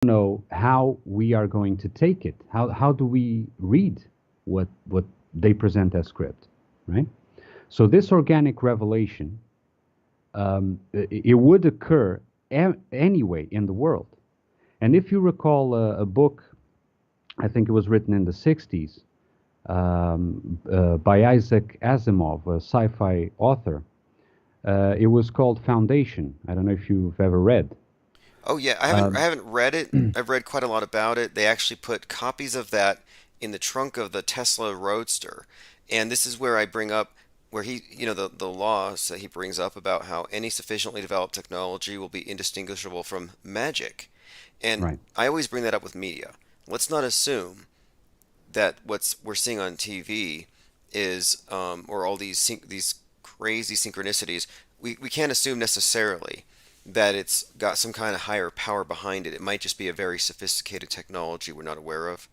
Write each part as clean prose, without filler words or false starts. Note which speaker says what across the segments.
Speaker 1: know how we are going to take it. How do we read what they present as script, right? So this organic revelation, it would occur anyway in the world. And if you recall a book, I think it was written in the 60s, by Isaac Asimov, a sci-fi author. It was called Foundation. I don't know if you've ever read.
Speaker 2: Oh yeah, I
Speaker 1: Um,
Speaker 2: haven't read it. I've read quite a lot about it. They actually put copies of that in the trunk of the Tesla Roadster. And this is where I bring up where the laws that he brings up about how any sufficiently developed technology will be indistinguishable from magic. And
Speaker 1: right.
Speaker 2: I always bring that up with media. Let's not assume that what's we're seeing on TV is or all these crazy synchronicities. We can't assume necessarily that it's got some kind of higher power behind it. It might just be a very sophisticated technology we're not aware of.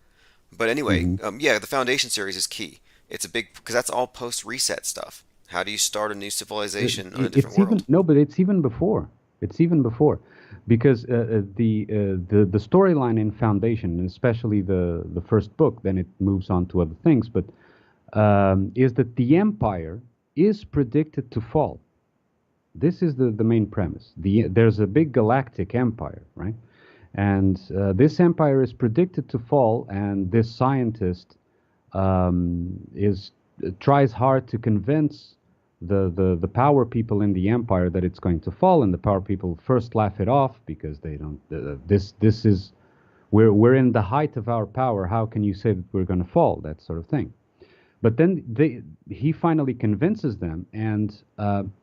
Speaker 2: But anyway,
Speaker 1: Hmm.
Speaker 2: yeah, the Foundation series is key. It's a big because that's all post reset stuff. How do you start a new civilization on a different
Speaker 1: It's even
Speaker 2: world?
Speaker 1: no, but it's even before. It's even before, because the storyline in Foundation, and especially the first book, then it moves on to other things. But is that the Empire is predicted to fall. This is the main premise. There's a big galactic empire, right? And this empire is predicted to fall, and this scientist is tries hard to convince the power people in the empire that it's going to fall, and the power people first laugh it off because they don't. This is we're in the height of our power. How can you say that we're going to fall? That sort of thing. But then he finally convinces them, and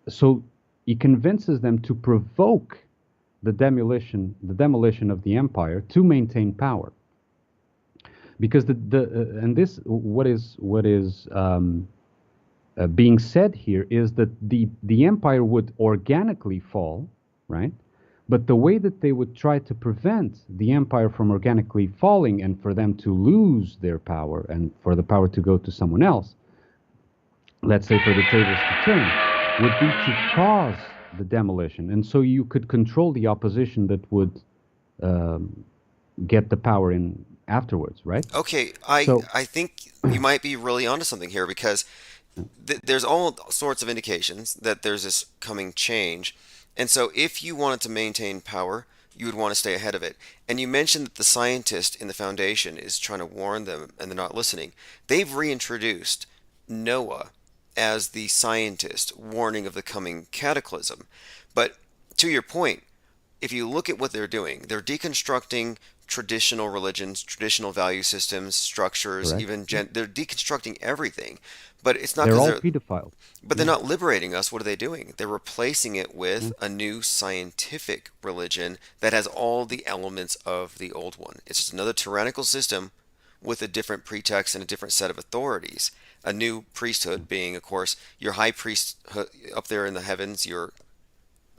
Speaker 1: so he convinces them to provoke the demolition of the empire to maintain power. Because the and this what is being said here is that the empire would organically fall, right? But the way that they would try to prevent the empire from organically falling and for them to lose their power and for the power to go to someone else, let's say for the tables to turn, would be to cause the demolition. And so you could control the opposition that would um, get the power in afterwards, right?
Speaker 2: Okay, I
Speaker 1: So,
Speaker 2: I think you might be really onto something here because there's all sorts of indications that there's this coming change. And so if you wanted to maintain power, you would want to stay ahead of it. And you mentioned that the scientist in the foundation is trying to warn them and they're not listening. They've reintroduced Noah as the scientist warning of the coming cataclysm. But to your point, if you look at what they're doing, they're deconstructing traditional religions, traditional value systems, structures,
Speaker 1: correct.
Speaker 2: even they're deconstructing everything. But it's not
Speaker 1: They're
Speaker 2: because
Speaker 1: all
Speaker 2: they're
Speaker 1: pedophiles.
Speaker 2: but they're
Speaker 1: Yeah.
Speaker 2: not liberating us. What are they doing? They're replacing it
Speaker 1: Yeah.
Speaker 2: with a new scientific religion that has all the elements of the old one. It's just another tyrannical system with a different pretext and a different set of authorities. A new priesthood being, of course, your high priest up there in the heavens, your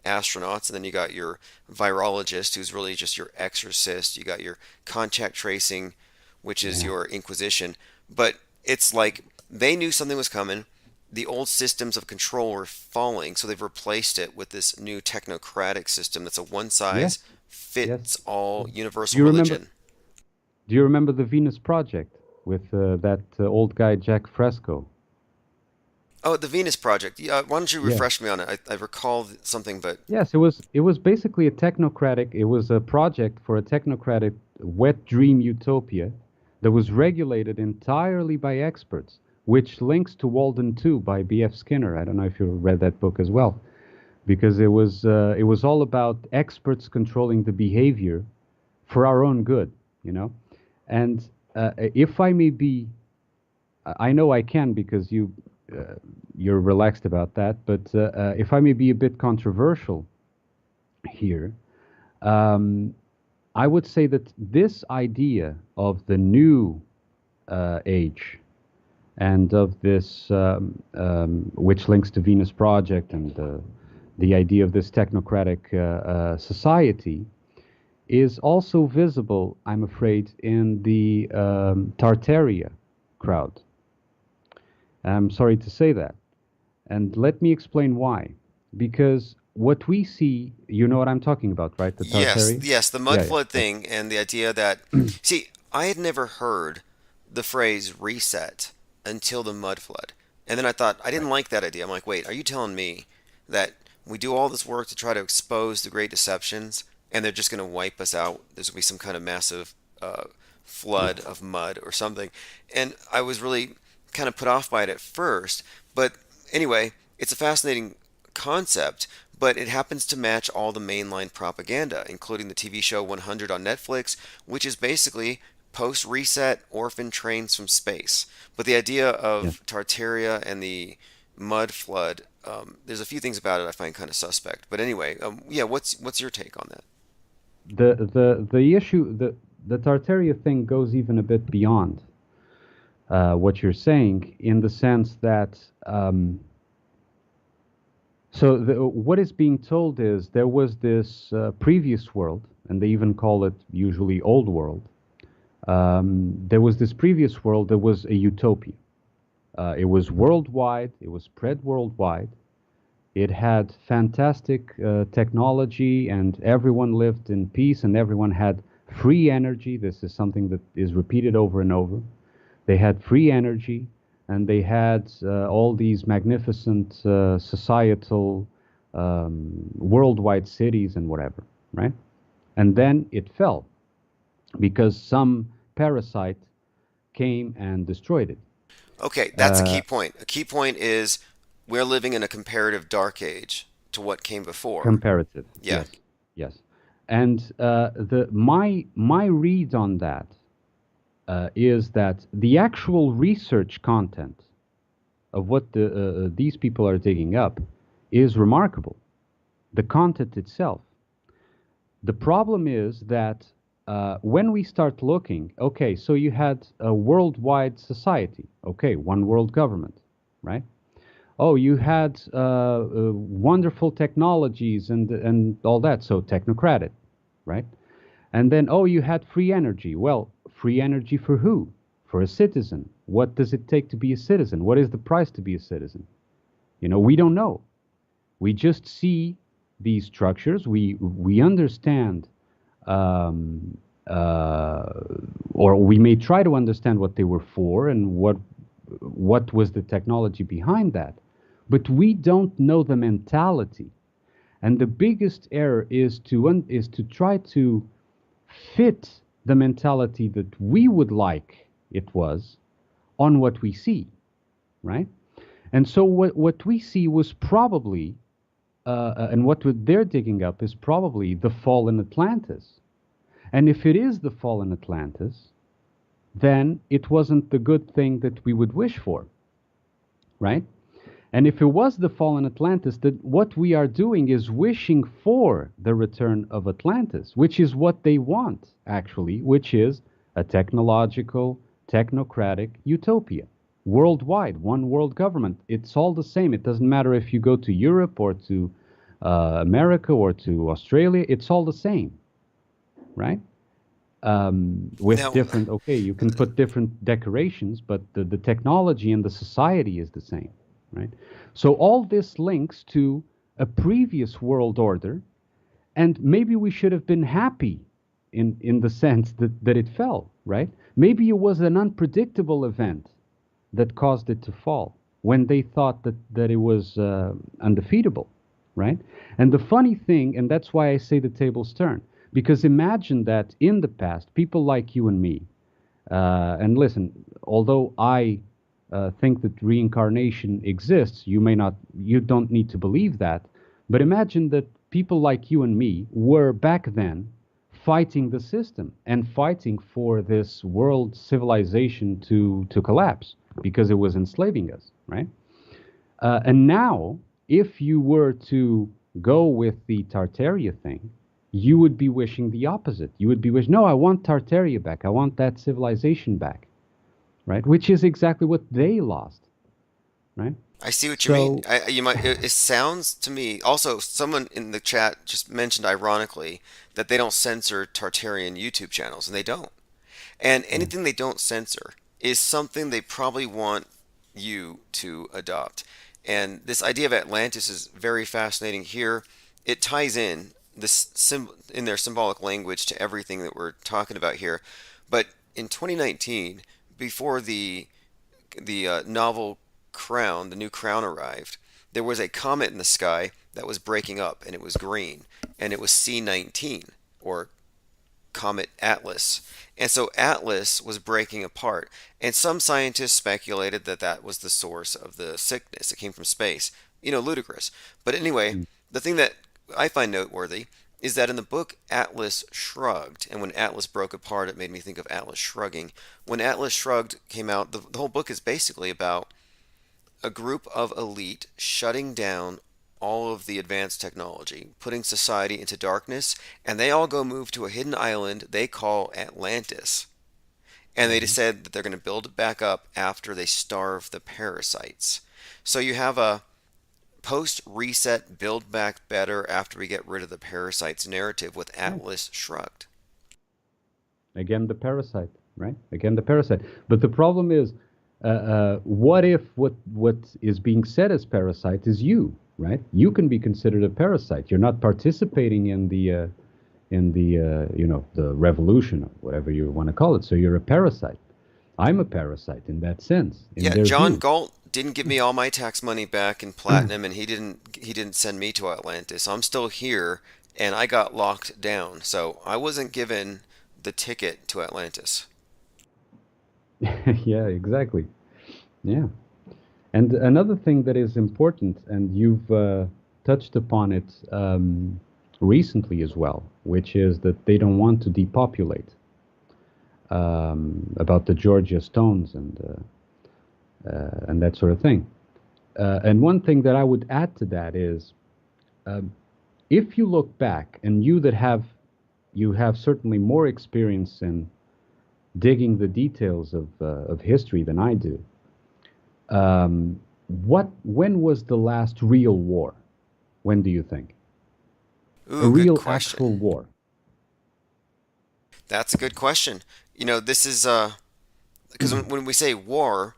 Speaker 2: astronauts, and then you got your virologist, who's really just your exorcist. You got your contact tracing, which is
Speaker 1: Yeah.
Speaker 2: your inquisition. But it's like they knew something was coming. The old systems of control were falling, so they've replaced it with this new technocratic system that's a one
Speaker 1: Yes.
Speaker 2: size
Speaker 1: Yes.
Speaker 2: fits all
Speaker 1: Do
Speaker 2: universal
Speaker 1: you remember?
Speaker 2: religion.
Speaker 1: Do you remember the Venus Project with that old guy Jack Fresco?
Speaker 2: Oh, the Venus Project. Yeah, why don't you
Speaker 1: Yeah.
Speaker 2: refresh me on it? I recall something, but
Speaker 1: Yes, it was basically a technocratic. It was a project for a technocratic wet dream utopia that was regulated entirely by experts, which links to Walden 2 by B.F. Skinner. I don't know if you read that book as well, because it was all about experts controlling the behavior for our own good, you know. And if I may be, I know I can because you're relaxed about that, but if I may be a bit controversial here, um, I would say that this idea of the new age and of this, which links to Venus Project and the idea of this technocratic society, is also visible, I'm afraid, in the Tartaria crowd. I'm sorry to say that. And let me explain why. Because what we see, you know what I'm talking about, right? The
Speaker 2: Yes,
Speaker 1: Tartary?
Speaker 2: yes, the mud
Speaker 1: Yeah, yeah,
Speaker 2: flood thing and the idea that,
Speaker 1: yeah.
Speaker 2: see, I had never heard the phrase reset until the mud flood. And then I thought, I didn't
Speaker 1: Right.
Speaker 2: like that idea. I'm like, wait, are you telling me that we do all this work to try to expose the great deceptions and they're just going to wipe us out? There's going to be some kind of massive uh,
Speaker 1: Yeah.
Speaker 2: flood of mud or something. And I was really kind of put off by it at first. But anyway, it's a fascinating concept, but it happens to match all the mainline propaganda, including the TV show 100 on Netflix, which is basically post reset orphan trains from space. But the idea
Speaker 1: Yeah.
Speaker 2: of Tartaria and the mud flood, there's a few things about it I find kind of suspect. But anyway, yeah, what's your take on that?
Speaker 1: The issue, the Tartaria thing goes even a bit beyond what you're saying, in the sense that what is being told is there was this previous world, and they even call it usually old world. There was this previous world that was a utopia. It was worldwide. It was spread worldwide. It had fantastic technology, and everyone lived in peace, and everyone had free energy. This is something that is repeated over and over. They had free energy, and they had all these magnificent societal worldwide cities and whatever, right? And then it fell because some parasite came and destroyed it.
Speaker 2: Okay, that's a key
Speaker 1: Uh,
Speaker 2: point. A key point is we're living in a comparative dark age to what came before.
Speaker 1: Comparative,
Speaker 2: Yeah.
Speaker 1: yes, yes. And the my read on that is that the actual research content of what these people are digging up is remarkable. The content itself. The problem is that when we start looking, okay, so you had a worldwide society, okay, one world government, right? Oh, you had wonderful technologies and all that, so technocratic, right? And then, oh, you had free energy. Well, free energy for who? For a citizen. What does it take to be a citizen? What is the price to be a citizen? We don't know. We just see these structures. We understand, um, uh, or we may try to understand what they were for and what was the technology behind that, but we don't know the mentality. And the biggest error is to try to fit the mentality that we would like it was on what we see, right? And so what we see was probably, and they're digging up is probably the fallen Atlantis. And if it is the fallen Atlantis, then it wasn't the good thing that we would wish for, right? And if it was the fallen Atlantis, that what we are doing is wishing for the return of Atlantis, which is what they want, actually, which is a technological, technocratic utopia. Worldwide, one world government. It's all the same. It doesn't matter if you go to Europe or to America or to Australia, it's all the same, right? With
Speaker 2: Now,
Speaker 1: different, okay, you can put different decorations, but the technology and the society is the same, right? So all this links to a previous world order, and maybe we should have been happy in the sense that it fell, right? Maybe it was an unpredictable event that caused it to fall when they thought that it was undefeatable, right? And the funny thing, and that's why I say the tables turn, because imagine that in the past, people like you and me, and listen, although I think that reincarnation exists, you don't need to believe that, but imagine that people like you and me were back then fighting the system and fighting for this world civilization to collapse because it was enslaving us, right? And now, if you were to go with the Tartaria thing, you would be wishing the opposite. You would be wishing, no, I want Tartaria back. I want that civilization back, right? Which is exactly what they lost, right?
Speaker 2: I see what you mean.
Speaker 1: So,
Speaker 2: You might. It sounds to me. Also, someone in the chat just mentioned ironically that they don't censor Tartarian YouTube channels, and they don't. And
Speaker 1: yeah,
Speaker 2: anything they don't censor is something they probably want you to adopt. And this idea of Atlantis is very fascinating here. it ties in in their symbolic language to everything that we're talking about here. But in 2019, before the novel Crown, the new Crown arrived, there was a comet in the sky that was breaking up, and it was green, and it was C19, or Comet Atlas. And so Atlas was breaking apart, and some scientists speculated that that was the source of the sickness. It came from space. Ludicrous. But anyway, the thing that I find noteworthy is that in the book Atlas Shrugged, and when Atlas broke apart, it made me think of Atlas Shrugging. When Atlas Shrugged came out, the whole book is basically about a group of elite shutting down all of the advanced technology, putting society into darkness, and they all go move to a hidden island they call Atlantis. And they
Speaker 1: Hmm.
Speaker 2: decide that they're going to build it back up after they starve the parasites. So you have a post reset, build back better after we get rid of the parasites narrative with
Speaker 1: Right.
Speaker 2: Atlas Shrugged.
Speaker 1: Again, the parasite, right? Again, the parasite. But the problem is, what if what is being said as parasite is you, right? You can be considered a parasite. You're not participating in the revolution or whatever you want to call it. So you're a parasite. I'm a parasite in that sense, and
Speaker 2: Yeah,
Speaker 1: there's
Speaker 2: John
Speaker 1: you.
Speaker 2: Galt didn't give me all my tax money back in platinum, and he didn't send me to Atlantis. I'm still here, and I got locked down, so I wasn't given the ticket to Atlantis.
Speaker 1: Yeah, exactly. Yeah. And another thing that is important, and you've touched upon it recently as well, which is that they don't want to depopulate, about the Georgia Stones and that sort of thing. And one thing that I would add to that is, um, if you look back, and you have certainly more experience in digging the details of history than I do. When was the last real war? When do you think? A
Speaker 2: Ooh, good
Speaker 1: real
Speaker 2: question.
Speaker 1: actual war.
Speaker 2: That's a good question. This is because when we say war,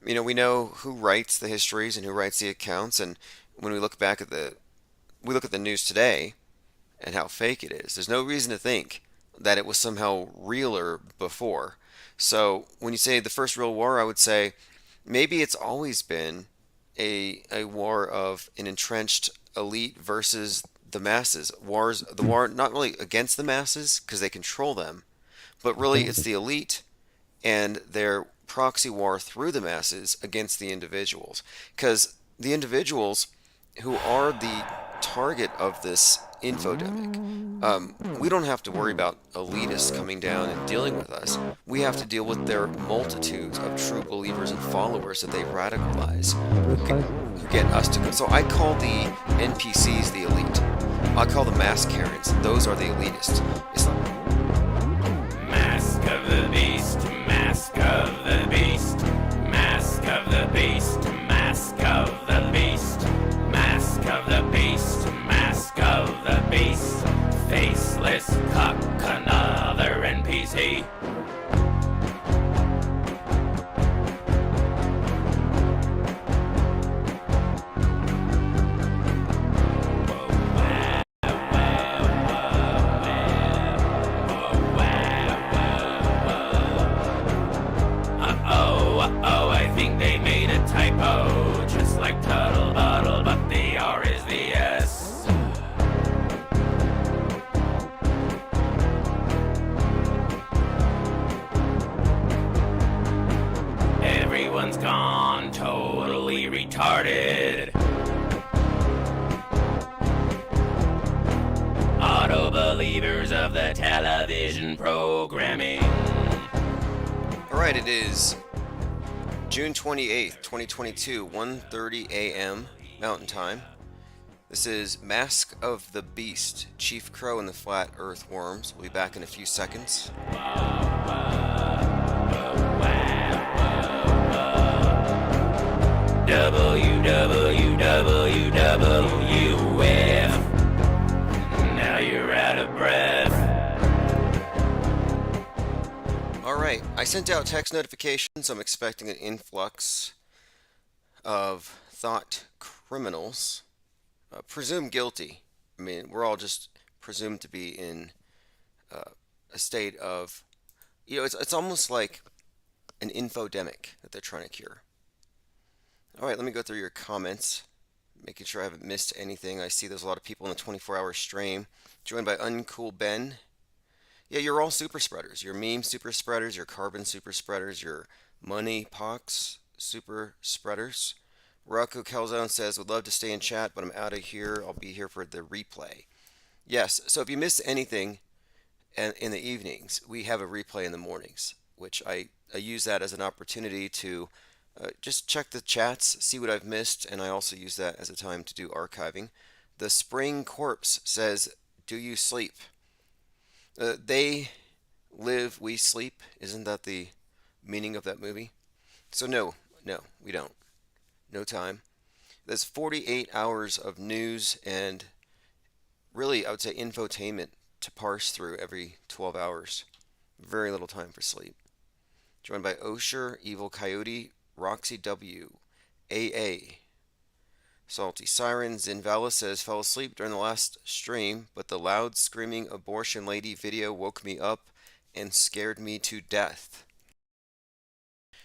Speaker 2: we know who writes the histories and who writes the accounts, and when we look at the news today and how fake it is. There's no reason to think that it was somehow realer before. So when you say the first real war, I would say maybe it's always been a war of an entrenched elite versus the masses. The war not really against the masses because they control them, but really it's
Speaker 1: Exactly.
Speaker 2: the elite and their proxy war through the masses against the individuals. Because the individuals who are the target of this infodemic, we don't have to worry about elitists coming down and dealing with us. We have to deal with their multitudes of true believers and followers that they radicalize,
Speaker 1: Precisely.
Speaker 2: who get us to. So I call the NPCs the elite. I call the mass Karens. Those are the elitists. It's like,
Speaker 3: Mask of the beast, mask of the beast, mask of the beast, mask of the beast, mask of the beast, mask of the beast, faceless cock, another NPC. Oh, I think they made a typo, just like Tuttle Buttle, but the R is the S. Everyone's gone totally retarded. Auto believers of the television programming.
Speaker 2: all right, it is June 28th, 2022, 1:30 a.m. Mountain Time. This is Mask of the Beast, Chief Crow and the Flat Earth Worms. We'll be back in a few seconds.
Speaker 3: WWWWF. Now you're out of breath.
Speaker 2: All right, I sent out text notifications. I'm expecting an influx of thought criminals, presumed guilty, I mean, we're all just presumed to be in uh, a state of, it's almost like an infodemic that they're trying to cure. All right, let me go through your comments, making sure I haven't missed anything. I see there's a lot of people in the 24-hour stream, joined by Uncool Ben. Yeah, you're all super spreaders. Your meme super spreaders, your carbon super spreaders, your money pox super spreaders. Rocco Calzone says, would love to stay in chat, but I'm out of here. I'll be here for the replay. Yes, so if you miss anything in the evenings, we have a replay in the mornings, which I use that as an opportunity to just check the chats, see what I've missed, and I also use that as a time to do archiving. The Spring Corpse says, do you sleep? They live, we sleep. Isn't that the meaning of that movie? So no, we don't. No time. There's 48 hours of news and really, I would say, infotainment to parse through every 12 hours. Very little time for sleep. Joined by Osher, Evil Coyote, Roxy W, AA, Salty Sirens. Zinvala says, fell asleep during the last stream, but the loud screaming abortion lady video woke me up and scared me to death.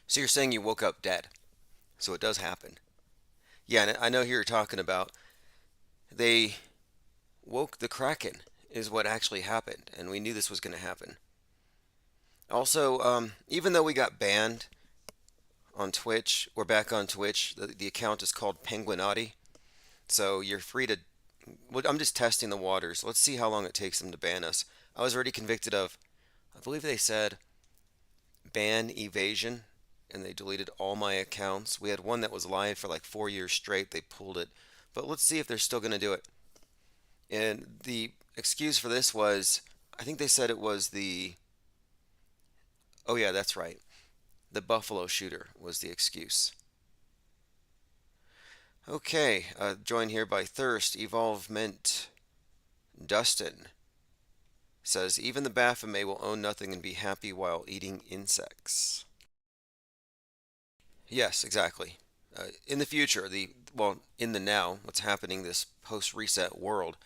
Speaker 2: So you're saying you woke up dead. So it does happen. Yeah, and I know who you're talking about. They woke the Kraken is what actually happened, and we knew this was going to happen. Also, even though we got banned on Twitch, we're back on Twitch. The account is called Penguinotti, so you're free to. Well, I'm just testing the waters. Let's see how long it takes them to ban us. I was already convicted of, I believe they said, ban evasion, and they deleted all my accounts. We had one that was live for like 4 years straight. They pulled it, but let's see if they're still going to do it. And the excuse for this was, I think they said it was the. Oh yeah, that's right. The Buffalo shooter was the excuse. Okay, joined here by Thirst, Evolvement, Dustin says, even the Baphomet will own nothing and be happy while eating insects. Yes, exactly. In the future, in the now, what's happening, this post-reset world,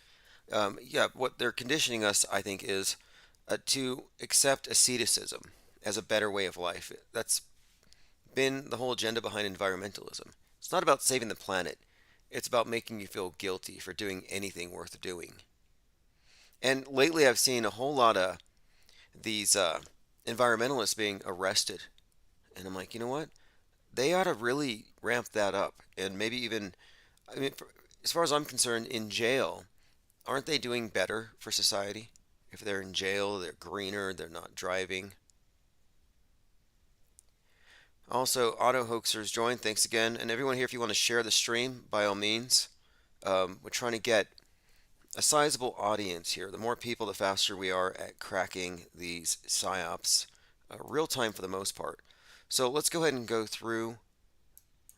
Speaker 2: yeah, what they're conditioning us, I think, is to accept asceticism as a better way of life. That's been the whole agenda behind environmentalism. It's not about saving the planet. It's about making you feel guilty for doing anything worth doing. And lately I've seen a whole lot of these environmentalists being arrested. And I'm like, you know what? They ought to really ramp that up. And maybe even, I mean, as far as I'm concerned, in jail, aren't they doing better for society? If they're in jail, they're greener, they're not driving. Also, Auto Hoaxers joined. Thanks again. And everyone here, if you want to share the stream, by all means. We're trying to get a sizable audience here. The more people, the faster we are at cracking these psyops, real time for the most part. So let's go ahead and go through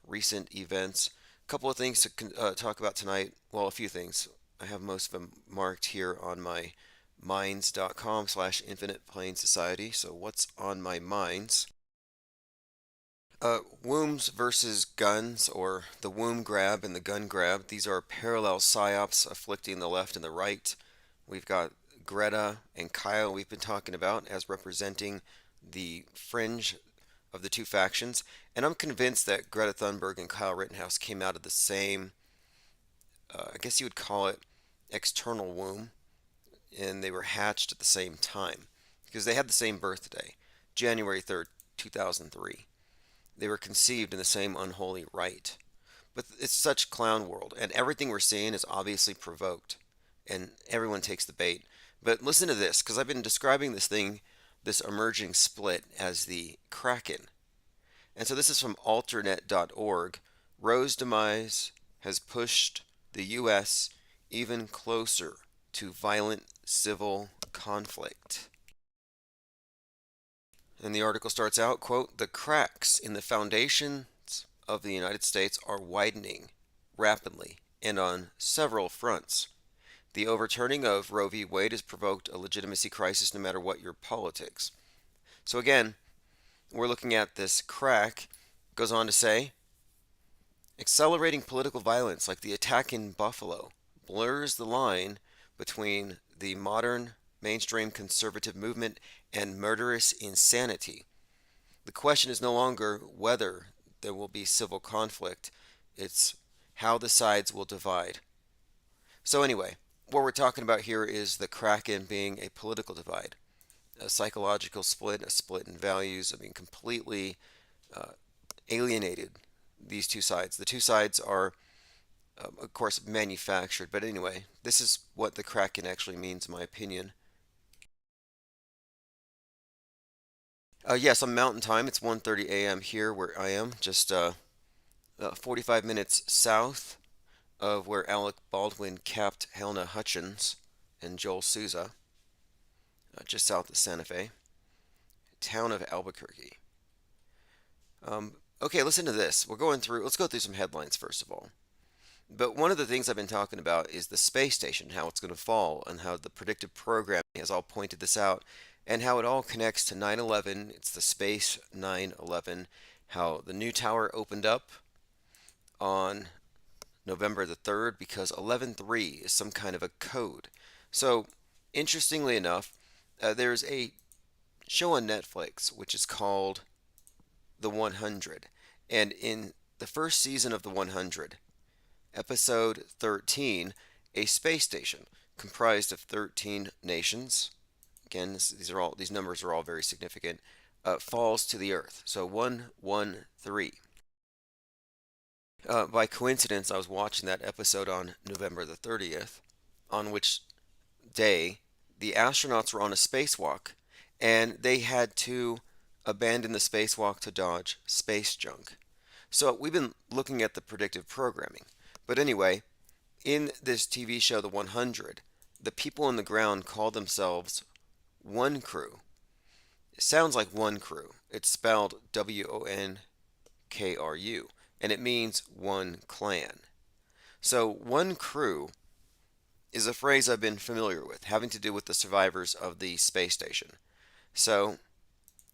Speaker 2: recent events. A couple of things to talk about tonight. Well, a few things. I have most of them marked here on my minds.com/Infinite Plane Society. So what's on my minds? Wombs versus guns, or the womb grab and the gun grab. These are parallel psyops afflicting the left and the right. We've got Greta and Kyle we've been talking about as representing the fringe of the two factions. And I'm convinced that Greta Thunberg and Kyle Rittenhouse came out of the same, I guess you would call it, external womb. And they were hatched at the same time because they had the same birthday, January 3rd, 2003. They were conceived in the same unholy rite. But it's such clown world, and everything we're seeing is obviously provoked, and everyone takes the bait. But listen to this, because I've been describing this thing, this emerging split, as the Kraken. And so this is from alternet.org. Roe's demise has pushed the U.S. even closer to violent civil conflict. And the article starts out, quote, the cracks in the foundations of the United States are widening rapidly and on several fronts. The overturning of Roe v. Wade has provoked a legitimacy crisis no matter what your politics. So again, we're looking at this crack. Goes on to say, accelerating political violence like the attack in Buffalo blurs the line between the modern mainstream conservative movement and murderous insanity. The question is no longer whether there will be civil conflict, it's how the sides will divide. So anyway, what we're talking about here is the Kraken being a political divide, a psychological split, a split in values. I mean, completely alienated these two sides. The two sides are, of course, manufactured, but anyway, this is what the Kraken actually means, in my opinion. Yes, on Mountain Time. It's 1:30 a.m. here where I am, just 45 minutes south of where Alec Baldwin capped Helena Hutchins and Joel Souza, just south of Santa Fe, town of Albuquerque. Okay, listen to this. Let's go through some headlines first of all. But one of the things I've been talking about is the space station, how it's going to fall, and how the predictive programming has all pointed this out, and how it all connects to 9/11. It's the space 9/11, how the new tower opened up on November the 3rd because 11/3 is some kind of a code. So, interestingly enough, there's a show on Netflix which is called The 100. And in the first season of The 100, episode 13, a space station comprised of 13 nations, again, these numbers are all very significant, falls to the Earth. So 113. By coincidence, I was watching that episode on November the 30th, on which day the astronauts were on a spacewalk, and they had to abandon the spacewalk to dodge space junk. So we've been looking at the predictive programming. But anyway, in this TV show, The 100, the people on the ground call themselves One Crew. It sounds like One Crew. It's spelled WONKRU, and it means one clan. So One Crew is a phrase I've been familiar with, having to do with the survivors of the space station. So,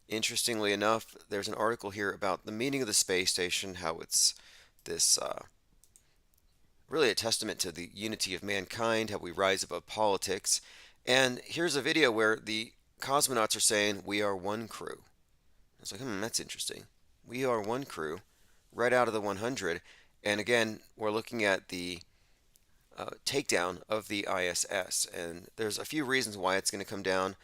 Speaker 2: interestingly enough, there's an article here about the meaning of the space station, how it's this really a testament to the unity of mankind, how we rise above politics. And here's a video where the cosmonauts are saying, "We are one crew." It's like, that's interesting. We are one crew, right out of the 100. And again, we're looking at the takedown of the ISS. And there's a few reasons why it's going to come down.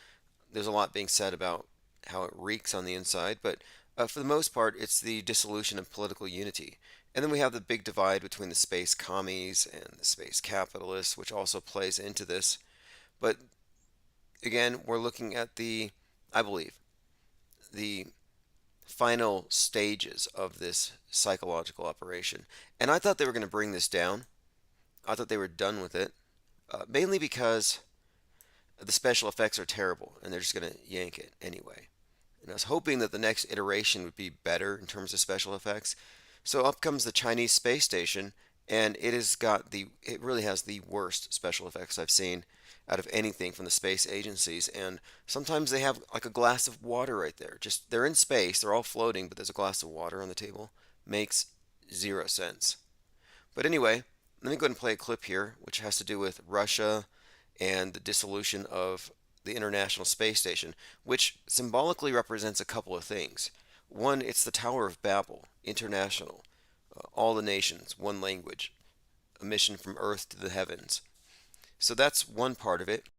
Speaker 2: There's a lot being said about how it reeks on the inside, but for the most part, it's the dissolution of political unity. And then we have the big divide between the space commies and the space capitalists, which also plays into this. But again, we're looking at I believe, the final stages of this psychological operation. And I thought they were going to bring this down. I thought they were done with it, mainly because the special effects are terrible, and they're just going to yank it anyway. And I was hoping that the next iteration would be better in terms of special effects. So up comes the Chinese space station, and it really has the worst special effects I've seen out of anything from the space agencies. And sometimes they have like a glass of water right there. Just they're in space, they're all floating, but there's a glass of water on the table. Makes zero sense. But anyway, let me go ahead and play a clip here, which has to do with Russia and the dissolution of the International Space Station, which symbolically represents a couple of things. One, it's the Tower of Babel, international, all the nations, one language, a mission from Earth to the heavens. So that's one part of it.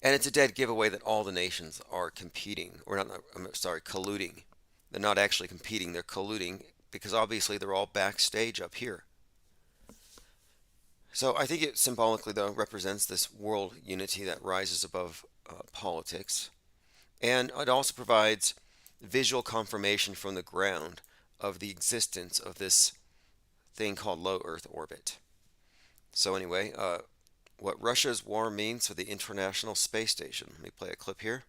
Speaker 2: And it's a dead giveaway that all the nations are competing, or colluding. They're not actually competing, they're colluding, because obviously they're all backstage up here. So I think it symbolically, though, represents this world unity that rises above politics. And it also provides visual confirmation from the ground of the existence of this thing called low Earth orbit. So anyway, what Russia's war means for the International Space Station. Let me play a clip here.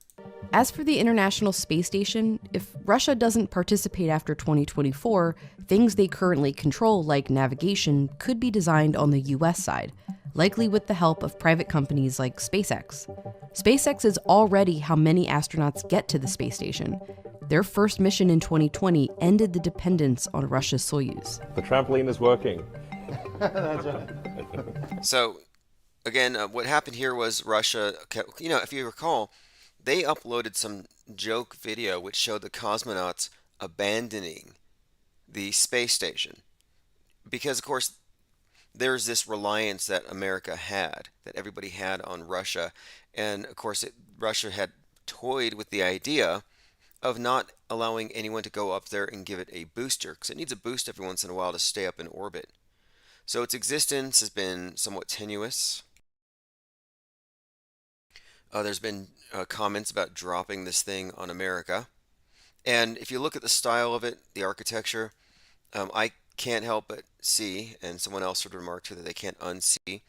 Speaker 4: As for the International Space Station, if Russia doesn't participate after 2024, things they currently control, like navigation, could be designed on the US side, likely with the help of private companies like SpaceX. SpaceX is already how many astronauts get to the space station. Their first mission in 2020 ended the dependence on Russia's Soyuz.
Speaker 5: The trampoline is working. That's right.
Speaker 2: So again, what happened here was Russia, if you recall, they uploaded some joke video which showed the cosmonauts abandoning the space station because, of course, there's this reliance that America had, that everybody had on Russia. And of course, Russia had toyed with the idea of not allowing anyone to go up there and give it a booster because it needs a boost every once in a while to stay up in orbit. So its existence has been somewhat tenuous. There's been comments about dropping this thing on America. And if you look at the style of it, the architecture, I can't help but see, and someone else sort of remarked too that they can't unsee,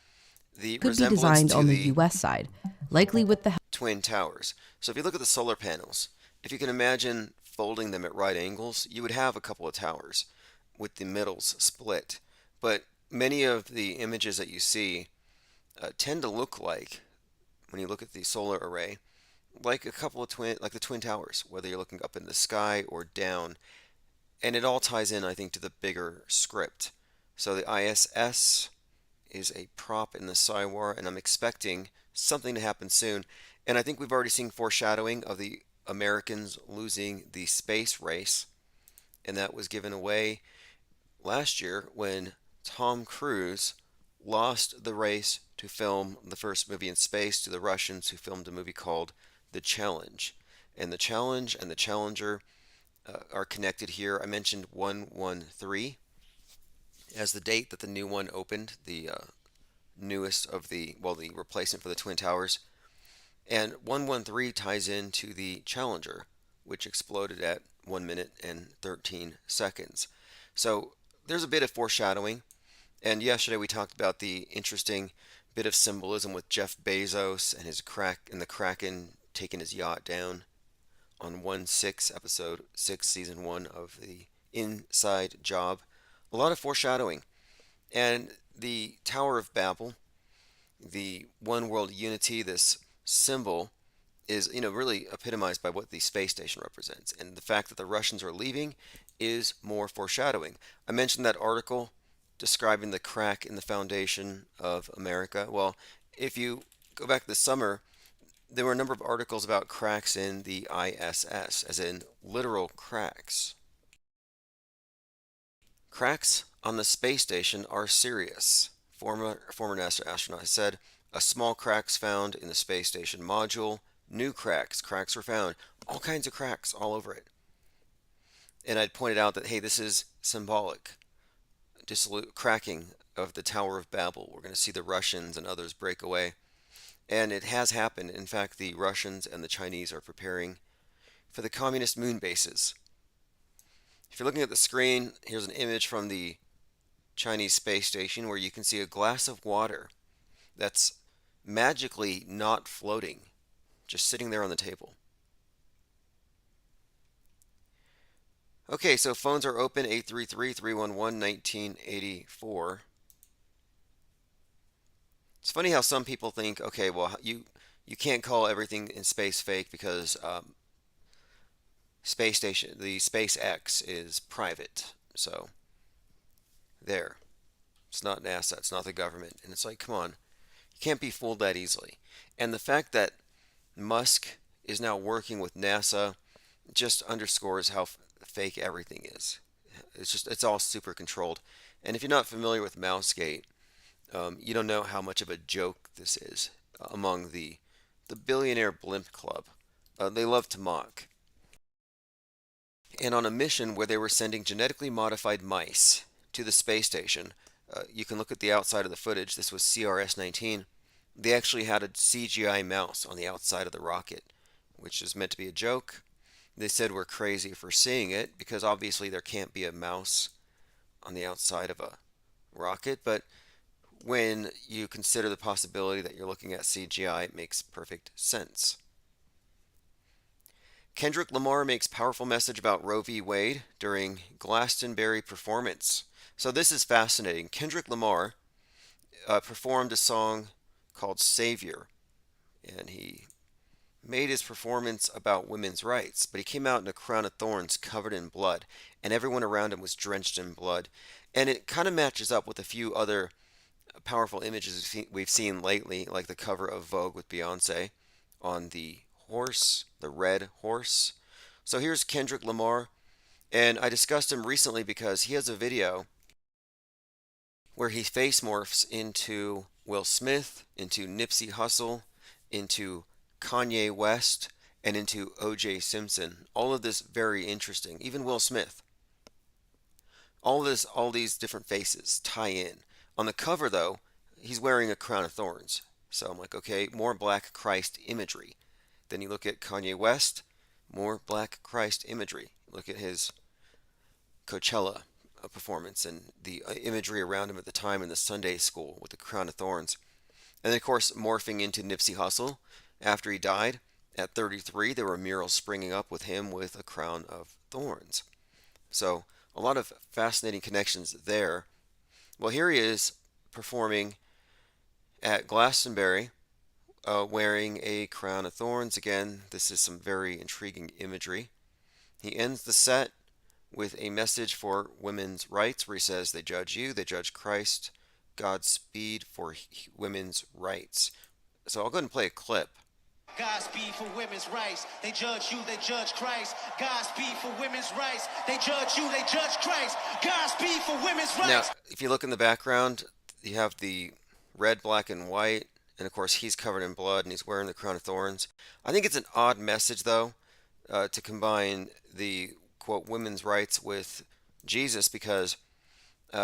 Speaker 2: the
Speaker 4: Could be
Speaker 2: resemblance
Speaker 4: designed
Speaker 2: to
Speaker 4: on the
Speaker 2: the
Speaker 4: US side, likely with the
Speaker 2: Twin Towers. So if you look at the solar panels, if you can imagine folding them at right angles, you would have a couple of towers with the middles split. But many of the images that you see tend to look like, when you look at the solar array, like like the Twin Towers, whether you're looking up in the sky or down. And it all ties in, I think, to the bigger script. So the ISS is a prop in the Cywar, and I'm expecting something to happen soon. And I think we've already seen foreshadowing of the Americans losing the space race, and that was given away last year when Tom Cruise lost the race to film the first movie in space to the Russians who filmed a movie called The Challenge. And The Challenge and The Challenger are connected here. I mentioned 113 as the date that the new one opened, the newest of the replacement for the Twin Towers. And 113 ties into the Challenger, which exploded at 1 minute and 13 seconds. So there's a bit of foreshadowing. And yesterday we talked about the interesting bit of symbolism with Jeff Bezos and the Kraken taking his yacht down on 1/6, episode 6, season 1 of the Inside Job. A lot of foreshadowing. And the Tower of Babel, the one world unity, this symbol is, really epitomized by what the space station represents. And the fact that the Russians are leaving is more foreshadowing. I mentioned that article describing the crack in the foundation of America. Well, if you go back this summer, there were a number of articles about cracks in the ISS, as in literal cracks. Cracks on the space station are serious. Former NASA astronaut said, a small cracks found in the space station module, new cracks were found, all kinds of cracks all over it. And I'd pointed out that, hey, this is symbolic. Cracking of the Tower of Babel. We're going to see the Russians and others break away. And it has happened. In fact, the Russians and the Chinese are preparing for the communist moon bases. If you're looking at the screen, here's an image from the Chinese space station where you can see a glass of water that's magically not floating, just sitting there on the table. Okay, so phones are open, 833-311-1984. It's funny how some people think, okay, well, you can't call everything in space fake because space station, the SpaceX is private. So there, it's not NASA, it's not the government, and it's like, come on, you can't be fooled that easily. And the fact that Musk is now working with NASA just underscores how fake everything is. It's all super controlled. And if you're not familiar with Mousegate, you don't know how much of a joke this is among the billionaire blimp club. They love to mock. And on a mission where they were sending genetically modified mice to the space station, you can look at the outside of the footage. This was CRS-19. They actually had a CGI mouse on the outside of the rocket, which is meant to be a joke. They said we're crazy for seeing it because obviously there can't be a mouse on the outside of a rocket, but when you consider the possibility that you're looking at CGI, it makes perfect sense. Kendrick Lamar makes powerful message about Roe v. Wade during Glastonbury performance. So this is fascinating. Kendrick Lamar performed a song called Savior, and he made his performance about women's rights, but he came out in a crown of thorns covered in blood, and everyone around him was drenched in blood. And it kind of matches up with a few other powerful images we've seen lately, like the cover of Vogue with Beyonce on the horse, the red horse. So here's Kendrick Lamar, and I discussed him recently because he has a video where he face morphs into Will Smith, into Nipsey Hussle, into Kanye West, and into O.J. Simpson. All of this very interesting. Even Will Smith. All these different faces tie in. On the cover, though, he's wearing a crown of thorns. So I'm like, okay, more Black Christ imagery. Then you look at Kanye West, more Black Christ imagery. Look at his Coachella performance and the imagery around him at the time in the Sunday school with the crown of thorns. And then, of course, morphing into Nipsey Hussle after he died. At 33, there were murals springing up with him with a crown of thorns. So, a lot of fascinating connections there. Well, here he is performing at Glastonbury, wearing a crown of thorns again. This is some very intriguing imagery. He ends the set with a message for women's rights where he says, "They judge you, they judge Christ. Godspeed for women's rights." So I'll go ahead and play a clip.
Speaker 6: Godspeed for women's rights. They judge you, they judge Christ. Godspeed for women's rights. They judge you, they judge Christ. Godspeed for women's rights.
Speaker 2: Now, if you look in the background, you have the red, black, and white. And of course, he's covered in blood and he's wearing the crown of thorns. I think it's an odd message, though, to combine the quote women's rights with Jesus, because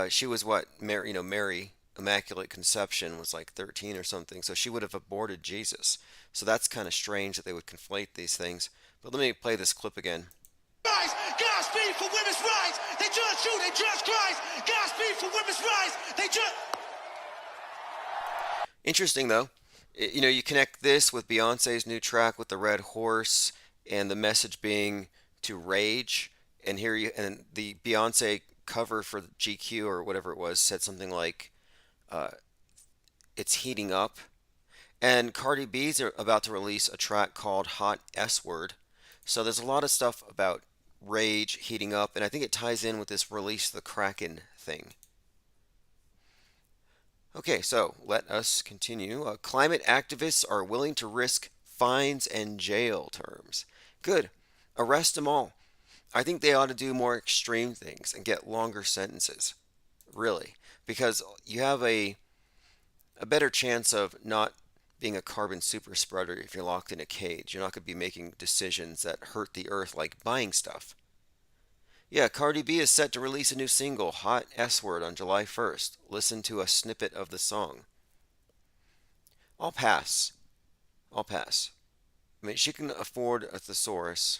Speaker 2: she was what Mary, Immaculate Conception, was like 13 or something, so she would have aborted Jesus. So that's kind of strange that they would conflate these things. But let me play this clip again.
Speaker 6: Godspeed for women's rights. They judge you, they judge Christ. Godspeed for women's rights. They judge.
Speaker 2: Interesting though, you connect this with Beyonce's new track with the red horse and the message being to rage, and and the Beyonce cover for the GQ or whatever it was said something like, "It's heating up," and Cardi B's about to release a track called "Hot S Word," so there's a lot of stuff about rage heating up, and I think it ties in with this "Release the Kraken" thing. Okay, so let us continue. Climate activists are willing to risk fines and jail terms. Good. Arrest them all. I think they ought to do more extreme things and get longer sentences. Really. Because you have a better chance of not being a carbon super spreader if you're locked in a cage. You're not going to be making decisions that hurt the earth like buying stuff. Yeah, Cardi B is set to release a new single, Hot S Word, on July 1st. Listen to a snippet of the song. I'll pass. I'll pass. I mean, she can afford a thesaurus.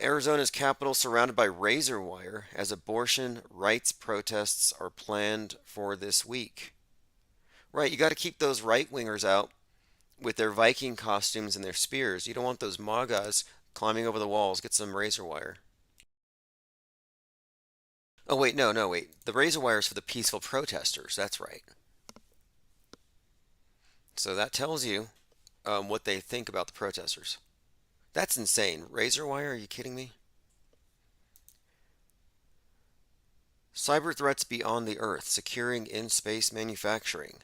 Speaker 2: Arizona's capital surrounded by razor wire as abortion rights protests are planned for this week. Right, you got to keep those right-wingers out with their Viking costumes and their spears. You don't want those MAGAs climbing over the walls. Get some razor wire. Oh, wait, no, wait. The razor wire is for the peaceful protesters. That's right. So that tells you what they think about the protesters. That's insane. Razor wire? Are you kidding me? Cyber threats beyond the Earth, securing in-space manufacturing.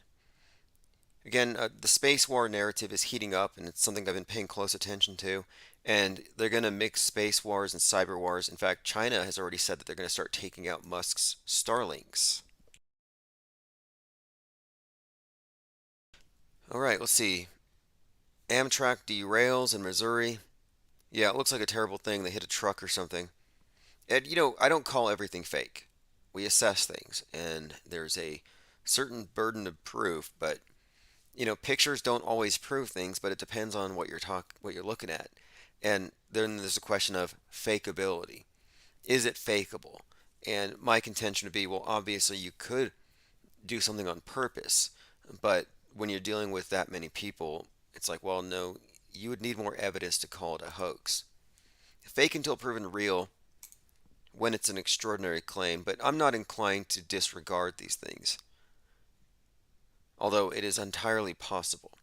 Speaker 2: Again, the space war narrative is heating up, and it's something I've been paying close attention to. And they're going to mix space wars and cyber wars. In fact, China has already said that they're going to start taking out Musk's Starlinks. All right, let's see. Amtrak derails in Missouri. Yeah, it looks like a terrible thing. They hit a truck or something. And, I don't call everything fake. We assess things, and there's a certain burden of proof, but, pictures don't always prove things, but it depends on what you're looking at. And then there's a question of fakeability. Is it fakeable? And my contention would be, well, obviously you could do something on purpose, but when you're dealing with that many people, it's like, well, no, you would need more evidence to call it a hoax. Fake until proven real when it's an extraordinary claim, but I'm not inclined to disregard these things, although it is entirely possible.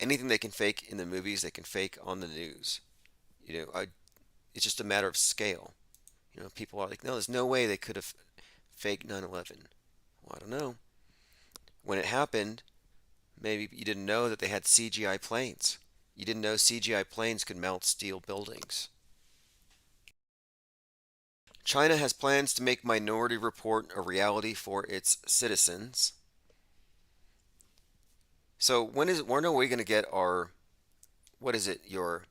Speaker 2: Anything they can fake in the movies, they can fake on the news. It's just a matter of scale. People are like, no, there's no way they could have faked 9/11. Well, I don't know. When it happened, maybe you didn't know that they had CGI planes. You didn't know CGI planes could melt steel buildings. China has plans to make Minority Report a reality for its citizens. So when are we going to get your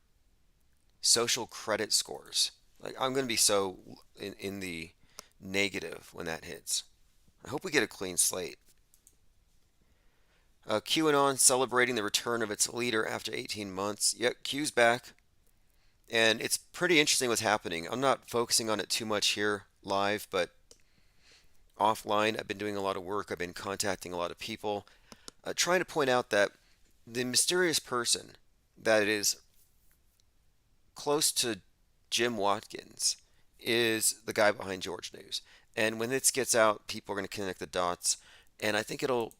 Speaker 2: social credit scores? Like, I'm going to be so in the negative when that hits. I hope we get a clean slate. QAnon celebrating the return of its leader after 18 months. Yep, Q's back. And it's pretty interesting what's happening. I'm not focusing on it too much here live, but offline, I've been doing a lot of work. I've been contacting a lot of people, trying to point out that the mysterious person that is close to Jim Watkins is the guy behind George News. And when this gets out, people are going to connect the dots, and I think it'll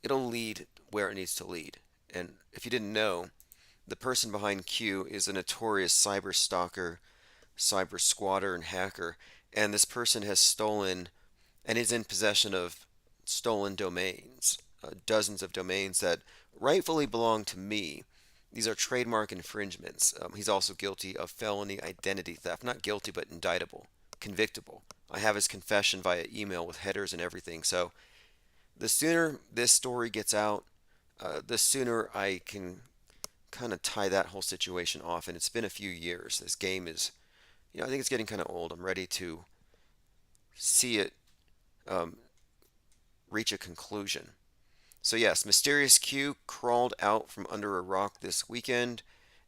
Speaker 2: lead where it needs to lead. And if you didn't know, the person behind Q is a notorious cyber stalker, cyber squatter, and hacker. And this person has stolen and is in possession of stolen domains, dozens of domains that rightfully belong to me. These are trademark infringements. He's also guilty of felony identity theft. Not guilty, but indictable, convictable. I have his confession via email with headers and everything. So the sooner this story gets out, the sooner I can kind of tie that whole situation off. And it's been a few years. This game is, I think it's getting kind of old. I'm ready to see it reach a conclusion. So yes, Mysterious Q crawled out from under a rock this weekend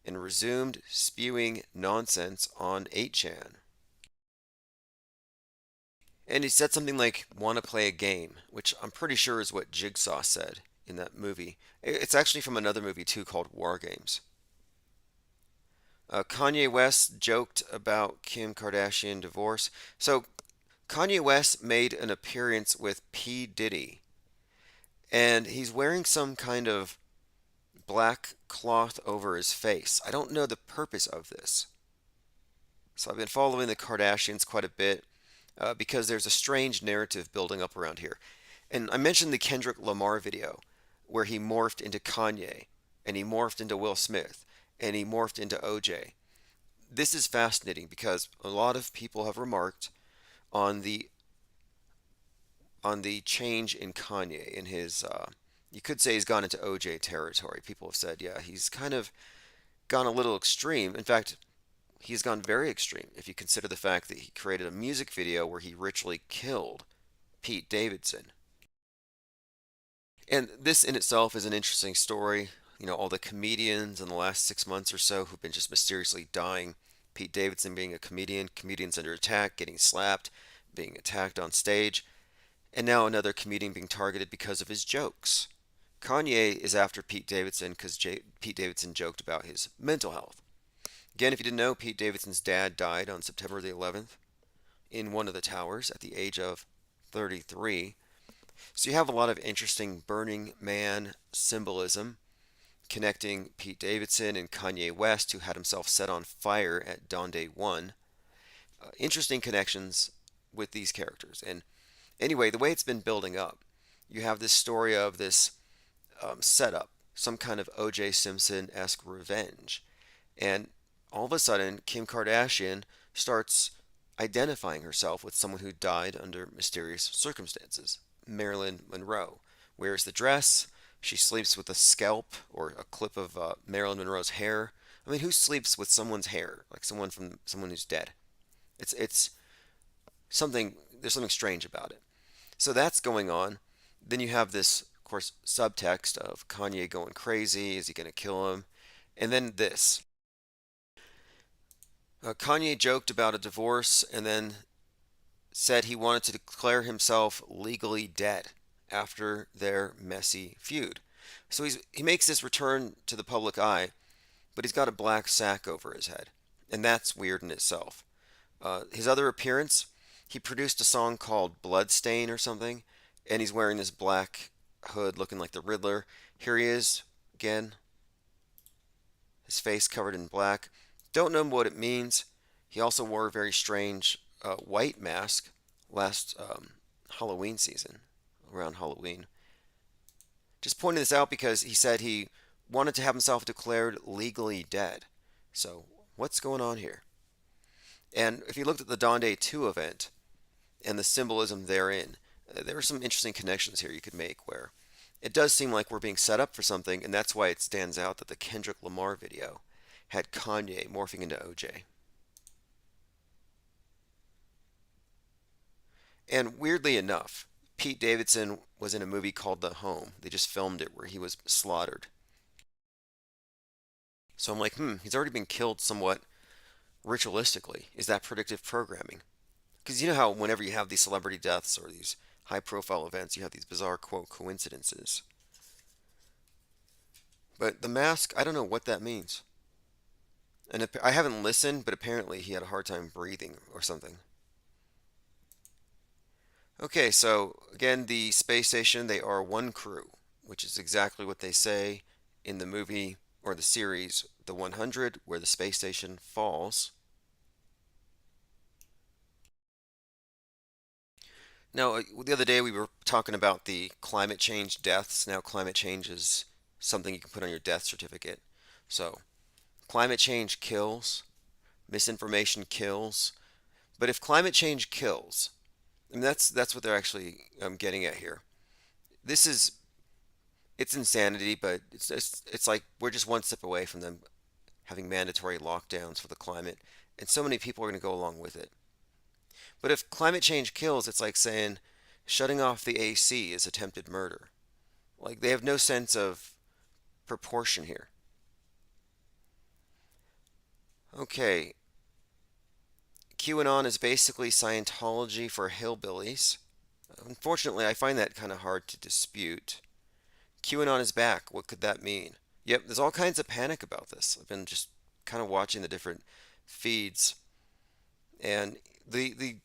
Speaker 2: and resumed spewing nonsense on 8chan. And he said something like, "Want to play a game," which I'm pretty sure is what Jigsaw said in that movie. It's actually from another movie too called War Games. Kanye West joked about Kim Kardashian divorce. So Kanye West made an appearance with P. Diddy, and he's wearing some kind of black cloth over his face. I don't know the purpose of this. So I've been following the Kardashians quite a bit because there's a strange narrative building up around here. And I mentioned the Kendrick Lamar video where he morphed into Kanye, and he morphed into Will Smith, and he morphed into OJ. This is fascinating because a lot of people have remarked on the change in Kanye in his you could say he's gone into OJ territory. People have said, yeah, he's kind of gone a little extreme. In fact, he's gone very extreme if you consider the fact that he created a music video where he ritually killed Pete Davidson. And this in itself is an interesting story. All the comedians in the last 6 months or so who've been just mysteriously dying. Pete Davidson being a comedian, comedians under attack, getting slapped, being attacked on stage, and now another comedian being targeted because of his jokes. Kanye is after Pete Davidson because Pete Davidson joked about his mental health. Again, if you didn't know, Pete Davidson's dad died on September the 11th in one of the towers at the age of 33. So you have a lot of interesting Burning Man symbolism connecting Pete Davidson and Kanye West, who had himself set on fire at Donde 1. Interesting connections with these characters. And anyway, the way it's been building up, you have this story of this setup, some kind of O.J. Simpson-esque revenge. And all of a sudden, Kim Kardashian starts identifying herself with someone who died under mysterious circumstances. Marilyn Monroe wears the dress. She sleeps with a scalp or a clip of Marilyn Monroe's hair. I mean, who sleeps with someone's hair? Like someone who's dead. It's something. There's something strange about it. So that's going on. Then you have this, of course, subtext of Kanye going crazy. Is he going to kill him? And then this. Kanye joked about a divorce and then said he wanted to declare himself legally dead after their messy feud. So he makes this return to the public eye, but he's got a black sack over his head, and that's weird in itself. His other appearance, he produced a song called Bloodstain or something, and he's wearing this black hood looking like the Riddler. Here he is again his face covered in black. Don't know what it means. He also wore a very strange white mask last Halloween season, around Halloween. Just pointing this out because he said he wanted to have himself declared legally dead. So, what's going on here? And if you looked at the Donde 2 event and the symbolism therein, there are some interesting connections here you could make where it does seem like we're being set up for something, and that's why it stands out that the Kendrick Lamar video had Kanye morphing into OJ. And weirdly enough, Pete Davidson was in a movie called The Home. They just filmed it where he was slaughtered. So I'm like, he's already been killed somewhat ritualistically. Is that predictive programming? Because you know how whenever you have these celebrity deaths or these high profile events, you have these bizarre, quote, coincidences. But the mask, I don't know what that means. And I haven't listened, but apparently he had a hard time breathing or something. Okay, so again, the space station, they are one crew, which is exactly what they say in the movie or the series, The 100, where the space station falls. Now, the other day we were talking about the climate change deaths. Now, climate change is something you can put on your death certificate. So, climate change kills, misinformation kills. But if climate change kills, and that's what they're actually getting at here. This is it's insanity, but it's like we're just one step away from them having mandatory lockdowns for the climate, and so many people are going to go along with it. But if climate change kills, it's like saying shutting off the AC is attempted murder. Like they have no sense of proportion here. Okay, QAnon is basically Scientology for hillbillies. Unfortunately, I find that kind of hard to dispute. QAnon is back. What could that mean? Yep, there's all kinds of panic about this. I've been just kind of watching the different feeds, and the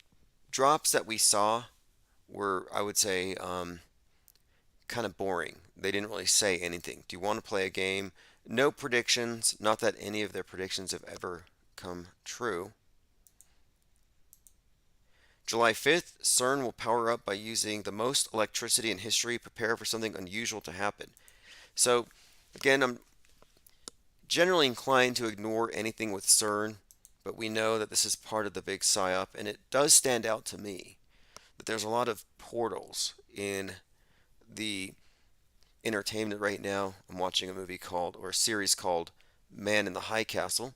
Speaker 2: drops that we saw were, I would say, kind of boring. They didn't really say anything. Do you want to play a game? No predictions. Not that any of their predictions have ever come true. July 5th, CERN will power up by using the most electricity in history. Prepare for something unusual to happen. So, again, I'm generally inclined to ignore anything with CERN, but we know that this is part of the big psyop, and it does stand out to me that there's a lot of portals in the entertainment right now. I'm watching a movie called, or a series called Man in the High Castle.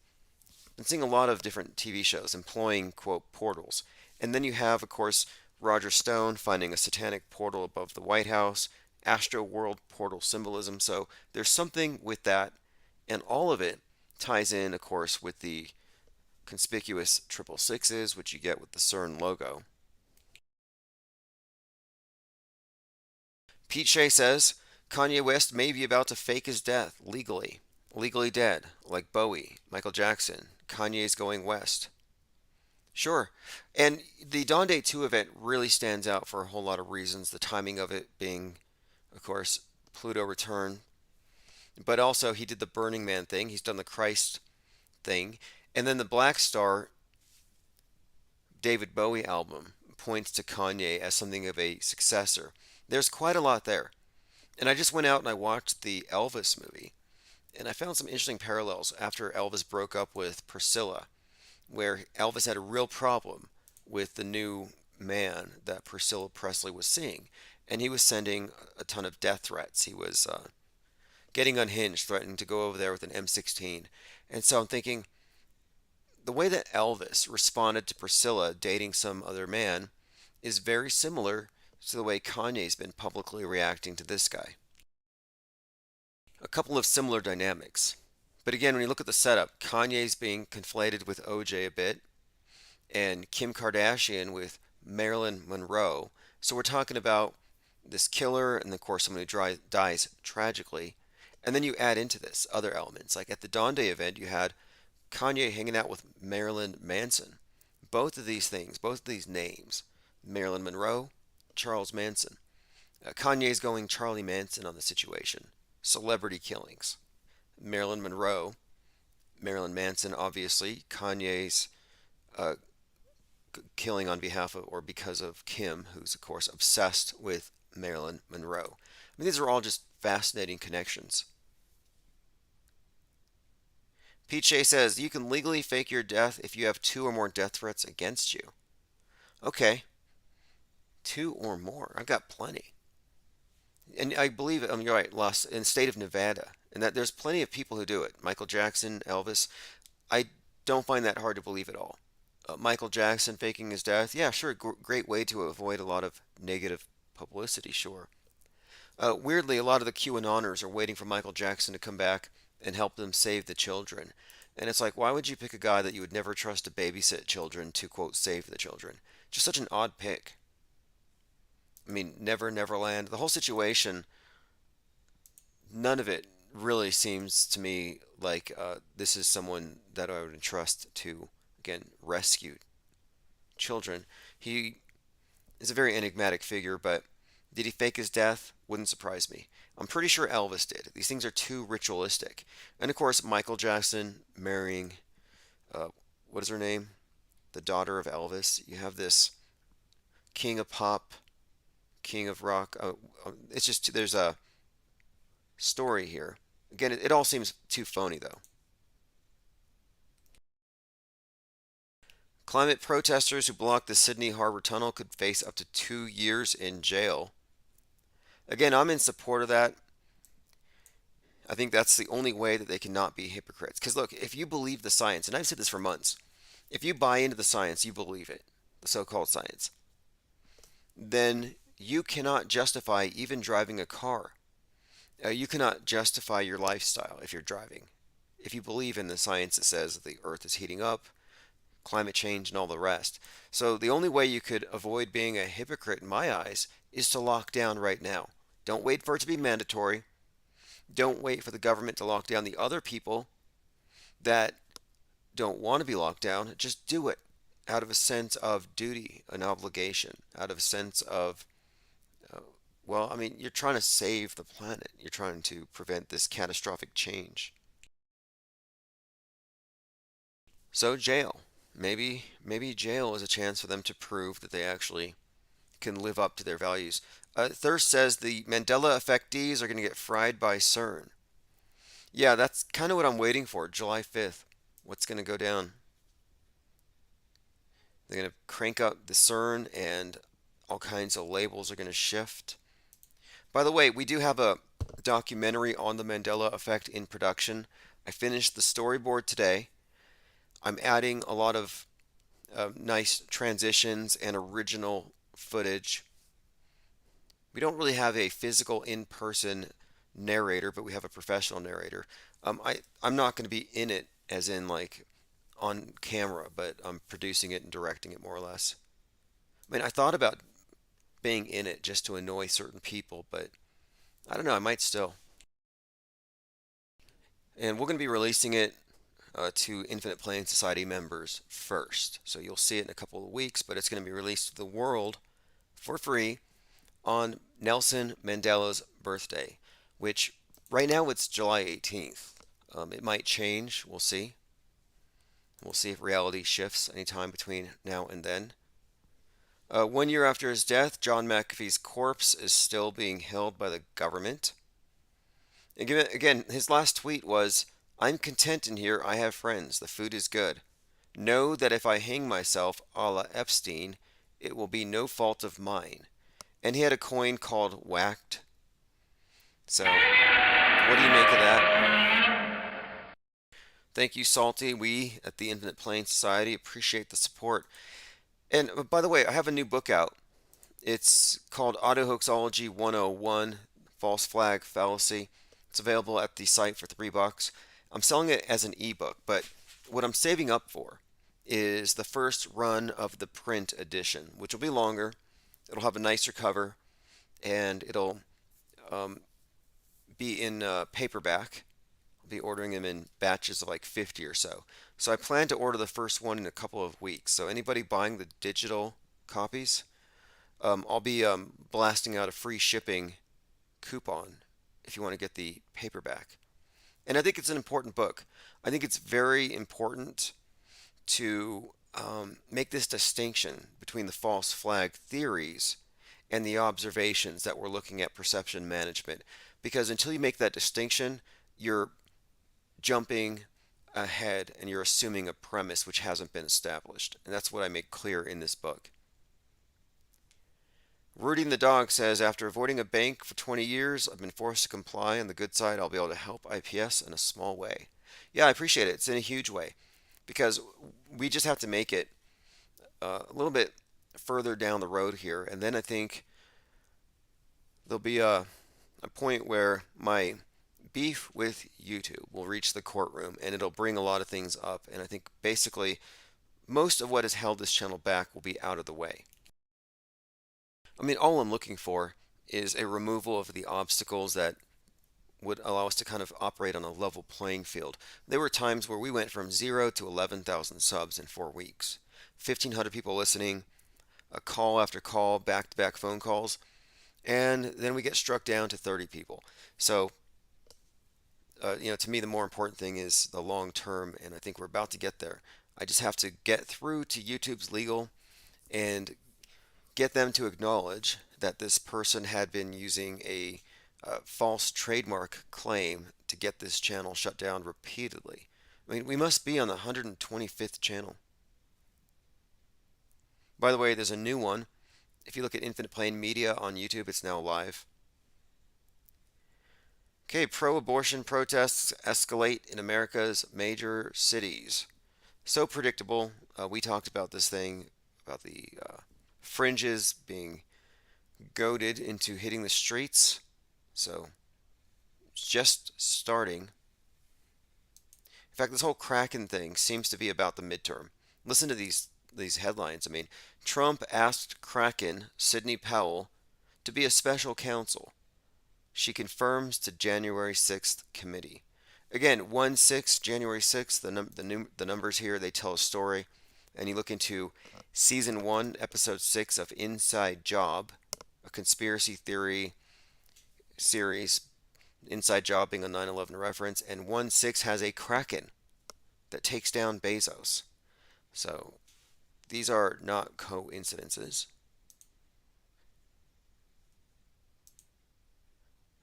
Speaker 2: I'm seeing a lot of different TV shows employing, quote, portals. And then you have, of course, Roger Stone finding a satanic portal above the White House, Astro World portal symbolism. So there's something with that, and all of it ties in, of course, with the conspicuous 666s, which you get with the CERN logo. Pete Shea says Kanye West may be about to fake his death legally. Legally dead, like Bowie, Michael Jackson. Kanye's going west. Sure. And the Donde 2 event really stands out for a whole lot of reasons. The timing of it being, of course, Pluto return. But also, he did the Burning Man thing. He's done the Christ thing. And then the Black Star David Bowie album points to Kanye as something of a successor. There's quite a lot there. And I just went out and I watched the Elvis movie. And I found some interesting parallels after Elvis broke up with Priscilla, where Elvis had a real problem with the new man that Priscilla Presley was seeing. And he was sending a ton of death threats. He was getting unhinged, threatening to go over there with an M16. And so I'm thinking, the way that Elvis responded to Priscilla dating some other man is very similar to the way Kanye's been publicly reacting to this guy. A couple of similar dynamics. But again, when you look at the setup, Kanye's being conflated with OJ a bit, and Kim Kardashian with Marilyn Monroe. So we're talking about this killer, and of course someone who dies tragically. And then you add into this other elements. Like at the Donde event, you had Kanye hanging out with Marilyn Manson. Both of these things, both of these names, Marilyn Monroe, Charles Manson. Kanye's going Charlie Manson on the situation. Celebrity killings. Marilyn Monroe Marilyn Manson, obviously, Kanye's uh, killing on behalf of or because of Kim, who's of course obsessed with Marilyn Monroe. I mean, these are all just fascinating connections. Pete Shea says you can legally fake your death if you have 2 or more death threats against you. Okay, 2 or more. I've got plenty. And I believe, you're right, in the state of Nevada, and that there's plenty of people who do it. Michael Jackson, Elvis. I don't find that hard to believe at all. Michael Jackson faking his death, yeah, sure, great way to avoid a lot of negative publicity, sure. Weirdly, a lot of the QAnoners are waiting for Michael Jackson to come back and help them save the children. And it's like, why would you pick a guy that you would never trust to babysit children to, quote, save the children? Just such an odd pick. I mean, Never Neverland, the whole situation, none of it really seems to me like this is someone that I would entrust to, again, rescue children. He is a very enigmatic figure, but did he fake his death? Wouldn't surprise me. I'm pretty sure Elvis did. These things are too ritualistic. And of course, Michael Jackson marrying, uh, what is her name? The daughter of Elvis. You have this king of pop, king of rock. It's just, there's a story here. Again, it all seems too phony, though. Climate protesters who blocked the Sydney Harbor Tunnel could face up to 2 years in jail. Again, I'm in support of that. I think that's the only way that they cannot be hypocrites. Because look, if you believe the science, and I've said this for months, if you buy into the science, you believe it, the so-called science, then you cannot justify even driving a car. You cannot justify your lifestyle if you're driving. If you believe in the science that says that the earth is heating up, climate change, and all the rest. So the only way you could avoid being a hypocrite in my eyes is to lock down right now. Don't wait for it to be mandatory. Don't wait for the government to lock down the other people that don't want to be locked down. Just do it out of a sense of duty, an obligation, out of a sense of, well, I mean, you're trying to save the planet. You're trying to prevent this catastrophic change. So jail. Maybe jail is a chance for them to prove that they actually can live up to their values. Thirst says the Mandela effectees are going to get fried by CERN. Yeah, that's kind of what I'm waiting for. July 5th. What's going to go down? They're going to crank up the CERN and all kinds of labels are going to shift. By the way, we do have a documentary on the Mandela effect in production. I finished the storyboard today. I'm adding a lot of nice transitions and original footage. We don't really have a physical in-person narrator, but we have a professional narrator. I'm not going to be in it as in like on camera, but I'm producing it and directing it more or less. I mean, I thought about being in it just to annoy certain people, but I don't know, I might still. And we're going to be releasing it to Infinite Plane Society members first. So you'll see it in a couple of weeks, but it's going to be released to the world for free on Nelson Mandela's birthday, which right now it's July 18th. It might change. We'll see. We'll see if reality shifts anytime between now and then. 1 year after his death, John McAfee's corpse is still being held by the government. Again, his last tweet was, "I'm content in here. I have friends. The food is good. Know that if I hang myself a la Epstein, it will be no fault of mine." And he had a coin called Whacked. So, what do you make of that? Thank you, Salty. We at the Infinite Plane Society appreciate the support. And by the way, I have a new book out. It's called Autohoaxology 101, False Flag Fallacy. It's available at the site for $3. I'm selling it as an ebook, but what I'm saving up for is the first run of the print edition, which will be longer. It'll have a nicer cover, and it'll be in paperback. I'll be ordering them in batches of like 50 or so. So I plan to order the first one in a couple of weeks. So anybody buying the digital copies, I'll be blasting out a free shipping coupon if you want to get the paperback. And I think it's an important book. I think it's very important to make this distinction between the false flag theories and the observations that we're looking at perception management. Because until you make that distinction, you're jumping ahead and you're assuming a premise which hasn't been established. And that's what I make clear in this book. Rooting the Dog says, after avoiding a bank for 20 years, I've been forced to comply. On the good side, I'll be able to help IPS in a small way. Yeah, I appreciate it. It's in a huge way because we just have to make it a little bit further down the road here. And then I think there'll be a point where my beef with YouTube will reach the courtroom and it'll bring a lot of things up. And I think basically most of what has held this channel back will be out of the way. I mean, all I'm looking for is a removal of the obstacles that would allow us to kind of operate on a level playing field. There were times where we went from 0 to 11,000 subs in 4 weeks. 1,500 people listening, a call after call, back-to-back phone calls, and then we get struck down to 30 people. So, to me, the more important thing is the long term, and I think we're about to get there. I just have to get through to YouTube's legal and get them to acknowledge that this person had been using a false trademark claim to get this channel shut down repeatedly. I mean, we must be on the 125th channel. By the way, there's a new one. If you look at Infinite Plane Media on YouTube, it's now live. Okay, pro-abortion protests escalate in America's major cities. So predictable. We talked about this thing, about the fringes being goaded into hitting the streets. So it's just starting. In fact, this whole Kraken thing seems to be about the midterm. Listen to these headlines. I mean, Trump asked Kraken Sidney Powell to be a special counsel. She confirms to January 6th committee. Again, 1/6, January 6th, the numbers here, they tell a story. And you look into Season 1, Episode 6 of Inside Job, a conspiracy theory series, Inside Job being a 9/11 reference, and 1/6 has a Kraken that takes down Bezos. So these are not coincidences.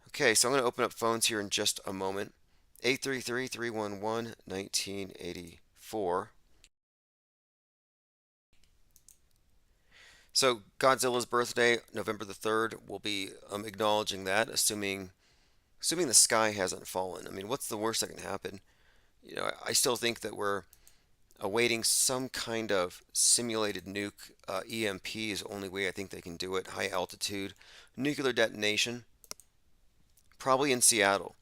Speaker 2: Okay, so I'm going to open up phones here in just a moment. 833-311-1984. So Godzilla's birthday, November the 3rd, we'll be acknowledging that, assuming the sky hasn't fallen. I mean, what's the worst that can happen? I still think that we're awaiting some kind of simulated nuke. EMP is the only way I think they can do it. High altitude nuclear detonation, probably in Seattle.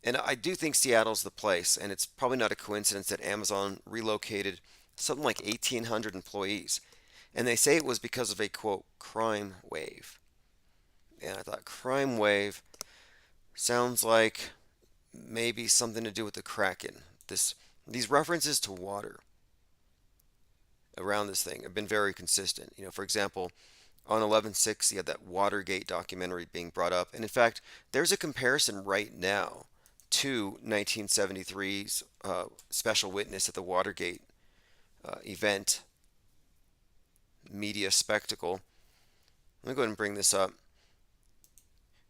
Speaker 2: And I do think Seattle's the place, and it's probably not a coincidence that Amazon relocated something like 1,800 employees. And they say it was because of a, quote, crime wave. And I thought, crime wave sounds like maybe something to do with the Kraken. These references to water around this thing have been very consistent. For example, on 11/6, you had that Watergate documentary being brought up. And in fact, there's a comparison right now to 1973's special witness at the Watergate event, media spectacle. Let me go ahead and bring this up.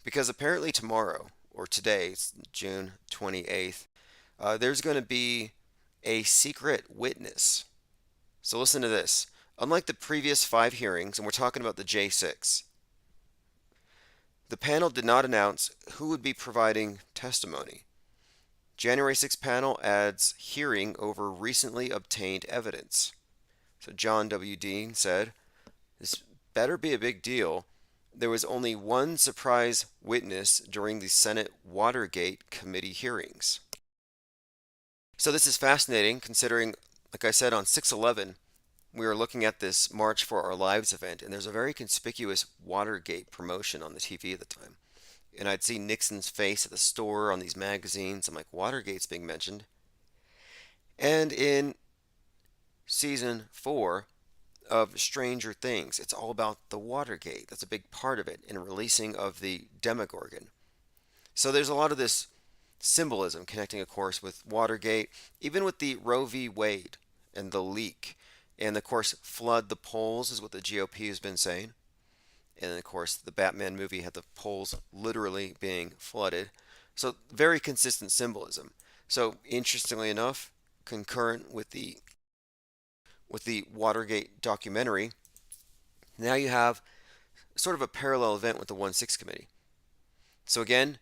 Speaker 2: Because apparently tomorrow, or today, it's June 28th, there's going to be a secret witness. So listen to this. Unlike the previous 5 hearings, and we're talking about the J6, the panel did not announce who would be providing testimony. January 6 panel adds hearing over recently obtained evidence. So John W. Dean said, "This better be a big deal. There was only one surprise witness during the Senate Watergate committee hearings." So this is fascinating considering, like I said, on 6/11, we were looking at this March for Our Lives event, and there's a very conspicuous Watergate promotion on the TV at the time. And I'd see Nixon's face at the store on these magazines. I'm like, Watergate's being mentioned. And in season 4 of Stranger Things, it's all about the Watergate. That's a big part of it, in releasing of the Demogorgon. So there's a lot of this symbolism connecting, of course, with Watergate, even with the Roe v. Wade and the leak. And of course, flood the polls is what the GOP has been saying. And of course, the Batman movie had the polls literally being flooded. So very consistent symbolism. So interestingly enough, concurrent with the Watergate documentary, now you have sort of a parallel event with the 1-6 committee. So again,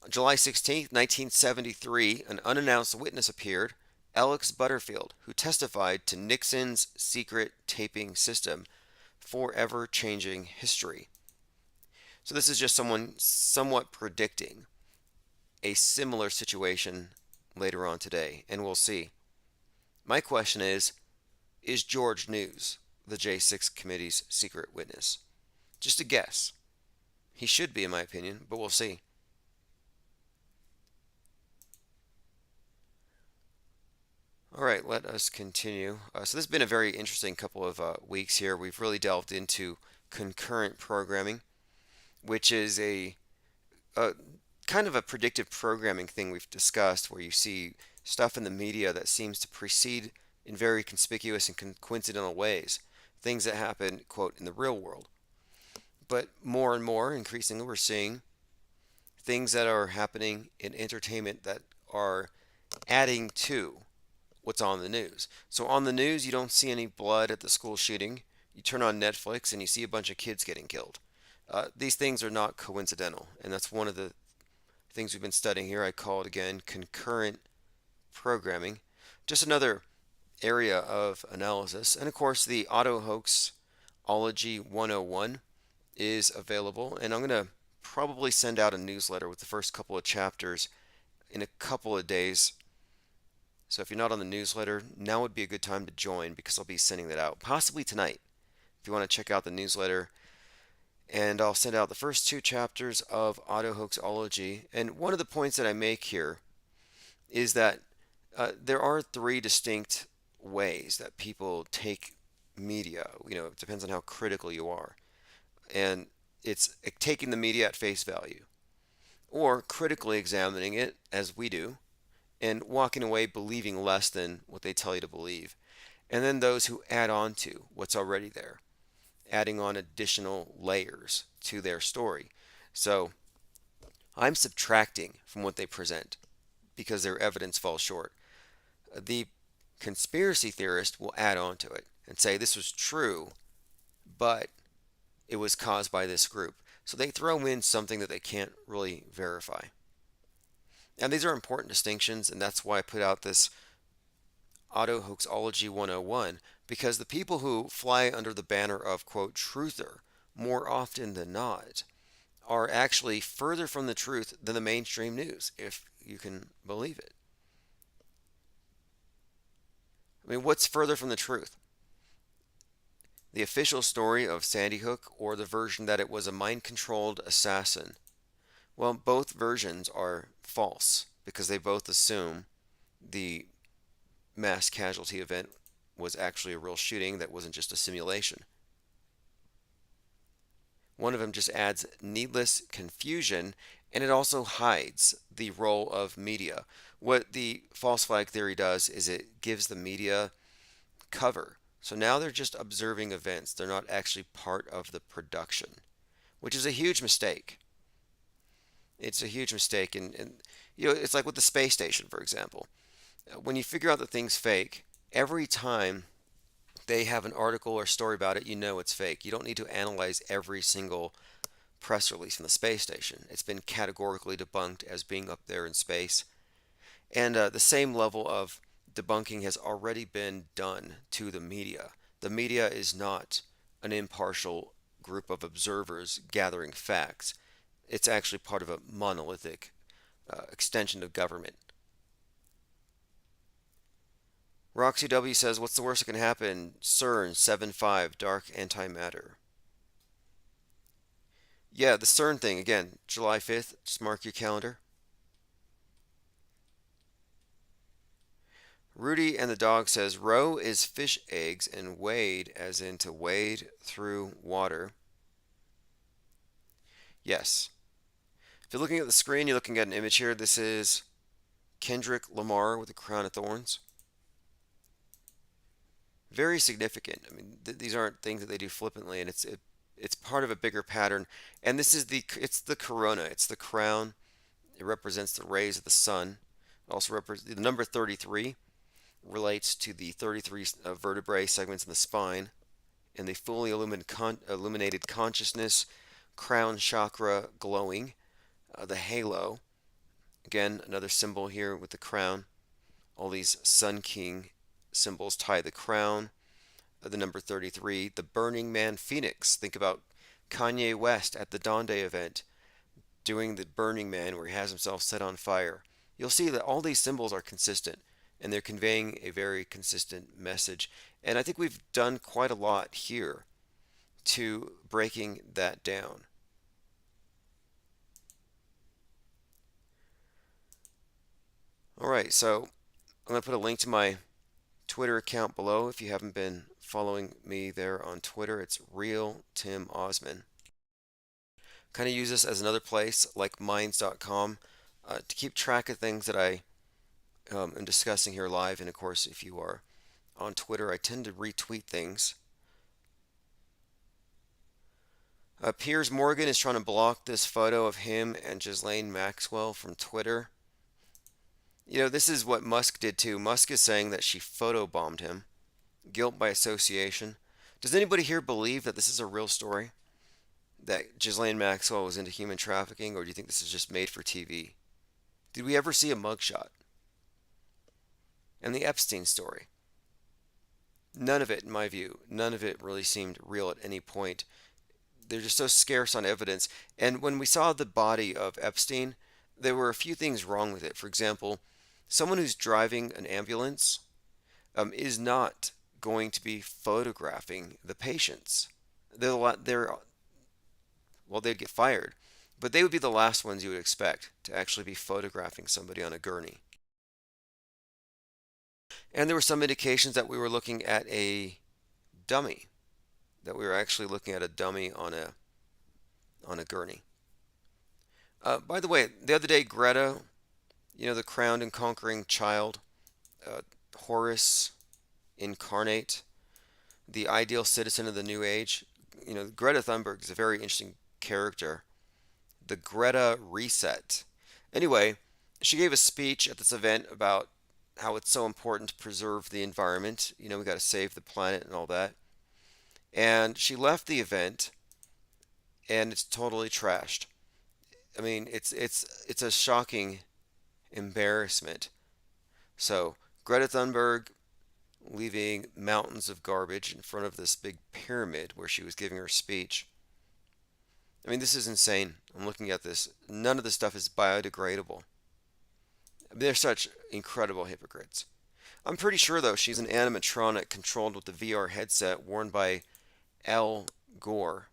Speaker 2: July 16th, 1973, an unannounced witness appeared, Alex Butterfield, who testified to Nixon's secret taping system, forever changing history. So this is just someone somewhat predicting a similar situation later on today, and we'll see. My question is George News the J6 committee's secret witness? Just a guess. He should be, in my opinion, but we'll see. All right, let us continue. So this has been a very interesting couple of weeks here. We've really delved into concurrent programming, which is a kind of a predictive programming thing we've discussed, where you see stuff in the media that seems to precede in very conspicuous and coincidental ways things that happen, quote, in the real world. But more and more, increasingly, we're seeing things that are happening in entertainment that are adding to what's on the news. So on the news, you don't see any blood at the school shooting. You turn on Netflix and you see a bunch of kids getting killed. These things are not coincidental, and that's one of the things we've been studying here. I call it, again, concurrent programming. Just another area of analysis. And of course, the Auto Hoaxology 101 is available, and I'm going to probably send out a newsletter with the first couple of chapters in a couple of days. So if you're not on the newsletter, now would be a good time to join, because I'll be sending that out possibly tonight if you want to check out the newsletter. And I'll send out the first 2 chapters of Auto Hoaxology. And one of the points that I make here is that there are 3 distinct ways that people take media. It depends on how critical you are. And it's taking the media at face value, or critically examining it, as we do, and walking away believing less than what they tell you to believe. And then those who add on to what's already there, adding on additional layers to their story. So I'm subtracting from what they present because their evidence falls short. The conspiracy theorist will add on to it and say this was true, but it was caused by this group. So they throw in something that they can't really verify. And these are important distinctions, and that's why I put out this Auto Hoaxology 101, because the people who fly under the banner of, quote, truther, more often than not, are actually further from the truth than the mainstream news, if you can believe it. I mean, what's further from the truth? The official story of Sandy Hook, or the version that it was a mind-controlled assassin? Well, both versions are false, because they both assume the mass casualty event was actually a real shooting that wasn't just a simulation. One of them just adds needless confusion, and it also hides the role of media. What the false flag theory does is it gives the media cover. So now they're just observing events. They're not actually part of the production, which is a huge mistake. It's a huge mistake. And it's like with the space station, for example. When you figure out that thing's fake, every time they have an article or story about it, you know it's fake. You don't need to analyze every single press release from the space station. It's been categorically debunked as being up there in space. And the same level of debunking has already been done to the media. The media is not an impartial group of observers gathering facts. It's actually part of a monolithic extension of government. Roxy W says, what's the worst that can happen? CERN 7.5, dark antimatter. Yeah, the CERN thing, again, July 5th, just mark your calendar. Rudy and the dog says, row is fish eggs and wade as in to wade through water. Yes. If you're looking at the screen, you're looking at an image here. This is Kendrick Lamar with a crown of thorns. Very significant. I mean, these aren't things that they do flippantly, and it's part of a bigger pattern. And this is it's the corona. It's the crown. It represents the rays of the sun. It also represents the number 33 relates to the 33 vertebrae segments in the spine, and the fully illuminated consciousness, crown chakra glowing, the halo. Again, another symbol here with the crown. All these Sun King symbols tie the crown, the number 33, the Burning Man Phoenix. Think about Kanye West at the Dawn Day event doing the Burning Man where he has himself set on fire. You'll see that all these symbols are consistent and they're conveying a very consistent message. And I think we've done quite a lot here to breaking that down. All right, so I'm going to put a link to my Twitter account below. If you haven't been following me there on Twitter, it's Real Tim Osman. Kind of use this as another place like minds.com to keep track of things that I am discussing here live. And of course, if you are on Twitter, I tend to retweet things. Piers Morgan is trying to block this photo of him and Ghislaine Maxwell from Twitter. You know, this is what Musk did too. Musk is saying that she photobombed him. Guilt by association. Does anybody here believe that this is a real story? That Ghislaine Maxwell was into human trafficking, or do you think this is just made for TV? Did we ever see a mugshot? And the Epstein story. None of it, in my view, none of it really seemed real at any point. They're just so scarce on evidence. And when we saw the body of Epstein, there were a few things wrong with it. For example, someone who's driving an ambulance is not going to be photographing the patients. They'd get fired, but they would be the last ones you would expect to actually be photographing somebody on a gurney. And there were some indications that we were looking at a dummy, that we were actually looking at a dummy on a gurney. By the way, the other day, Greta, you know, the crowned and conquering child, Horus incarnate, the ideal citizen of the new age. You know, Greta Thunberg is a very interesting character. The Greta Reset. Anyway, she gave a speech at this event about how it's so important to preserve the environment. You know, we got to save the planet and all that. And she left the event, and it's totally trashed. I mean, it's a shocking embarrassment. So Greta Thunberg leaving mountains of garbage in front of this big pyramid where she was giving her speech. I mean, this is insane. I'm looking at this. None of this stuff is biodegradable. I mean, they're such incredible hypocrites. I'm pretty sure, though, she's an animatronic controlled with the VR headset worn by Al Gore.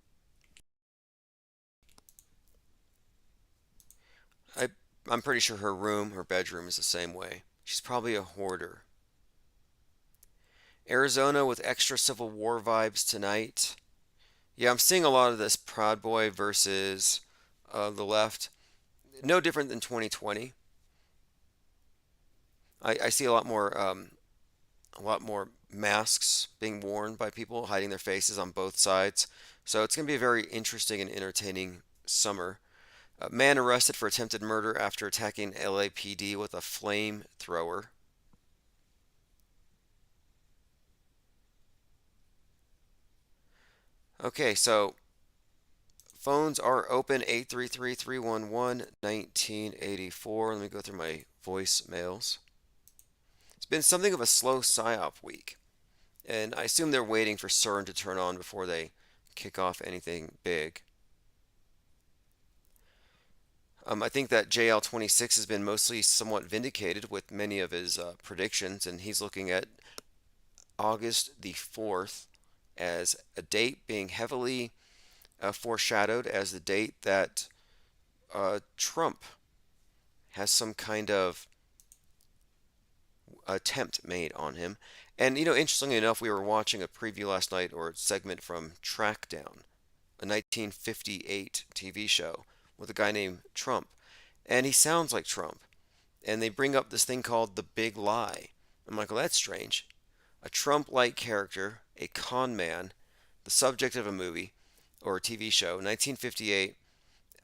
Speaker 2: I'm pretty sure her bedroom is the same way. She's probably a hoarder. Arizona with extra Civil War vibes tonight. Yeah, I'm seeing a lot of this Proud Boy versus the left. No different than 2020. I see a lot more masks being worn by people hiding their faces on both sides. So it's going to be a very interesting and entertaining summer. Man arrested for attempted murder after attacking LAPD with a flamethrower. Okay, so phones are open 833-311-1984. Let me go through my voicemails. It's been something of a slow psyop week, and I assume they're waiting for CERN to turn on before they kick off anything big. I think that JL26 has been mostly somewhat vindicated with many of his predictions, and he's looking at August the 4th as a date being heavily foreshadowed as the date that Trump has some kind of attempt made on him. And, you know, interestingly enough, we were watching a preview last night, or a segment from Trackdown, a 1958 TV show with a guy named Trump. And he sounds like Trump. and they bring up this thing called the big lie. I'm like, well, that's strange. A Trump-like character, a con man, the subject of a movie or a TV show, 1958,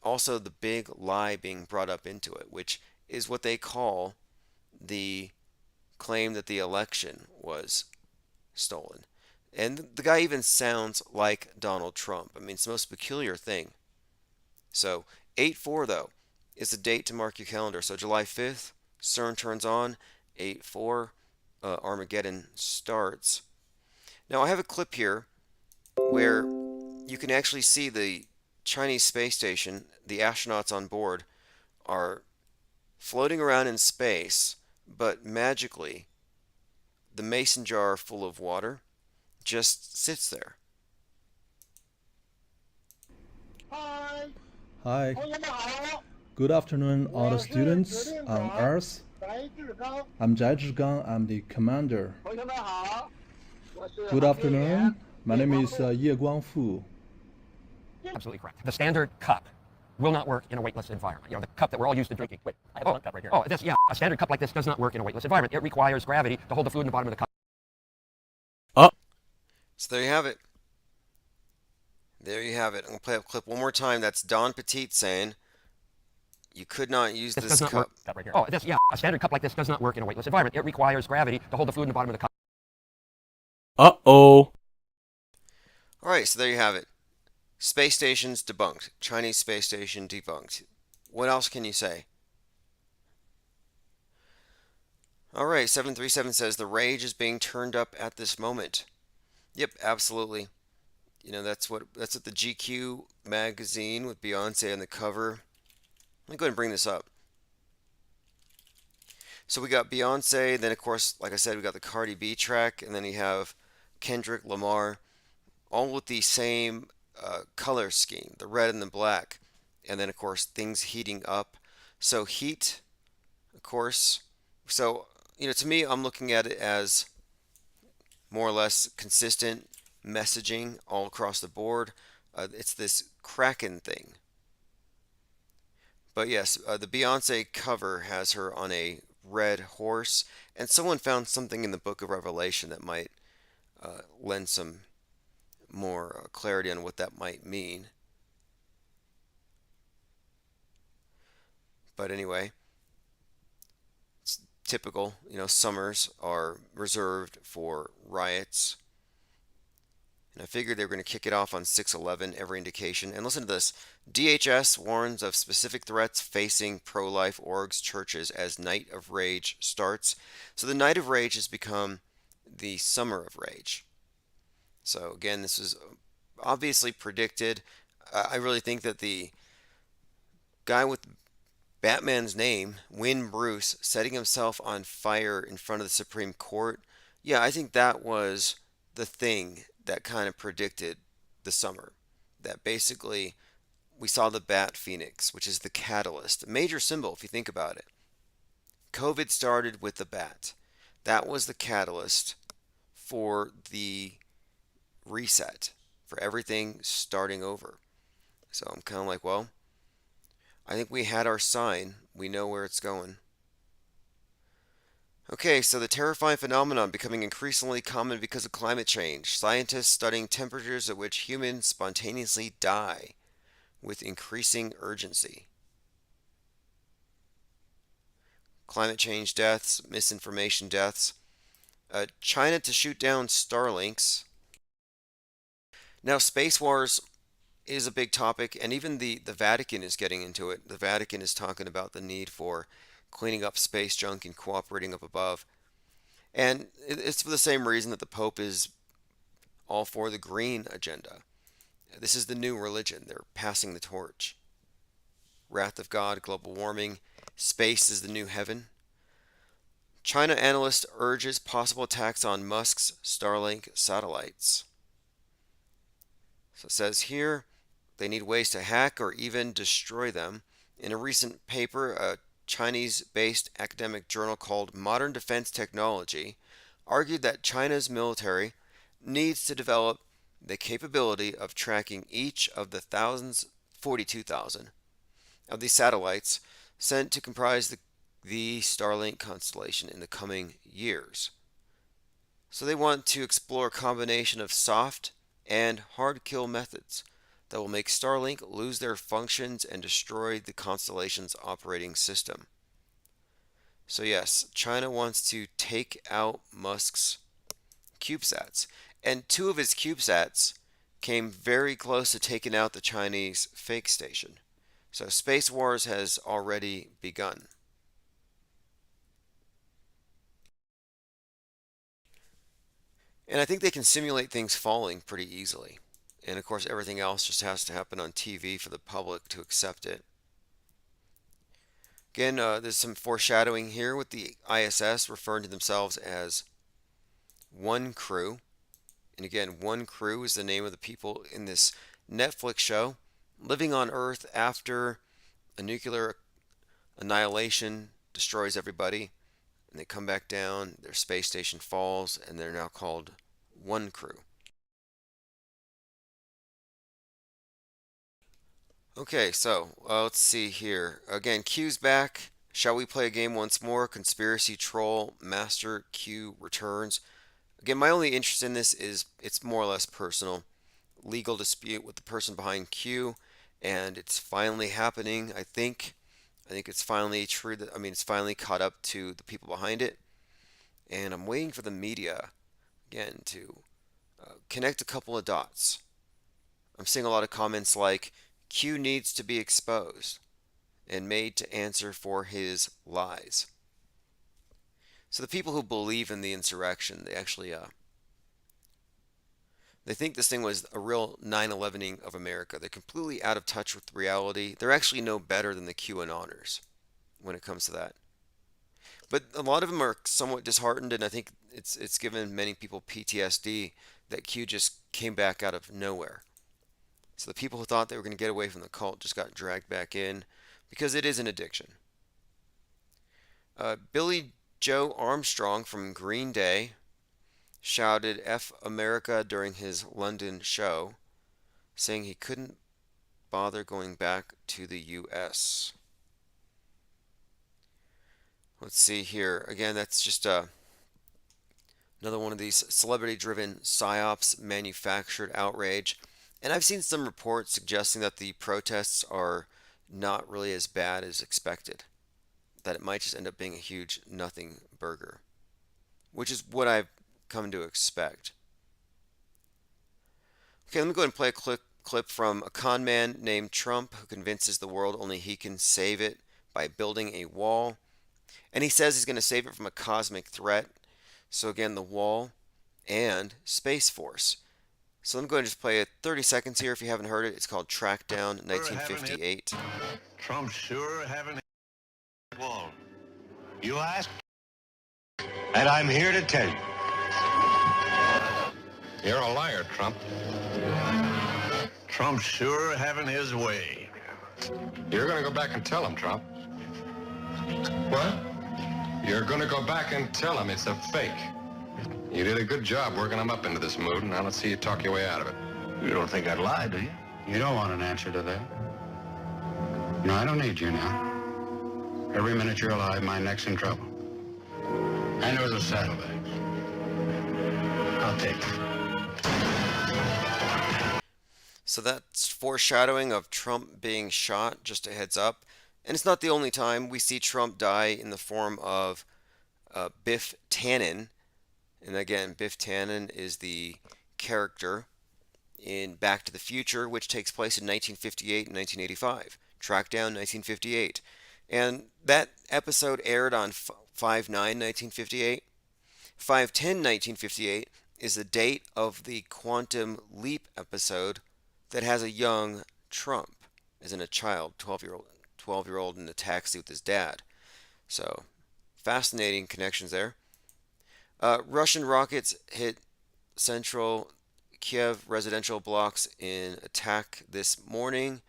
Speaker 2: also the big lie being brought up into it, which is what they call the claim that the election was stolen. And the guy even sounds like Donald Trump. I mean, it's the most peculiar thing. So, 8-4, though, is the date to mark your calendar. So, July 5th, CERN turns on, 8-4, Armageddon starts. Now, I have a clip here where you can actually see the Chinese space station, the astronauts on board are floating around in space, but magically, the mason jar full of water just sits there.
Speaker 5: Hi. Good afternoon, all the students on Earth. I'm Zhai Zhigang. I'm the commander. Good afternoon. My name is Ye Guangfu.
Speaker 7: Absolutely correct. The standard cup will not work in a weightless environment. You know, the cup that we're all used to drinking. Wait, I have a cup right here. Oh, this, yeah, a standard cup like this does not work in a weightless environment. It requires gravity to hold the food in the bottom of the cup.
Speaker 2: So there you have it. There you have it. I'm going to play a clip one more time. That's Don Petit saying, you could not use this
Speaker 7: does not
Speaker 2: cup.
Speaker 7: Work. Right here. Oh, this, yeah, a standard cup like this does not work in a weightless environment. It requires gravity to hold the food in the bottom of the cup.
Speaker 2: All right, so there you have it. Space station's debunked. Chinese space station debunked. What else can you say? All right, 737 says the rage is being turned up at this moment. Yep, absolutely. You know, that's what the GQ magazine with Beyonce on the cover. Let me go ahead and bring this up. So we got Beyonce, then of course, like I said, we got the Cardi B track, and then you have Kendrick Lamar, all with the same color scheme, the red and the black, and then of course things heating up. So heat, of course. So you know, to me, I'm looking at it as more or less consistent messaging all across the board. It's this Kraken thing. But yes, the Beyonce cover has her on a red horse, and someone found something in the book of Revelation that might lend some more clarity on what that might mean. But anyway, it's typical, you know, summers are reserved for riots. And I figured they were going to kick it off on 6/11, every indication. And listen to this. DHS warns of specific threats facing pro-life orgs, churches as Night of Rage starts. So the Night of Rage has become the Summer of Rage. So again, this is obviously predicted. I really think that the guy with Batman's name, Win Bruce, setting himself on fire in front of the Supreme Court, yeah, I think that was the thing that kind of predicted the summer. That basically we saw the Bat Phoenix, which is the catalyst, a major symbol if you think about it. COVID started with the bat. That was the catalyst for the reset, for everything starting over. So I'm kind of like, well, I think we had our sign. We know where it's going. Okay, so the terrifying phenomenon becoming increasingly common because of climate change. Scientists studying temperatures at which humans spontaneously die with increasing urgency. Climate change deaths, misinformation deaths. China to shoot down Starlinks. Now, space wars is a big topic, and even the Vatican is getting into it. The Vatican is talking about the need for cleaning up space junk and cooperating up above. And it's for the same reason that the Pope is all for the green agenda. This is the new religion. They're passing the torch. Wrath of God, global warming, space is the new heaven. China analyst urges possible attacks on Musk's Starlink satellites. So it says here, they need ways to hack or even destroy them. In a recent paper, a Chinese-based academic journal called Modern Defense Technology argued that China's military needs to develop the capability of tracking each of the 42,000 of these satellites sent to comprise the Starlink constellation in the coming years. So they want to explore a combination of soft and hard kill methods that will make Starlink lose their functions and destroy the constellation's operating system. So yes, China wants to take out Musk's CubeSats, and 2 of his CubeSats came very close to taking out the Chinese fake station. So Space Wars has already begun. And I think they can simulate things falling pretty easily. And of course, everything else just has to happen on TV for the public to accept it. Again, there's some foreshadowing here with the ISS referring to themselves as One Crew. And again, One Crew is the name of the people in this Netflix show living on Earth after a nuclear annihilation destroys everybody. And they come back down, their space station falls, and they're now called One Crew. Okay, so let's see here. Again, Q's back. Shall we play a game once more? Conspiracy Troll Master Q returns. Again, my only interest in this is it's more or less personal. Legal dispute with the person behind Q, and it's finally happening, I think. I think it's finally true that, it's finally caught up to the people behind it. And I'm waiting for the media, again, to connect a couple of dots. I'm seeing a lot of comments like, Q needs to be exposed and made to answer for his lies. So the people who believe in the insurrection, they actually, they think this thing was a real 9/11ing of America. They're completely out of touch with reality. They're actually no better than the QAnoners when it comes to that. But a lot of them are somewhat disheartened, and I think it's given many people PTSD that Q just came back out of nowhere. So the people who thought they were going to get away from the cult just got dragged back in because it is an addiction. Billy Joe Armstrong from Green Day shouted F America during his London show, saying he couldn't bother going back to the US. Let's see here. Again, that's just another one of these celebrity-driven psyops manufactured outrage. And I've seen some reports suggesting that the protests are not really as bad as expected, that it might just end up being a huge nothing burger, which is what I've come to expect. Okay, let me go ahead and play a clip from a con man named Trump who convinces the world only he can save it by building a wall. And he says he's going to save it from a cosmic threat. So again, the wall and Space Force. So let me go ahead and just play it 30 seconds here if you haven't heard it. It's called Trackdown 1958.
Speaker 8: Trump sure having a wall. You asked, and I'm here to tell you. You're a liar, Trump. Trump's sure having his way.
Speaker 9: You're going to go back and tell him, Trump. What? You're going to go back and tell him it's a fake. You did a good job working him up into this mood, and now let's see you talk your way out of it.
Speaker 8: You don't think I'd lie, do you?
Speaker 10: You don't want an answer to that. No, I don't need you now. Every minute you're alive, my neck's in trouble. And there was a saddlebag. I'll take it.
Speaker 2: So that's foreshadowing of Trump being shot, just a heads up. And it's not the only time we see Trump die in the form of Biff Tannen. And again, Biff Tannen is the character in Back to the Future, which takes place in 1958 and 1985. Trackdown 1958. And that episode aired on 5/9/1958. 5/10/1958 is the date of the Quantum Leap episode that has a young Trump, as in a child, 12-year-old in a taxi with his dad. So, fascinating connections there. Russian rockets hit central Kiev residential blocks in attack this morning.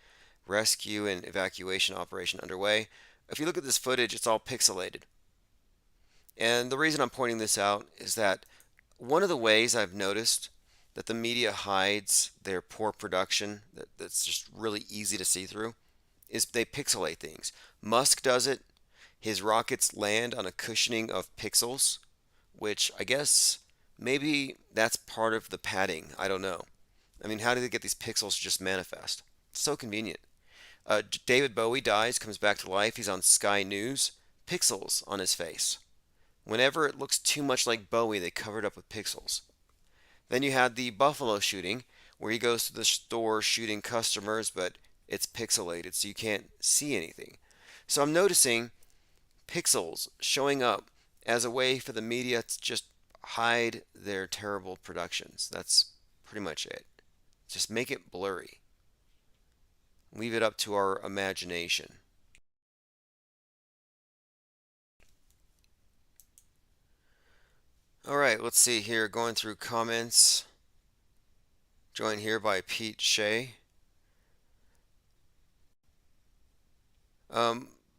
Speaker 2: Rescue and evacuation operation underway. If you look at this footage, it's all pixelated. And the reason I'm pointing this out is that one of the ways I've noticed that the media hides their poor production, that's just really easy to see through, is they pixelate things. Musk does it. his rockets land on a cushioning of pixels, which I guess maybe that's part of the padding. I don't know. I mean, how do they get these pixels to just manifest? It's so convenient. David Bowie dies, comes back to life. He's on Sky News. Pixels on his face. Whenever it looks too much like Bowie, they cover it up with pixels. Then you had the Buffalo shooting, where he goes to the store shooting customers, but it's pixelated, so you can't see anything. So I'm noticing pixels showing up as a way for the media to just hide their terrible productions. That's pretty much it. Just make it blurry. Leave it up to our imagination. All right, let's see here. Going through comments. Joined here by Pete Shea.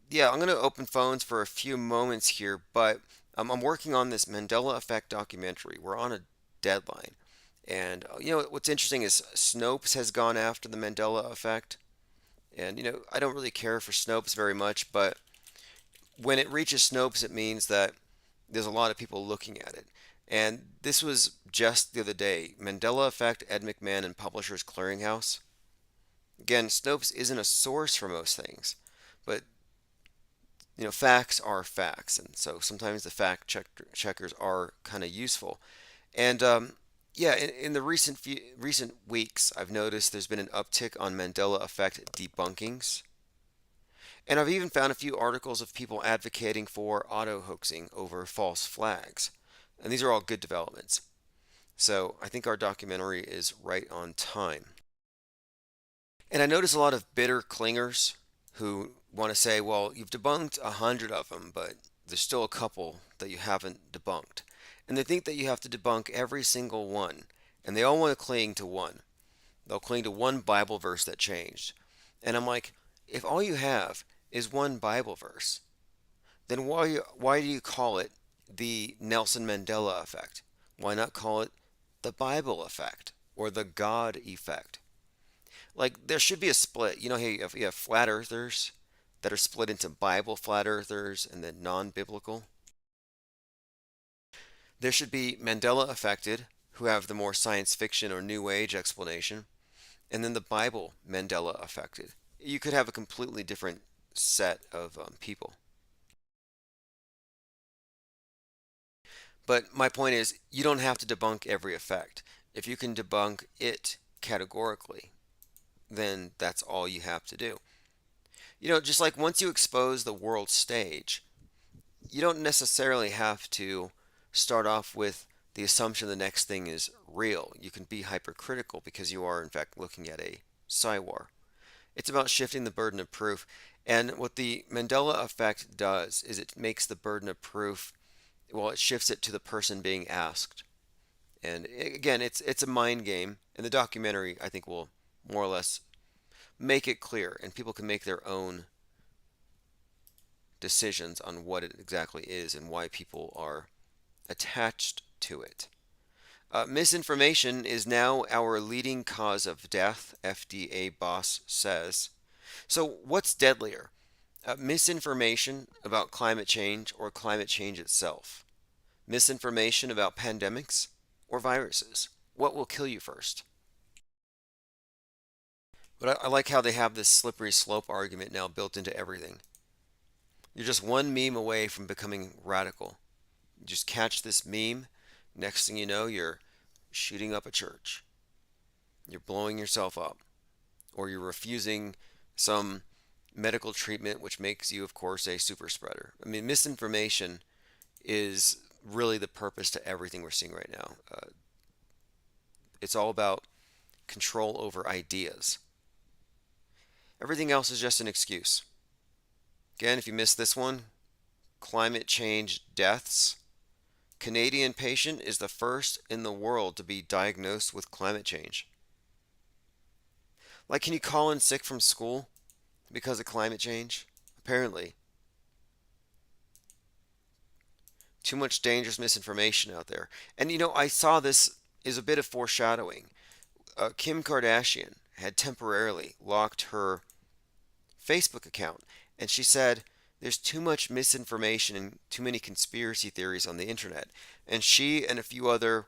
Speaker 2: Yeah, I'm going to open phones for a few moments here, but I'm working on this Mandela Effect documentary. We're on a deadline. And what's interesting is Snopes has gone after the Mandela Effect. And I don't really care for Snopes very much, but when it reaches Snopes, it means that there's a lot of people looking at it. And this was just the other day. Mandela Effect, Ed McMahon, and Publishers Clearinghouse. Again, Snopes isn't a source for most things, but facts are facts, and so sometimes the fact checkers are kind of useful. And yeah, in the recent weeks, I've noticed there's been an uptick on Mandela Effect debunkings. And I've even found a few articles of people advocating for auto-hoaxing over false flags. And these are all good developments. So I think our documentary is right on time. And I notice a lot of bitter clingers who want to say, well, you've debunked 100 of them, but there's still a couple that you haven't debunked. And they think that you have to debunk every single one. And they all want to cling to one. They'll cling to one Bible verse that changed. And I'm like, if all you have is one Bible verse, then why do you call it the Nelson Mandela effect? Why not call it the Bible effect or the God effect? Like, there should be a split. You have flat earthers that are split into Bible flat earthers and then non-biblical. There should be Mandela affected, who have the more science fiction or new age explanation, and then the Bible Mandela affected. You could have a completely different set of people. But my point is, you don't have to debunk every effect. If you can debunk it categorically, then that's all you have to do. Just like once you expose the world stage, you don't necessarily have to start off with the assumption the next thing is real. You can be hypercritical because you are, in fact, looking at a psy-war. It's about shifting the burden of proof. And what the Mandela effect does is it makes the burden of proof, well, it shifts it to the person being asked. And again, it's a mind game. And the documentary, I think, will more or less make it clear. And people can make their own decisions on what it exactly is and why people are attached to it. Misinformation is now our leading cause of death, FDA boss says. So what's deadlier? Misinformation about climate change or climate change itself? Misinformation about pandemics or viruses? What will kill you first? But I like how they have this slippery slope argument now built into everything. You're just one meme away from becoming radical. You just catch this meme, next thing you know, you're shooting up a church. You're blowing yourself up. Or you're refusing some medical treatment which makes you, of course, a super spreader. I mean, misinformation is really the purpose to everything we're seeing right now. It's all about control over ideas. Everything else is just an excuse. Again, if you missed this one, climate change deaths. Canadian patient is the first in the world to be diagnosed with climate change. Like, can you call in sick from school because of climate change? Apparently. Too much dangerous misinformation out there. And I saw this is a bit of foreshadowing. Kim Kardashian had temporarily locked her Facebook account, and she said There's too much misinformation and too many conspiracy theories on the internet. And she and a few other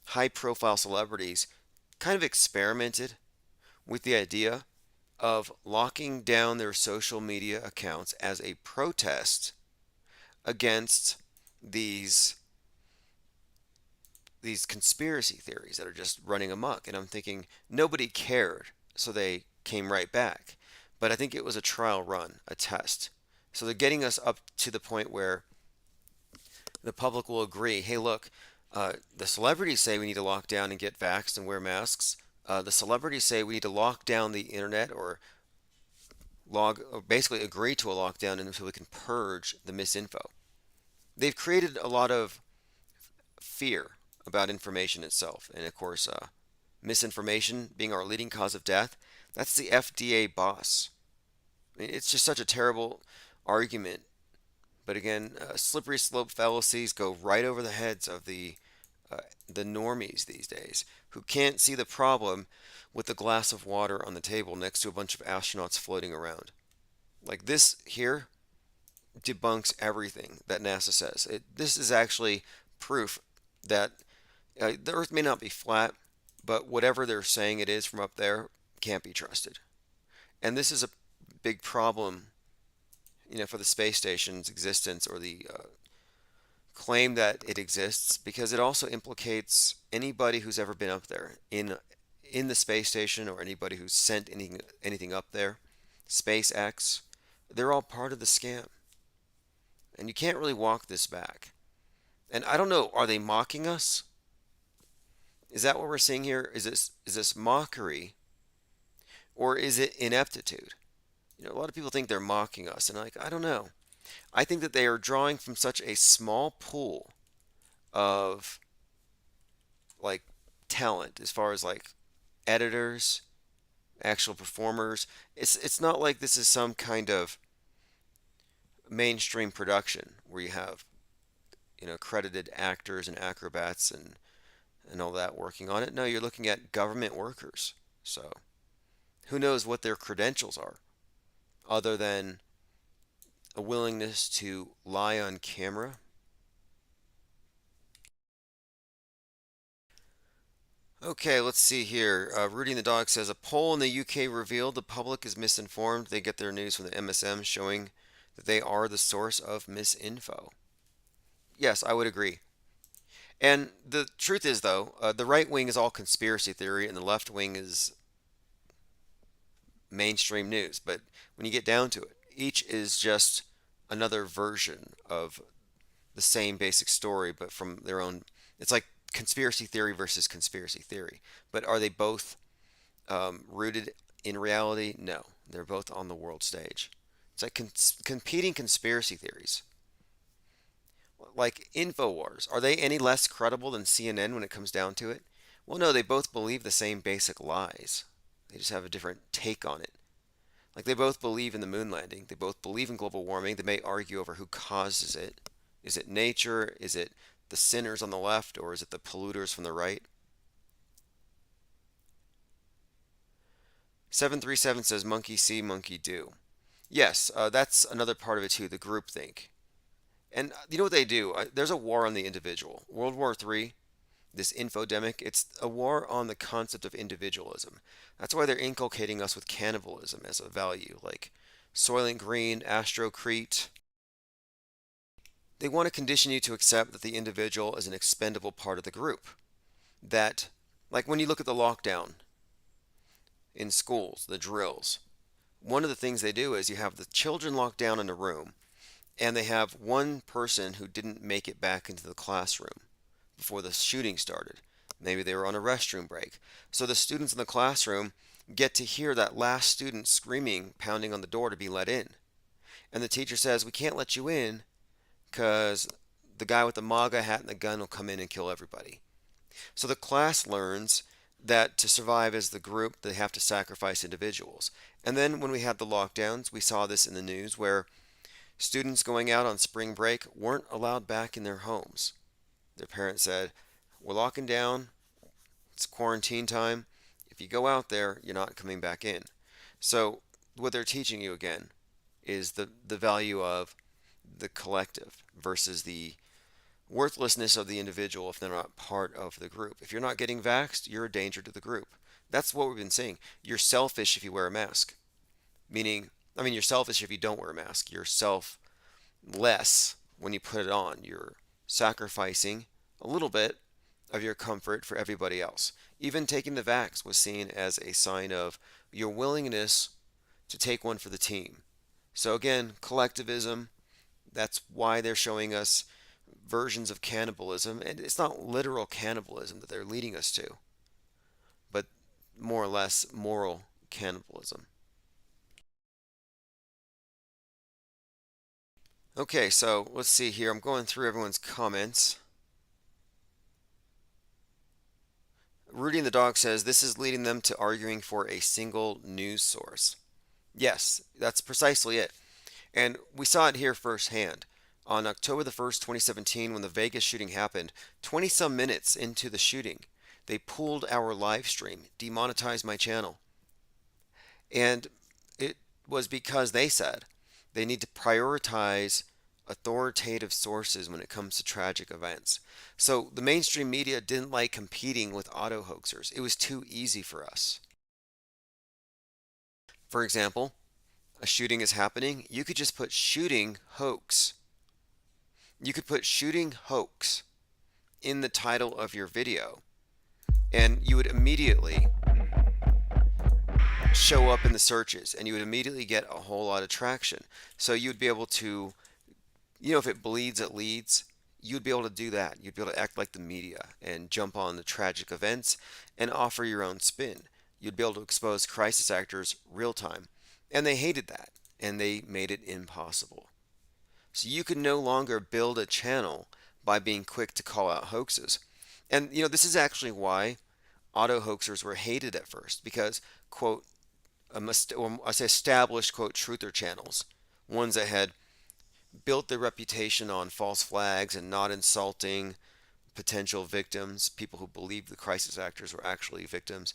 Speaker 2: high profile celebrities kind of experimented with the idea of locking down their social media accounts as a protest against these these conspiracy theories that are just running amok. And I'm thinking nobody cared, so they came right back. But I think it was a trial run, a test. So they're getting us up to the point where the public will agree, hey, look, the celebrities say we need to lock down and get vaxxed and wear masks. The celebrities say we need to lock down the internet or basically agree to a lockdown until we can purge the misinfo. They've created a lot of fear about information itself. And of course, misinformation being our leading cause of death, that's the FDA boss. I mean, it's just such a terrible argument. But again, slippery slope fallacies go right over the heads of the normies these days who can't see the problem with the glass of water on the table next to a bunch of astronauts floating around. Like this here debunks everything that NASA says. This is actually proof that the Earth may not be flat, but whatever they're saying it is from up there can't be trusted. And this is a big problem, for the space station's existence or the claim that it exists, because it also implicates anybody who's ever been up there in the space station or anybody who's sent anything up there. SpaceX, they're all part of the scam. And you can't really walk this back. And I don't know, are they mocking us? Is that what we're seeing here? Is this mockery or is it ineptitude? A lot of people think they're mocking us, and I don't know. I think that they are drawing from such a small pool of like talent as far as like editors, actual performers. It's not like this is some kind of mainstream production where you have credited actors and acrobats and all that working on it. No, you're looking at government workers. So who knows what their credentials are other than a willingness to lie on camera. Okay, let's see here. Rudy and the Dog says a poll in the UK revealed the public is misinformed. They get their news from the MSM, showing that they are the source of misinfo. Yes, I would agree. And the truth is, though, the right wing is all conspiracy theory and the left wing is mainstream news. But when you get down to it, each is just another version of the same basic story, but from their own. It's like conspiracy theory versus conspiracy theory. But are they both rooted in reality? No. They're both on the world stage. It's like competing conspiracy theories. Like InfoWars, are they any less credible than CNN when it comes down to it? Well, no, they both believe the same basic lies. They just have a different take on it. Like they both believe in the moon landing. They both believe in global warming. They may argue over who causes it. Is it nature? Is it the sinners on the left? Or is it the polluters from the right? 737 says monkey see, monkey do. Yes, that's another part of it too, the groupthink. And you know what they do? There's a war on the individual. World War III, this infodemic, it's a war on the concept of individualism. That's why they're inculcating us with cannibalism as a value, like Soylent Green, Astrocrete. They want to condition you to accept that the individual is an expendable part of the group. That, like when you look at the lockdown in schools, the drills, one of the things they do is you have the children locked down in a room, and they have one person who didn't make it back into the classroom before the shooting started. Maybe they were on a restroom break. So the students in the classroom get to hear that last student screaming, pounding on the door to be let in. And the teacher says, we can't let you in because the guy with the MAGA hat and the gun will come in and kill everybody. So the class learns that to survive as the group, they have to sacrifice individuals. And then when we had the lockdowns, we saw this in the news where students going out on spring break weren't allowed back in their homes. Their parents said, we're locking down, it's quarantine time. If you go out there, you're not coming back in. So what they're teaching you again is the value of the collective versus the worthlessness of the individual if they're not part of the group. If you're not getting vaxxed, you're a danger to the group. That's what we've been saying. You're selfish if you wear a mask. Meaning, you're selfish if you don't wear a mask. You're selfless when you put it on. You're sacrificing a little bit of your comfort for everybody else. Even taking the vax was seen as a sign of your willingness to take one for the team. So again, collectivism, that's why they're showing us versions of cannibalism, and it's not literal cannibalism that they're leading us to, but more or less moral cannibalism. Okay, so let's see here. I'm going through everyone's comments. Rudy and the dog says this is leading them to arguing for a single news source. Yes, that's precisely it. And we saw it here firsthand. On October the 1st, 2017, when the Vegas shooting happened, 20 some minutes into the shooting, they pulled our live stream, demonetized my channel. And it was because they said they need to prioritize authoritative sources when it comes to tragic events. So the mainstream media didn't like competing with auto hoaxers. It was too easy for us. For example, a shooting is happening, you could just put shooting hoax. You could put shooting hoax in the title of your video, and you would immediately show up in the searches, and you would immediately get a whole lot of traction. So you would be able to, if it bleeds, it leads. You'd be able to do that. You'd be able to act like the media and jump on the tragic events and offer your own spin. You'd be able to expose crisis actors real time. And they hated that, and they made it impossible. So you can no longer build a channel by being quick to call out hoaxes. And, this is actually why auto hoaxers were hated at first, because, quote, I say established, quote, truther channels, ones that had built their reputation on false flags and not insulting potential victims, people who believed the crisis actors were actually victims.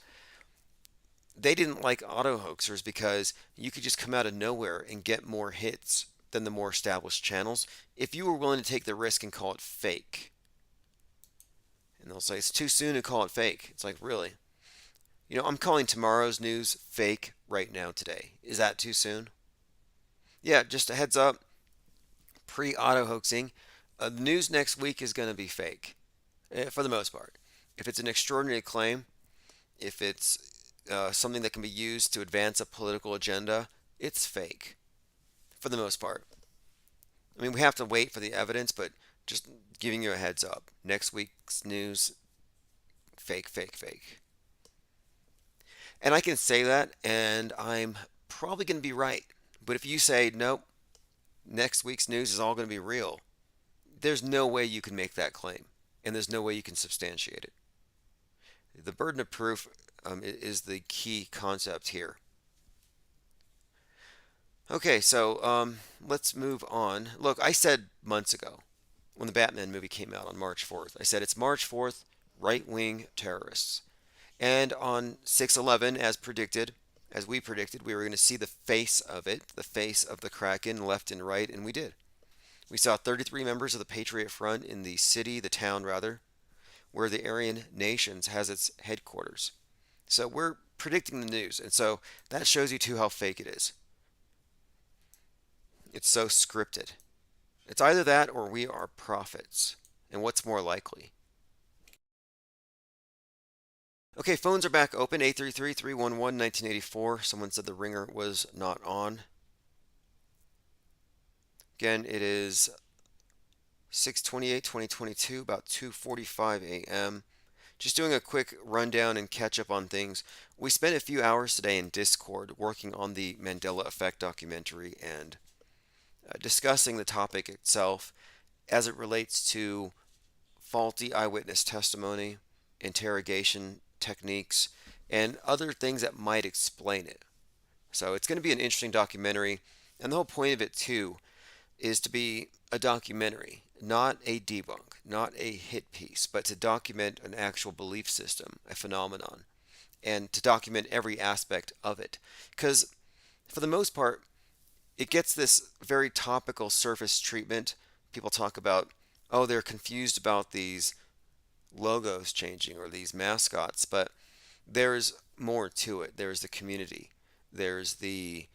Speaker 2: They didn't like auto hoaxers because you could just come out of nowhere and get more hits than the more established channels if you were willing to take the risk and call it fake. And they'll say it's too soon to call it fake. It's like, really? I'm calling tomorrow's news fake right now today. Is that too soon? Yeah, just a heads up, pre-auto hoaxing, the news next week is going to be fake for the most part. If it's an extraordinary claim, if it's something that can be used to advance a political agenda, it's fake for the most part. We have to wait for the evidence, but just giving you a heads up. Next week's news, fake, fake, fake. And I can say that, and I'm probably going to be right. But if you say, nope, next week's news is all going to be real, there's no way you can make that claim, and there's no way you can substantiate it. The burden of proof is the key concept here. Okay, so let's move on. Look, I said months ago, when the Batman movie came out on March 4th, I said it's March 4th, right-wing terrorists. And on 6/11, as we predicted, we were going to see the face of it, the face of the Kraken, left and right, and we did. We saw 33 members of the Patriot Front in the town, where the Aryan Nations has its headquarters. So we're predicting the news, and so that shows you too how fake it is. It's so scripted. It's either that or we are prophets. And what's more likely? Okay, phones are back open. 833-311-1984. Someone said the ringer was not on. Again, it is 6/28/2022, about 2:45 a.m. Just doing a quick rundown and catch up on things. We spent a few hours today in Discord working on the Mandela Effect documentary and discussing the topic itself as it relates to faulty eyewitness testimony, interrogation techniques, and other things that might explain it. So it's going to be an interesting documentary, and the whole point of it too is to be a documentary, not a debunk, not a hit piece, but to document an actual belief system, a phenomenon, and to document every aspect of it. Because for the most part, it gets this very topical surface treatment. People talk about, oh, they're confused about these logos changing or these mascots, but there's more to it. There's the community. There's the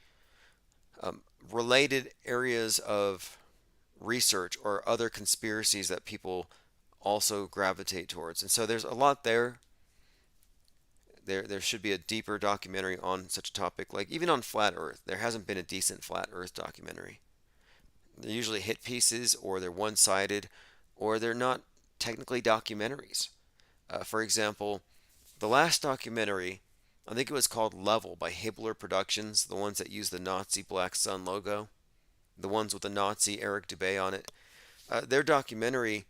Speaker 2: related areas of research or other conspiracies that people also gravitate towards. And so there's a lot there. There should be a deeper documentary on such a topic. Like even on Flat Earth, there hasn't been a decent Flat Earth documentary. They're usually hit pieces, or they're one-sided, or they're not technically documentaries. For example, the last documentary, I think it was called Level by Hibbler Productions, the ones that use the Nazi Black Sun logo, the ones with the Nazi Eric Dubé on it. Their documentary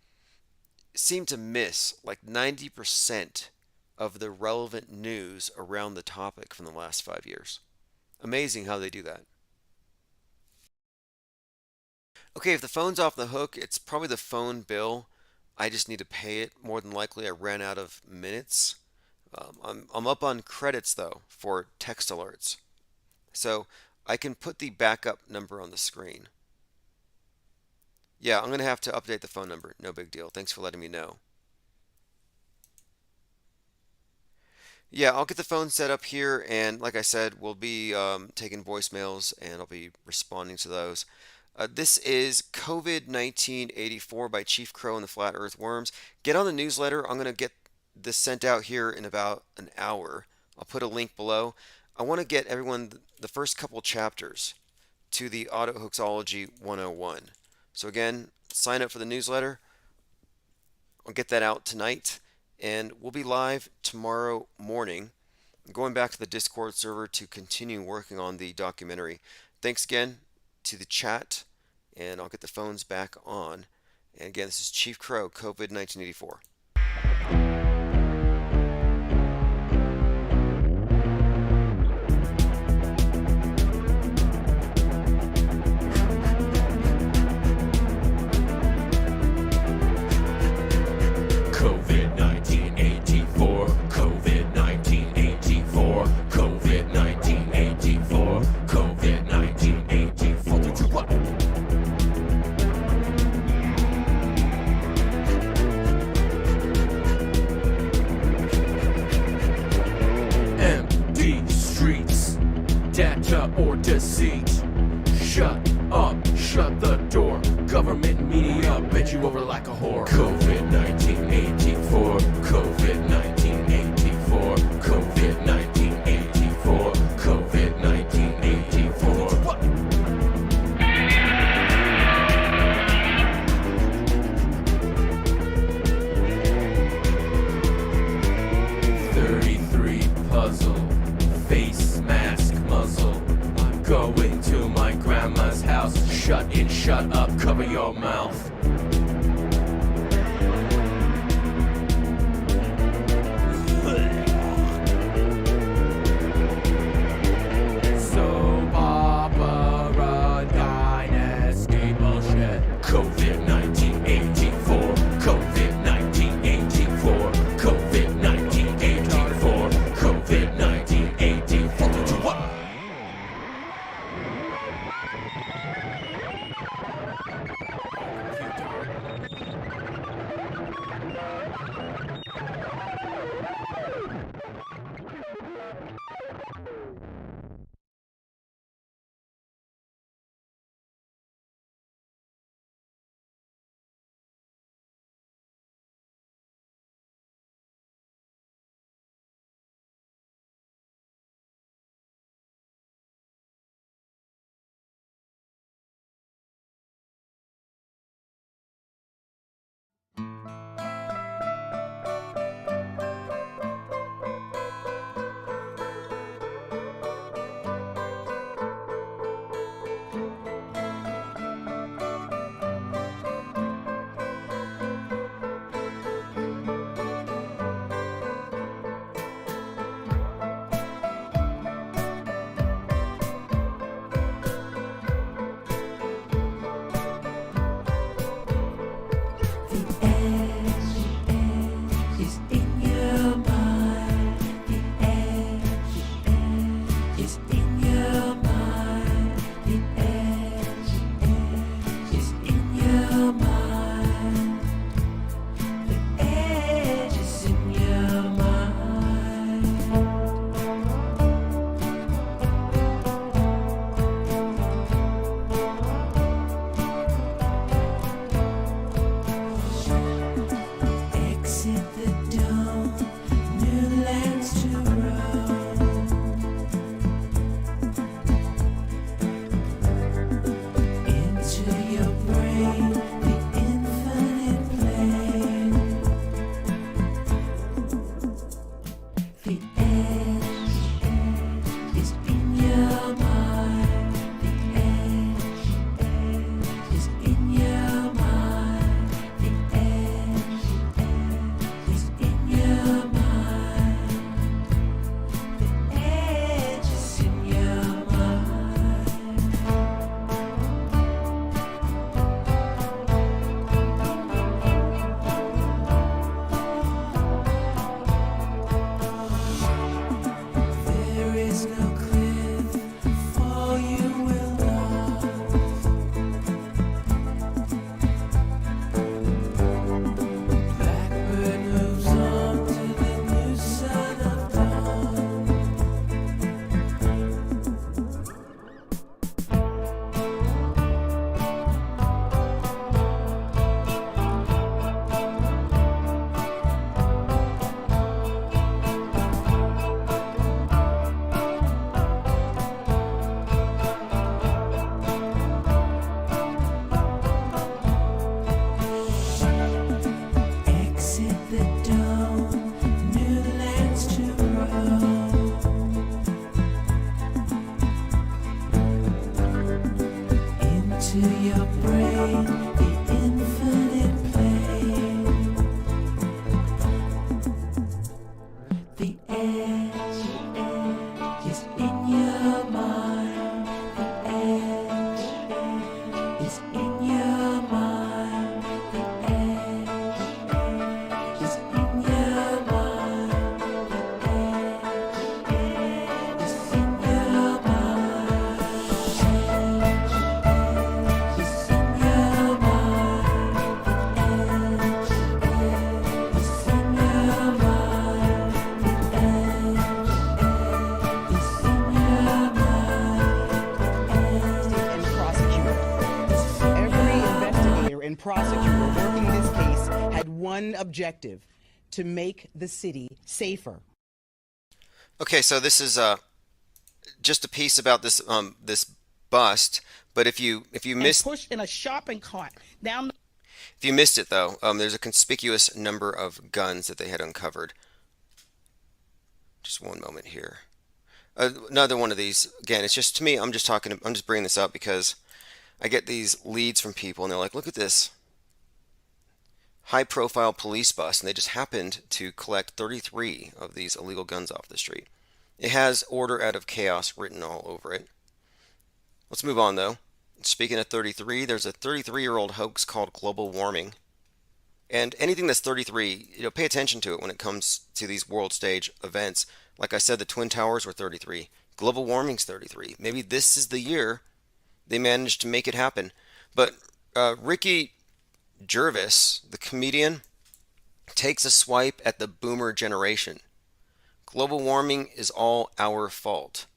Speaker 2: seemed to miss like 90% of the relevant news around the topic from the last 5 years. Amazing how they do that. Okay, if the phone's off the hook, it's probably the phone bill. I just need to pay it. More than likely, I ran out of minutes. I'm up on credits, though, for text alerts. So I can put the backup number on the screen. Yeah, I'm going to have to update the phone number. No big deal. Thanks for letting me know. Yeah, I'll get the phone set up here, and like I said, we'll be taking voicemails, and I'll be responding to those. This is COVID-19 84 by Chief Crow and the Flat Earth Worms. Get on the newsletter. I'm going to get this sent out here in about an hour. I'll put a link below. I want to get everyone the first couple chapters to the Autohoaxology 101. So again, sign up for the newsletter. I'll get that out tonight, and we'll be live tomorrow morning. I'm going back to the Discord server to continue working on the documentary. Thanks again to the chat, and I'll get the phones back on. And again, this is Chief Crow, COVID-19 84.
Speaker 3: COVID-19 84, COVID-19 84, COVID-19 84, COVID-19 84. Empty streets, data or deceit. Shut up, shut the door. Government media bent you over like a whore. COVID-19 84, COVID-19 84, COVID-19 84, COVID-19 84. 33 puzzle, face mask muzzle. I'm going to my grandma's house. Shut in, shut up, cover your mouth. Soap opera dynasty bullshit. COVID-19 84, COVID-19 84, COVID-19 84, COVID-19 84. Computer
Speaker 11: The edge is in your mind. The edge is in your mind. The edge is in your mind. The edge is in your mind. The edge is in your mind. The edge is in your mind.
Speaker 12: And prosecutor. Every investigator and prosecutor working this case had one objective: to make the city safer.
Speaker 2: Okay, so this is just a piece about this this bust. But if you missed,
Speaker 12: pushed in a shopping cart down.
Speaker 2: If you missed it though, there's a conspicuous number of guns that they had uncovered. Just one moment here. Another one of these. Again, it's just, to me, I'm just bringing this up because I get these leads from people and they're like, look at this high-profile police bust, and they just happened to collect 33 of these illegal guns off the street. It has order out of chaos written all over it. Let's move on though. Speaking of 33, there's a 33-year-old hoax called global warming. And anything that's 33, pay attention to it when it comes to these world stage events. Like I said, the Twin Towers were 33. Global warming's 33. Maybe this is the year they managed to make it happen. But Ricky Gervais, the comedian, takes a swipe at the boomer generation. Global warming is all our fault.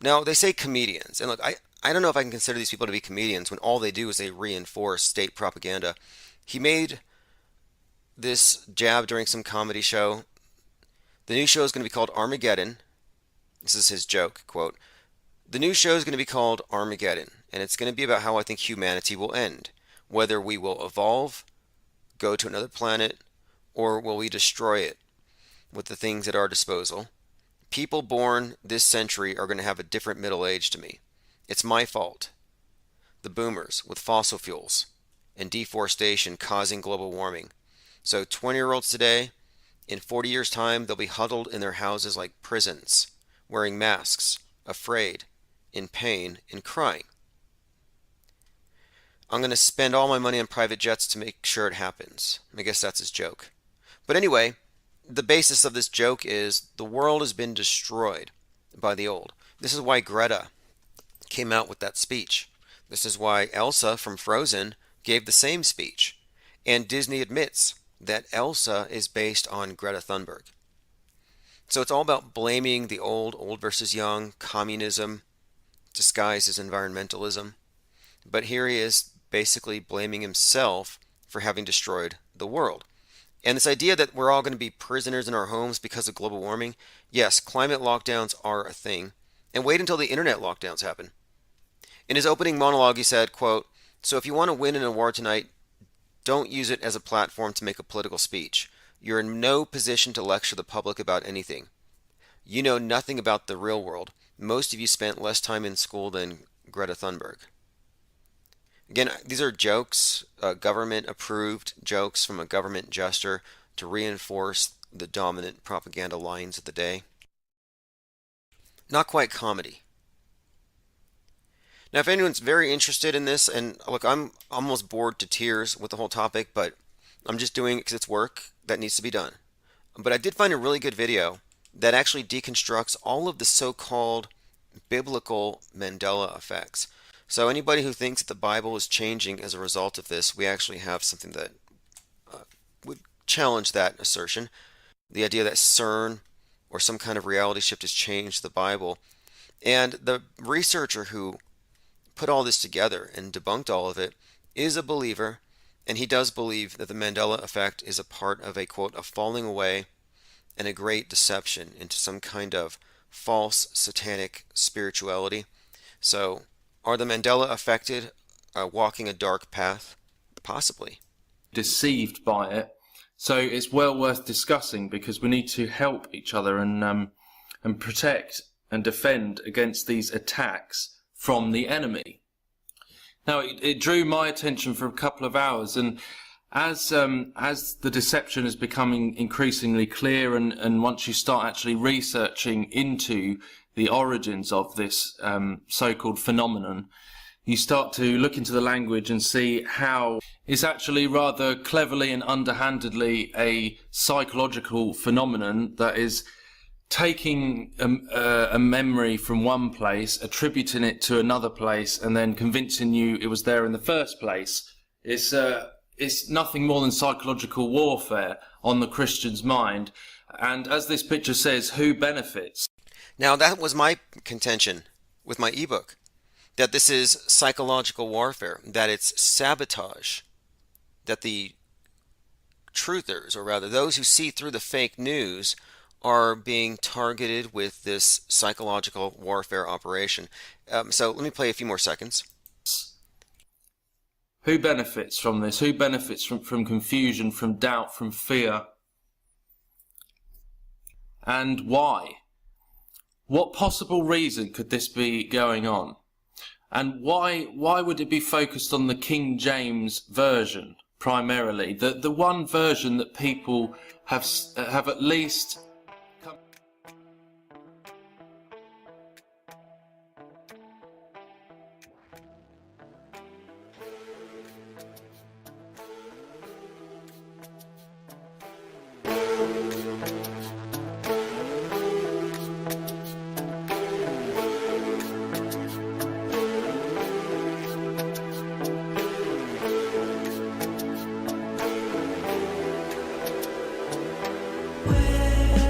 Speaker 2: Now, they say comedians. And look, I don't know if I can consider these people to be comedians when all they do is they reinforce state propaganda. He made this jab during some comedy show. The new show is going to be called Armageddon. This is his joke, quote. The new show is going to be called Armageddon, and it's going to be about how I think humanity will end. Whether we will evolve, go to another planet, or will we destroy it with the things at our disposal. People born this century are going to have a different middle age to me. It's my fault. The boomers with fossil fuels and deforestation causing global warming. So 20-year-olds today, in 40 years' time, they'll be huddled in their houses like prisons, wearing masks, afraid, in pain, and crying. I'm going to spend all my money on private jets to make sure it happens. I guess that's his joke. But anyway, the basis of this joke is the world has been destroyed by the old. This is why Greta came out with that speech. This is why Elsa from Frozen gave the same speech. And Disney admits that Elsa is based on Greta Thunberg. So it's all about blaming the old versus young, communism disguised as environmentalism. But here he is basically blaming himself for having destroyed the world. And this idea that we're all going to be prisoners in our homes because of global warming, yes, climate lockdowns are a thing. And wait until the internet lockdowns happen. In his opening monologue, he said, quote, "So if you want to win in a war tonight, don't use it as a platform to make a political speech. You're in no position to lecture the public about anything. You know nothing about the real world. Most of you spent less time in school than Greta Thunberg." Again, these are jokes, government-approved jokes from a government jester to reinforce the dominant propaganda lines of the day. Not quite comedy. Now, if anyone's very interested in this, and look, I'm almost bored to tears with the whole topic, but I'm just doing it because it's work that needs to be done. But I did find a really good video that actually deconstructs all of the so-called biblical Mandela effects. So anybody who thinks that the Bible is changing as a result of this, we actually have something that would challenge that assertion. The idea that CERN or some kind of reality shift has changed the Bible. And the researcher who put all this together and debunked all of it is a believer, and he does believe that the Mandela effect is a part of a, quote, a falling away and a great deception into some kind of false satanic spirituality. So, are the Mandela affected walking a dark path? Possibly.
Speaker 13: Deceived by it. So it's well worth discussing because we need to help each other and protect and defend against these attacks from the enemy. Now, it drew my attention for a couple of hours, and as the deception is becoming increasingly clear, and once you start actually researching into the origins of this so-called phenomenon, you start to look into the language and see how it's actually rather cleverly and underhandedly a psychological phenomenon that is taking a memory from one place, attributing it to another place, and then convincing you it was there in the first place. It's nothing more than psychological warfare on the Christian's mind. And as this picture says, who benefits?
Speaker 2: Now, that was my contention with my ebook, that this is psychological warfare, that it's sabotage, that the truthers, or rather those who see through the fake news, are being targeted with this psychological warfare operation. So let me play a few more seconds.
Speaker 13: Who benefits from this? Who benefits from confusion, from doubt, from fear? And why? What possible reason could this be going on? And why would it be focused on the King James version primarily? The one version that people have at least
Speaker 11: Where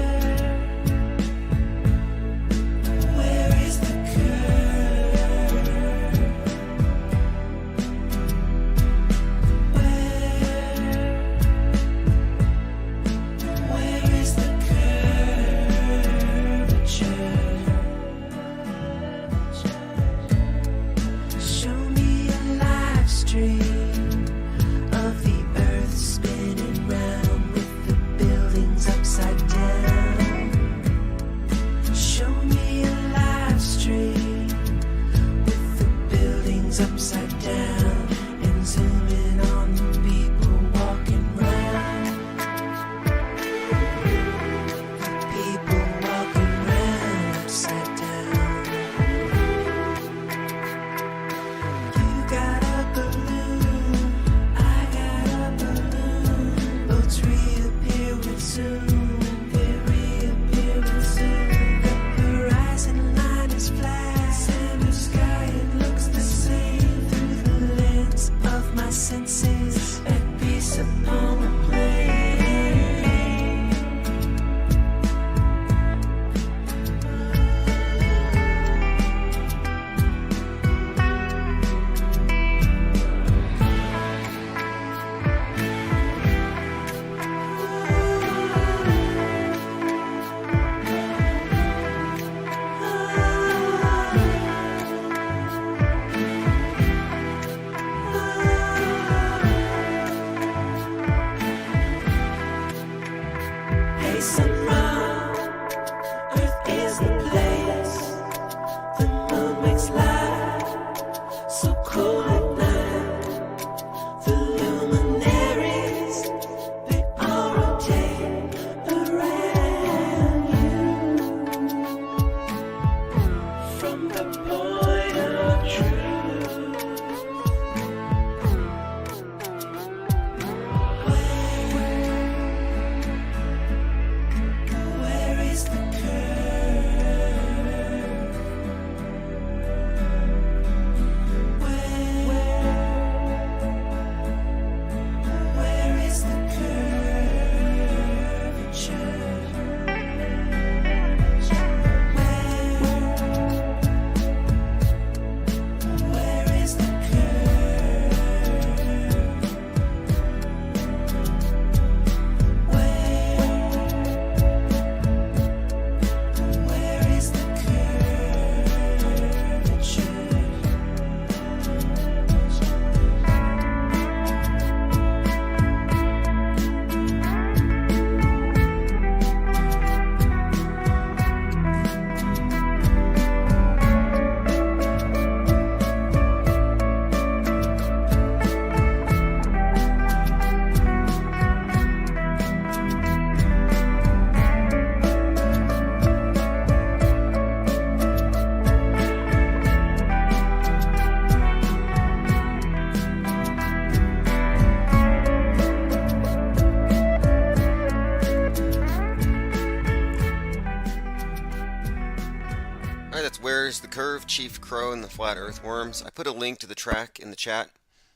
Speaker 2: Alright, that's Where's the Curve, Chief Crow and the Flat Earth Worms. I put a link to the track in the chat.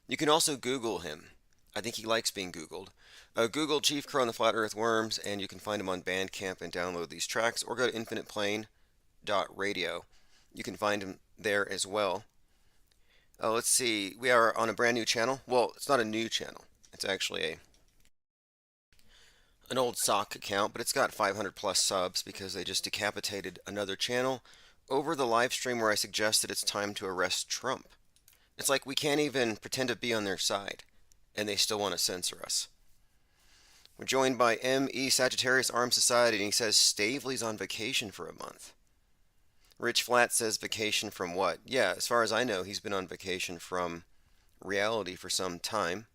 Speaker 2: You can also Google him. I think he likes being Googled. Google Chief Crow and the Flat Earth Worms, and you can find him on Bandcamp and download these tracks, or go to infiniteplane.radio. You can find him there as well. Let's see, we are on a brand new channel. Well, it's not a new channel. It's actually an old sock account, but it's got 500 plus subs because they just decapitated another channel over the live stream where I suggested it's time to arrest Trump. It's like we can't even pretend to be on their side, and they still want to censor us. We're joined by M.E. Sagittarius Armed Society, and he says Stavely's on vacation for a month. Rich Flat says vacation from what? Yeah, as far as I know, he's been on vacation from reality for some time.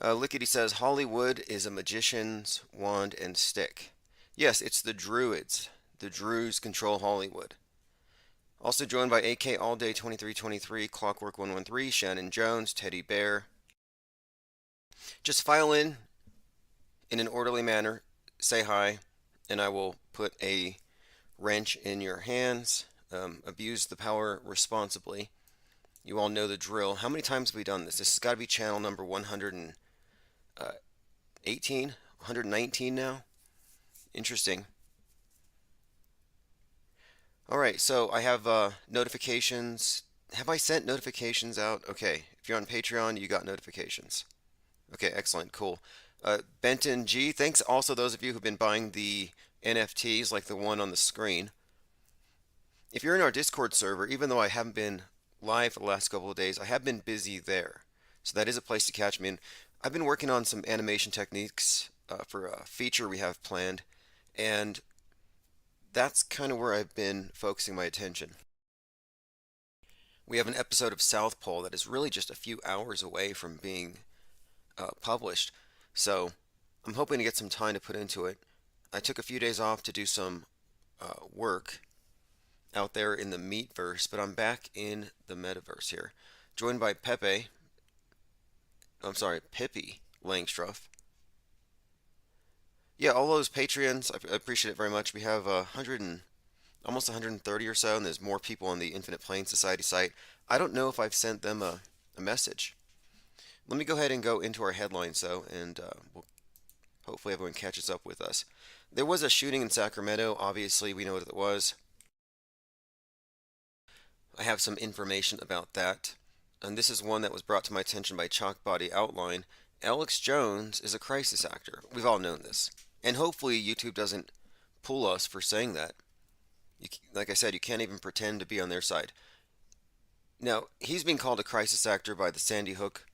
Speaker 2: Lickety says Hollywood is a magician's wand and stick. Yes, it's the Druids. The Druids control Hollywood. Also joined by AK All Day 2323, Clockwork 113, Shannon Jones, Teddy Bear. Just file in an orderly manner, say hi, and I will put a wrench in your hands. Abuse the power responsibly. You all know the drill. How many times have we done this? This has got to be channel number 118, 119 now. Interesting. Alright, so I have notifications. Have I sent notifications out? Okay, if you're on Patreon, you got notifications. Okay, excellent, cool. Benton G, thanks also those of you who've been buying the NFTs like the one on the screen. If you're in our Discord server, even though I haven't been live for the last couple of days, I have been busy there. So that is a place to catch me. And I've been working on some animation techniques for a feature we have planned, and that's kind of where I've been focusing my attention. We have an episode of South Pole that is really just a few hours away from being published, so I'm hoping to get some time to put into it. I took a few days off to do some work out there in the Meatverse, but I'm back in the Metaverse here, joined by Pippi Langstroth. Yeah, all those Patreons, I appreciate it very much. We have almost 130 or so, and there's more people on the Infinite Plane Society site. I don't know if I've sent them a message. Let me go ahead and go into our headlines, though, and hopefully everyone catches up with us. There was a shooting in Sacramento. Obviously, we know what it was. I have some information about that, and this is one that was brought to my attention by Chalkbody Outline. Alex Jones is a crisis actor. We've all known this, and hopefully YouTube doesn't pull us for saying that. Like I said, you can't even pretend to be on their side. Now, he's being called a crisis actor by the Sandy Hook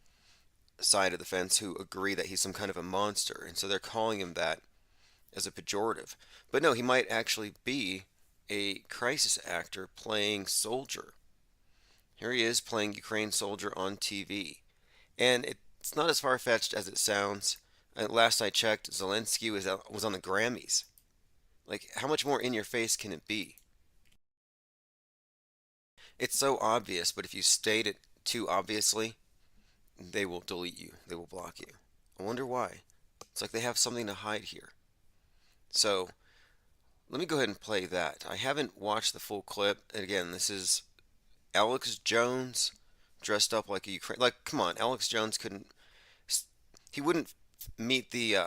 Speaker 2: side of the fence, who agree that he's some kind of a monster, and so they're calling him that as a pejorative. But no, he might actually be a crisis actor playing soldier. Here he is playing Ukraine soldier on TV. And it's not as far-fetched as it sounds. Last I checked, Zelensky was on the Grammys. Like, how much more in your face can it be? It's so obvious, but if you state it too obviously, they will delete you. They will block you. I wonder why. It's like they have something to hide here. So, let me go ahead and play that. I haven't watched the full clip. And again, this is Alex Jones dressed up like a Ukraine. Like, come on, Alex Jones he wouldn't meet the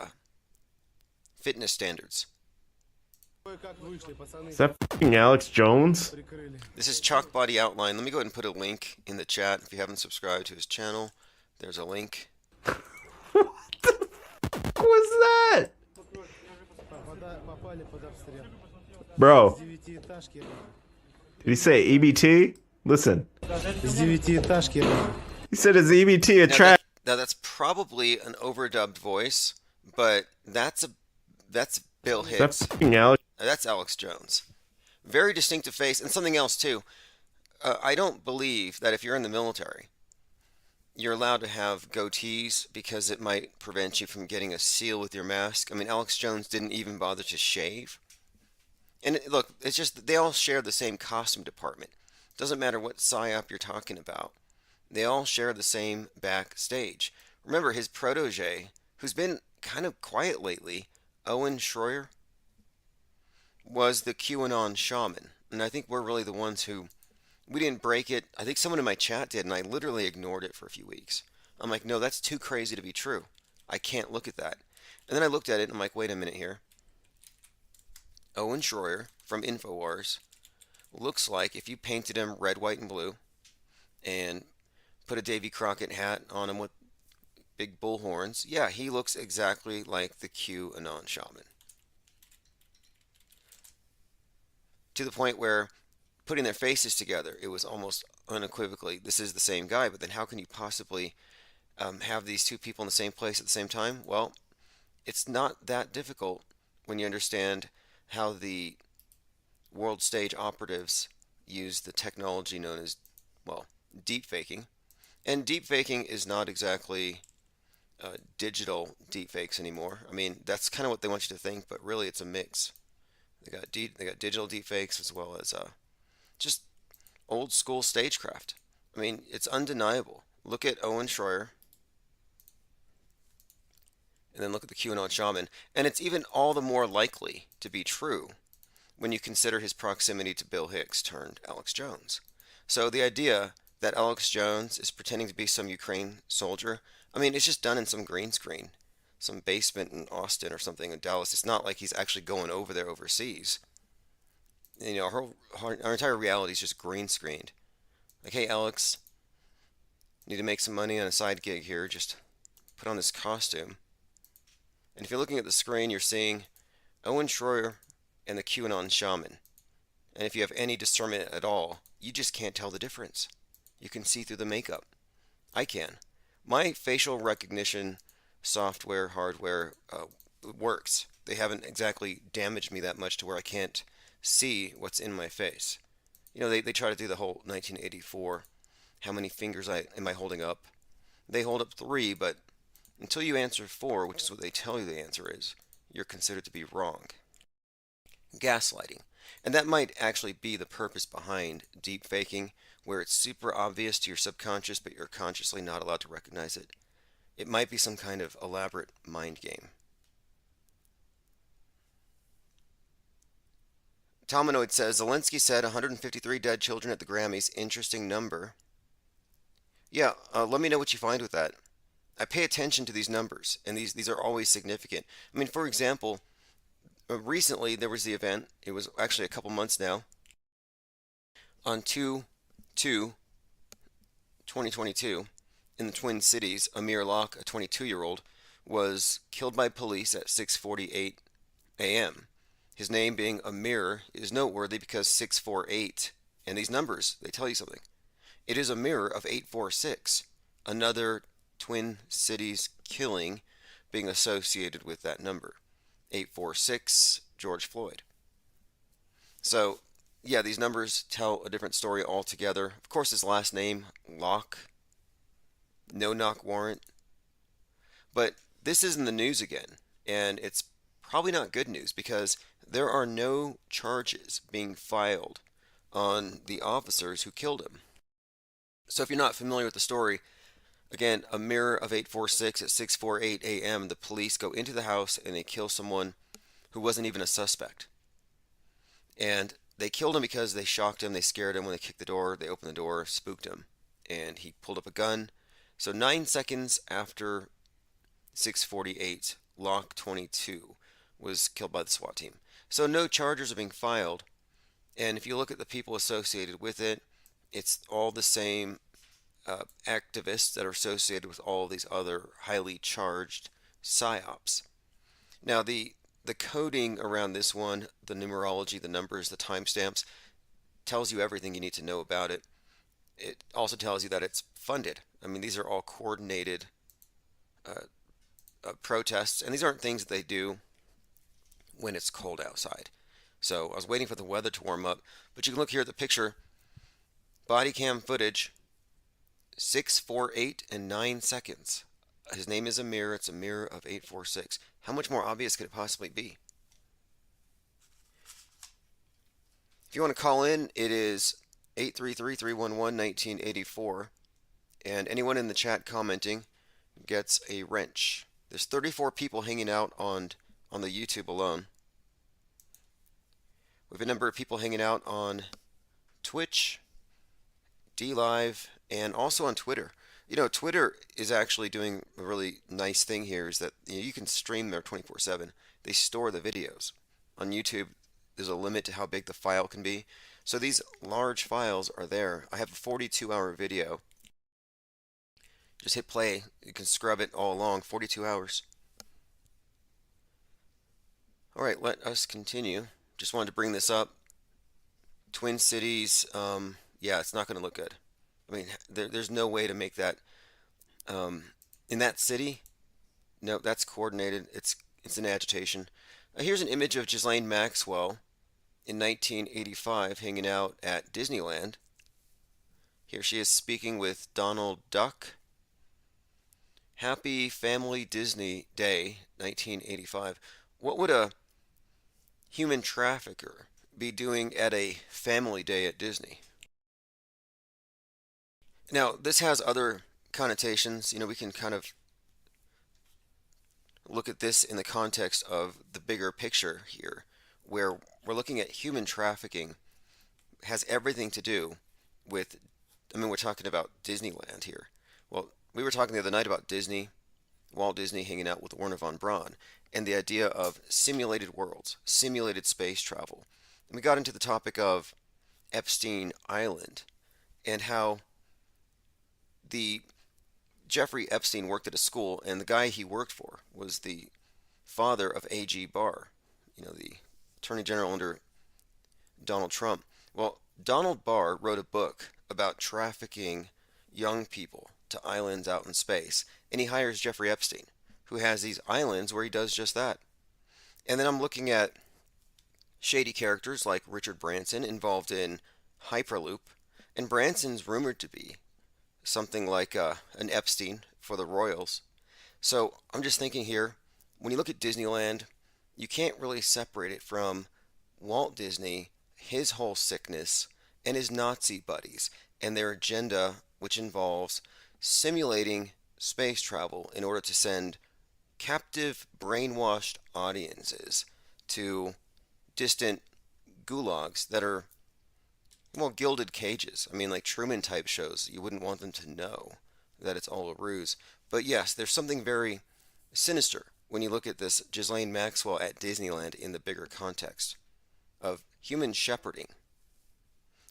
Speaker 2: fitness standards.
Speaker 14: Is that fucking Alex Jones?
Speaker 2: This is Chalkbody Outline. Let me go ahead and put a link in the chat if you haven't subscribed to his channel. There's a link.
Speaker 14: What was that? Bro. Did he say EBT? Listen. He said is EBT a track?
Speaker 2: Now that's probably an overdubbed voice, but that's Bill Hicks.
Speaker 14: That's fucking Alex.
Speaker 2: That's Alex Jones. Very distinctive face, and something else too. I don't believe that if you're in the military, you're allowed to have goatees because it might prevent you from getting a seal with your mask. I mean, Alex Jones didn't even bother to shave. And look, it's just they all share the same costume department. Doesn't matter what psyop you're talking about. They all share the same backstage. Remember, his protege, who's been kind of quiet lately, Owen Schroyer, was the QAnon shaman. And I think we're really the ones who, we didn't break it. I think someone in my chat did, and I literally ignored it for a few weeks. I'm like, no, that's too crazy to be true. I can't look at that. And then I looked at it, and I'm like, wait a minute here. Owen Schroyer from InfoWars looks like if you painted him red, white, and blue, and put a Davy Crockett hat on him with big bull horns, yeah, he looks exactly like the QAnon shaman. To the point where putting their faces together, it was almost unequivocally, this is the same guy. But then how can you possibly have these two people in the same place at the same time? Well, it's not that difficult when you understand how the world stage operatives use the technology known as, well, deep faking. And deep faking is not exactly digital deep fakes anymore. I mean, that's kind of what they want you to think, but really it's a mix. They got digital deep fakes as well as just old school stagecraft. I mean, it's undeniable. Look at Owen Schroyer, and then look at the QAnon shaman, and it's even all the more likely to be true when you consider his proximity to Bill Hicks turned Alex Jones. So the idea that Alex Jones is pretending to be some Ukraine soldier, I mean, it's just done in some green screen, some basement in Austin or something in Dallas. It's not like he's actually going over there overseas. You know, our entire reality is just green screened. Like, hey, Alex, need to make some money on a side gig here. Just put on this costume. And if you're looking at the screen, you're seeing Owen Schroyer and the QAnon shaman. And if you have any discernment at all, you just can't tell the difference. You can see through the makeup. I can. My facial recognition software, hardware, works. They haven't exactly damaged me that much to where I can't see what's in my face. You know, they try to do the whole 1984, how many fingers am I holding up? They hold up 3, but until you answer 4, which is what they tell you the answer is, you're considered to be wrong. Gaslighting. And that might actually be the purpose behind deep faking, where it's super obvious to your subconscious, but you're consciously not allowed to recognize it. It might be some kind of elaborate mind game. Tominoid says, Zelensky said 153 dead children at the Grammys. Interesting number. Yeah, let me know what you find with that. I pay attention to these numbers, and these are always significant. I mean, for example, recently there was the event, it was actually a couple months now, on 2/2/2022, in the Twin Cities, Amir Locke, a 22-year-old, was killed by police at 6:48 a.m. His name being Amir is noteworthy because 648, and these numbers, they tell you something. It is a mirror of 846, another Twin Cities killing being associated with that number. 846, George Floyd. So, yeah, these numbers tell a different story altogether. Of course, his last name, Locke, no knock warrant. But this is in the news again, and it's probably not good news because there are no charges being filed on the officers who killed him. So if you're not familiar with the story, again, a mirror of 846 at 6:48 a.m., the police go into the house and they kill someone who wasn't even a suspect. And they killed him because they shocked him, they scared him when they kicked the door, they opened the door, spooked him, and he pulled up a gun. So 9 seconds after 6:48, Locke 22 was killed by the SWAT team. So no charges are being filed, and if you look at the people associated with it, it's all the same activists that are associated with all these other highly charged psyops. Now the coding around this one, the numerology, the numbers, the timestamps, tells you everything you need to know about it. It also tells you that it's funded. I mean, these are all coordinated protests, and these aren't things that they do when it's cold outside. So I was waiting for the weather to warm up, but you can look here at the picture, body cam footage, 6:48 and 9 seconds. His name is Amir. It's a mirror of 846. How much more obvious could it possibly be? If you want to call in, it is 833-311-1984. And anyone in the chat commenting gets a wrench. There's 34 people hanging out on the YouTube alone. have a number of people hanging out on Twitch, DLive, and also on Twitter. Twitter is actually doing a really nice thing here, is that you can stream there 24/7. They store the videos. On YouTube, there's a limit to how big the file can be. So these large files are there. I have a 42-hour video. Just hit play. You can scrub it all along, 42 hours. All right, let us continue. Just wanted to bring this up. Twin Cities, yeah, it's not going to look good. I mean, there's no way to make that in that city. No, that's coordinated. It's an agitation. Here's an image of Ghislaine Maxwell in 1985 hanging out at Disneyland. Here she is speaking with Donald Duck. Happy Family Disney Day, 1985. What would a human trafficker be doing at a family day at Disney? Now, this has other connotations. We can kind of look at this in the context of the bigger picture here, where we're looking at human trafficking has everything to do with, we're talking about Disneyland here. Well, we were talking the other night about Disney, Walt Disney hanging out with Werner von Braun, and the idea of simulated worlds, simulated space travel. And we got into the topic of Epstein Island and how the Jeffrey Epstein worked at a school, and the guy he worked for was the father of A.G. Barr, the Attorney General under Donald Trump. Well, Donald Barr wrote a book about trafficking young people to islands out in space, and he hires Jeffrey Epstein, who has these islands where he does just that. And then I'm looking at shady characters like Richard Branson involved in Hyperloop, and Branson's rumored to be something like an Epstein for the royals. So I'm just thinking here, when you look at Disneyland, you can't really separate it from Walt Disney, his whole sickness, and his Nazi buddies, and their agenda, which involves simulating space travel in order to send captive, brainwashed audiences to distant gulags that are, well, gilded cages. Like Truman type shows. You wouldn't want them to know that it's all a ruse. But yes, there's something very sinister when you look at this Ghislaine Maxwell at Disneyland in the bigger context of human shepherding,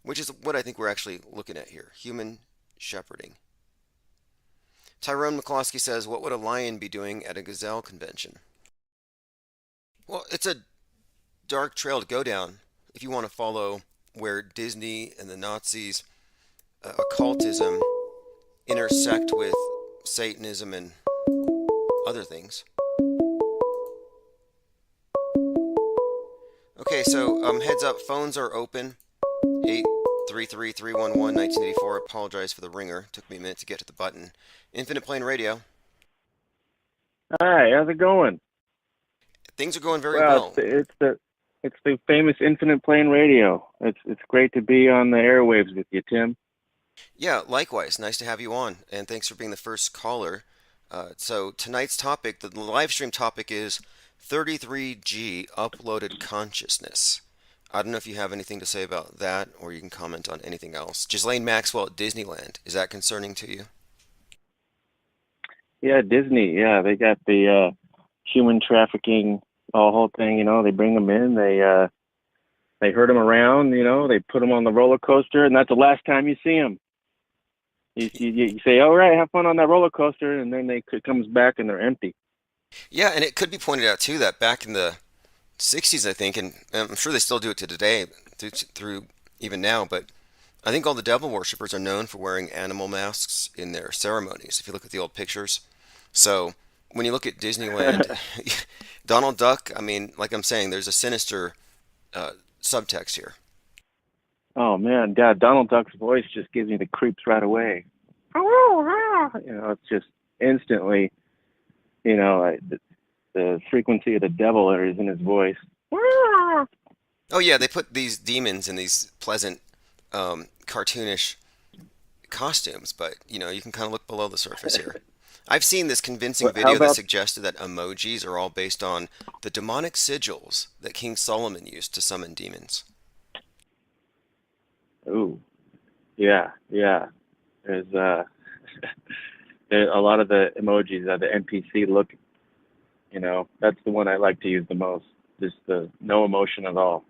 Speaker 2: which is what I think we're actually looking at here. Human shepherding. Tyrone McCloskey says, what would a lion be doing at a gazelle convention? Well, it's a dark trail to go down if you want to follow where Disney and the Nazis, occultism, intersect with Satanism and other things. Okay, so heads up, phones are open. 833-311-1984. Apologize for the ringer. Took me a minute to get to the button. Infinite Plane Radio.
Speaker 15: Hi, how's it going?
Speaker 2: Things are going very well.
Speaker 15: It's the famous Infinite Plane Radio. It's great to be on the airwaves with you, Tim.
Speaker 2: Yeah, likewise. Nice to have you on, and thanks for being the first caller. So tonight's topic, the live stream topic, is 33G uploaded consciousness. I don't know if you have anything to say about that, or you can comment on anything else. Ghislaine Maxwell at Disneyland, is that concerning to you?
Speaker 15: Yeah, Disney. Yeah, they got the human trafficking whole thing. They bring them in, they herd them around. They put them on the roller coaster, and that's the last time you see them. You say, all right, have fun on that roller coaster, and then it comes back and they're empty.
Speaker 2: Yeah, and it could be pointed out too that back in the 60s, I think, and I'm sure they still do it to today, through even now, but I think all the devil worshippers are known for wearing animal masks in their ceremonies, if you look at the old pictures. So when you look at Disneyland, Donald Duck, like I'm saying, there's a sinister subtext here.
Speaker 15: Oh, man, Donald Duck's voice just gives me the creeps right away. It's just instantly, the frequency of the devil is in his voice.
Speaker 2: Oh yeah, they put these demons in these pleasant, cartoonish costumes, but you can kind of look below the surface here. I've seen this convincing video that suggested that emojis are all based on the demonic sigils that King Solomon used to summon demons.
Speaker 15: Ooh, yeah, yeah. There's a lot of the emojis, the NPC look. That's the one I like to use the most. Just the no emotion at all.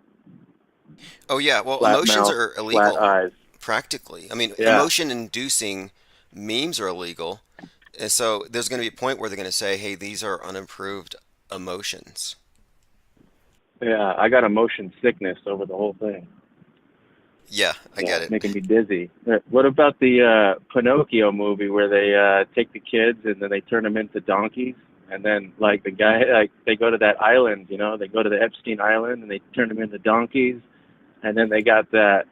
Speaker 2: Oh yeah, well,
Speaker 15: Flat
Speaker 2: emotions
Speaker 15: mouth,
Speaker 2: are
Speaker 15: flat
Speaker 2: illegal
Speaker 15: eyes.
Speaker 2: practically. I mean,
Speaker 15: Yeah,
Speaker 2: emotion-inducing memes are illegal, and so there's going to be a point where they're going to say, "Hey, these are unapproved emotions."
Speaker 15: yeah. I got a motion sickness over the whole thing.
Speaker 2: Yeah, I
Speaker 15: Yeah,
Speaker 2: get
Speaker 15: it's
Speaker 2: it.
Speaker 15: making me dizzy. What about the Pinocchio movie where they take the kids and then they turn them into donkeys? And then, like, the guy, like, they go to that island, they go to the Epstein Island and they turn them into donkeys. And then they got the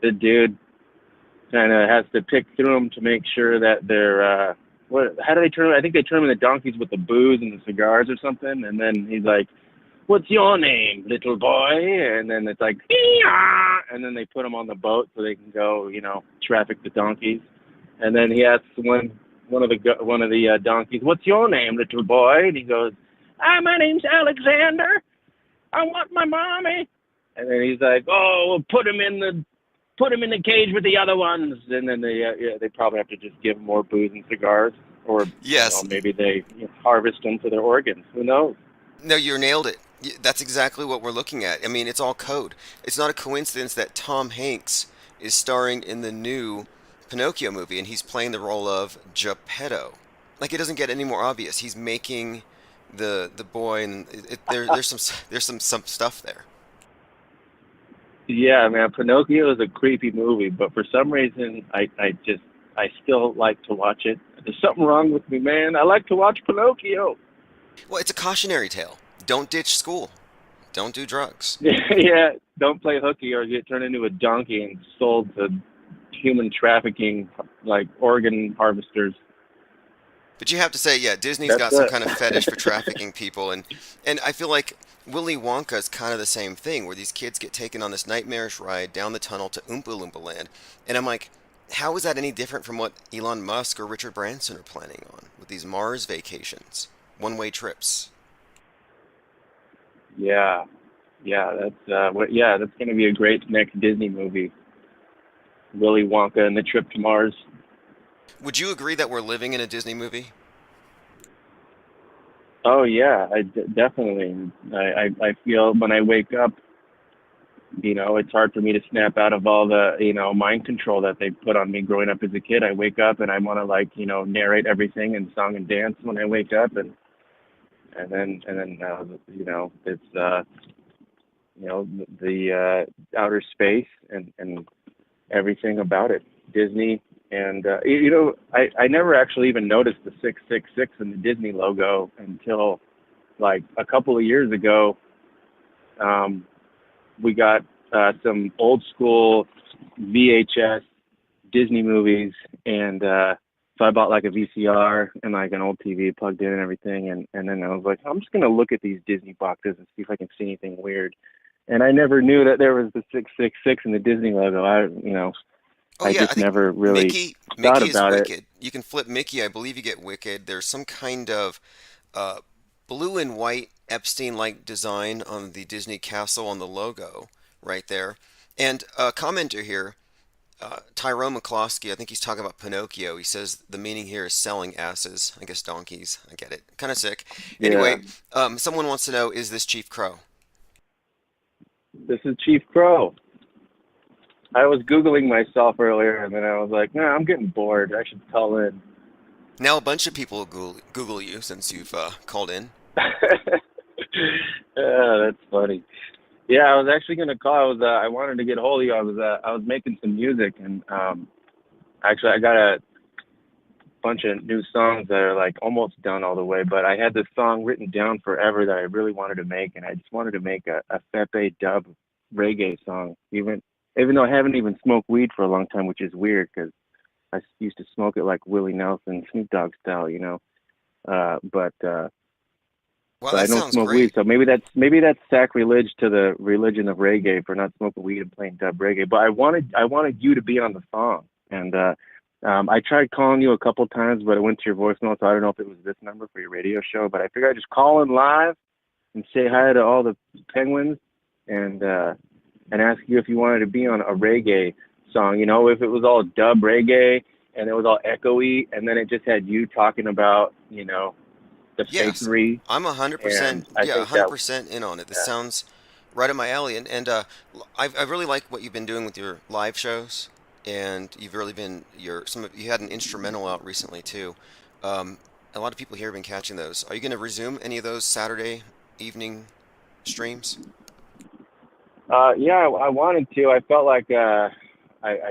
Speaker 15: dude kind of has to pick through them to make sure that they're, how do they turn them? I think they turn them into donkeys with the booze and the cigars or something. And then he's like, "What's your name, little boy?" And then it's like, "Ee-ah!" And then they put them on the boat so they can go, traffic the donkeys. And then he asks one of the donkeys, "What's your name, little boy?" And he goes, "My name's Alexander. I want my mommy." And then he's like, "Oh, well, put him in the cage with the other ones." And then they probably have to just give him more booze and cigars, or
Speaker 2: Yes.
Speaker 15: maybe they harvest them for their organs. Who knows?
Speaker 2: No, you nailed it. That's exactly what we're looking at. I mean, it's all code. It's not a coincidence that Tom Hanks is starring in the new Pinocchio movie and he's playing the role of Geppetto. Like it doesn't get any more obvious. He's making the boy, and there's some stuff there.
Speaker 15: Yeah, man, Pinocchio is a creepy movie, but for some reason, I still like to watch it. There's something wrong with me, man. I like to watch Pinocchio.
Speaker 2: Well, it's a cautionary tale. Don't ditch school. Don't do drugs.
Speaker 15: Yeah, don't play hooky or get turned into a donkey and sold to human trafficking, like organ harvesters.
Speaker 2: But you have to say, yeah, Disney's got
Speaker 15: That's
Speaker 2: some
Speaker 15: it.
Speaker 2: kind of fetish for trafficking people, and I feel like Willy Wonka is kind of the same thing, where these kids get taken on this nightmarish ride down the tunnel to Oompa Loompa Land, and I'm like, how is that any different from what Elon Musk or Richard Branson are planning on with these Mars vacations, one-way trips?
Speaker 15: Yeah, yeah, that's going to be a great next Disney movie. Willy Wonka and the Trip to Mars.
Speaker 2: Would you agree that we're living in a Disney movie?
Speaker 15: Oh yeah, definitely. I feel when I wake up, it's hard for me to snap out of all the, mind control that they put on me growing up as a kid. I wake up and I want to narrate everything in song and dance when I wake up, and then it's the outer space and everything about it. Disney. And, I never actually even noticed the 666 in the Disney logo until like a couple of years ago. We got some old school VHS Disney movies. And so I bought like a VCR and like an old TV plugged in and everything. And then I was like, I'm just going to look at these Disney boxes and see if I can see anything weird. And I never knew that there was the 666 in the Disney logo.
Speaker 2: Oh
Speaker 15: I
Speaker 2: yeah, I
Speaker 15: just
Speaker 2: think
Speaker 15: never really thought
Speaker 2: Mickey is
Speaker 15: about it.
Speaker 2: Wicked. You can flip Mickey. I believe you get Wicked. There's some kind of uh, blue and white Epstein-like design on the Disney castle on the logo right there. And a commenter here, Tyrone McCloskey, I think he's talking about Pinocchio. He says the meaning here is selling asses. I guess donkeys. I get it. Kind of sick.
Speaker 15: Yeah,
Speaker 2: Anyway, someone wants to know, is this Chief Crow?
Speaker 15: this is Chief Crow. I was Googling myself earlier, and then I was like, nah, I'm getting bored. I should call in.
Speaker 2: Now a bunch of people will Google you since you've called in.
Speaker 15: That's funny. Yeah, I was actually gonna call. I wanted to get a hold of you. I was making some music, and actually I got a bunch of new songs that are like almost done all the way. But I had this song written down forever that I really wanted to make, and I just wanted to make a Fepe dub reggae song. Even though I haven't even smoked weed for a long time, which is weird because I used to smoke it like Willie Nelson, Snoop Dogg style, But
Speaker 2: Wow,
Speaker 15: I
Speaker 2: that
Speaker 15: don't
Speaker 2: sounds
Speaker 15: smoke weed,
Speaker 2: great.
Speaker 15: so maybe that's sacrilege to the religion of reggae for not smoking weed and playing dub reggae. But I wanted you to be on the song, and I tried calling you a couple times, but it went to your voicemail, so I don't know if it was this number for your radio show. But I figured I'd just call in live and say hi to all the penguins and ask you if you wanted to be on a reggae song, you know, if it was all dub reggae and it was all echoey, and then it just had you talking about, you know, the
Speaker 2: Yes,
Speaker 15: fakery.
Speaker 2: I'm
Speaker 15: And
Speaker 2: 100%.
Speaker 15: I
Speaker 2: Yeah,
Speaker 15: think that,
Speaker 2: 100% in on it. This
Speaker 15: yeah.
Speaker 2: sounds right up my alley, and I really like what you've been doing with your live shows, and you've really been you had an instrumental out recently too. Um, a lot of people here have been catching those. Are you going to resume any of those Saturday evening streams?
Speaker 15: Yeah, I wanted to. I felt like I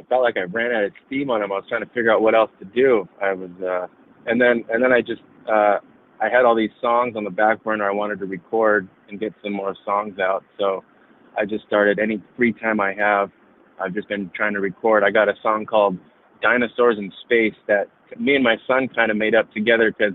Speaker 15: felt like I ran out of steam on them. I was trying to figure out what else to do. And then I just I had all these songs on the back burner I wanted to record and get some more songs out. So I just started. Any free time I have, I've just been trying to record. I got a song called "Dinosaurs in Space" that me and my son kind of made up together, because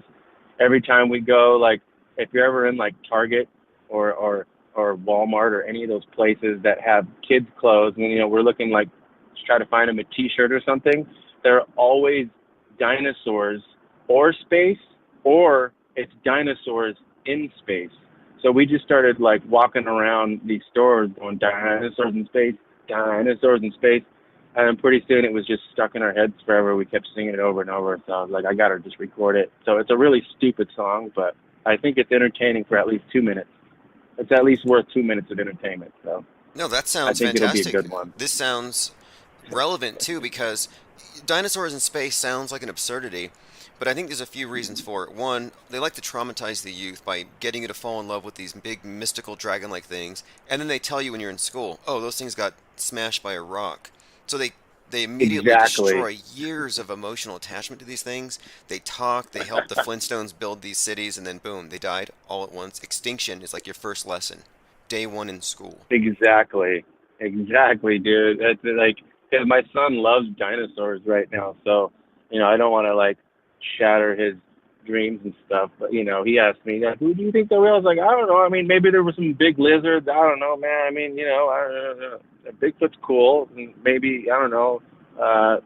Speaker 15: every time we go, like, if you're ever in like Target or Walmart or any of those places that have kids clothes, and you know, we're looking like to try to find them a T-shirt or something, there are always dinosaurs or space, or it's dinosaurs in space. So we just started like walking around these stores going dinosaurs in space, dinosaurs in space. And then pretty soon it was just stuck in our heads forever. We kept singing it over and over. So I was like, I got to just record it. So it's a really stupid song, but I think it's entertaining for at least 2 minutes. It's at least worth 2 minutes of entertainment. So
Speaker 2: No, that
Speaker 15: I
Speaker 2: sounds
Speaker 15: think it'll be a
Speaker 2: fantastic.
Speaker 15: good one.
Speaker 2: This sounds relevant too, because dinosaurs in space sounds like an absurdity, but I think there's a few reasons for it. One, they like to traumatize the youth by getting you to fall in love with these big mystical dragon-like things, and then they tell you when you're in school, oh, those things got smashed by a rock. So they immediately
Speaker 15: Exactly.
Speaker 2: destroy years of emotional attachment to these things. They talk, they help the Flintstones build these cities, and then boom, they died all at once. Extinction is like your first lesson, day one in school.
Speaker 15: Exactly, dude. It's like, because my son loves dinosaurs right now, so you know, I don't want to like shatter his dreams and stuff. But you know, he asked me, like, "Who do you think they were?" I was like, "I don't know. I mean, maybe there were some big lizards. I don't know, man. I mean, you know, I don't know. Bigfoot's cool. And maybe I don't know. Uh,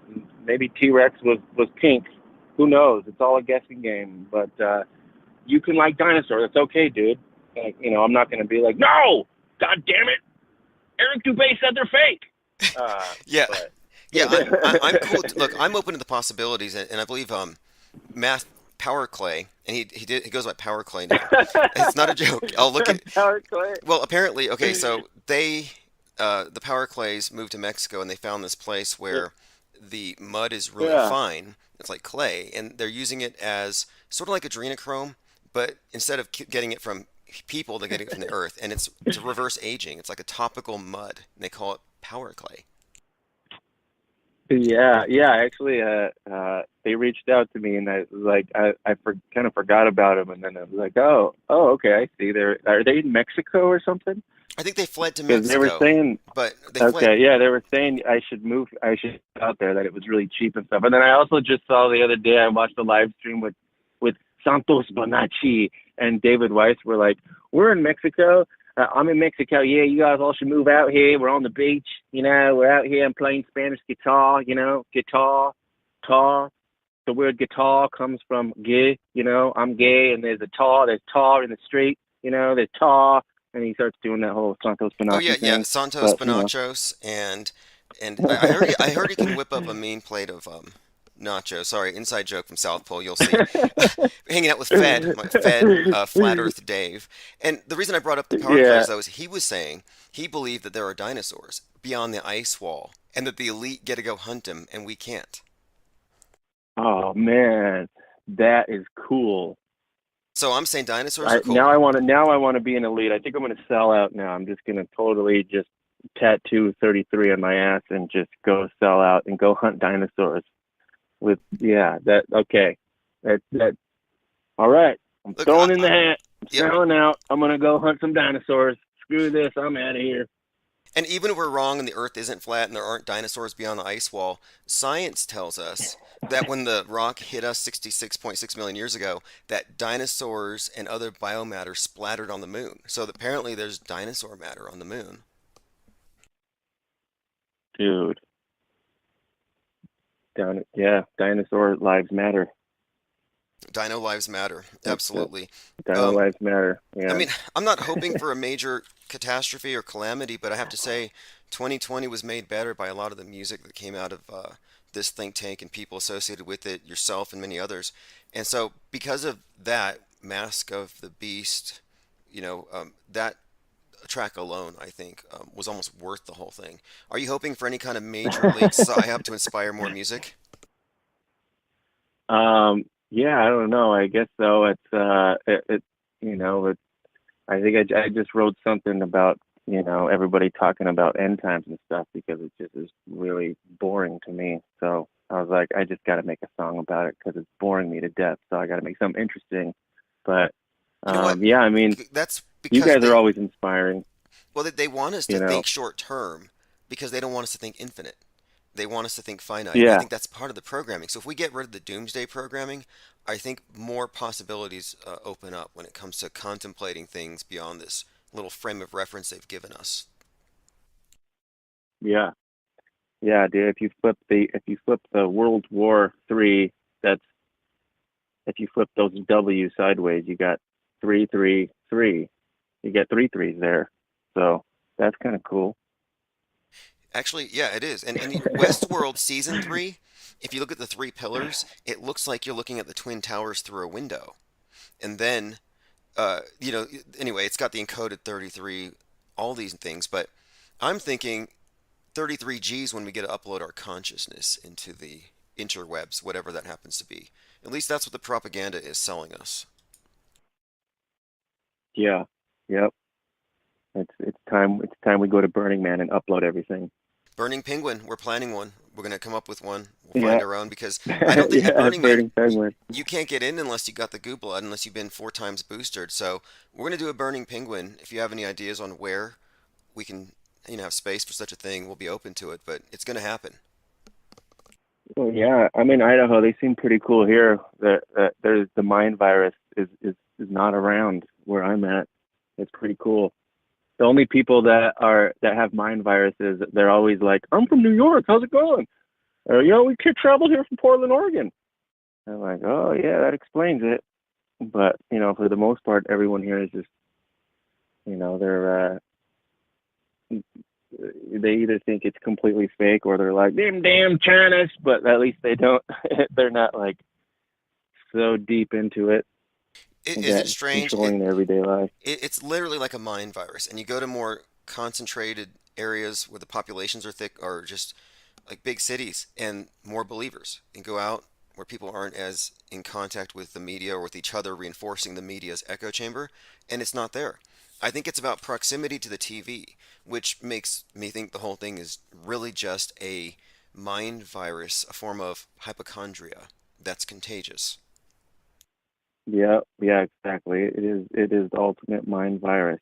Speaker 15: Maybe T-Rex was pink. Who knows? It's all a guessing game. But you can like dinosaurs. It's okay, dude. Like, you know, I'm not gonna be like, no, God damn it, Eric Dubay said they're fake.
Speaker 2: Yeah,
Speaker 15: But
Speaker 2: yeah, I'm cool. Look, I'm open to the possibilities, and I believe Math Power Clay, and he goes by Power Clay now. It's not a joke. I'll look at.
Speaker 15: Power Clay.
Speaker 2: Well, apparently, okay, so the Power Clays moved to Mexico, and they found this place where the mud is really
Speaker 15: Yeah.
Speaker 2: fine. It's like clay, and they're using it as sort of like adrenochrome, but instead of getting it from people, they're getting it from the earth, and it's reverse aging. It's like a topical mud, and they call it Power Clay.
Speaker 15: Yeah. Actually, they reached out to me, and I was like, kind of forgot about them, and then I was like, oh, okay, I see. Are they in Mexico or something?
Speaker 2: I think they fled to
Speaker 15: Because they were
Speaker 2: Mexico,
Speaker 15: saying,
Speaker 2: but they
Speaker 15: okay,
Speaker 2: fled.
Speaker 15: yeah, they were saying I should out there, that it was really cheap and stuff. And then I also just saw the other day, I watched a live stream with Santos Bonacci and David Weiss. Were like, we're in Mexico. I'm in Mexico. Yeah, you guys all should move out here. We're on the beach. You know, we're out here. I'm playing Spanish guitar. You know, guitar. The word guitar comes from gay. You know, I'm gay, and there's a tar. There's tar in the street. You know, there's tar. And he starts doing that whole Santos
Speaker 2: Oh
Speaker 15: Bonacci
Speaker 2: yeah,
Speaker 15: thing.
Speaker 2: Santos
Speaker 15: But, you know.
Speaker 2: Panachos, and I heard he can whip up a mean plate of nachos. Sorry, inside joke from South Pole. You'll see. Hanging out with Flat Earth Dave. And the reason I brought up the power
Speaker 15: Yeah.
Speaker 2: plays though is he was saying he believed that there are dinosaurs beyond the ice wall, and that the elite get to go hunt them, and we can't.
Speaker 15: Oh man, that is cool.
Speaker 2: So I'm saying dinosaurs are cool.
Speaker 15: Now I want to be an elite. I think I'm going to sell out now. I'm just going to totally just tattoo 33 on my ass and just go sell out and go hunt dinosaurs. Okay. That. All right. I'm
Speaker 2: Look,
Speaker 15: throwing in the hat. I'm
Speaker 2: Yep.
Speaker 15: selling out. I'm going to go hunt some dinosaurs. Screw this. I'm out of here.
Speaker 2: And even if we're wrong and the Earth isn't flat and there aren't dinosaurs beyond the ice wall, science tells us that when the rock hit us 66.6 million years ago, that dinosaurs and other biomatter splattered on the moon. So apparently there's dinosaur matter on the moon.
Speaker 15: Dude. Dinosaur lives matter.
Speaker 2: Dino Lives Matter.
Speaker 15: That's it.
Speaker 2: Absolutely.
Speaker 15: Dino lives matter.
Speaker 2: I
Speaker 15: Yeah.
Speaker 2: mean, I'm not hoping for a major catastrophe or calamity, but I have to say, 2020 was made better by a lot of the music that came out of this think tank and people associated with it, yourself and many others. And so, because of that, Mask of the Beast, that track alone, I think, was almost worth the whole thing. Are you hoping for any kind of major league psyop to inspire more music?
Speaker 15: Yeah, I don't know. I guess so. You know, it's, I think I just wrote something about, everybody talking about end times and stuff because it just is really boring to me. So I was like, I just got to make a song about it because it's boring me to death. So I got to make something interesting. But
Speaker 2: You know what?
Speaker 15: yeah, I mean,
Speaker 2: That's
Speaker 15: you
Speaker 2: because
Speaker 15: guys are always inspiring,
Speaker 2: well, they want us
Speaker 15: you
Speaker 2: to
Speaker 15: know.
Speaker 2: think short term because they don't want us to think infinite. They want us to think finite. And I
Speaker 15: Yeah,
Speaker 2: think that's part of the programming. So if we get rid of the doomsday programming, I think more possibilities open up when it comes to contemplating things beyond this little frame of reference they've given us.
Speaker 15: yeah, yeah, dude. If you flip the World War III, that's if you flip those W sideways, you got 333. You get three threes there. So that's kind of cool.
Speaker 2: Actually, yeah, it is. And the Westworld season 3, if you look at the three pillars, it looks like you're looking at the Twin Towers through a window. And then anyway, it's got the encoded 33, all these things, but I'm thinking 33 Gs when we get to upload our consciousness into the interwebs, whatever that happens to be. At least that's what the propaganda is selling us.
Speaker 15: Yeah. Yep. It's time we go to Burning Man and upload everything.
Speaker 2: Burning Penguin, we're planning one. We're going to come up with one. We'll
Speaker 15: Yeah.
Speaker 2: find our own because I don't think at
Speaker 15: Yeah,
Speaker 2: Burning Man
Speaker 15: Burning Penguin.
Speaker 2: you can't get in unless you got the goo blood, unless you've been 4 times boosted. So we're going to do a Burning Penguin. If you have any ideas on where we can, have space for such a thing, we'll be open to it. But it's going to happen.
Speaker 15: Well, yeah. I mean, Idaho, they seem pretty cool here. That there's the mind virus is not around where I'm at. It's pretty cool. The only people that have mind viruses, they're always like, "I'm from New York. How's it going?" Or, we could travel here from Portland, Oregon. I'm like, "Oh yeah, that explains it." But for the most part, everyone here is just, they're they either think it's completely fake or they're like, "Them damn China's," but at least they don't. They're not like so deep into it
Speaker 2: Is
Speaker 15: that
Speaker 2: it
Speaker 15: it's
Speaker 2: strange?
Speaker 15: controlling their everyday life.
Speaker 2: It's literally like a mind virus, and you go to more concentrated areas where the populations are thick, or just like big cities, and more believers, and go out where people aren't as in contact with the media or with each other, reinforcing the media's echo chamber, and it's not there. I think it's about proximity to the TV, which makes me think the whole thing is really just a mind virus, a form of hypochondria that's contagious.
Speaker 15: Yeah, yeah, exactly. It is the ultimate mind virus.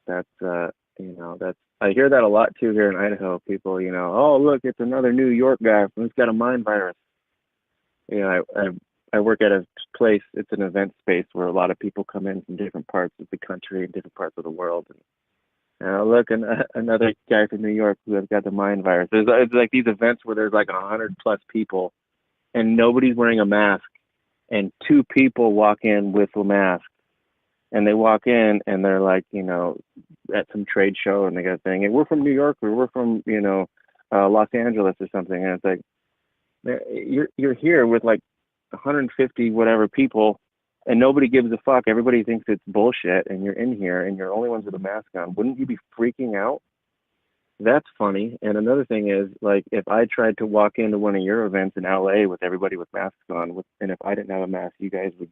Speaker 15: That's that's I hear that a lot too here in Idaho. People, "Oh, look, it's another New York guy who's got a mind virus." I work at a place. It's an event space where a lot of people come in from different parts of the country and different parts of the world. And look, another guy from New York who has got the mind virus. It's like these events where there's like 100+ people and nobody's wearing a mask, and two people walk in with a mask, and they walk in and they're like, at some trade show, and they got a thing, and we're from New York, or we're from, Los Angeles or something, and it's like, you're here with like 150 whatever people, and nobody gives a fuck. Everybody thinks it's bullshit, and you're in here, and you're the only ones with a mask on. Wouldn't you be freaking out? That's funny. And another thing is, like, if I tried to walk into one of your events in LA with everybody with masks on, and if I didn't have a mask, you guys would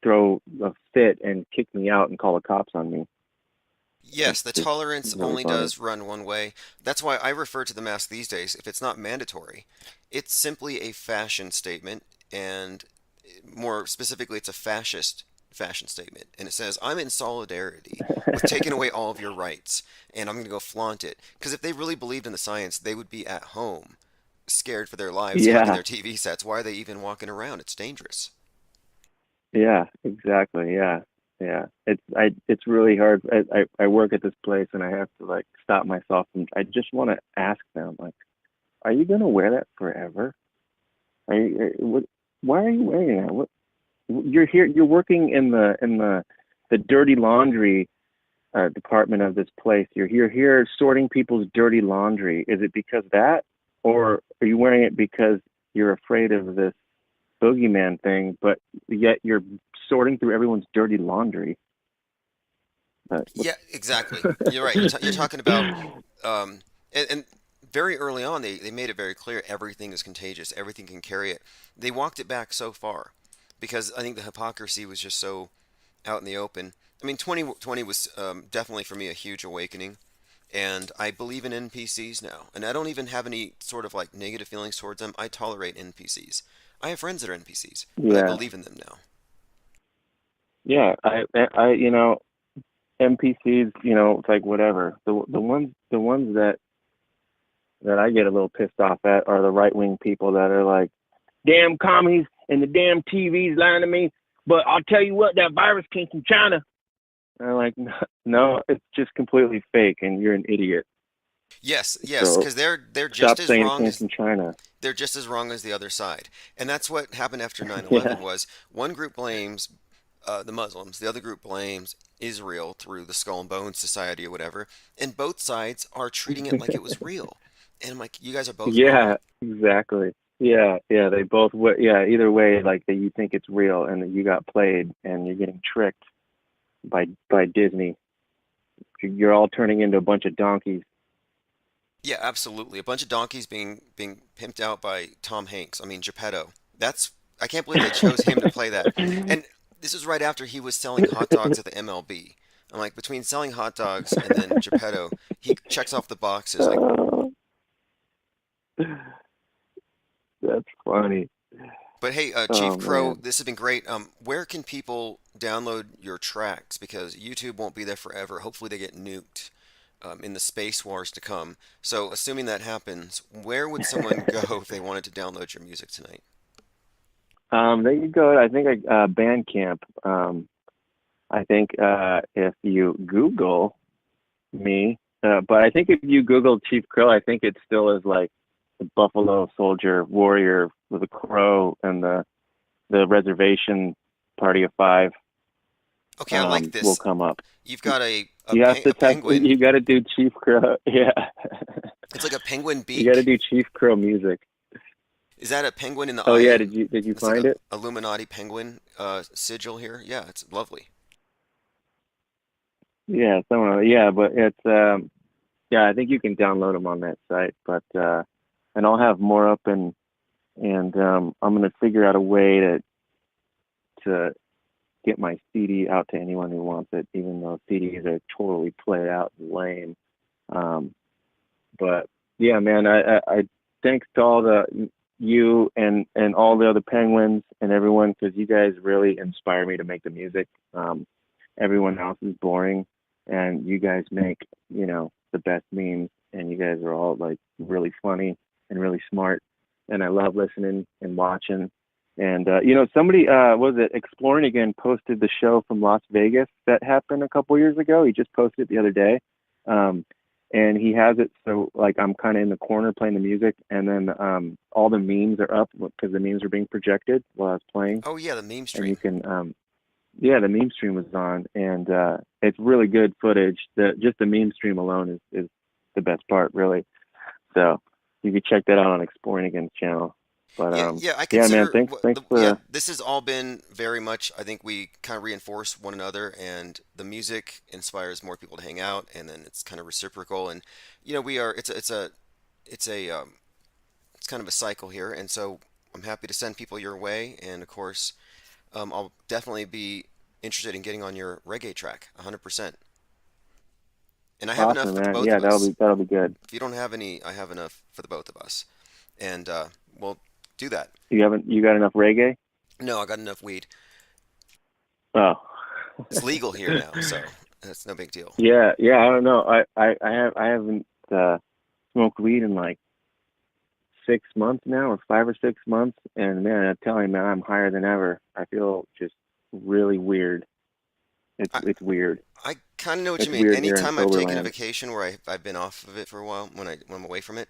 Speaker 15: throw a fit and kick me out and call the cops on me.
Speaker 2: Yes, the
Speaker 15: It's
Speaker 2: tolerance
Speaker 15: really
Speaker 2: only
Speaker 15: funny.
Speaker 2: does run one way. That's why I refer to the mask these days, if it's not mandatory, it's simply a fashion statement, and more specifically, it's a fascist fashion statement. And it says, I'm in solidarity with taking away all of your rights, and I'm going to go flaunt it. Because if they really believed in the science, they would be at home, scared for their lives, hiding
Speaker 15: Yeah,
Speaker 2: their TV sets. Why are they even walking around? It's dangerous.
Speaker 15: yeah, exactly. Yeah, yeah. It's really hard. I work at this place, and I have to like stop myself, and I just want to ask them, like, are you gonna wear that forever? Are you, what, why are you wearing that? What? You're here. You're working in the dirty laundry department of this place. You're here sorting people's dirty laundry. Is it because of that, or are you wearing it because you're afraid of this boogeyman thing, but yet you're sorting through everyone's dirty laundry?
Speaker 2: Yeah, exactly. You're right. You're talking about, and very early on, they made it very clear everything is contagious, everything can carry it. They walked it back so far because I think the hypocrisy was just so out in the open. I mean, 2020 was definitely for me a huge awakening, and I believe in NPCs now, and I don't even have any sort of like negative feelings towards them. I tolerate NPCs. I have friends that are NPCs, but I
Speaker 15: Yeah,
Speaker 2: believe in them now.
Speaker 15: yeah. NPCs, it's like whatever. The ones that I get a little pissed off at are the right wing people that are like, damn commies and the damn TV's lying to me. But I'll tell you what, that virus came from China. And I'm like, no, it's just completely fake, and you're an idiot.
Speaker 2: Yes, yes,
Speaker 15: So
Speaker 2: because they're
Speaker 15: stop
Speaker 2: just as
Speaker 15: saying it
Speaker 2: wrong
Speaker 15: came
Speaker 2: as
Speaker 15: from China.
Speaker 2: they're just as wrong as the other side. And that's what happened after 9/11
Speaker 15: Yeah.
Speaker 2: was one group blames the Muslims, the other group blames Israel through the Skull and Bones Society or whatever, and both sides are treating it like it was real. And I'm like, you guys are both wrong.
Speaker 15: Yeah, exactly. Yeah, yeah, they both yeah, either way, like that you think it's real and that you got played and you're getting tricked by Disney. You're all turning into a bunch of donkeys.
Speaker 2: Yeah, absolutely. A bunch of donkeys being pimped out by Tom Hanks. I mean, Geppetto. That's I can't believe they chose him to play that. And this is right after he was selling hot dogs at the MLB. I'm like, between selling hot dogs and then Geppetto, he checks off the boxes. Like,
Speaker 15: Oh, that's funny.
Speaker 2: but hey,
Speaker 15: Oh
Speaker 2: Chief Crow,
Speaker 15: man.
Speaker 2: this has been great. Where can people download your tracks? Because YouTube won't be there forever. Hopefully, they get nuked in the space wars to come. So, assuming that happens, where would someone go if they wanted to download your music tonight?
Speaker 15: There you go. I think Bandcamp. I think if you Google me, but I think if you Google Chief Crow, I think it still is like the Buffalo Soldier Warrior with a crow and the reservation party of five
Speaker 2: Okay, I like
Speaker 15: will
Speaker 2: this.
Speaker 15: come up.
Speaker 2: You've got a
Speaker 15: You have to
Speaker 2: a penguin.
Speaker 15: You got to do Chief Crow. Yeah,
Speaker 2: It's like a penguin
Speaker 15: you got to
Speaker 2: beak.
Speaker 15: do Chief Crow music.
Speaker 2: Is that a penguin in the
Speaker 15: Oh yeah,
Speaker 2: eye?
Speaker 15: did you
Speaker 2: It's like
Speaker 15: find
Speaker 2: a
Speaker 15: it?
Speaker 2: Illuminati penguin sigil here. Yeah, it's lovely.
Speaker 15: Yeah, someone. Yeah, but it's yeah, I think you can download them on that site. But and I'll have more up and I'm gonna figure out a way to get my CD out to anyone who wants it, even though CDs are totally played out and lame. But yeah, man, I thanks to all you and all the other penguins and everyone, because you guys really inspire me to make the music. Everyone else is boring, and you guys make the best memes, and you guys are all like really funny and really smart, and I love listening and watching. And somebody was it Exploring Again posted the show from Las Vegas that happened a couple years ago. He just posted it the other day, and he has it so like I'm kind of in the corner playing the music, and then all the memes are up because the memes are being projected while I was playing,
Speaker 2: Oh yeah, the meme
Speaker 15: and you
Speaker 2: stream.
Speaker 15: can yeah, the meme stream was on, and it's really good footage. Just the meme stream alone is the best part, really. So you can check that out on Exploring Again's channel. But
Speaker 2: Yeah, yeah, I
Speaker 15: yeah, man,
Speaker 2: consider
Speaker 15: thanks
Speaker 2: yeah,
Speaker 15: for
Speaker 2: this has all been very much, I think we kind of reinforce one another and the music inspires more people to hang out and then it's kind of reciprocal and we are it's a it's kind of a cycle here and so I'm happy to send people your way and of course I'll definitely be interested in getting on your reggae track 100%. And I have enough
Speaker 15: awesome,
Speaker 2: for the
Speaker 15: man.
Speaker 2: both
Speaker 15: Yeah,
Speaker 2: of us.
Speaker 15: that'll be good.
Speaker 2: If you don't have any, I have enough for the both of us. And we'll do that.
Speaker 15: You got enough reggae?
Speaker 2: No, I got enough weed.
Speaker 15: Oh.
Speaker 2: It's legal here now, so that's no big deal.
Speaker 15: Yeah, yeah. I don't know. I haven't smoked weed in like 6 months now, or 5 or 6 months, and man, I'm telling you, man, I'm higher than ever. I feel just really weird. It's weird.
Speaker 2: I kind of know what
Speaker 15: It's
Speaker 2: you mean.
Speaker 15: weird here in
Speaker 2: Anytime I've taken a
Speaker 15: Soberland.
Speaker 2: vacation where I've been off of it for a while, when I'm away from it,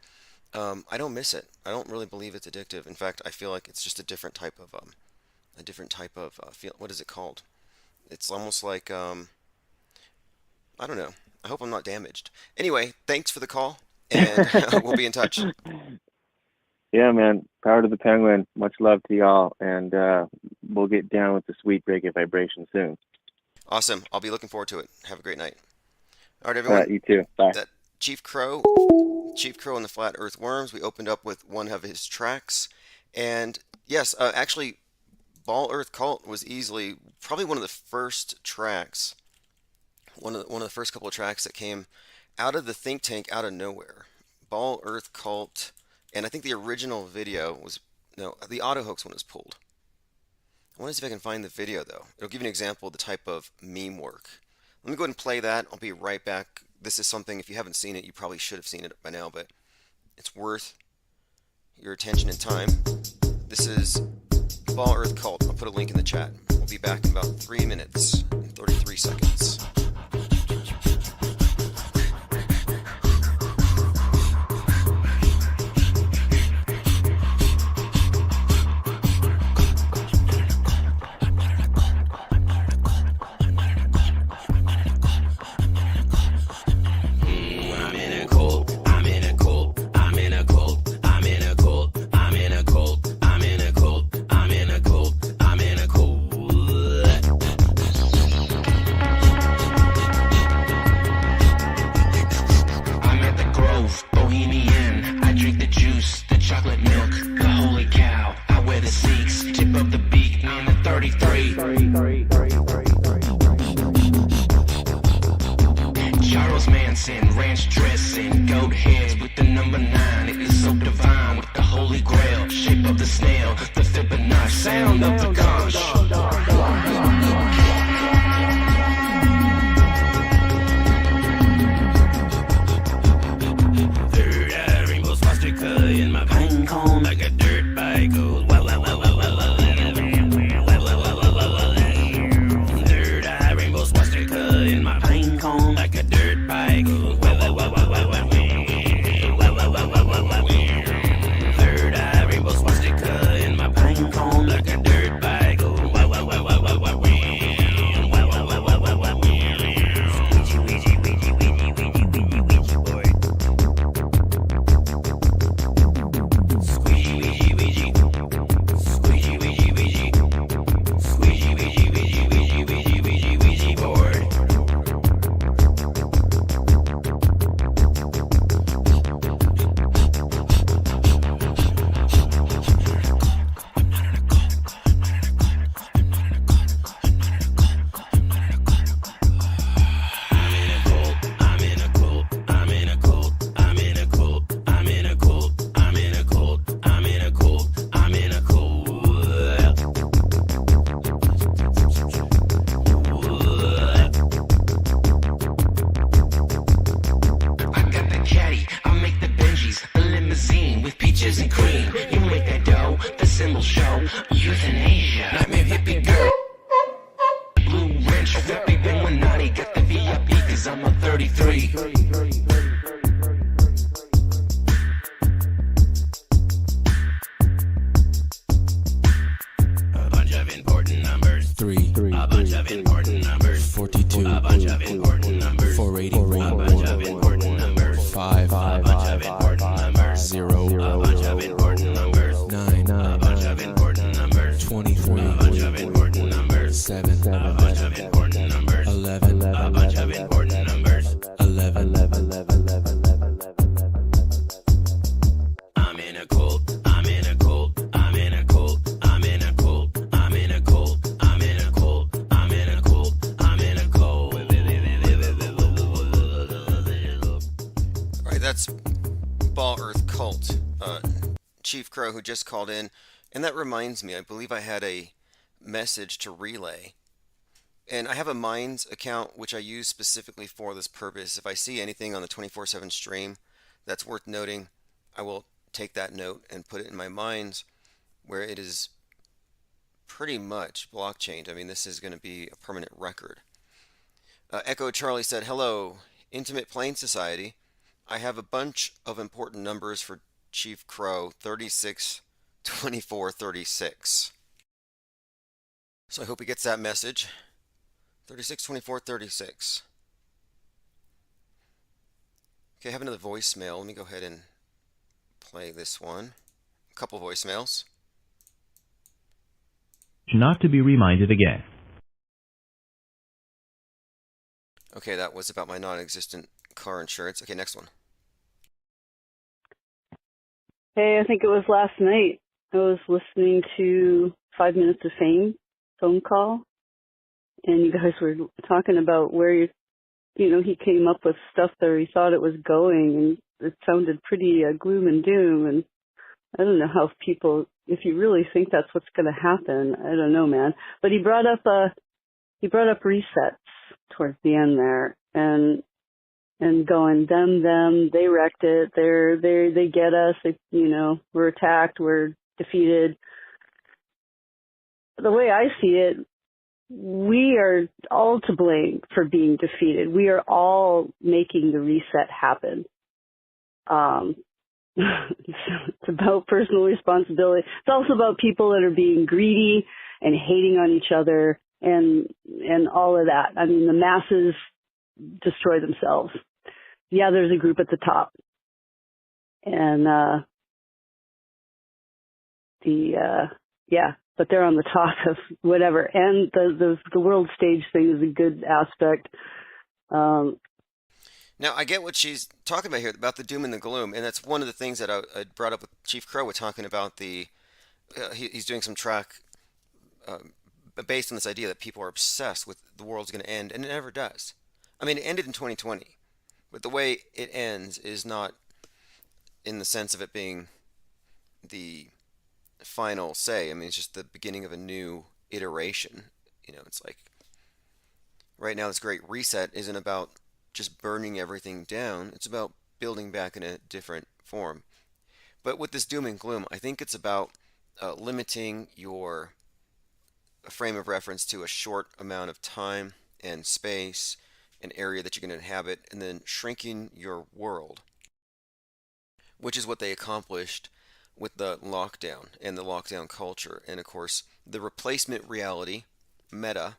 Speaker 2: I don't miss it. I don't really believe it's addictive. In fact, I feel like it's just a different type of feel. What is it called? It's almost like I don't know. I hope I'm not damaged. Anyway, thanks for the call, and we'll be in touch.
Speaker 15: Yeah, man. Power to the Penguin. Much love to y'all, and we'll get down with the sweet reggae vibration soon.
Speaker 2: Awesome. I'll be looking forward to it. Have a great night. All right,
Speaker 15: All
Speaker 2: everyone.
Speaker 15: right, you too. Bye.
Speaker 2: That Chief Crow and the Flat Earth Worms. We opened up with one of his tracks, and yes, actually, Ball Earth Cult was easily probably one of the first tracks, one of the first couple of tracks that came out of the think tank out of nowhere. Ball Earth Cult, and I think the original video was no, the Auto Hoax one was pulled. I want to see if I can find the video though. It'll give you an example of the type of meme work. Let me go ahead and play that. I'll be right back. This is something, if you haven't seen it, you probably should have seen it by now, but it's worth your attention and time. This is Ball Earth Cult. I'll put a link in the chat. We'll be back in about 3 minutes and 33 seconds.
Speaker 3: Charles Manson, ranch dressing, goat heads with the number 9. It is so divine with the holy grail, shape of the snail, the Fibonacci sound of the conch. Third eye rainbow swastika in my pine cone like a dirt bike goes. Third eye rainbow swastika in my pine cone like a dirt bike goes. Third eye rainbow swastika in my pine cone like a dirt bike goes. Chief Crow, who just called in, and that reminds me, I believe I had a message to relay, and I have a Minds account which I use specifically for this purpose. If I see anything on the 24/7 stream that's worth noting, I will take that note and put it in my Minds, where it is pretty much blockchained. I mean, this is going to be a permanent record. Echo Charlie said, hello, Intimate Plane Society. I have a bunch of important numbers for
Speaker 2: Chief Crow 362436. So I hope he gets that message. 362436. Okay, I have another voicemail. Let me go ahead and play this one. A couple voicemails.
Speaker 16: Not to be reminded again.
Speaker 2: Okay, that was about my non-existent car insurance. Okay, next one.
Speaker 17: Hey, I think it was last night. I was listening to 5 Minutes of Fame phone call, and you guys were talking about where he came up with stuff that he thought it was going, and it sounded pretty gloom and doom. And I don't know how people, if you really think that's what's going to happen, I don't know, man. But he brought up resets towards the end there, and going them, they wrecked it. They get us. We're attacked. We're defeated. The way I see it, we are all to blame for being defeated. We are all making the reset happen. It's about personal responsibility. It's also about people that are being greedy and hating on each other and all of that. I mean, the masses destroy themselves. Yeah, there's a group at the top, and but they're on the top of whatever. And the world stage thing is a good aspect.
Speaker 2: Now, I get what she's talking about here, about the doom and the gloom, and that's one of the things that I brought up with Chief Crow. We're talking about he's doing some track based on this idea that people are obsessed with the world's going to end, and it never does. I mean, it ended in 2020, but the way it ends is not in the sense of it being the final say. I mean, it's just the beginning of a new iteration. It's like right now this great reset isn't about just burning everything down. It's about building back in a different form. But with this doom and gloom, I think it's about limiting your frame of reference to a short amount of time and space, an area that you're going to inhabit, and then shrinking your world, which is what they accomplished with the lockdown and the lockdown culture. And of course, the replacement reality, meta,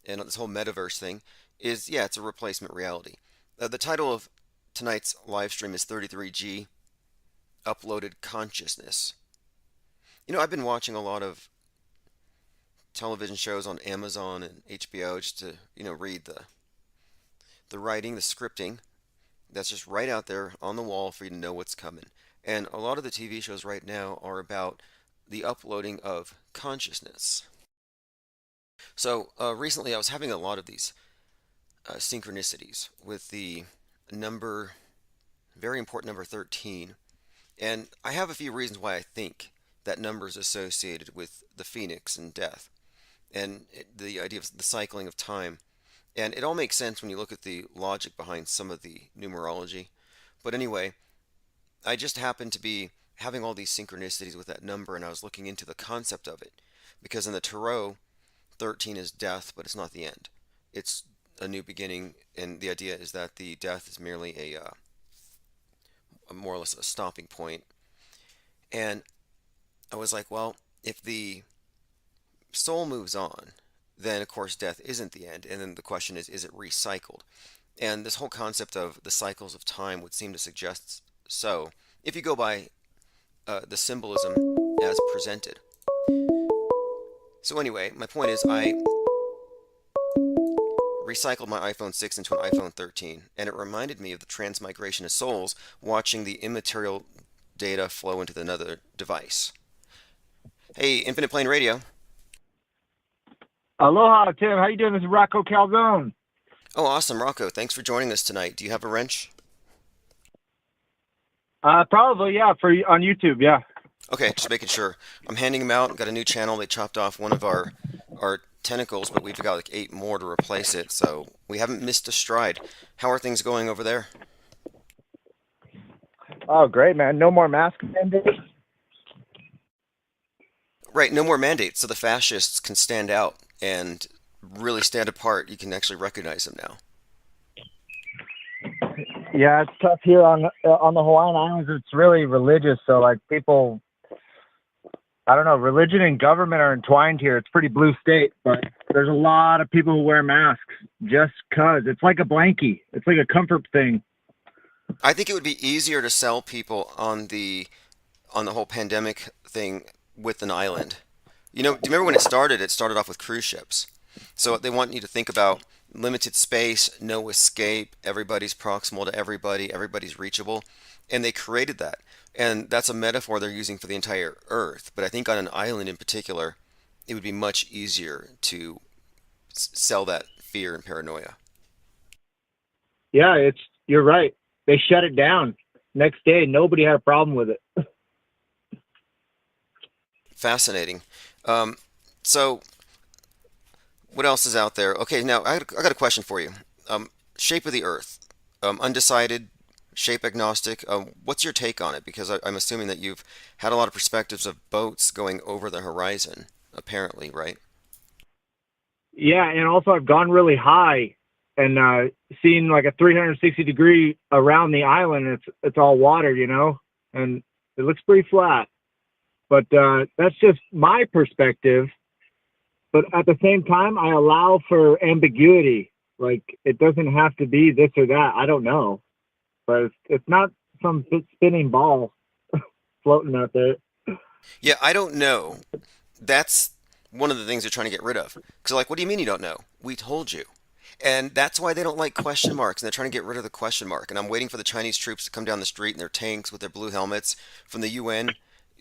Speaker 2: and this whole metaverse thing is, it's a replacement reality. The title of tonight's live stream is 33G, Uploaded Consciousness. I've been watching a lot of television shows on Amazon and HBO just to, read the writing, the scripting. That's just right out there on the wall for you to know what's coming. And a lot of the TV shows right now are about the uploading of consciousness. So recently I was having a lot of these synchronicities with the very important number 13. And I have a few reasons why I think that number is associated with the phoenix and death, and the idea of the cycling of time. And it all makes sense when you look at the logic behind some of the numerology. But anyway, I just happened to be having all these synchronicities with that number, and I was looking into the concept of it. Because in the Tarot, 13 is death, but it's not the end. It's a new beginning, and the idea is that the death is merely a more or less a stopping point. And I was like, well, if the soul moves on, then of course death isn't the end. And then the question is it recycled? And this whole concept of the cycles of time would seem to suggest so, if you go by the symbolism as presented. So anyway, my point is I recycled my iPhone 6 into an iPhone 13, and it reminded me of the transmigration of souls watching the immaterial data flow into another device. Hey, Infinite Plane Radio.
Speaker 18: Aloha, Tim. How you doing? This is Rocco Calzone.
Speaker 2: Oh, awesome, Rocco. Thanks for joining us tonight. Do you have a wrench?
Speaker 18: Probably, yeah, on YouTube, yeah.
Speaker 2: Okay, just making sure. I'm handing them out. Got a new channel. They chopped off one of our tentacles, but we've got like 8 more to replace it, so we haven't missed a stride. How are things going over there?
Speaker 18: Oh, great, man. No more mask mandates?
Speaker 2: Right, no more mandates, so the fascists can stand out and really stand apart. You can actually recognize them now.
Speaker 18: Yeah, it's tough here on the Hawaiian Islands. It's really religious, so like people, I don't know, religion and government are entwined here. It's pretty blue state, but there's a lot of people who wear masks just 'cause. It's like a blankie. It's like a comfort thing.
Speaker 2: I think it would be easier to sell people on the whole pandemic thing with an island. You know, do you remember when it started? It started off with cruise ships. So they want you to think about limited space, no escape, everybody's proximal to everybody, everybody's reachable, and they created that. And that's a metaphor they're using for the entire Earth. But I think on an island in particular, it would be much easier to sell that fear and paranoia.
Speaker 18: Yeah, you're right. They shut it down. Next day, nobody had a problem with it.
Speaker 2: Fascinating. So, what else is out there? Okay, now I got a question for you. Shape of the Earth, undecided, shape agnostic. What's your take on it? Because I'm assuming that you've had a lot of perspectives of boats going over the horizon, apparently, right?
Speaker 18: Yeah, and also I've gone really high and seen like a 360 degree around the island. It's all water, you know, and it looks pretty flat. But that's just my perspective. But at the same time, I allow for ambiguity. Like, it doesn't have to be this or that. I don't know. But it's not some spinning ball floating out there.
Speaker 2: Yeah, I don't know. That's one of the things they're trying to get rid of. Because, like, what do you mean you don't know? We told you. And that's why they don't like question marks, and they're trying to get rid of the question mark. And I'm waiting for the Chinese troops to come down the street in their tanks with their blue helmets from the UN,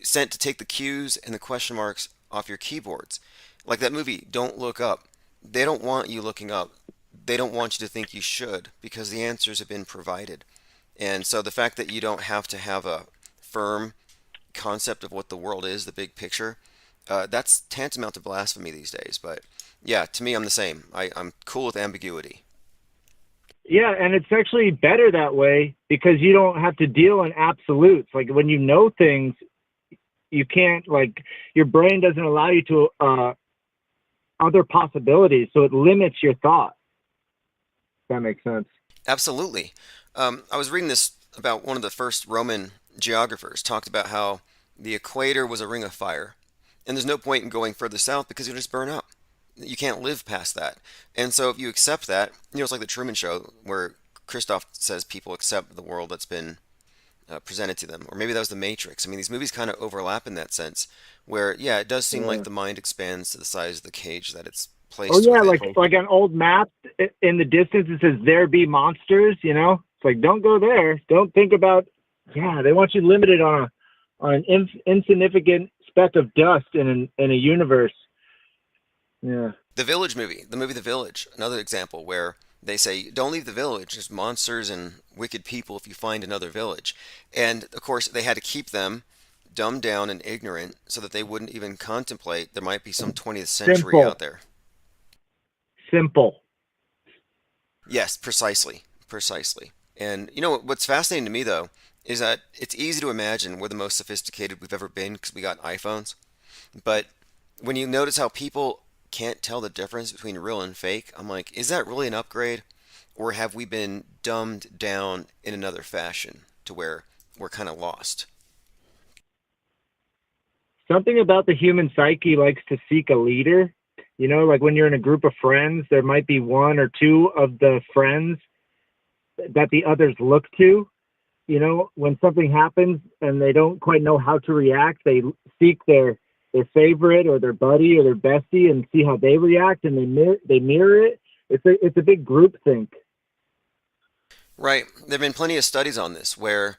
Speaker 2: sent to take the Q's and the question marks off your keyboards. Like that movie, Don't Look Up. They don't want you looking up. They don't want you to think you should, because the answers have been provided. And so the fact that you don't have to have a firm concept of what the world is, the big picture, that's tantamount to blasphemy these days. But yeah, to me, I'm the same. I'm cool with ambiguity.
Speaker 18: Yeah, and it's actually better that way because you don't have to deal in absolutes. Like when you know things, you can't, like, your brain doesn't allow you to other possibilities, so it limits your thought. If that makes sense.
Speaker 2: Absolutely. I was reading this about one of the first Roman geographers, talked about how the equator was a ring of fire, and there's no point in going further south because you'll just burn up. You can't live past that. And so if you accept that, you know, it's like the Truman Show where Christoph says people accept the world that's been presented to them. Or maybe that was The Matrix. I mean, these movies kind of overlap in that sense where, yeah, it does seem like the mind expands to the size of the cage that it's placed.
Speaker 18: Oh yeah,
Speaker 2: within.
Speaker 18: like an old map in the distance, it says there be monsters, you know? It's like, don't go there. Don't think about, yeah, they want you limited on an insignificant speck of dust in a universe. Yeah.
Speaker 2: The Village movie, the movie The Village, another example where they say, don't leave the village. There's monsters and wicked people if you find another village. And, of course, they had to keep them dumbed down and ignorant so that they wouldn't even contemplate there might be some 20th century
Speaker 18: Simple.
Speaker 2: out there.
Speaker 18: Simple.
Speaker 2: Yes, precisely. Precisely. And, you know, what's fascinating to me, though, is that it's easy to imagine we're the most sophisticated we've ever been because we got iPhones. But when you notice how people can't tell the difference between real and fake, I'm like, is that really an upgrade? Or have we been dumbed down in another fashion to where we're kind of lost?
Speaker 18: Something about the human psyche likes to seek a leader. You know, like when you're in a group of friends, there might be one or two of the friends that the others look to. You know, when something happens and they don't quite know how to react, they seek their favorite or their buddy or their bestie and see how they react, and they mirror it. It's a big group think.
Speaker 2: Right. There have been plenty of studies on this where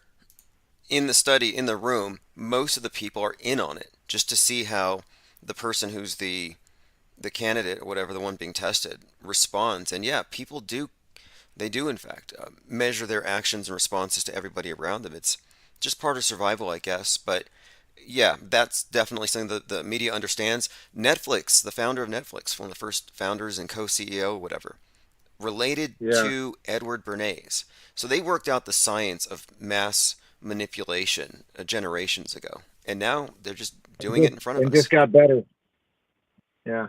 Speaker 2: in the study, in the room, most of the people are in on it just to see how the person who's the candidate or whatever, the one being tested, responds. And yeah, people do, they do in fact measure their actions and responses to everybody around them. It's just part of survival, I guess. But yeah, that's definitely something that the media understands. Netflix, the founder of Netflix, one of the first founders and co-CEO, whatever, related to Edward Bernays. So they worked out the science of mass manipulation generations ago. And now they're just doing it in front of us.
Speaker 18: And just got better. Yeah.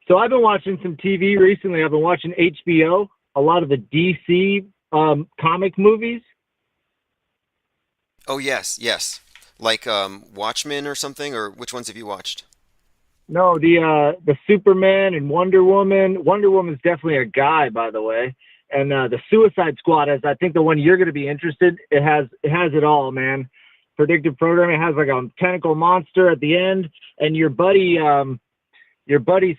Speaker 18: So I've been watching some TV recently. I've been watching HBO. A lot of the DC comic movies?
Speaker 2: Oh yes. Like Watchmen or something, or which ones have you watched?
Speaker 18: No, the Superman and Wonder Woman. Wonder Woman's definitely a guy, by the way. And the Suicide Squad is, I think, the one you're going to be interested. It has it all, man. Predictive programming. It has like a tentacle monster at the end, and your buddy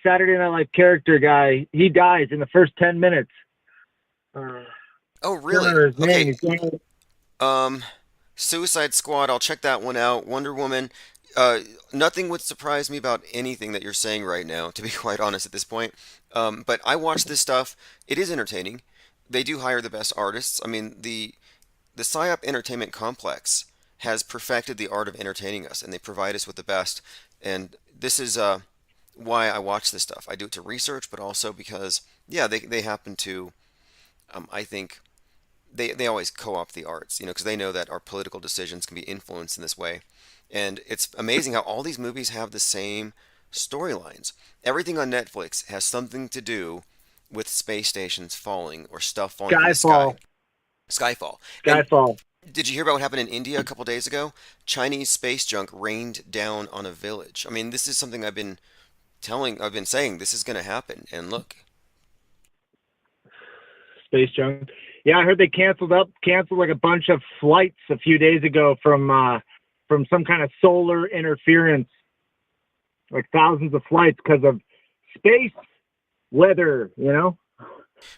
Speaker 18: Saturday Night Live character guy, he dies in the first 10 minutes.
Speaker 2: Oh really?
Speaker 18: His name.
Speaker 2: Suicide Squad. I'll check that one out. Wonder Woman. Nothing would surprise me about anything that you're saying right now, to be quite honest at this point. But I watch this stuff. It is entertaining. They do hire the best artists. I mean, the PSYOP entertainment complex has perfected the art of entertaining us, and they provide us with the best. And this is why I watch this stuff. I do it to research, but also because, yeah, they happen to, I think, they always co-opt the arts, because they know that our political decisions can be influenced in this way. And it's amazing how all these movies have the same storylines. Everything on Netflix has something to do with space stations falling or stuff falling from the sky. Skyfall.
Speaker 18: Skyfall.
Speaker 2: And did you hear about what happened in India a couple days ago? Chinese space junk rained down on a village. I mean, this is something I've been saying this is going to happen. And look.
Speaker 18: Space junk. Yeah, I heard they canceled like a bunch of flights a few days ago from some kind of solar interference, like thousands of flights because of space weather,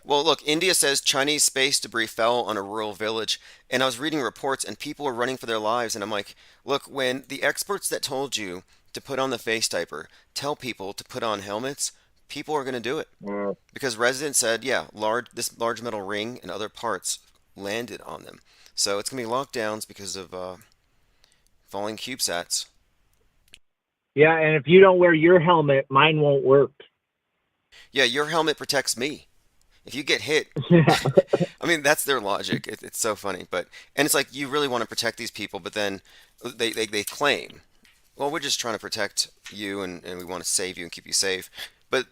Speaker 2: Well, look, India says Chinese space debris fell on a rural village, and I was reading reports, and people were running for their lives, and I'm like, look, when the experts that told you to put on the face diaper tell people to put on helmets, people are going to do it. Because residents said, yeah, this large metal ring and other parts landed on them. So it's going to be lockdowns because of falling CubeSats.
Speaker 18: Yeah, and if you don't wear your helmet, mine won't work.
Speaker 2: Yeah, your helmet protects me. If you get hit, I mean, that's their logic. It's so funny. And it's like, you really want to protect these people, but then they claim, well, we're just trying to protect you and we want to save you and keep you safe. But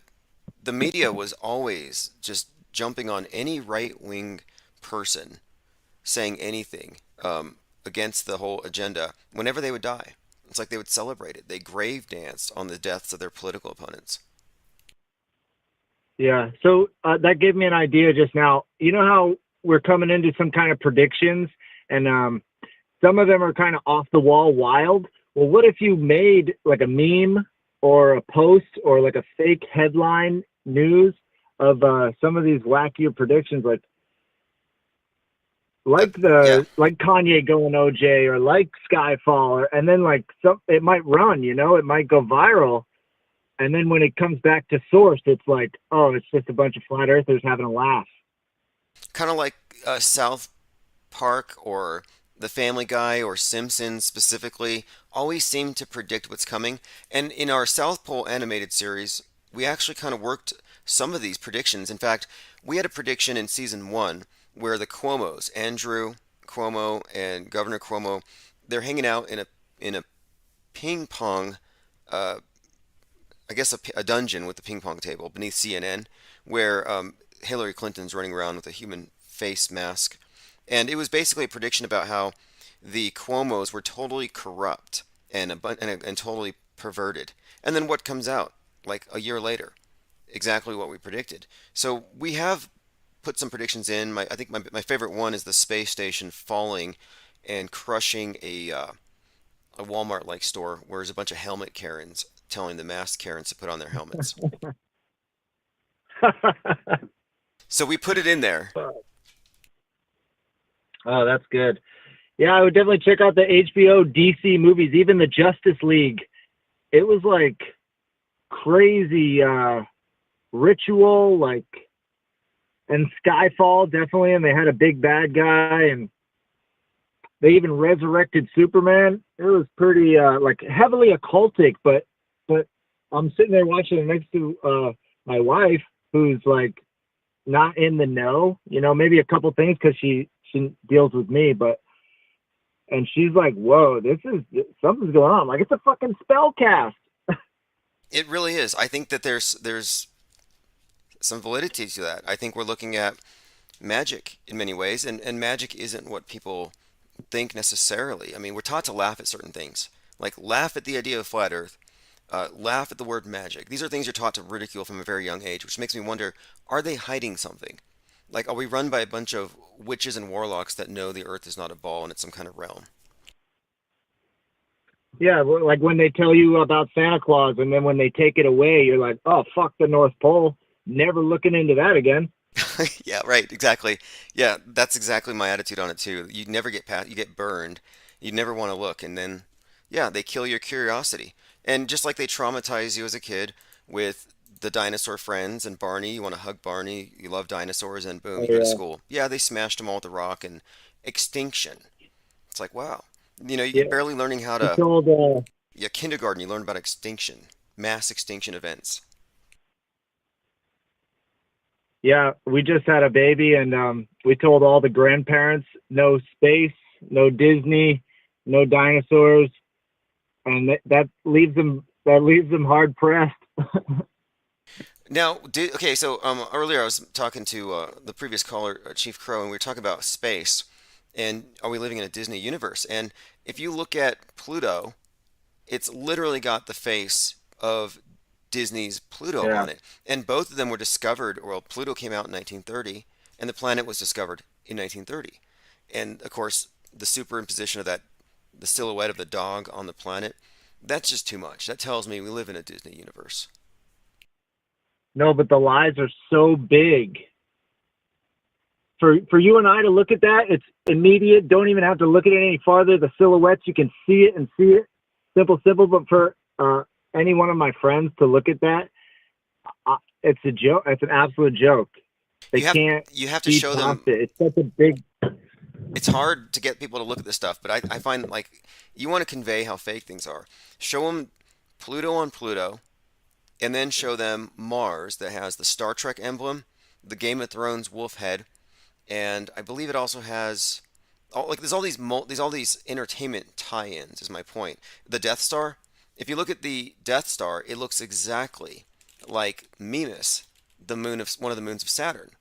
Speaker 2: the media was always just jumping on any right-wing person saying anything against the whole agenda whenever they would die. It's like they would celebrate it. They grave danced on the deaths of their political opponents.
Speaker 18: Yeah, so that gave me an idea just now. You know how we're coming into some kind of predictions, and some of them are kind of off the wall wild? Well, what if you made like a meme or a post or like a fake headline news of some of these wackier predictions, like Kanye going OJ or like Skyfall, and then it might run, it might go viral. And then when it comes back to source, it's like, oh, it's just a bunch of flat earthers having a laugh.
Speaker 2: Kind of like South Park or The Family Guy or Simpsons specifically always seem to predict what's coming. And in our South Pole animated series, we actually kind of worked some of these predictions. In fact, we had a prediction in season 1 where the Cuomos, Andrew Cuomo and Governor Cuomo, they're hanging out in a ping pong I guess a dungeon with the ping pong table beneath CNN, where Hillary Clinton's running around with a human face mask. And it was basically a prediction about how the Cuomos were totally corrupt and totally perverted. And then what comes out, like a year later? Exactly what we predicted. So we have put some predictions in. I think my favorite one is the space station falling and crushing a Walmart-like store where there's a bunch of helmet Karens telling the masked Karens to put on their helmets. So we put it in there.
Speaker 18: Oh, that's good. Yeah, I would definitely check out the HBO DC movies, even the Justice League. It was like crazy ritual, and Skyfall definitely, and they had a big bad guy, and they even resurrected Superman. It was pretty heavily occultic, but I'm sitting there watching it next to my wife, who's not in the know, maybe a couple things because she deals with me, and she's like, whoa, something's going on. It's a fucking spell cast.
Speaker 2: It really is. I think that there's some validity to that. I think we're looking at magic in many ways, and magic isn't what people think necessarily. I mean, we're taught to laugh at certain things, like laugh at the idea of flat Earth, laugh at the word magic. These are things you're taught to ridicule from a very young age, which makes me wonder, are they hiding something? Like, are we run by a bunch of witches and warlocks that know the Earth is not a ball and it's some kind of realm?
Speaker 18: Yeah, like when they tell you about Santa Claus and then when they take it away, you're like, oh, fuck the North Pole. Never looking into that again.
Speaker 2: Yeah, right, exactly. Yeah, that's exactly my attitude on it too. You never get past, you get burned. You never want to look, and then, yeah, they kill your curiosity. And just like they traumatize you as a kid with the dinosaur friends and Barney, you want to hug Barney, you love dinosaurs, and boom,
Speaker 18: Oh,
Speaker 2: you go to
Speaker 18: yeah.
Speaker 2: school. Yeah, they smashed them all with a rock and extinction. It's like, wow. You're
Speaker 18: Yeah.
Speaker 2: barely learning how
Speaker 18: He
Speaker 2: to,
Speaker 18: told,
Speaker 2: yeah, kindergarten, you learn about extinction, mass extinction events.
Speaker 18: yeah, we just had a baby and we told all the grandparents no space, no Disney, no dinosaurs, and that leaves them hard pressed.
Speaker 2: Now, okay, so earlier I was talking to the previous caller, Chief Crow, and we were talking about space, and are we living in a Disney universe? And if you look at Pluto, it's literally got the face of Disney's Pluto
Speaker 18: Yeah.
Speaker 2: on it, and both of them were discovered. Well, Pluto came out in 1930, and the planet was discovered in 1930, and of course, the superimposition of that, the silhouette of the dog on the planet, that's just too much. That tells me we live in a Disney universe.
Speaker 18: No, but the lies are so big. For you and I to look at that, it's immediate. Don't even have to look at it any farther. The silhouettes, you can see it and see it. Simple, simple. But for any one of my friends to look at that, it's a joke. It's an absolute joke. They can't.
Speaker 2: You have to
Speaker 18: see
Speaker 2: show them.
Speaker 18: past it. It's such a big.
Speaker 2: It's hard to get people to look at this stuff, but I find like you want to convey how fake things are. Show them Pluto on Pluto, and then show them Mars that has the Star Trek emblem, the Game of Thrones wolf head, and I believe it also has like there's all these entertainment tie-ins. Is my point. The Death Star. If you look at the Death Star, it looks exactly like Mimas, the moon of one of the moons of Saturn.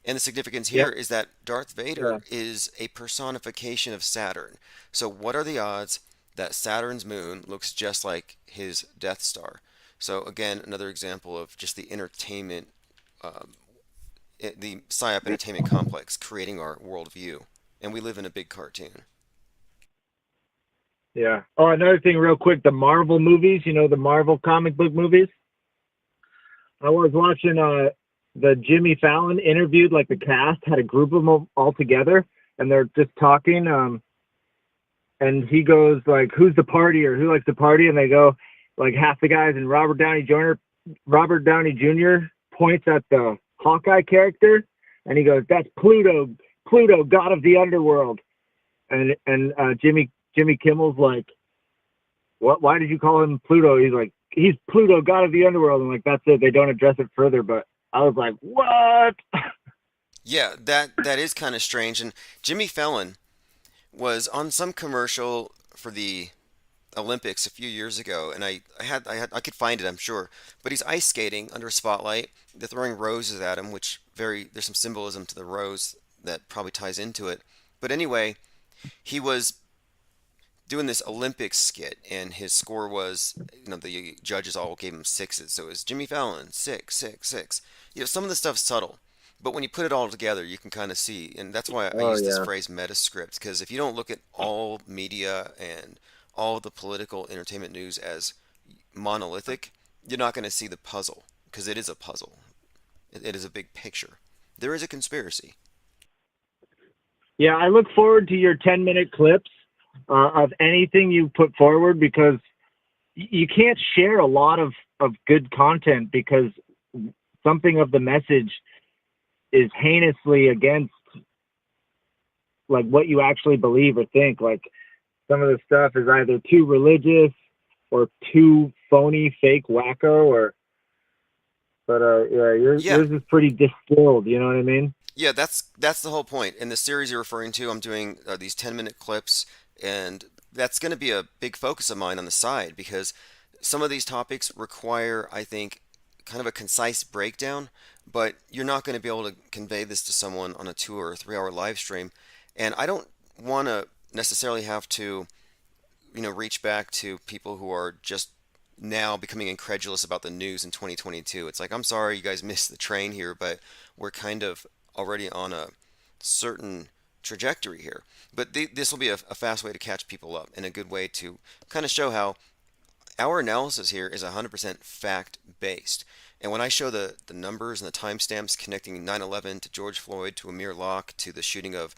Speaker 2: And the significance here is that Darth Vader is a personification of Saturn. So what are the odds that Saturn's moon looks just like his Death Star? So again, another example of just the entertainment, the PSYOP entertainment complex creating our worldview. And we live in a big cartoon.
Speaker 18: Yeah. Oh, another thing, real quick, the Marvel movies. You know, the Marvel comic book movies. I was watching the Jimmy Fallon interviewed like the cast, had a group of them all together, and they're just talking. And he goes like, "Who's the party?" or "Who likes the party?" And they go like half the guys, and Robert Downey Jr. points at the Hawkeye character, and he goes, "That's Pluto, god of the underworld." And Jimmy Kimmel's like, "What? Why did you call him Pluto?" He's like, "He's Pluto, god of the underworld." And like, that's it. They don't address it further, but I was like, what?
Speaker 2: Yeah, that is kind of strange. And Jimmy Fallon was on some commercial for the Olympics a few years ago, and I could find it, I'm sure. But he's ice skating under a spotlight. They're throwing roses at him, which there's some symbolism to the rose that probably ties into it. But anyway, he was doing this Olympics skit, and his score was, the judges all gave him sixes. So it was Jimmy Fallon, 6, 6, 6. Some of the stuff's subtle, but when you put it all together, you can kind of see. And that's why I use this phrase metascript, because if you don't look at all media and all the political entertainment news as monolithic, you're not going to see the puzzle, because it is a puzzle. It is a big picture. There is a conspiracy.
Speaker 18: Yeah, I look forward to your 10-minute clips of anything you put forward, because you can't share a lot of good content because something of the message is heinously against like what you actually believe or think. Like some of the stuff is either too religious or too phony, fake, wacko, yours is pretty distilled, you know what I mean?
Speaker 2: Yeah, that's the whole point. In the series you're referring to, I'm doing these 10-minute clips, and that's going to be a big focus of mine on the side, because some of these topics require, I think, kind of a concise breakdown but you're not going to be able to convey this to someone on a 2 or 3 hour live stream. And I don't want to necessarily have to, reach back to people who are just now becoming incredulous about the news in 2022. It's like, I'm sorry you guys missed the train here, but we're kind of already on a certain trajectory here. But this will be a fast way to catch people up and a good way to kind of show how our analysis here is 100% fact based. And when I show the numbers and the timestamps connecting 9/11 to George Floyd to Amir Locke to the shooting of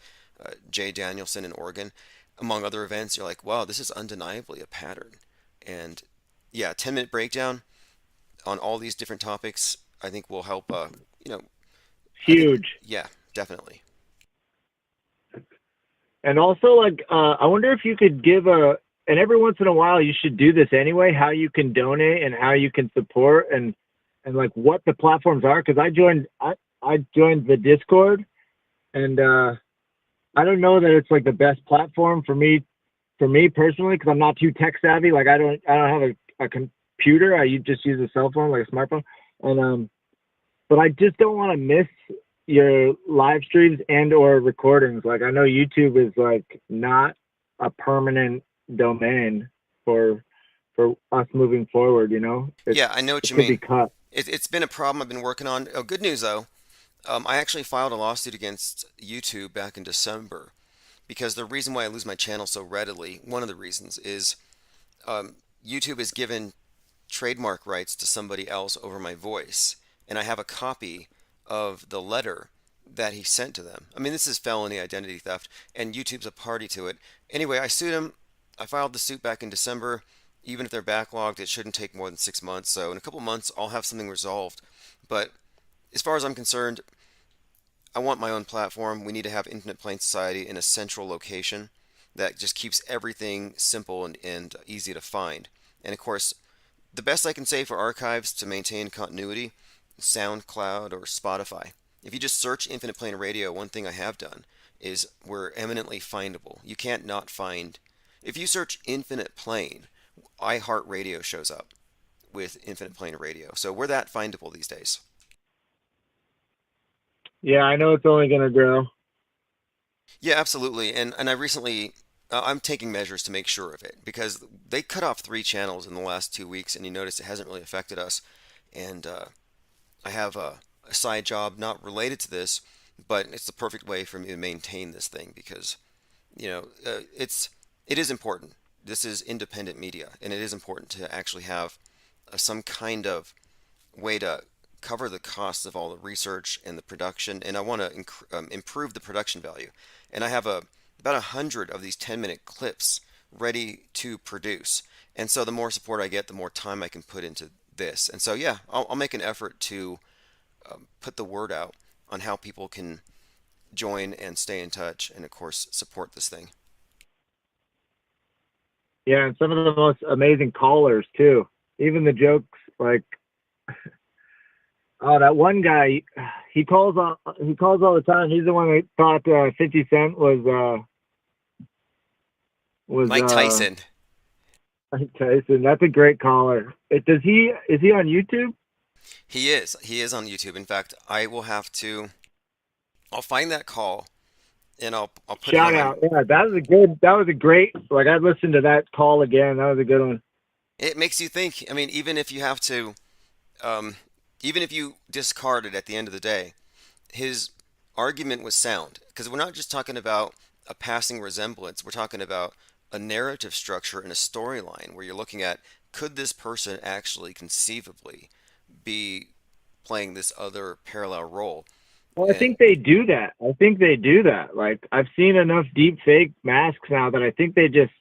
Speaker 2: Jay Danielson in Oregon, among other events, you're like, wow, this is undeniably a pattern. And yeah, 10-minute breakdown on all these different topics, I think will help,
Speaker 18: Huge.
Speaker 2: Yeah, definitely.
Speaker 18: And also, like, I wonder if you could give and every once in a while you should do this anyway, how you can donate and how you can support and like what the platforms are. Cause I joined the Discord, and I don't know that it's like the best platform for me personally, cause I'm not too tech savvy. Like I don't have a computer. I just use a cell phone, like a smartphone. And, but I just don't want to miss your live streams and or recordings. Like I know YouTube is like not a permanent domain for us moving forward,
Speaker 2: Yeah, I know what you
Speaker 18: could be
Speaker 2: mean.
Speaker 18: cut.
Speaker 2: It's been a problem I've been working on. Oh, good news though. I actually filed a lawsuit against YouTube back in December because the reason why I lose my channel so readily, one of the reasons is YouTube has given trademark rights to somebody else over my voice, and I have a copy of the letter that he sent to them. I mean, this is felony identity theft, and YouTube's a party to it. Anyway, I sued him. I filed the suit back in December. Even if they're backlogged, it shouldn't take more than 6 months. So in a couple months, I'll have something resolved. But as far as I'm concerned, I want my own platform. We need to have Infinite Plane Society in a central location that just keeps everything simple and easy to find. And of course, the best I can say for archives to maintain continuity, SoundCloud or Spotify. If you just search Infinite Plane Radio, one thing I have done is we're eminently findable. You can't not find. If you search Infinite Plane, iHeartRadio shows up with Infinite Plane Radio. So we're that findable these days.
Speaker 18: Yeah, I know it's only going to grow.
Speaker 2: Yeah, absolutely. And I recently, I'm taking measures to make sure of it because they cut off 3 channels in the last 2 weeks, and you notice it hasn't really affected us. And I have a side job not related to this, but it's the perfect way for me to maintain this thing because, it is important. This is independent media, and it is important to actually have some kind of way to cover the costs of all the research and the production, and I want to improve the production value. And I have about 100 of these 10-minute clips ready to produce. And so the more support I get, the more time I can put into this. And so yeah, I'll make an effort to put the word out on how people can join and stay in touch, and of course support this thing.
Speaker 18: Yeah, and some of the most amazing callers too. Even the jokes, like, oh, that one guy, he calls all the time. He's the one that thought 50 Cent was
Speaker 2: Mike Tyson.
Speaker 18: Mike Tyson. That's a great caller. Is he on YouTube?
Speaker 2: He is. He is on YouTube. In fact, I'll find that call and I'll put
Speaker 18: Shout
Speaker 2: it on
Speaker 18: out. Yeah, that was a great, like, I'd listen to that call again. That was a good one.
Speaker 2: It makes you think. I mean, even if you have to, even if you discard it at the end of the day, his argument was sound. Because we're not just talking about a passing resemblance. We're talking about a narrative structure and a storyline where you're looking at, could this person actually conceivably be playing this other parallel role?
Speaker 18: Well, I think they do that. Like, I've seen enough deep fake masks now that I think they just,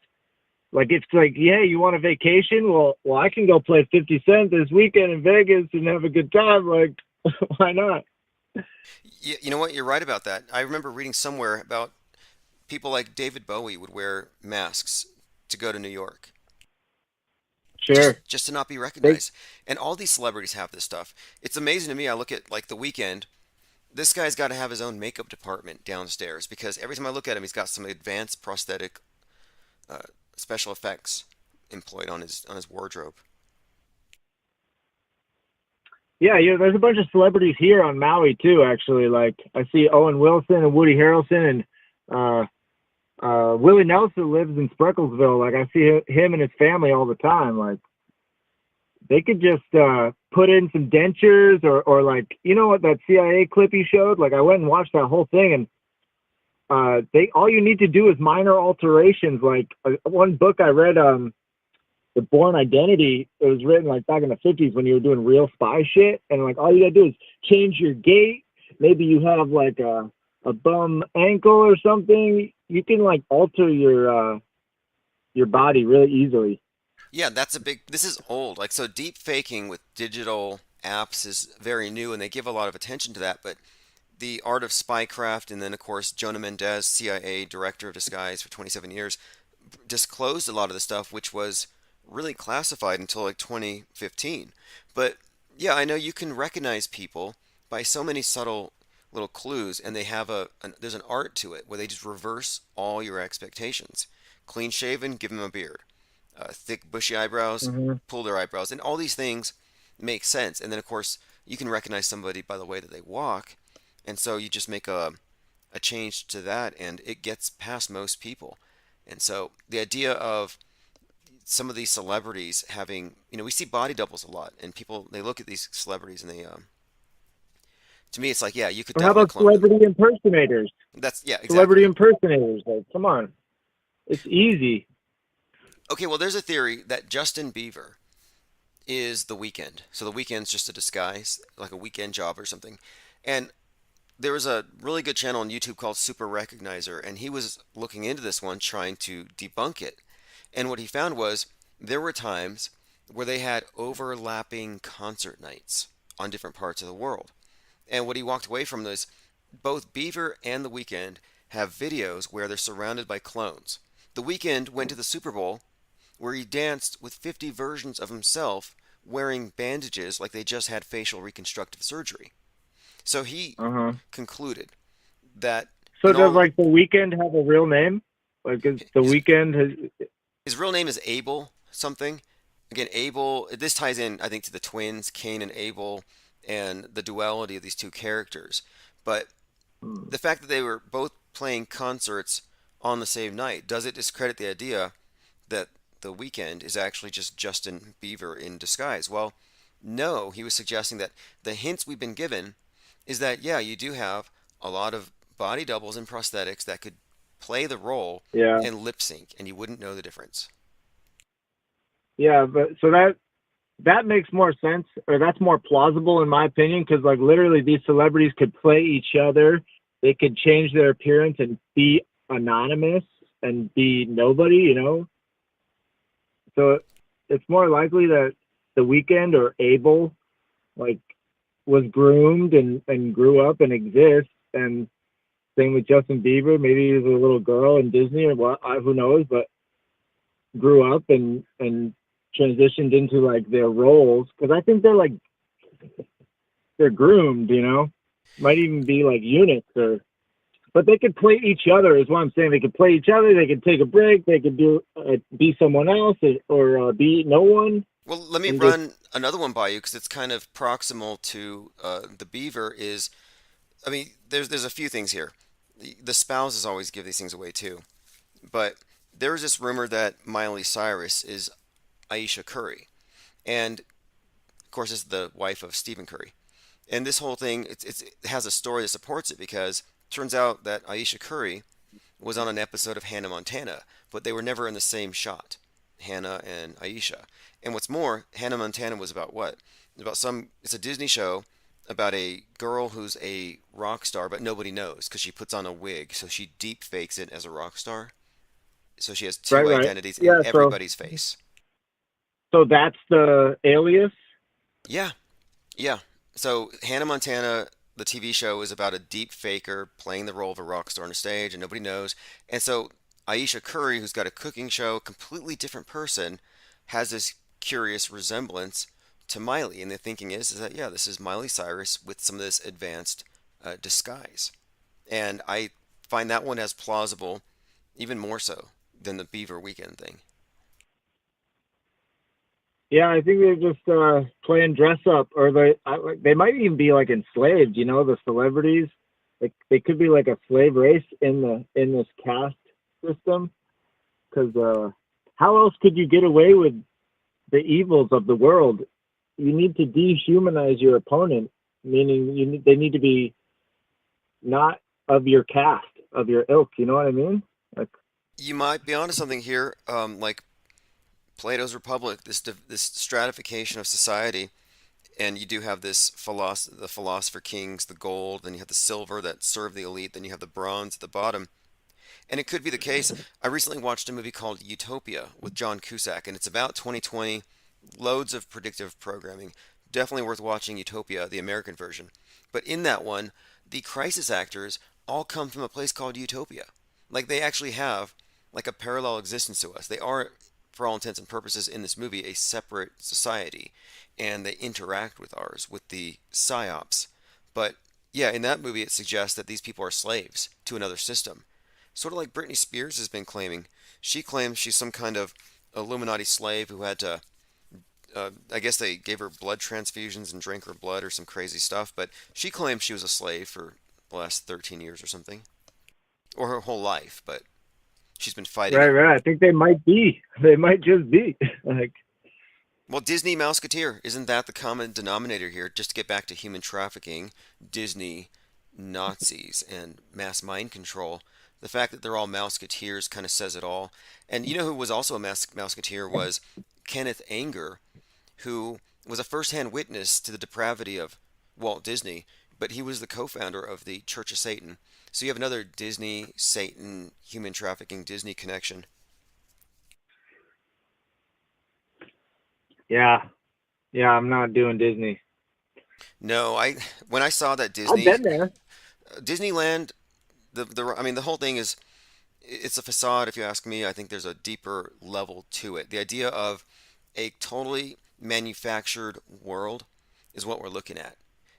Speaker 18: like, it's like, yeah, you want a vacation? Well, I can go play 50 Cent this weekend in Vegas and have a good time. Like, why not?
Speaker 2: You know what? You're right about that. I remember reading somewhere about people like David Bowie would wear masks to go to New York.
Speaker 18: Sure.
Speaker 2: Just to not be recognized. And all these celebrities have this stuff. It's amazing to me. I look at, like, The Weeknd. This guy's got to have his own makeup department downstairs because every time I look at him, he's got some advanced prosthetic special effects employed on his wardrobe.
Speaker 18: Yeah, there's a bunch of celebrities here on Maui too. Actually, like I see Owen Wilson and Woody Harrelson and Willie Nelson lives in Spreckelsville. Like I see him and his family all the time. Like they could just put in some dentures or like what that CIA clip he showed. Like I went and watched that whole thing and they all you need to do is minor alterations. Like one book I read, The Born Identity, it was written like back in the 50s when you were doing real spy shit, and like all you gotta do is change your gait. Maybe you have like a bum ankle or something. You can like alter your body really easily.
Speaker 2: Yeah, this is old. Like, so deep faking with digital apps is very new and they give a lot of attention to that, but the art of spycraft, and then of course Jonah Mendez, CIA director of disguise for 27 years, disclosed a lot of the stuff which was really classified until like 2015. But yeah, I know you can recognize people by so many subtle little clues, and they have there's an art to it where they just reverse all your expectations. Clean shaven, give them a beard. Thick bushy eyebrows, pull their eyebrows, and all these things make sense. And then of course you can recognize somebody by the way that they walk, and so you just make a change to that, and it gets past most people. And so the idea of some of these celebrities having, we see body doubles a lot, and people, they look at these celebrities and they, to me, it's like, yeah, you could
Speaker 18: Or how
Speaker 2: definitely
Speaker 18: about
Speaker 2: clone them.
Speaker 18: celebrity impersonators?
Speaker 2: Yeah, exactly.
Speaker 18: Celebrity impersonators. Like, come on, it's easy.
Speaker 2: Okay, well, there's a theory that Justin Bieber is the Weeknd. So the Weeknd's just a disguise, like a weekend job or something. And there was a really good channel on YouTube called Super Recognizer, and he was looking into this one, trying to debunk it. And what he found was there were times where they had overlapping concert nights on different parts of the world. And what he walked away from was both Bieber and The Weeknd have videos where they're surrounded by clones. The Weeknd went to the Super Bowl where he danced with 50 versions of himself wearing bandages like they just had facial reconstructive surgery. So he concluded that.
Speaker 18: So does like The Weeknd have a real name? Like is The Weeknd has.
Speaker 2: His real name is Abel something. Again, Abel. This ties in, I think, to the twins, Cain and Abel, and the duality of these two characters. But the fact that they were both playing concerts on the same night, does it discredit the idea that The Weeknd is actually just Justin Bieber in disguise? Well, no. He was suggesting that the hints we've been given is that, yeah, you do have a lot of body doubles and prosthetics that could play the role and lip sync, and you wouldn't know the difference.
Speaker 18: Yeah, but so that makes more sense, or that's more plausible in my opinion, because like literally these celebrities could play each other. They could change their appearance and be anonymous and be nobody, So it's more likely that The Weeknd or Abel, like, was groomed and grew up and exists. And same with Justin Bieber. Maybe he was a little girl in Disney or what, who knows, but grew up and transitioned into like their roles. Because I think they're groomed, might even be like units but they could play each other is what I'm saying. They could play each other. They could take a break. They could do be someone else or be no one.
Speaker 2: Well, let me run another one by you because it's kind of proximal to the Beaver. There's a few things here. The spouses always give these things away too, but there is this rumor that Miley Cyrus is Aisha Curry, and of course it's the wife of Stephen Curry. And this whole thing it has a story that supports it because it turns out that Aisha Curry was on an episode of Hannah Montana, but they were never in the same shot, Hannah and Aisha. And what's more, Hannah Montana was about what? It's a Disney show about a girl who's a rock star, but nobody knows because she puts on a wig, so she deep fakes it as a rock star. So she has two identities in everybody's face.
Speaker 18: So that's the alias?
Speaker 2: Yeah. Yeah. So Hannah Montana, the TV show, is about a deep faker playing the role of a rock star on a stage and nobody knows. And so Aisha Curry, who's got a cooking show, completely different person, has this curious resemblance to Miley. And the thinking is that, yeah, this is Miley Cyrus with some of this advanced disguise. And I find that one as plausible, even more so, than the Beaver Weekend thing.
Speaker 18: Yeah, I think they're just playing dress up, or they might even be like enslaved. You know, the celebrities, like they could be like a slave race in this caste system. Because how else could you get away with the evils of the world? You need to dehumanize your opponent, meaning they need to be not of your caste, of your ilk. You know what I mean? Like,
Speaker 2: You might be onto something here, like Plato's Republic, this stratification of society, and you do have the philosopher kings, the gold, then you have the silver that serve the elite, then you have the bronze at the bottom. And it could be the case. I recently watched a movie called Utopia with John Cusack, and it's about 2020, loads of predictive programming. Definitely worth watching Utopia, the American version. But in that one, the crisis actors all come from a place called Utopia. Like they actually have like a parallel existence to us. They are, for all intents and purposes, in this movie, a separate society, and they interact with ours, with the psyops. But yeah, in that movie, it suggests that these people are slaves to another system. Sort of like Britney Spears has been claiming. She claims she's some kind of Illuminati slave who had to, I guess they gave her blood transfusions and drank her blood or some crazy stuff, but she claims she was a slave for the last 13 years or something. Or her whole life, but she's been fighting it.
Speaker 18: right. I think they might be. They might just be. Like,
Speaker 2: Well, Disney Mouseketeer, isn't that the common denominator here? Just to get back to human trafficking, Disney, Nazis, and mass mind control. The fact that they're all Mouseketeers kind of says it all. And you know who was also a Mouseketeer was Kenneth Anger, who was a first-hand witness to the depravity of Walt Disney, but he was the co-founder of the Church of Satan. So you have another Disney, Satan, human trafficking, Disney connection.
Speaker 18: yeah, I'm not doing Disney.
Speaker 2: No, when I saw that
Speaker 18: I've been there.
Speaker 2: Disneyland, I mean the whole thing is it's a facade if you ask me. I think there's a deeper level to it. The idea of a totally manufactured world is what we're looking at.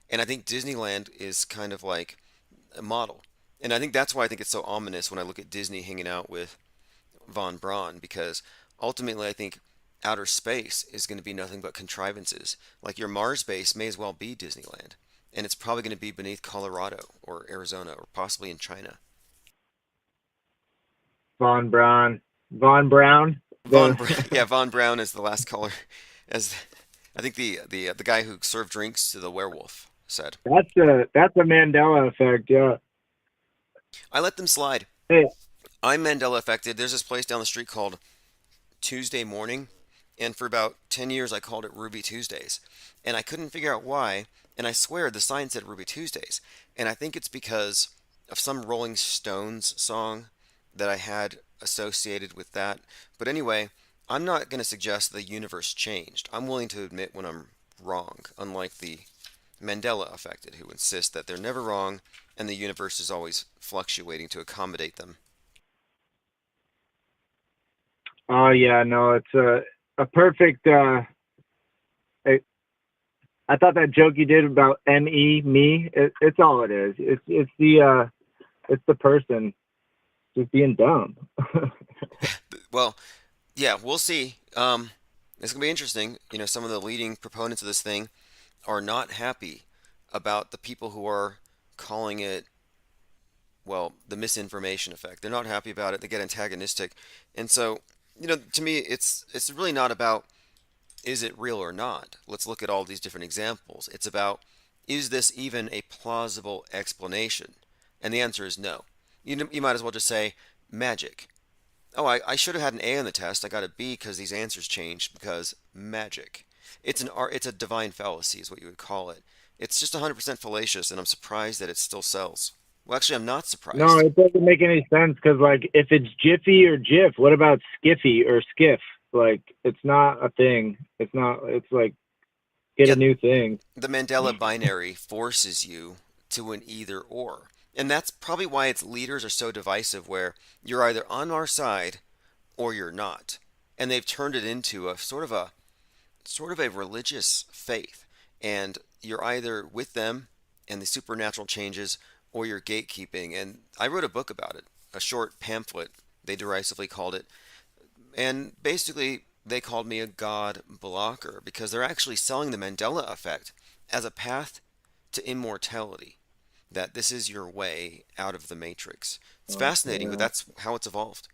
Speaker 2: And I think Disneyland is kind of like a model. And I think that's why I think it's so ominous when I look at Disney hanging out with Von Braun, because ultimately I think outer space is going to be nothing but contrivances. Like your Mars base may as well be Disneyland, and it's probably going to be beneath Colorado or Arizona or possibly in China.
Speaker 18: Von Braun.
Speaker 2: Yeah, Von Braun is the last caller, as I think the guy who served drinks to the werewolf said.
Speaker 18: That's a Mandela effect. Yeah.
Speaker 2: I let them slide.
Speaker 18: Hey.
Speaker 2: I'm Mandela affected. There's this place down the street called Tuesday Morning, and for about 10 years I called it Ruby Tuesdays, and I couldn't figure out why, and I swear the sign said Ruby Tuesdays, and I think it's because of some Rolling Stones song that I had associated with that. But anyway, I'm not going to suggest the universe changed. I'm willing to admit when I'm wrong, unlike the Mandela affected who insist that they're never wrong and the universe is always fluctuating to accommodate them.
Speaker 18: Oh yeah, no, it's a perfect. I thought that joke you did about me. It's all it is. It's the person just being dumb.
Speaker 2: Well, yeah, we'll see. It's gonna be interesting. You know, some of the leading proponents of this thing are not happy about the people who are calling it, well, the misinformation effect. They're not happy about it. They get antagonistic, and so, you know, to me, it's really not about is it real or not. Let's look at all these different examples. It's about is this even a plausible explanation? And the answer is no. You might as well just say magic. Oh, I should have had an A on the test. I got a B because these answers changed because magic. It's a divine fallacy is what you would call it. It's just 100% fallacious, and I'm surprised that it still sells. Well, actually, I'm not surprised.
Speaker 18: No, it doesn't make any sense because, like, if it's Jiffy or Jif, what about Skiffy or Skiff? Like, it's not a thing. It's not. It's like get a new thing.
Speaker 2: The Mandela binary forces you to an either or. And that's probably why its leaders are so divisive, where you're either on our side or you're not. And they've turned it into a sort of a religious faith. And you're either with them and the supernatural changes or you're gatekeeping. And I wrote a book about it, a short pamphlet, they derisively called it. And basically, they called me a God blocker because they're actually selling the Mandela effect as a path to immortality. That this is your way out of the matrix. It's fascinating, but
Speaker 18: Yeah.
Speaker 2: that's how it's evolved.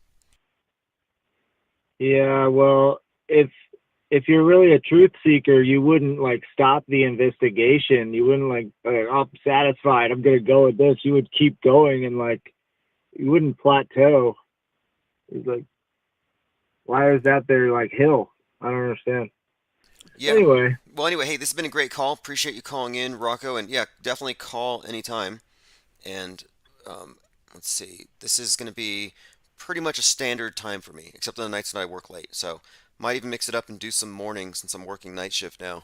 Speaker 18: Yeah, well, if you're really a truth seeker, you wouldn't like stop the investigation. You wouldn't oh, I'm satisfied. I'm gonna go with this. You would keep going and like you wouldn't plateau. It's like, why is that there like hill? I don't understand.
Speaker 2: Yeah.
Speaker 18: Anyway,
Speaker 2: Well, anyway, hey, this has been a great call. Appreciate you calling in, Rocco. And yeah, definitely call anytime. And let's see, this is going to be pretty much a standard time for me, except on the nights that I work late. So might even mix it up and do some mornings since I'm working night shift now.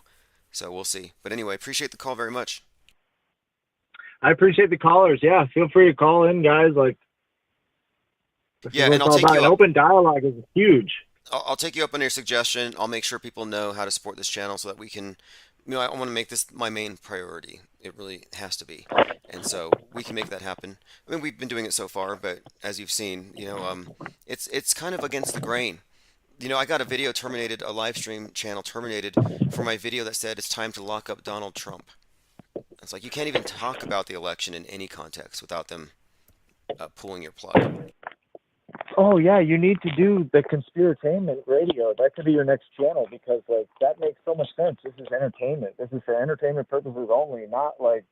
Speaker 2: So we'll see. But anyway, appreciate the call very much.
Speaker 18: I appreciate the callers. Yeah, feel free to call in, guys. Like, this
Speaker 2: Yeah,
Speaker 18: is what
Speaker 2: and
Speaker 18: it's
Speaker 2: I'll
Speaker 18: all
Speaker 2: take
Speaker 18: about.
Speaker 2: you
Speaker 18: An
Speaker 2: up.
Speaker 18: open dialogue is huge.
Speaker 2: I'll take you up on your suggestion. I'll make sure people know how to support this channel so that we can, I want to make this my main priority. It really has to be. And so we can make that happen. I mean, we've been doing it so far, but as you've seen, it's kind of against the grain. I got a video terminated, a live stream channel terminated for my video that said it's time to lock up Donald Trump. It's like you can't even talk about the election in any context without them pulling your plug.
Speaker 18: Oh yeah, you need to do the conspiratainment radio. That could be your next channel because like that makes so much sense. This is entertainment. This is for entertainment purposes only, not like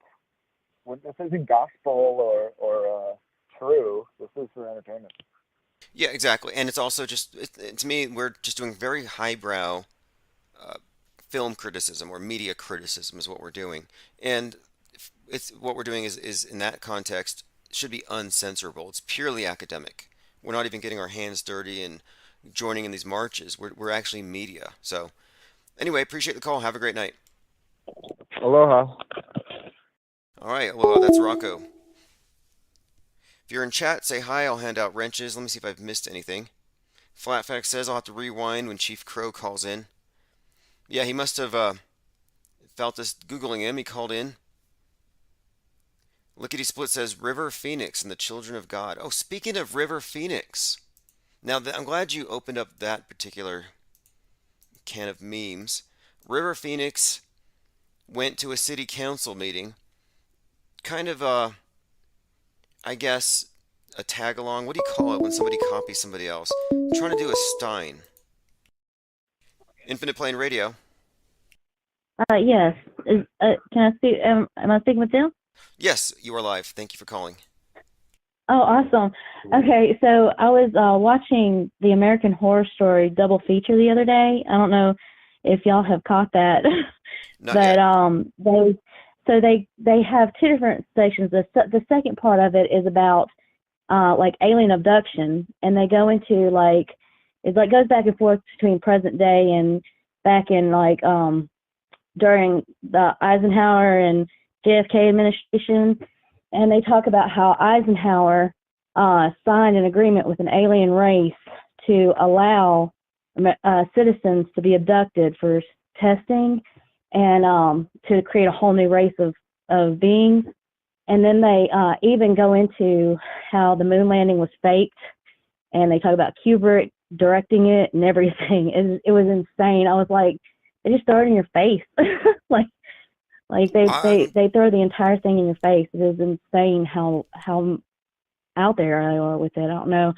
Speaker 18: this isn't gospel or true. This is for entertainment.
Speaker 2: Yeah, exactly. And it's also just, to me, we're just doing very highbrow film criticism or media criticism is what we're doing. And it's what we're doing is in that context should be uncensorable. It's purely academic. We're not even getting our hands dirty and joining in these marches. We're actually media. So anyway, appreciate the call. Have a great night.
Speaker 18: Aloha.
Speaker 2: All right, aloha. That's Rocco. If you're in chat, say hi. I'll hand out wrenches. Let me see if I've missed anything. Flatfax says I'll have to rewind when Chief Crow calls in. Yeah, he must have felt us Googling him. He called in. Lickety Split says River Phoenix and the Children of God. Oh, speaking of River Phoenix. Now, I'm glad you opened up that particular can of memes. River Phoenix went to a city council meeting. Kind of, I guess, a tag along. What do you call it when somebody copies somebody else? I'm trying to do a Stein. Infinite Plane Radio.
Speaker 19: Yes. Can I speak? Am I speaking with them?
Speaker 2: Yes, you are live. Thank you for calling.
Speaker 19: Oh, awesome. Okay, so I was watching the American Horror Story double feature the other day. I don't know if y'all have caught that,
Speaker 2: Not
Speaker 19: but
Speaker 2: yet.
Speaker 19: they have two different sections. The second part of it is about like alien abduction, and they go into like it like goes back and forth between present day and back in like during the Eisenhower and JFK administration, and they talk about how Eisenhower signed an agreement with an alien race to allow citizens to be abducted for testing and to create a whole new race of beings. And then they even go into how the moon landing was faked, and they talk about Kubrick directing it and everything. It was insane. I was like, they just throw it in your face. Like they throw the entire thing in your face. It is insane how out there they are with it. I don't know.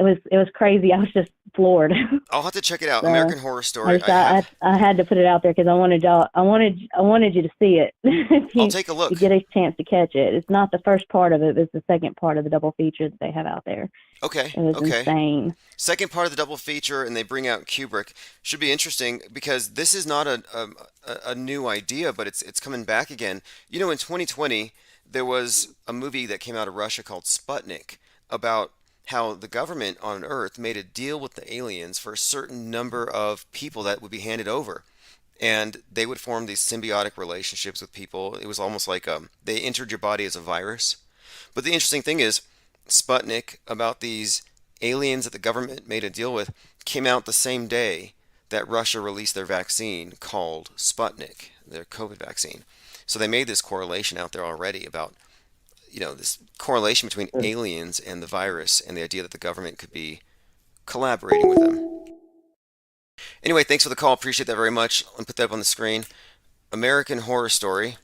Speaker 19: It was crazy. I was just floored.
Speaker 2: I'll have to check it out.
Speaker 19: So,
Speaker 2: American Horror Story.
Speaker 19: I had to put it out there because I wanted you to see it. If
Speaker 2: I'll take a look.
Speaker 19: You get a chance to catch it. It's not the first part of it. It's the second part of the double feature that they have out there.
Speaker 2: Okay.
Speaker 19: It was
Speaker 2: Okay.
Speaker 19: insane.
Speaker 2: Second part of the double feature, and they bring out Kubrick. Should be interesting because this is not a new idea, but it's coming back again. In 2020 there was a movie that came out of Russia called Sputnik about how the government on Earth made a deal with the aliens for a certain number of people that would be handed over. And they would form these symbiotic relationships with people. It was almost like they entered your body as a virus. But the interesting thing is, Sputnik, about these aliens that the government made a deal with, came out the same day that Russia released their vaccine called Sputnik, their COVID vaccine. So they made this correlation out there already about this correlation between aliens and the virus and the idea that the government could be collaborating with them. Anyway, thanks for the call. Appreciate that very much. Let me put that up on the screen. American Horror Story.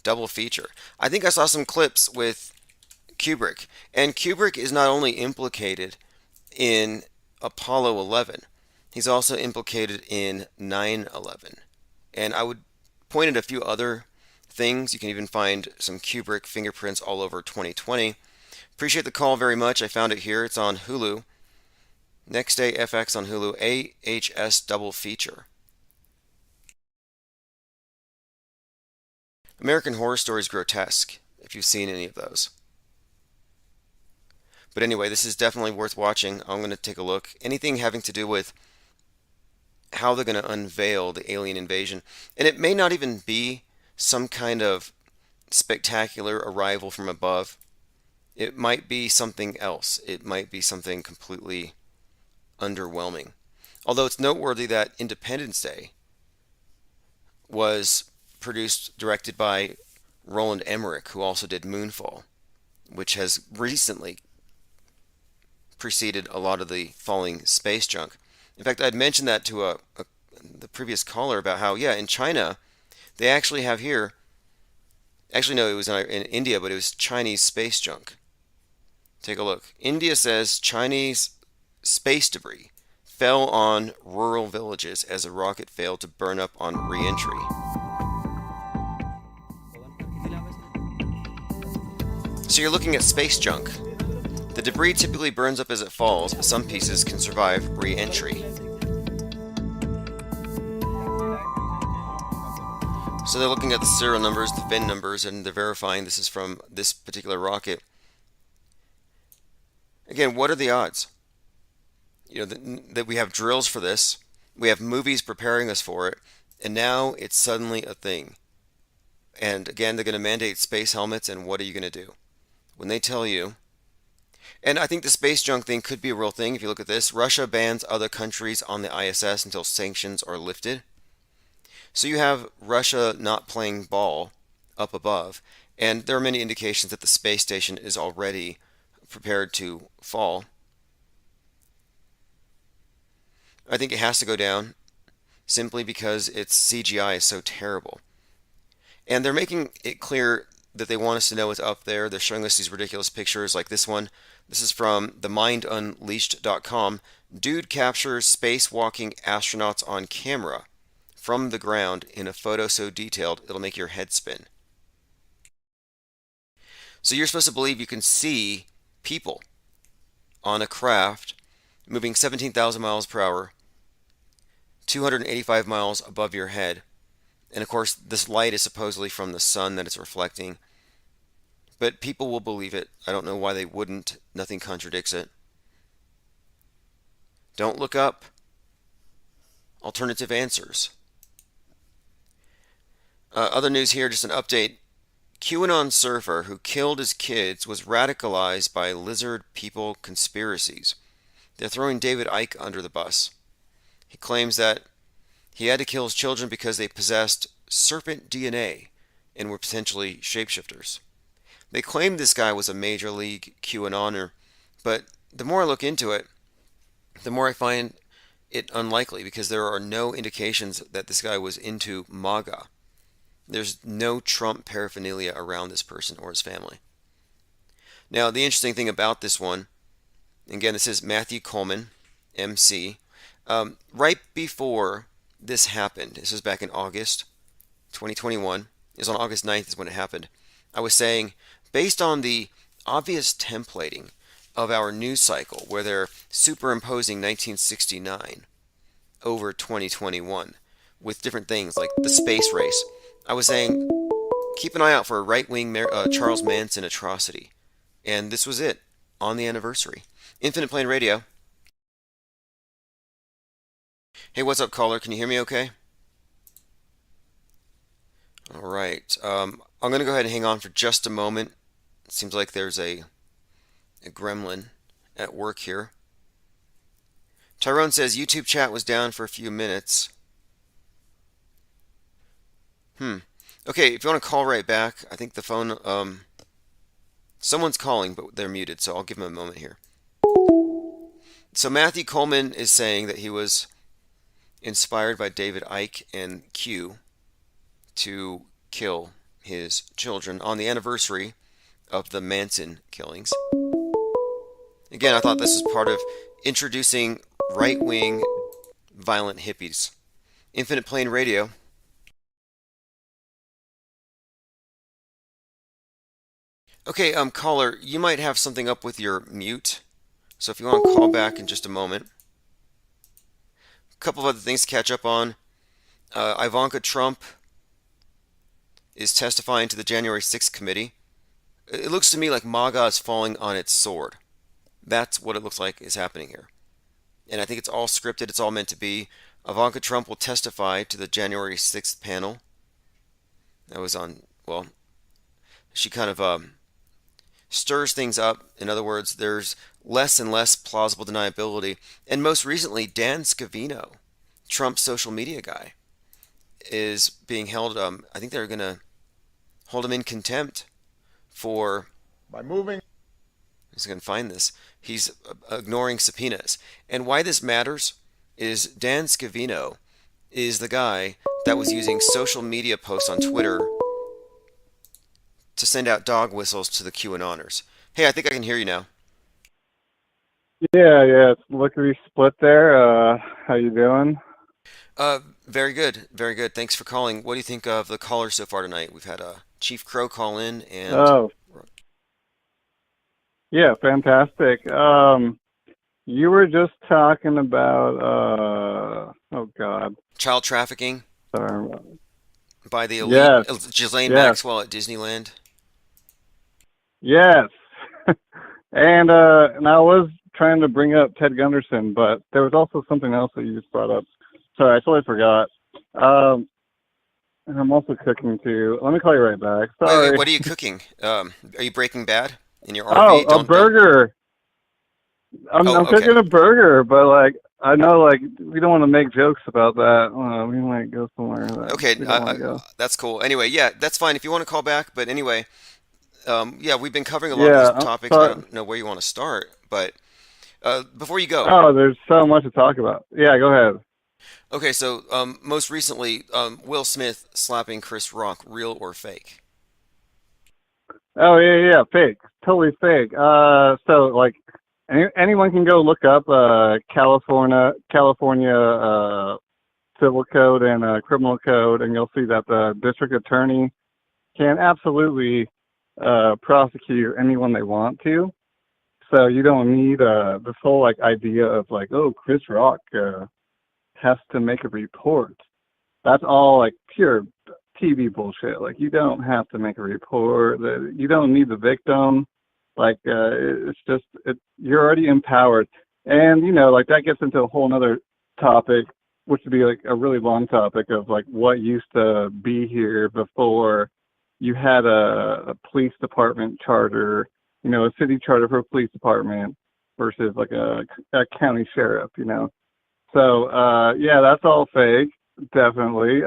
Speaker 2: Double feature. I think I saw some clips with Kubrick. And Kubrick is not only implicated in Apollo 11, he's also implicated in 9/11. And I would point at a few other things. You can even find some Kubrick fingerprints all over 2020. Appreciate the call very much. I found it here. It's on Hulu. Next Day FX on Hulu. AHS double feature. American Horror Story is grotesque, if you've seen any of those. But anyway, this is definitely worth watching. I'm going to take a look. Anything having to do with how they're going to unveil the alien invasion. And it may not even be some kind of spectacular arrival from above. It might be something else. It might be something completely underwhelming. Although it's noteworthy that Independence Day was directed by Roland Emmerich, who also did Moonfall, which has recently preceded a lot of the falling space junk. In fact, I'd mentioned that to the previous caller about how, yeah, in China, they actually have here, actually no, it was in India, but it was Chinese space junk. Take a look. India says Chinese space debris fell on rural villages as a rocket failed to burn up on re-entry. So you're looking at space junk. The debris typically burns up as it falls, but some pieces can survive re-entry. So they're looking at the serial numbers, the VIN numbers, and they're verifying this is from this particular rocket. Again, what are the odds? You know, that we have drills for this, we have movies preparing us for it, and now it's suddenly a thing. And again, they're going to mandate space helmets, and what are you going to do? When they tell you, and I think the space junk thing could be a real thing if you look at this. Russia bans other countries on the ISS until sanctions are lifted. So you have Russia not playing ball up above, and there are many indications that the space station is already prepared to fall. I think it has to go down simply because its CGI is so terrible. And they're making it clear that they want us to know what's up there. They're showing us these ridiculous pictures like this one. This is from themindunleashed.com. Dude captures spacewalking astronauts on camera from the ground in a photo so detailed it'll make your head spin. So you're supposed to believe you can see people on a craft moving 17,000 miles per hour, 285 miles above your head. And of course, this light is supposedly from the sun that it's reflecting. But people will believe it. I don't know why they wouldn't. Nothing contradicts it. Don't look up alternative answers. Other news here, just an update. QAnon surfer who killed his kids was radicalized by lizard people conspiracies. They're throwing David Icke under the bus. He claims that he had to kill his children because they possessed serpent DNA and were potentially shapeshifters. They claimed this guy was a major league QAnoner, but the more I look into it, the more I find it unlikely because there are no indications that this guy was into MAGA. There's no Trump paraphernalia around this person or his family. Now, the interesting thing about this one, again, this is Matthew Coleman, MC. Right before this happened, this was back in August 2021, it was on August 9th is when it happened, I was saying, based on the obvious templating of our news cycle, where they're superimposing 1969 over 2021 with different things like the space race, I was saying, keep an eye out for a right-wing Charles Manson atrocity. And this was it, on the anniversary. Infinite Plane Radio. Hey, what's up, caller? Can you hear me okay? All right. I'm going to go ahead and hang on for just a moment. It seems like there's a gremlin at work here. Tyrone says YouTube chat was down for a few minutes. Okay, if you want to call right back, I think the phone, someone's calling, but they're muted, so I'll give them a moment here. So Matthew Coleman is saying that he was inspired by David Icke and Q to kill his children on the anniversary of the Manson killings. Again, I thought this was part of introducing right-wing violent hippies. Infinite Plane Radio. Okay, caller, you might have something up with your mute. So if you want to call back in just a moment. A couple of other things to catch up on. Ivanka Trump is testifying to the January 6th committee. It looks to me like MAGA is falling on its sword. That's what it looks like is happening here. And I think it's all scripted. It's all meant to be. Ivanka Trump will testify to the January 6th panel. That was on, well, she kind of stirs things up. In other words, there's less and less plausible deniability. And most recently, Dan Scavino, Trump's social media guy, is being held, I think they're going to hold him in contempt for...
Speaker 20: By moving...
Speaker 2: I'm just going to find this. He's ignoring subpoenas. And why this matters is Dan Scavino is the guy that was using social media posts on Twitter to send out dog whistles to the QAnoners. Hey, I think I can hear you now.
Speaker 21: Yeah, it's lickety split there. How you doing?
Speaker 2: Very good, very good. Thanks for calling. What do you think of the callers so far tonight? We've had Chief Crow call in and...
Speaker 21: Oh. Yeah, fantastic. You were just talking about, oh God.
Speaker 2: Child trafficking?
Speaker 21: Sorry.
Speaker 2: By the elite,
Speaker 21: yes.
Speaker 2: Ghislaine
Speaker 21: yes.
Speaker 2: Maxwell at Disneyland?
Speaker 21: Yes. and I was trying to bring up Ted Gunderson, but there was also something else that you just brought up. Sorry, I totally forgot. And I'm also cooking too. Let me call you right back. Sorry.
Speaker 2: Wait, what are you cooking? Are you Breaking Bad in your RV?
Speaker 21: Oh, a burger. I'm cooking a burger, but like I know like we don't want to make jokes about that. We might go somewhere.
Speaker 2: Okay, that's cool. Anyway, yeah, that's fine if you want to call back. But anyway, yeah, we've been covering a lot of these topics. I don't know where you want to start, but before you go.
Speaker 21: Oh, there's so much to talk about. Yeah, go ahead.
Speaker 2: Okay, so most recently, Will Smith slapping Chris Rock, real or fake?
Speaker 21: Oh yeah, fake, totally fake. So like anyone can go look up California civil code and criminal code, and you'll see that the district attorney can absolutely prosecute anyone they want to. So you don't need this whole like idea of like, oh, Chris Rock has to make a report. That's all like pure TV bullshit. Like you don't have to make a report. You don't need the victim. Like it's just you're already empowered. And you know, like that gets into a whole nother topic, which would be like a really long topic of like what used to be here before you had a police department charter, you know, a city charter for a police department versus like a county sheriff, you know. So yeah, that's all fake, definitely.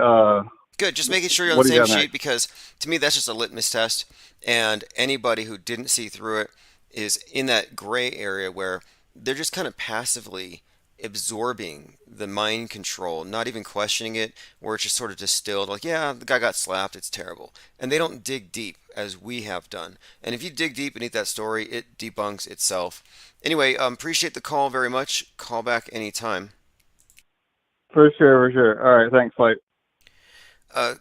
Speaker 2: Good, just making sure you're on the same sheet because to me that's just a litmus test, and anybody who didn't see through it is in that gray area where they're just kind of passively absorbing the mind control, not even questioning it, where it's just sort of distilled like, yeah, the guy got slapped, it's terrible. And they don't dig deep as we have done. And if you dig deep beneath that story, it debunks itself. Anyway, appreciate the call very much. Call back anytime.
Speaker 21: For sure. All right, thanks, Light.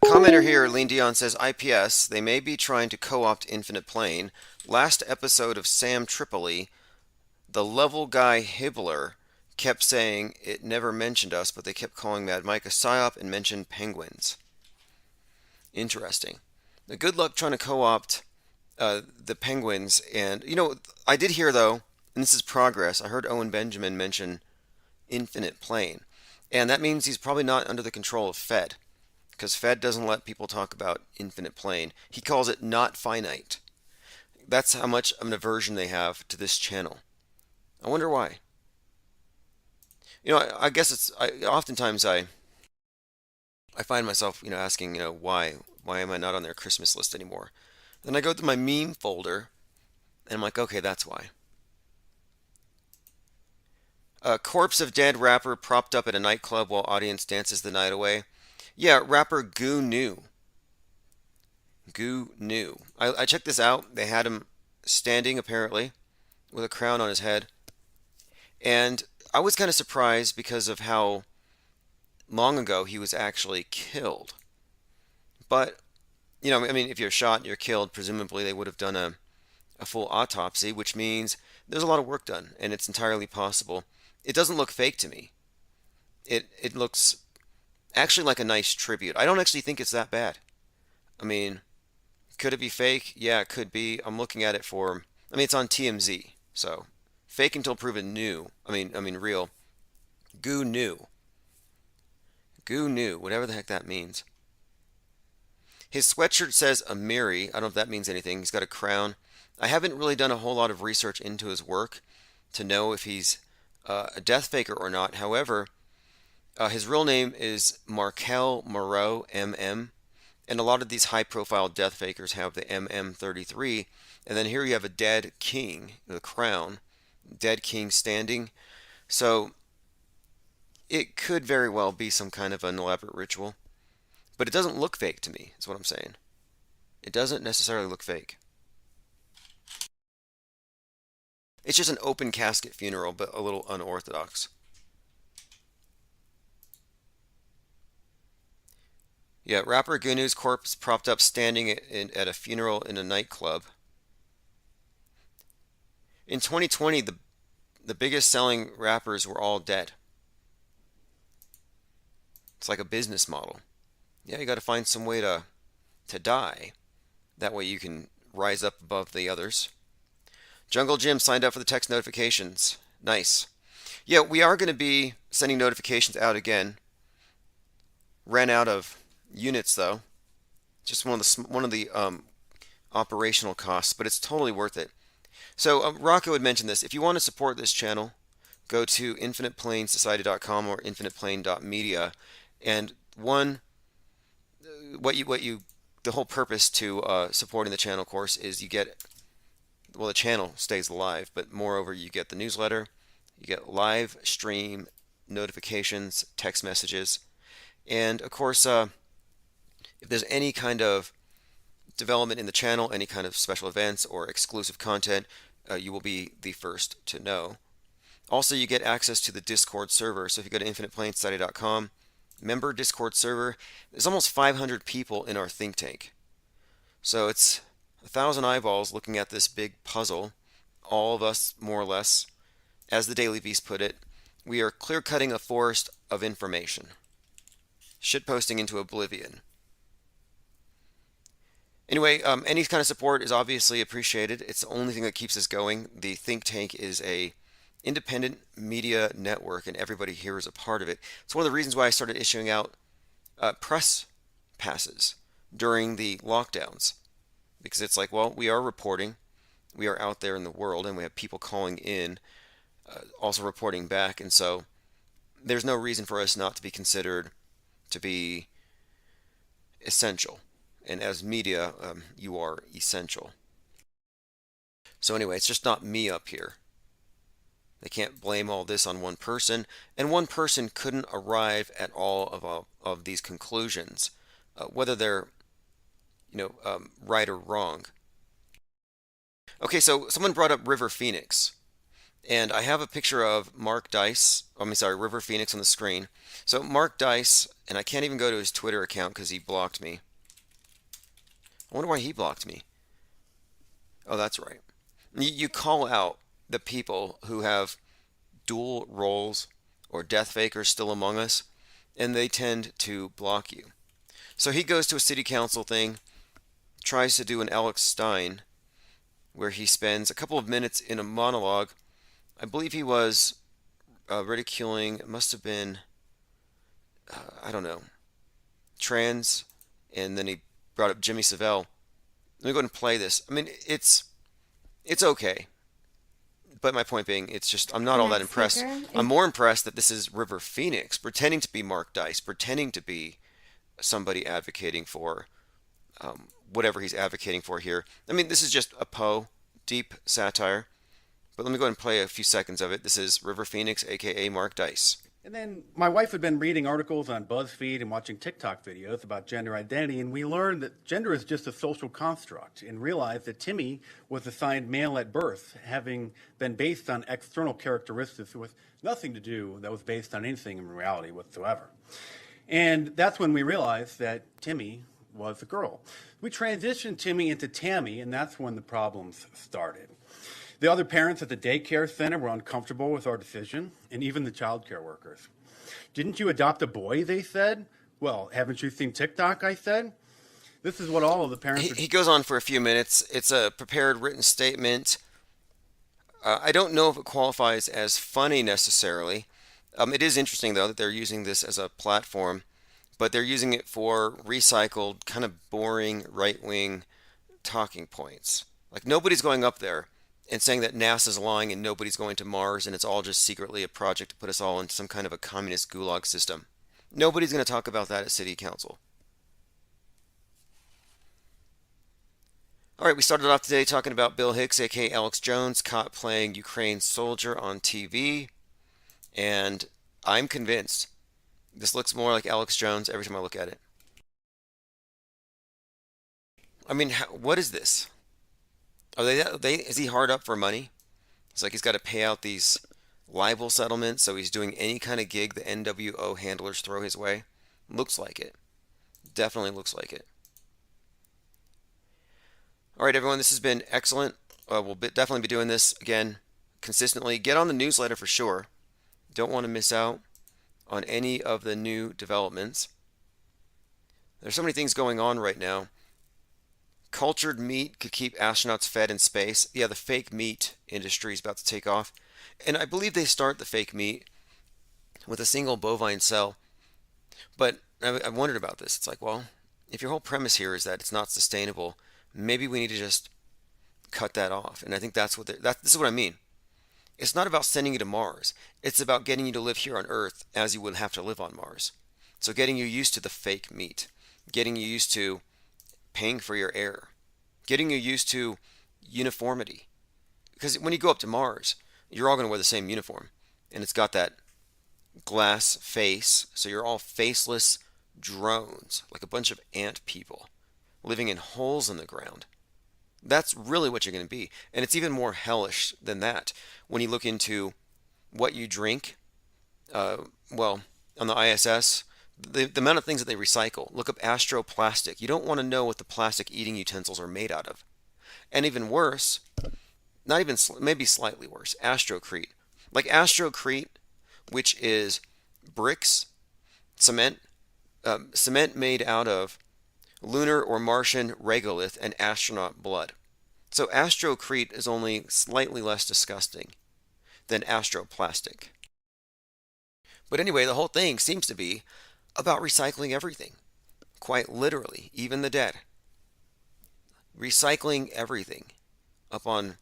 Speaker 2: Commenter here, Lean Dion says, IPS, they may be trying to co-opt Infinite Plane. Last episode of Sam Tripoli, the level guy Hibbler kept saying it never mentioned us, but they kept calling Mad Mike a psyop and mentioned penguins. Interesting. Good luck trying to co-opt the penguins. And, you know, I did hear, though, and this is progress, I heard Owen Benjamin mention Infinite Plane. And that means he's probably not under the control of Fed, because Fed doesn't let people talk about Infinite Plane. He calls it not finite. That's how much of an aversion they have to this channel. I wonder why. You know, I guess oftentimes I find myself, you know, asking, you know, why am I not on their Christmas list anymore? Then I go through my meme folder, and I'm like, okay, that's why. A corpse of dead rapper propped up at a nightclub while audience dances the night away. Yeah, rapper Goo knew. Goo knew. I checked this out. They had him standing, apparently, with a crown on his head. And I was kind of surprised because of how long ago he was actually killed. But, I mean, if you're shot and you're killed, presumably they would have done a full autopsy, which means there's a lot of work done, and it's entirely possible. It doesn't look fake to me. It looks actually like a nice tribute. I don't actually think it's that bad. I mean, could it be fake? Yeah, it could be. I'm looking at it for, I mean, it's on TMZ, so fake until proven new. I mean real. Goo knew. Goo knew, whatever the heck that means. His sweatshirt says Amiri. I don't know if that means anything. He's got a crown. I haven't really done a whole lot of research into his work to know if he's a death faker or not. However, his real name is Markel Moreau, MM, and a lot of these high-profile death fakers have the MM33, and then here you have a dead king, the crown, dead king standing. So it could very well be some kind of an elaborate ritual, but it doesn't look fake to me, is what I'm saying. It doesn't necessarily look fake. It's just an open casket funeral, but a little unorthodox. Yeah, rapper Gunu's corpse propped up standing at a funeral in a nightclub. In 2020, the biggest selling rappers were all dead. It's like a business model. Yeah, you got to find some way to die. That way you can rise up above the others. Jungle Jim signed up for the text notifications. Nice. Yeah, we are going to be sending notifications out again. Ran out of units though. Just one of the operational costs, but it's totally worth it. So Rocco had mentioned this. If you want to support this channel, go to infiniteplanesociety.com or infiniteplane.media, and the whole purpose to supporting the channel, of course, is you get, well, the channel stays alive, but moreover, you get the newsletter, you get live stream notifications, text messages, and of course, if there's any kind of development in the channel, any kind of special events or exclusive content, you will be the first to know. Also, you get access to the Discord server. So if you go to infiniteplanesociety.com, member Discord server, there's almost 500 people in our think tank. So it's 1,000 eyeballs looking at this big puzzle. All of us, more or less, as the Daily Beast put it, we are clear-cutting a forest of information. Shitposting into oblivion. Anyway, any kind of support is obviously appreciated. It's the only thing that keeps us going. The think tank is a independent media network, and everybody here is a part of it. It's one of the reasons why I started issuing out press passes during the lockdowns, because it's like, well, we are reporting, we are out there in the world, and we have people calling in, also reporting back, and so there's no reason for us not to be considered to be essential. And as media, you are essential. So anyway, it's just not me up here. They can't blame all this on one person, and one person couldn't arrive at all of these conclusions, whether they're, right or wrong. Okay, so someone brought up River Phoenix, and I have a picture of River Phoenix on the screen. So Mark Dice, and I can't even go to his Twitter account because he blocked me. I wonder why he blocked me. Oh, that's right. You call out the people who have dual roles or death fakers still among us, and they tend to block you. So he goes to a city council thing, tries to do an Alex Stein, where he spends a couple of minutes in a monologue. I believe he was ridiculing, it must have been, trans, and then he brought up Jimmy Savile. Let me go ahead and play this. I mean, it's okay. But my point being, it's just, I'm not all that impressed. I'm more impressed that this is River Phoenix, pretending to be Mark Dice, pretending to be somebody advocating for whatever he's advocating for here. I mean, this is just a Poe, deep satire. But let me go ahead and play a few seconds of it. This is River Phoenix, aka Mark Dice.
Speaker 20: And then my wife had been reading articles on BuzzFeed and watching TikTok videos about gender identity, and we learned that gender is just a social construct, and realized that Timmy was assigned male at birth, having been based on external characteristics with nothing to do that was based on anything in reality whatsoever. And that's when we realized that Timmy was a girl. We transitioned Timmy into Tammy, and that's when the problems started. The other parents at the daycare center were uncomfortable with our decision, and even the child care workers. Didn't you adopt a boy, they said? Well, haven't you seen TikTok, I said? This is what all of the parents...
Speaker 2: He goes on for a few minutes. It's a prepared written statement. I don't know if it qualifies as funny necessarily. It is interesting, though, that they're using this as a platform, but they're using it for recycled, kind of boring, right-wing talking points. Like, nobody's going up there and saying that NASA's lying and nobody's going to Mars and it's all just secretly a project to put us all into some kind of a communist gulag system. Nobody's going to talk about that at City Council. All right, we started off today talking about Bill Hicks, aka Alex Jones, caught playing Ukraine soldier on TV. And I'm convinced this looks more like Alex Jones every time I look at it. I mean, what is this? Is he hard up for money? It's like he's got to pay out these libel settlements, so he's doing any kind of gig the NWO handlers throw his way. Looks like it. Definitely looks like it. All right, everyone, this has been excellent. We'll definitely be doing this again consistently. Get on the newsletter for sure. Don't want to miss out on any of the new developments. There's so many things going on right now. Cultured meat could keep astronauts fed in space. Yeah, the fake meat industry is about to take off. And I believe they start the fake meat with a single bovine cell. But I wondered about this. It's like, well, if your whole premise here is that it's not sustainable, maybe we need to just cut that off. And I think this is what I mean. It's not about sending you to Mars. It's about getting you to live here on Earth as you would have to live on Mars. So getting you used to the fake meat, getting you used to paying for your air, getting you used to uniformity. Because when you go up to Mars, you're all going to wear the same uniform. And it's got that glass face, so you're all faceless drones, like a bunch of ant people living in holes in the ground. That's really what you're going to be. And it's even more hellish than that when you look into what you drink. Well, on the ISS, the amount of things that they recycle. Look up astroplastic. You don't want to know what the plastic eating utensils are made out of. And even worse, not even, maybe slightly worse, astrocrete. Like astrocrete, which is bricks, cement made out of lunar or Martian regolith and astronaut blood. So astrocrete is only slightly less disgusting than astroplastic. But anyway, the whole thing seems to be about recycling everything. Quite literally, even the dead. Recycling everything up on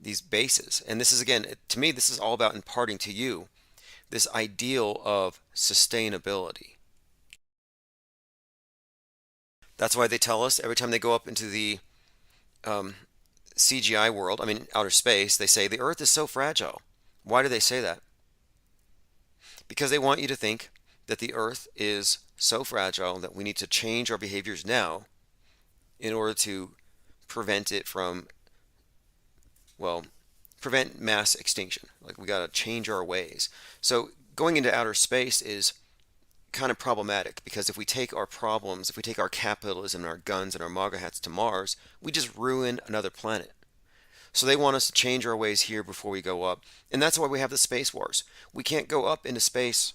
Speaker 2: these bases. And this is, again, to me, this is all about imparting to you this ideal of sustainability. That's why they tell us every time they go up into the CGI world, I mean outer space, they say the Earth is so fragile. Why do they say that? Because they want you to think that the Earth is so fragile that we need to change our behaviors now in order to prevent it from, well, prevent mass extinction. Like we got to change our ways. So going into outer space is kind of problematic, because if we take our problems, if we take our capitalism and our guns and our MAGA hats to Mars, we just ruin another planet. So they want us to change our ways here before we go up. And that's why we have the space wars. We can't go up into space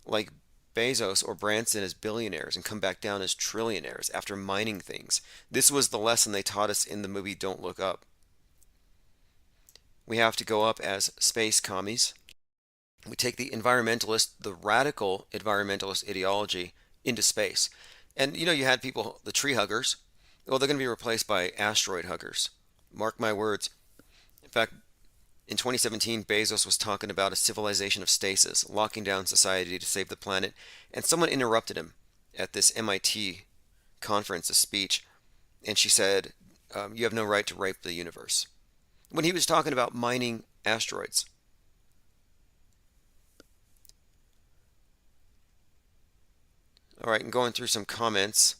Speaker 2: like Bezos or Branson as billionaires and come back down as trillionaires after mining things. This was the lesson they taught us in the movie Don't Look Up. We have to go up as space commies. We take the environmentalist, the radical environmentalist ideology into space. And you know, you had people, the tree huggers, well, they're going to be replaced by asteroid huggers. Mark my words. In fact, in 2017, Bezos was talking about a civilization of stasis, locking down society to save the planet, and someone interrupted him at this MIT conference, a speech, and she said, you have no right to rape the universe. when he was talking about mining asteroids. All right, and going through some comments.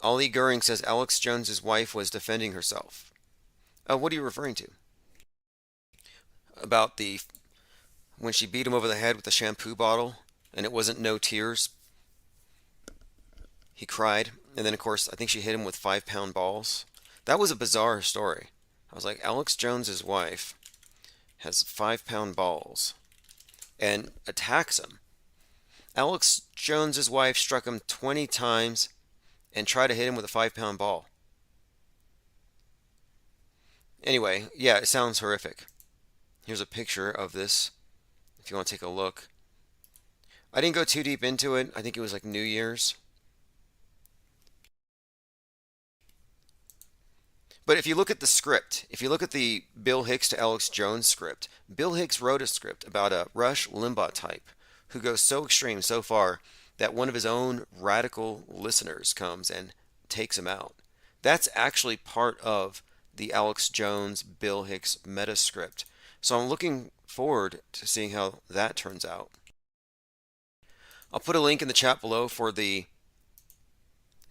Speaker 2: Ali Goering says Alex Jones's wife was defending herself. What are you referring to? About when she beat him over the head with the shampoo bottle and it wasn't no tears. He cried, and then of course I think she hit him with 5-pound balls. That was a bizarre story. I was like, Alex Jones's wife has 5-pound balls and attacks him. Alex Jones's wife struck him 20 times and tried to hit him with a 5-pound ball. Anyway, yeah, it sounds horrific. Here's a picture of this if you want to take a look. I didn't go too deep into it. I think it was like New Year's. But if you look at the script, if you look at the Bill Hicks to Alex Jones script, Bill Hicks wrote a script about a Rush Limbaugh type who goes so extreme so far that one of his own radical listeners comes and takes him out. That's actually part of the Alex Jones Bill Hicks meta script. So I'm looking forward to seeing how that turns out. I'll put a link in the chat below for the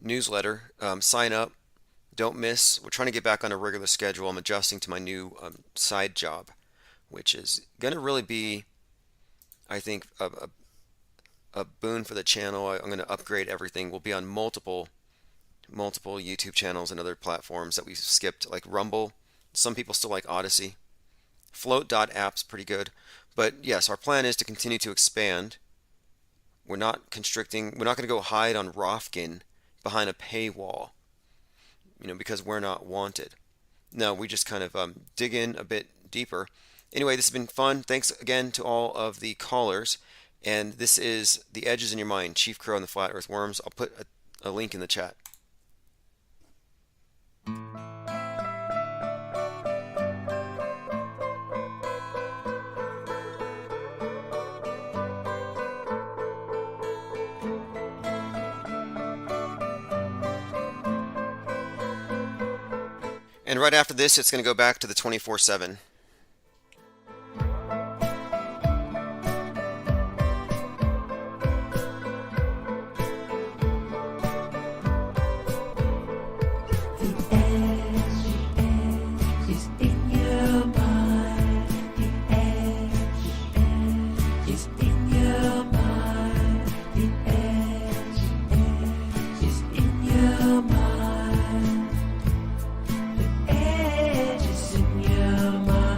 Speaker 2: newsletter. Sign up. Don't miss. We're trying to get back on a regular schedule. I'm adjusting to my new side job, which is going to really be, I think, a boon for the channel. I'm going to upgrade everything. We'll be on multiple YouTube channels and other platforms that we've skipped, like Rumble. Some people still like Odyssey. Float.app's pretty good. But yes, our plan is to continue to expand. We're not constricting. We're not going to go hide on Rofkin behind a paywall, because we're not wanted. No, we just kind of dig in a bit deeper. Anyway, this has been fun. Thanks again to all of the callers. And this is The Edges in Your Mind, Chief Crow and the Flat Earth Worms. I'll put a link in the chat. And right after this, it's going to go back to the 24/7.
Speaker 11: Edges in your mind.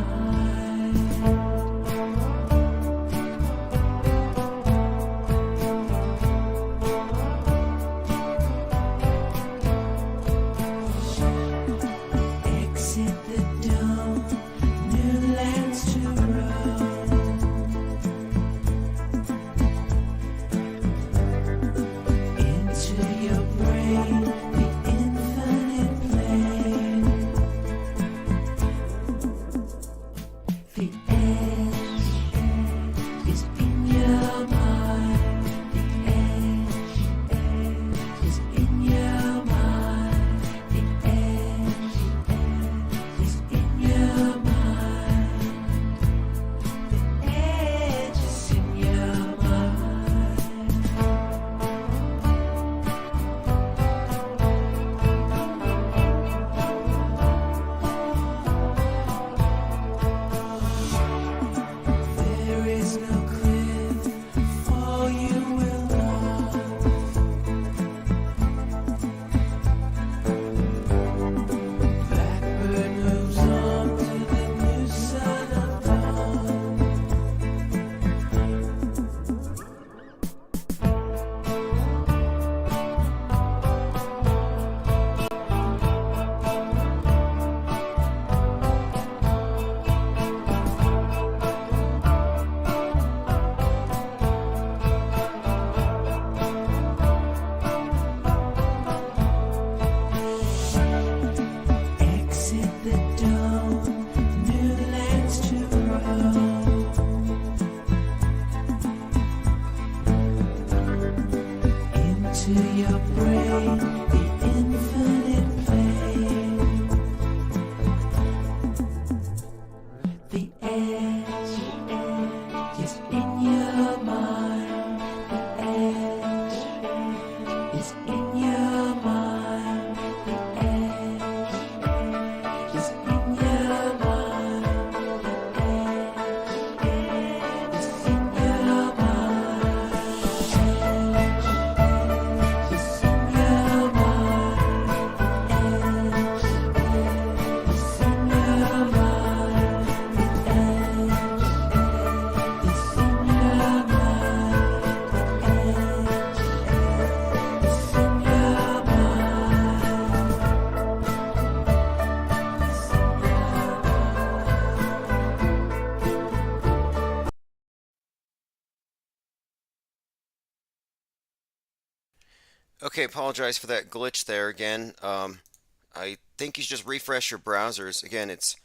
Speaker 2: Okay, apologize for that glitch there again. I think you should just refresh your browsers. Again, it's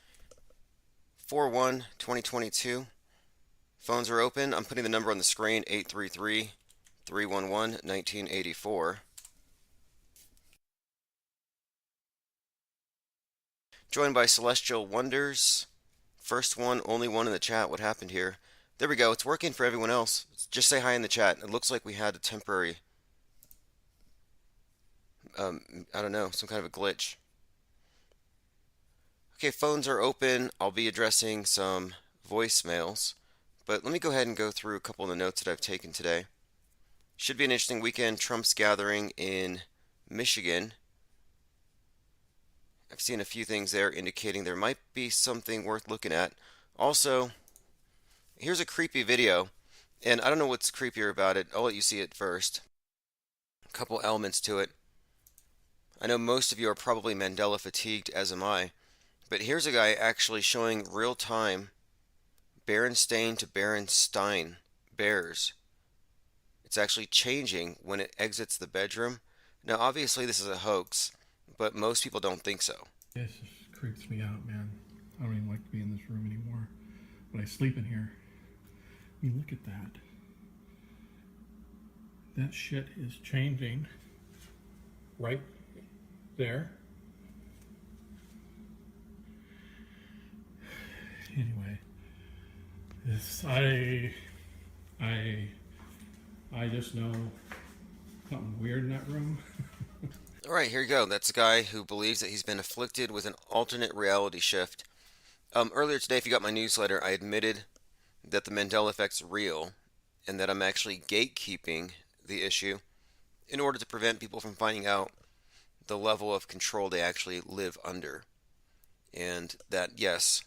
Speaker 2: 4/1/2022. Phones are open. I'm putting the number on the screen, 833-311-1984. Joined by Celestial Wonders. First one, only one in the chat. What happened here? There we go. It's working for everyone else. Just say hi in the chat. It looks like we had a temporary, I don't know, some kind of a glitch. Okay, phones are open. I'll be addressing some voicemails. But let me go ahead and go through a couple of the notes that I've taken today. Should be an interesting weekend. Trump's gathering in Michigan. I've seen a few things there indicating there might be something worth looking at. Also, here's a creepy video, and I don't know what's creepier about it. I'll let you see it first. A couple elements to it. I know most of you are probably Mandela fatigued, as am I, but here's a guy actually showing real-time Berenstain to Berenstein bears. It's actually changing when it exits the bedroom. Now, obviously, this is a hoax, but most people don't think so.
Speaker 1: This just creeps me out, man. I don't even like to be in this room anymore, but I sleep in here. I mean, look at that. That shit is changing right there. Anyway, this I just know something weird in that room.
Speaker 2: All right, here you go. That's a guy who believes that he's been afflicted with an alternate reality shift. Earlier today, if you got my newsletter, I admitted that the Mandela effect's real and that I'm actually gatekeeping the issue in order to prevent people from finding out the level of control they actually live under. And that, yes,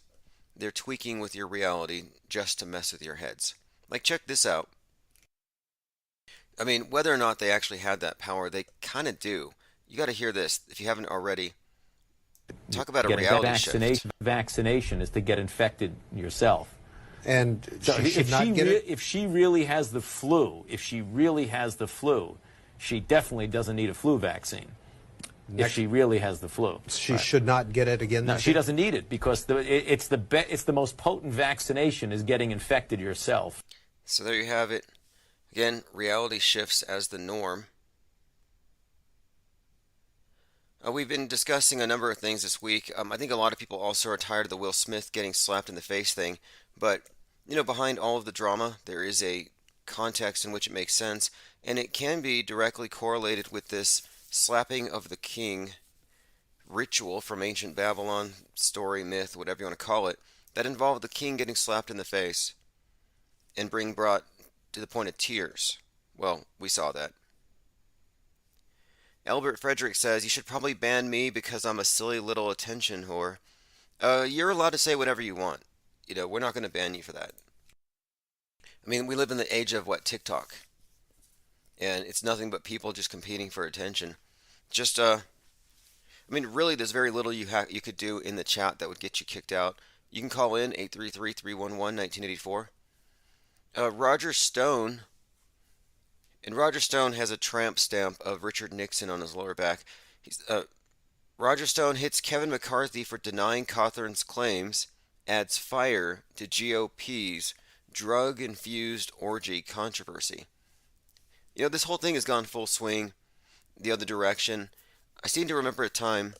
Speaker 2: they're tweaking with your reality just to mess with your heads. Like, check this out. I mean, whether or not they actually had that power, they kind of do. You got to hear this if you haven't already. Talk about a reality shift.
Speaker 22: Vaccination is to get infected yourself.
Speaker 23: And
Speaker 22: so if she really has the flu, she definitely doesn't need a flu vaccine. If she really has the flu,
Speaker 23: she should not get it again.
Speaker 22: No, she doesn't need it because it's the most potent vaccination is getting infected yourself.
Speaker 2: So there you have it. Again, reality shifts as the norm. We've been discussing a number of things this week. I think a lot of people also are tired of the Will Smith getting slapped in the face thing. But, you know, behind all of the drama, there is a context in which it makes sense. And it can be directly correlated with this slapping of the king ritual from ancient Babylon, story, myth, whatever you want to call it, that involved the king getting slapped in the face and being brought to the point of tears. Well, we saw that. Albert Frederick says, you should probably ban me because I'm a silly little attention whore. You're allowed to say whatever you want. You know, we're not going to ban you for that. I mean, we live in the age of, TikTok. And it's nothing but people just competing for attention. Just, really, there's very little you could do in the chat that would get you kicked out. You can call in, 833-311-1984. Roger Stone... And Roger Stone has a tramp stamp of Richard Nixon on his lower back. Roger Stone hits Kevin McCarthy for denying Cawthorn's claims, adds fire to GOP's drug-infused orgy controversy. You know, this whole thing has gone full swing the other direction. I seem to remember a time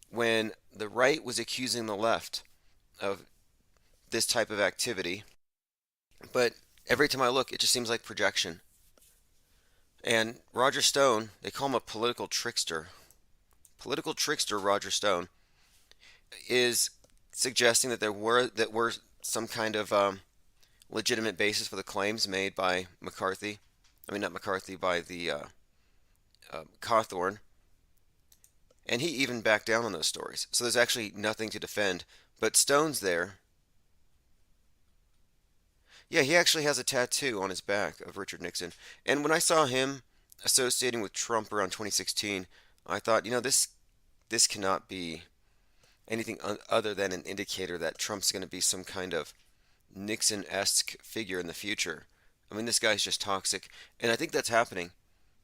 Speaker 2: when the right was accusing the left of this type of activity. But every time I look, it just seems like projection. And Roger Stone, they call him a political trickster. Political trickster Roger Stone is suggesting that there were some kind of legitimate basis for the claims made by McCarthy. I mean, not McCarthy, by the Cawthorn. And he even backed down on those stories. So there's actually nothing to defend. But Stone's there. Yeah, he actually has a tattoo on his back of Richard Nixon. And when I saw him associating with Trump around 2016, I thought, you know, this cannot be anything other than an indicator that Trump's going to be some kind of Nixon-esque figure in the future. I mean, this guy's just toxic. And I think that's happening.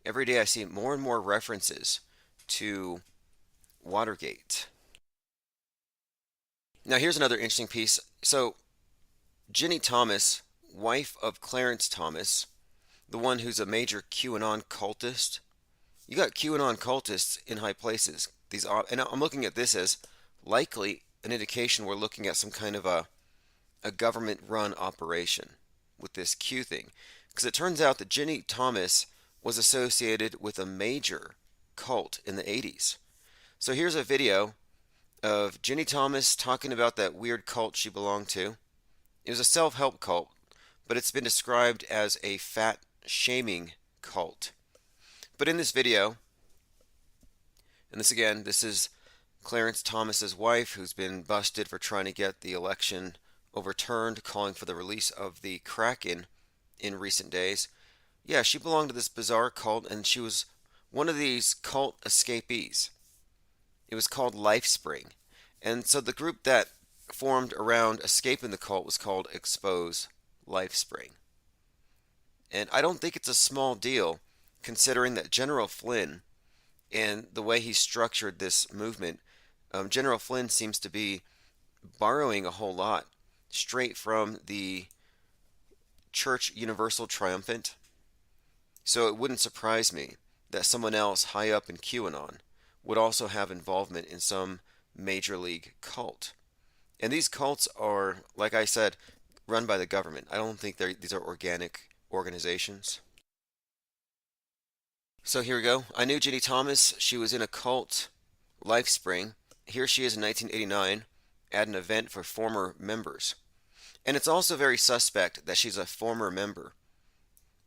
Speaker 2: every day I see more and more references to Watergate. Now, here's another interesting piece. So, Ginny Thomas, wife of Clarence Thomas, the one who's a major QAnon cultist. You got QAnon cultists in high places. And I'm looking at this as likely an indication we're looking at some kind of a government-run operation with this Q thing. Because it turns out that Ginny Thomas was associated with a major cult in the 80s. So here's a video of Ginny Thomas talking about that weird cult she belonged to. It was a self-help cult, but it's been described as a fat shaming cult. But in this video, and this is Clarence Thomas's wife, who's been busted for trying to get the election overturned, calling for the release of the Kraken in recent days. Yeah, she belonged to this bizarre cult, and she was one of these cult escapees. It was called LifeSpring. And so the group that formed around escaping the cult was called Expose LifeSpring. And I don't think it's a small deal, considering that General Flynn and the way he structured this movement, General Flynn seems to be borrowing a whole lot straight from the Church Universal Triumphant. So it wouldn't surprise me that someone else high up in QAnon would also have involvement in some major league cult. And these cults are, like I said, run by the government. I don't think these are organic organizations. So here we go. I knew Ginny Thomas. She was in a cult, LifeSpring. Here she is in 1989 at an event for former members. And it's also very suspect that she's a former member.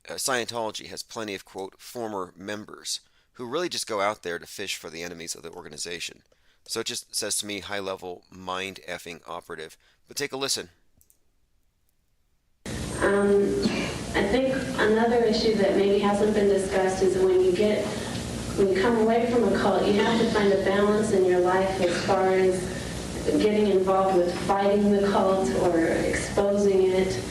Speaker 2: Scientology has plenty of, quote, former members who really just go out there to fish for the enemies of the organization. So it just says to me, high-level mind-effing operative. But take a listen.
Speaker 4: I think another issue that maybe hasn't been discussed is when you come away from a cult, you have to find a balance in your life as far as getting involved with fighting the cult or exposing it.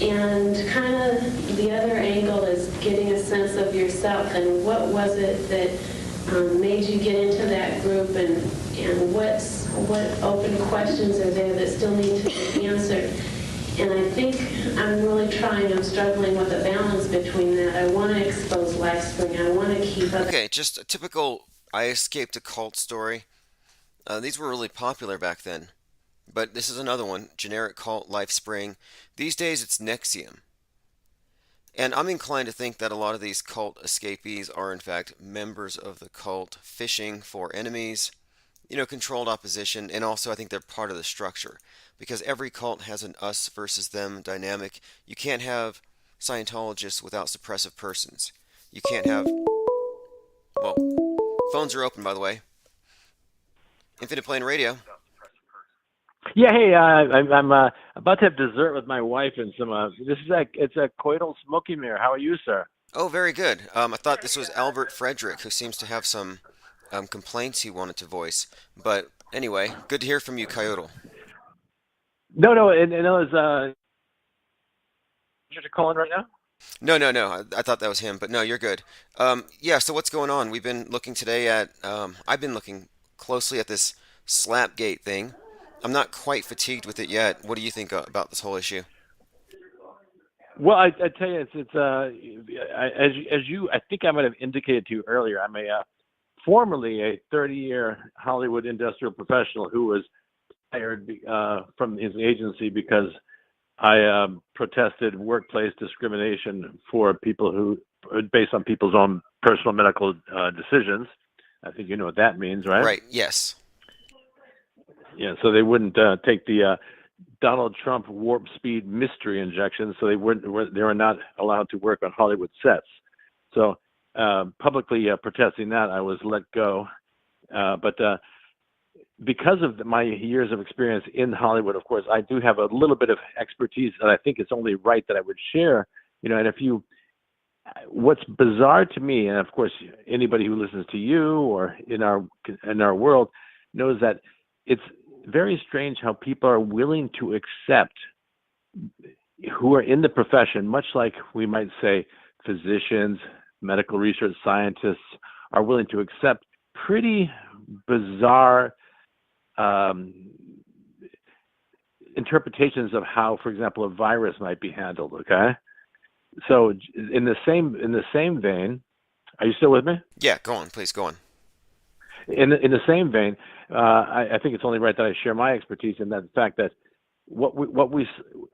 Speaker 4: And kind of the other angle is getting a sense of yourself and what was it that made you get into that group, and what open questions are there that still need to be answered. And I think I'm struggling with a balance between that. I want to expose LifeSpring. I want to keep up.
Speaker 2: Okay, just a typical I escaped a cult story. These were really popular back then. But this is another one, generic cult, LifeSpring. These days it's Nexium. And I'm inclined to think that a lot of these cult escapees are in fact members of the cult fishing for enemies, controlled opposition, and also I think they're part of the structure. Because every cult has an us versus them dynamic. You can't have Scientologists without suppressive persons. You can't have... Well, phones are open, by the way. Infinite Plane Radio.
Speaker 5: Yeah, hey, I'm about to have dessert with my wife and some. It's a coital smoky mirror. How are you, sir?
Speaker 2: Oh, very good. I thought this was Albert Frederick, who seems to have some complaints he wanted to voice. But anyway, good to hear from you, Coyote.
Speaker 5: No, and it was. You're calling right now?
Speaker 2: No. I thought that was him, but no, you're good. Yeah. So what's going on? We've been looking today at. I've been looking closely at this Slapgate thing. I'm not quite fatigued with it yet. What do you think about this whole issue?
Speaker 5: Well, I tell you, it's as you I think I might have indicated to you earlier. I'm formerly a 30-year Hollywood industrial professional who was fired from his agency because I protested workplace discrimination for people who based on people's own personal medical decisions. I think you know what that means, right?
Speaker 2: Right. Yes.
Speaker 5: Yeah, so they wouldn't take the Donald Trump warp speed mystery injection, so they were not allowed to work on Hollywood sets. So publicly protesting that, I was let go. But because of my years of experience in Hollywood, of course, I do have a little bit of expertise that I think it's only right that I would share. And what's bizarre to me, and of course anybody who listens to you or in our world knows that it's very strange how people are willing to accept who are in the profession, much like we might say physicians, medical research scientists are willing to accept pretty bizarre interpretations of how, for example, a virus might be handled. Okay, so in the same vein, are you still with me?
Speaker 2: Yeah, go on, please go on.
Speaker 5: In the same vein, I think it's only right that I share my expertise in that fact that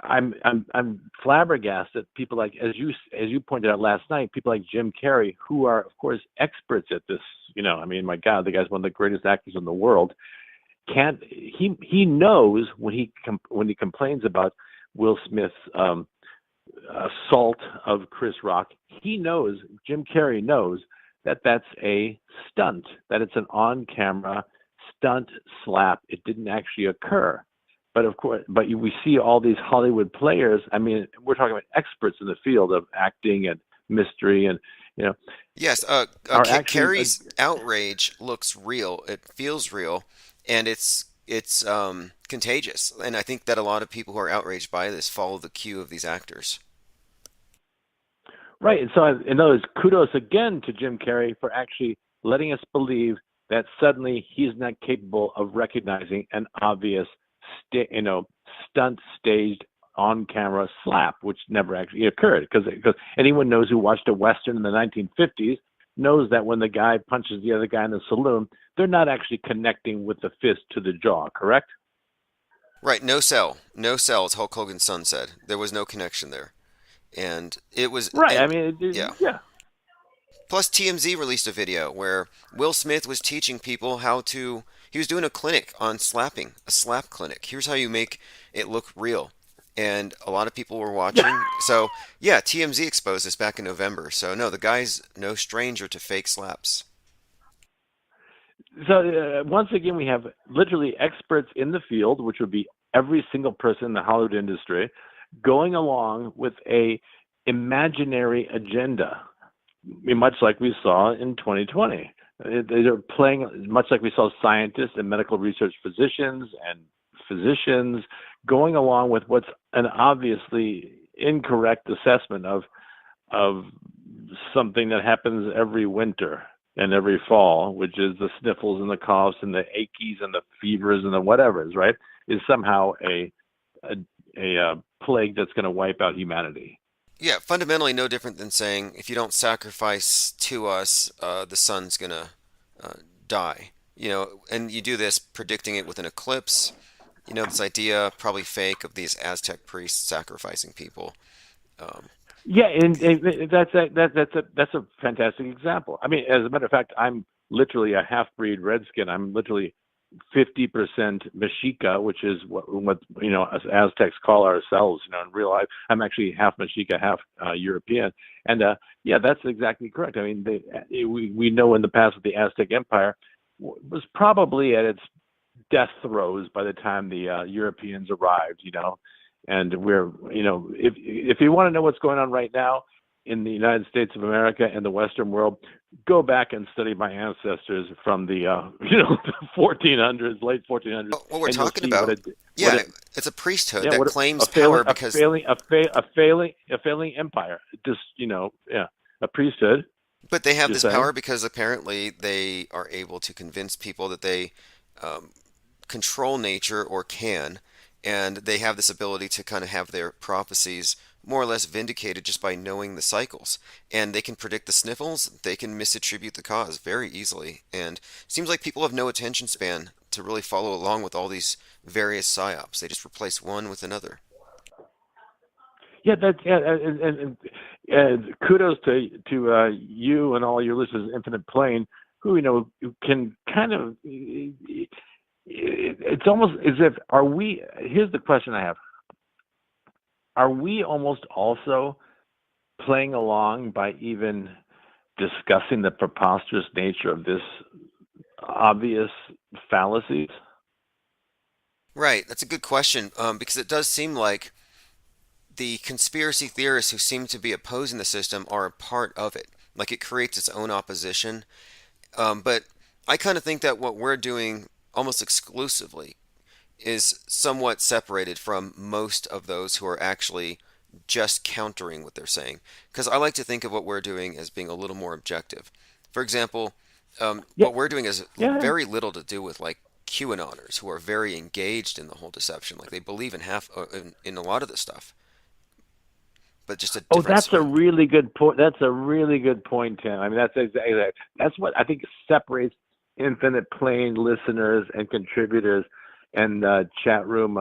Speaker 5: I'm flabbergasted. People like, as you pointed out last night, people like Jim Carrey, who are of course experts at this. I mean, my God, the guy's one of the greatest actors in the world. He knows when he complains about Will Smith's assault of Chris Rock. Jim Carrey knows that that's a stunt, that it's an on-camera stunt slap. It didn't actually occur. But of course, we see all these Hollywood players. I mean, we're talking about experts in the field of acting and mystery, and
Speaker 2: Yes, Carrie's outrage looks real. It feels real, and it's contagious. And I think that a lot of people who are outraged by this follow the cue of these actors.
Speaker 5: Right, and so in other words, kudos again to Jim Carrey for actually letting us believe that suddenly he's not capable of recognizing an obvious, stunt staged on-camera slap, which never actually occurred. Because anyone knows who watched a Western in the 1950s knows that when the guy punches the other guy in the saloon, they're not actually connecting with the fist to the jaw, correct?
Speaker 2: Right, no sell, as Hulk Hogan's son said. There was no connection there. And it was...
Speaker 5: Right,
Speaker 2: yeah. Plus, TMZ released a video where Will Smith was teaching people how to... He was doing a clinic on slapping, a slap clinic. Here's how you make it look real. And a lot of people were watching. So, yeah, TMZ exposed this back in November. So, no, the guy's no stranger to fake slaps.
Speaker 5: So, once again, we have literally experts in the field, which would be every single person in the Hollywood industry, going along with a imaginary agenda, much like we saw in 2020. They're playing much like we saw scientists and medical research physicians going along with what's an obviously incorrect assessment of something that happens every winter and every fall, which is the sniffles and the coughs and the achies and the fevers and the whatevers, right? Is somehow a plague that's going to wipe out humanity.
Speaker 2: Yeah, fundamentally no different than saying if you don't sacrifice to us, the sun's going to die. And you do this predicting it with an eclipse. This idea, probably fake, of these Aztec priests sacrificing people.
Speaker 5: Yeah, and that's a fantastic example. I mean, as a matter of fact, I'm literally a half-breed redskin. I'm literally 50% Mexica, which is what us Aztecs call ourselves. In real life, I'm actually half Mexica, half European. And yeah, that's exactly correct. I mean, we know in the past that the Aztec Empire was probably at its death throes by the time the Europeans arrived. And we're if you want to know what's going on right now in the United States of America and the Western world, go back and study my ancestors from the the 1400s, late 1400s.
Speaker 2: What we're talking about, it's a priesthood that claims
Speaker 5: power
Speaker 2: because
Speaker 5: a failing empire. Just a priesthood.
Speaker 2: But they have this power because apparently they are able to convince people that they control nature or can, and they have this ability to kind of have their prophecies more or less vindicated just by knowing the cycles. And they can predict the sniffles, they can misattribute the cause very easily. And it seems like people have no attention span to really follow along with all these various psyops. They just replace one with another.
Speaker 5: Yeah, and kudos to you and all your listeners, Infinite Plane, who can kind of. It's almost as if here's the question I have. Are we almost also playing along by even discussing the preposterous nature of this obvious fallacies?
Speaker 2: Right, that's a good question, because it does seem like the conspiracy theorists who seem to be opposing the system are a part of it. Like it creates its own opposition. But I kind of think that what we're doing almost exclusively is somewhat separated from most of those who are actually just countering what they're saying. Because I like to think of what we're doing as being a little more objective. For example,
Speaker 5: Yeah.
Speaker 2: what we're doing has
Speaker 5: Yeah.
Speaker 2: very little to do with like QAnoners who are very engaged in the whole deception. Like they believe in in a lot of this stuff, but just a
Speaker 5: Oh,
Speaker 2: different
Speaker 5: that's a
Speaker 2: swing.
Speaker 5: really good point. That's a really good point, Tim. I mean, that's exactly that. That's what I think separates Infinite Plane listeners and contributors and chat room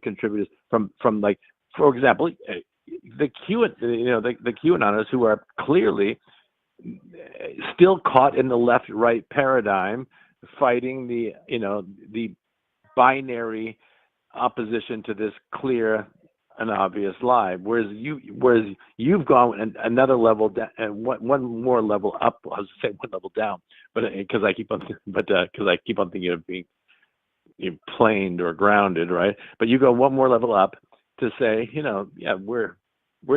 Speaker 5: contributors from like, for example, the the QAnoners who are clearly still caught in the left-right paradigm, fighting the binary opposition to this clear and obvious lie. Whereas you've gone another level down, and one more level up. I was saying one level down, but because I keep on thinking of being planed or grounded, right? But you go one more level up to say, yeah, we're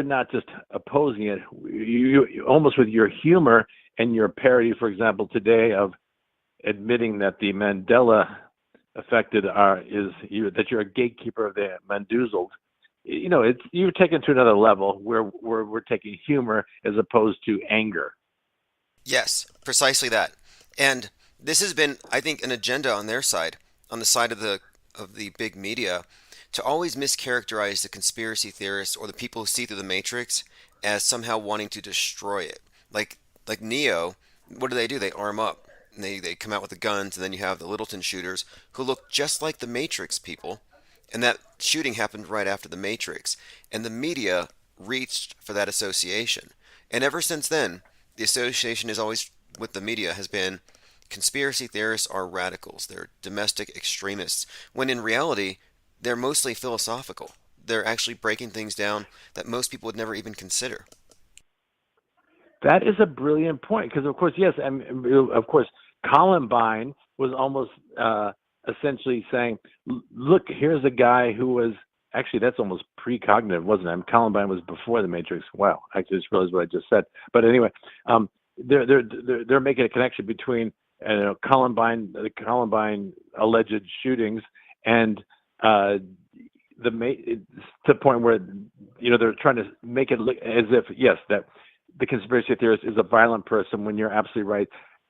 Speaker 5: not just opposing it. You almost with your humor and your parody, for example, today of admitting that the Mandela affected that you're a gatekeeper of the Manduzled. It's you're taken to another level where we're taking humor as opposed to anger.
Speaker 2: Yes, precisely that. And this has been, I think, an agenda on their side, on the side of the big media, to always mischaracterize the conspiracy theorists or the people who see through the matrix as somehow wanting to destroy it. Like Neo, what do? They arm up. And they come out with the guns, and then you have the Littleton shooters who look just like the Matrix people. And that shooting happened right after the Matrix. And the media reached for that association. And ever since then, the association is always with the media has been conspiracy theorists are radicals. They're domestic extremists. When in reality, they're mostly philosophical. They're actually breaking things down that most people would never even consider.
Speaker 5: That is a brilliant point because, of course, yes, and of course, Columbine was almost essentially saying, "Look, here's a guy who was actually that's almost precognitive, wasn't it? I mean, Columbine was before the Matrix. Wow, I just realized what I just said. But anyway, they're making a connection between the Columbine alleged shootings and to the point where they're trying to make it look as if yes that the conspiracy theorist is a violent person when you're absolutely right.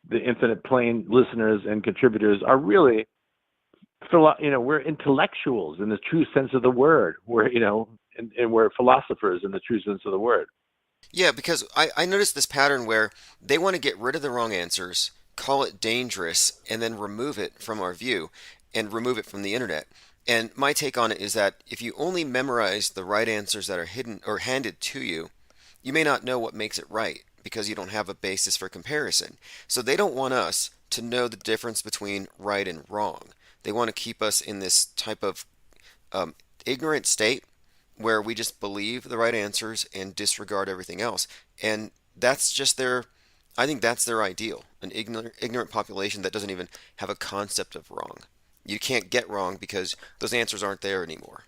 Speaker 5: The Infinite Plane listeners and contributors are really, we're intellectuals in the true sense of the word. And we're philosophers in the true sense of the word.
Speaker 2: Yeah, because I noticed this pattern where they want to get rid of the wrong answers, call it dangerous, and then remove it from our view and remove it from the internet. And my take on it is that if you only memorize the right answers that are hidden or handed to you, you may not know what makes it right because you don't have a basis for comparison. So they don't want us to know the difference between right and wrong. They want to keep us in this type of ignorant state where we just believe the right answers and disregard everything else. And that's just I think that's their ideal, an ignorant population that doesn't even have a concept of wrong. You can't get wrong because those answers aren't there anymore.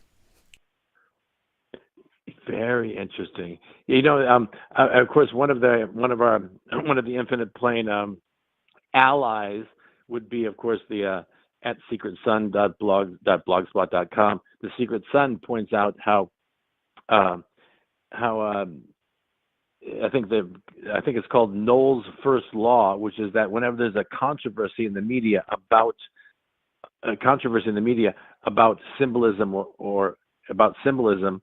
Speaker 5: Very interesting. Of course, one of the Infinite Plane allies would be, of course, the at secretsun.blogspot.com. The Secret Sun points out how I think it's called Knowles' first law, which is that whenever there's a controversy in the media about symbolism or about symbolism,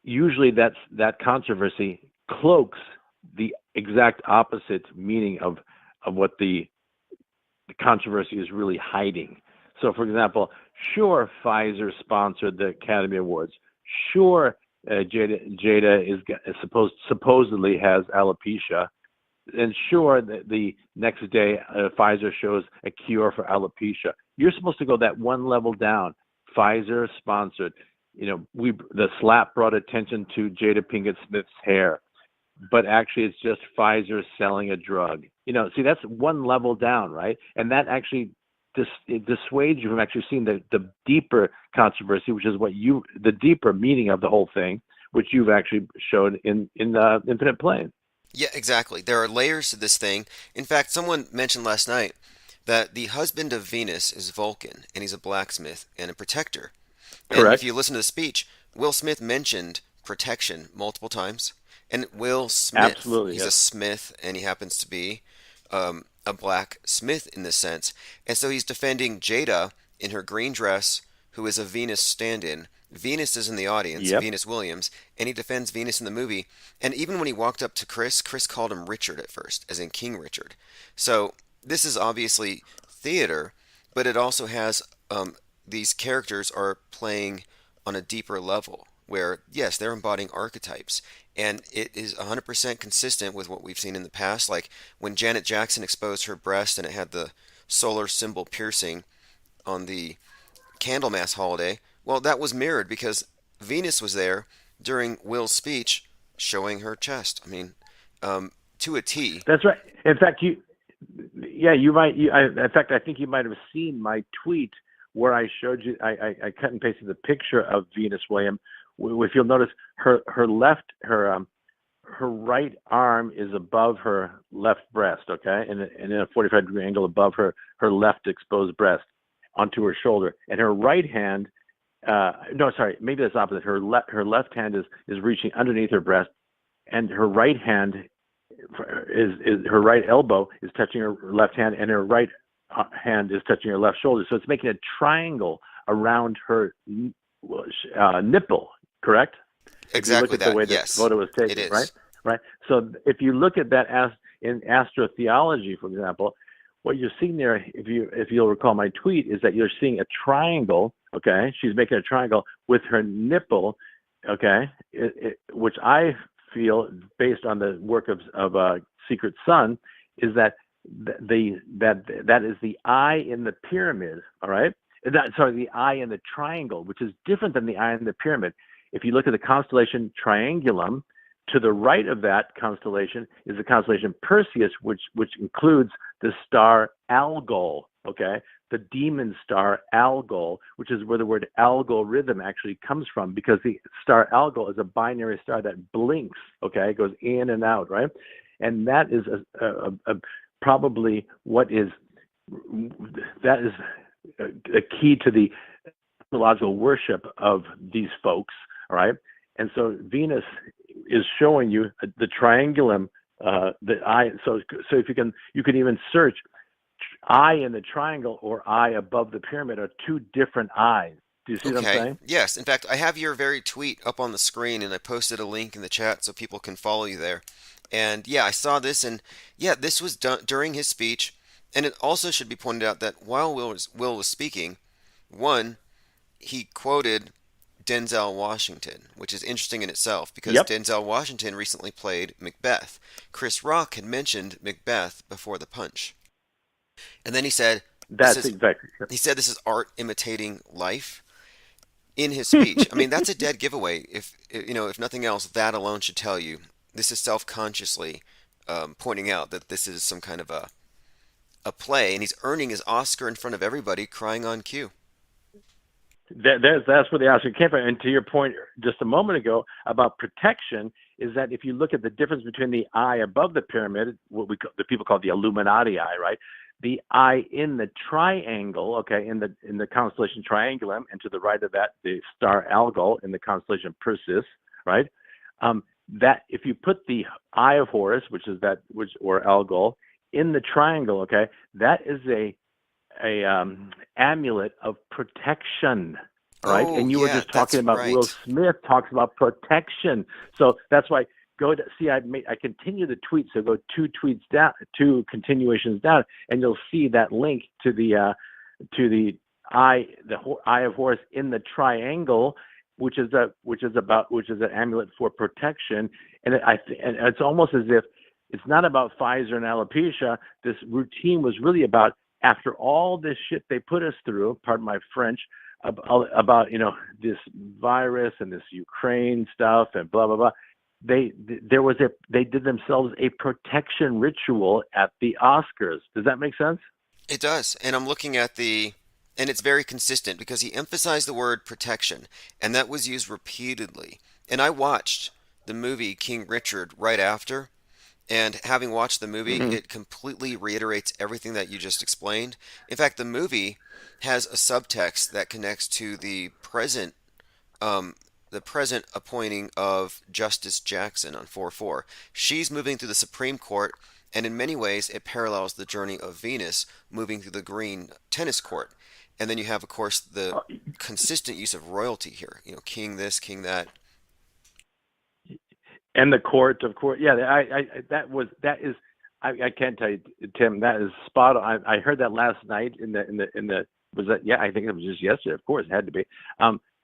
Speaker 5: usually that controversy cloaks the exact opposite meaning of what the controversy is really hiding. So, for example, sure, Pfizer sponsored the Academy Awards. Sure, Jada is supposedly has alopecia, and sure, the next day Pfizer shows a cure for alopecia. You're supposed to go that one level down. Pfizer sponsored. The slap brought attention to Jada Pinkett Smith's hair, but actually it's just Pfizer selling a drug. See, that's one level down, right? And that actually it dissuades you from actually seeing the deeper controversy, which is the deeper meaning of the whole thing, which you've actually showed in Infinite Plane.
Speaker 2: Yeah, exactly. There are layers to this thing. In fact, someone mentioned last night that the husband of Venus is Vulcan, and he's a blacksmith and a protector. And
Speaker 5: Correct.
Speaker 2: if you listen to the speech, Will Smith mentioned protection multiple times. And Will Smith,
Speaker 5: Absolutely,
Speaker 2: he's a
Speaker 5: yes.
Speaker 2: Smith, and he happens to be a black Smith in this sense. And so he's defending Jada in her green dress, who is a Venus stand-in. Venus is in the audience,
Speaker 5: Yep.
Speaker 2: Venus Williams, and he defends Venus in the movie. And even when he walked up to Chris, Chris called him Richard at first, as in King Richard. So this is obviously theater, but it also has these characters are playing on a deeper level where, yes, they're embodying archetypes. And it is 100% consistent with what we've seen in the past. Like when Janet Jackson exposed her breast and it had the solar symbol piercing on the Candlemas holiday, well, that was mirrored because Venus was there during Will's speech showing her chest. I mean, to a T.
Speaker 5: That's right. In fact, you might. In fact, I think you might have seen my tweet where I showed you. I cut and pasted the picture of Venus Williams. If you'll notice, her right arm is above her left breast, okay, and in a 45-degree angle above her left exposed breast onto her shoulder, and her right hand. No, sorry, maybe that's opposite. Her left hand is reaching underneath her breast, and her right hand is her right elbow is touching her left hand, and her right hand is touching her left shoulder. So it's making a triangle around her nipple. Correct?
Speaker 2: Exactly
Speaker 5: if you look at the way
Speaker 2: yes.
Speaker 5: the photo was taken,
Speaker 2: It is.
Speaker 5: right? Right. So if you look at that in astrotheology, for example, what you're seeing there, if you'll recall my tweet, is that you're seeing a triangle. Okay, she's making a triangle with her nipple. Okay, which I feel, based on the work of Secret Sun, is that that is the eye in the pyramid. All right, the eye in the triangle, which is different than the eye in the pyramid. If you look at the constellation Triangulum, to the right of that constellation is the constellation Perseus, which includes the star Algol, okay? The demon star Algol, which is where the word algorithm actually comes from, because the star Algol is a binary star that blinks, okay? It goes in and out, right? And that is probably what is, that is a key to the astrological worship of these folks, all right? And so Venus is showing you the triangulum, the eye. So if you can even search eye in the triangle or eye above the pyramid are two different eyes. Do you see what I'm saying?
Speaker 2: Yes. In fact, I have your very tweet up on the screen, and I posted a link in the chat so people can follow you there. And yeah, I saw this, and yeah, this was done during his speech. And it also should be pointed out that while Will was speaking, one, he quoted Denzel Washington, which is interesting in itself because Denzel Washington recently played Macbeth. Chris Rock had mentioned Macbeth before the punch. And then he said, he said this is art imitating life in his speech. I mean, that's a dead giveaway. If nothing else, that alone should tell you. This is self-consciously pointing out that this is some kind of a play, and he's earning his Oscar in front of everybody, crying on cue.
Speaker 5: That's where the Oscar came from. And to your point just a moment ago about protection, is that if you look at the difference between the eye above the pyramid, the people call the Illuminati eye, right? The eye in the triangle, okay, in the constellation Triangulum, and to the right of that, the star Algol in the constellation Perseus, right? That if you put the eye of Horus, or Algol, in the triangle, okay, that is a amulet of protection, right? And you were just talking about Will Smith talks about protection. So that's why I continue the tweet. So go two tweets down, two continuations down, and you'll see that link to the eye of Horus in the triangle, which is an amulet for protection. And it's almost as if it's not about Pfizer and alopecia. This routine was really about, after all this shit they put us through, pardon my French, about this virus and this Ukraine stuff and blah blah blah. They did themselves a protection ritual at the Oscars. Does that make sense?
Speaker 2: It does. And I'm looking at and it's very consistent because he emphasized the word protection, and that was used repeatedly. And I watched the movie King Richard right after, and having watched the movie, it completely reiterates everything that you just explained. In fact, the movie has a subtext that connects to the present the present appointing of Justice Jackson on 4-4. She's moving through the Supreme Court, and in many ways it parallels the journey of Venus moving through the green tennis court. And then you have, of course, the consistent use of royalty here. King this, king that.
Speaker 5: And the court, of course. Yeah, that is. I can't tell you, Tim. That is spot on. I heard that last night in the. Was that? Yeah, I think it was just yesterday. Of course, it had to be.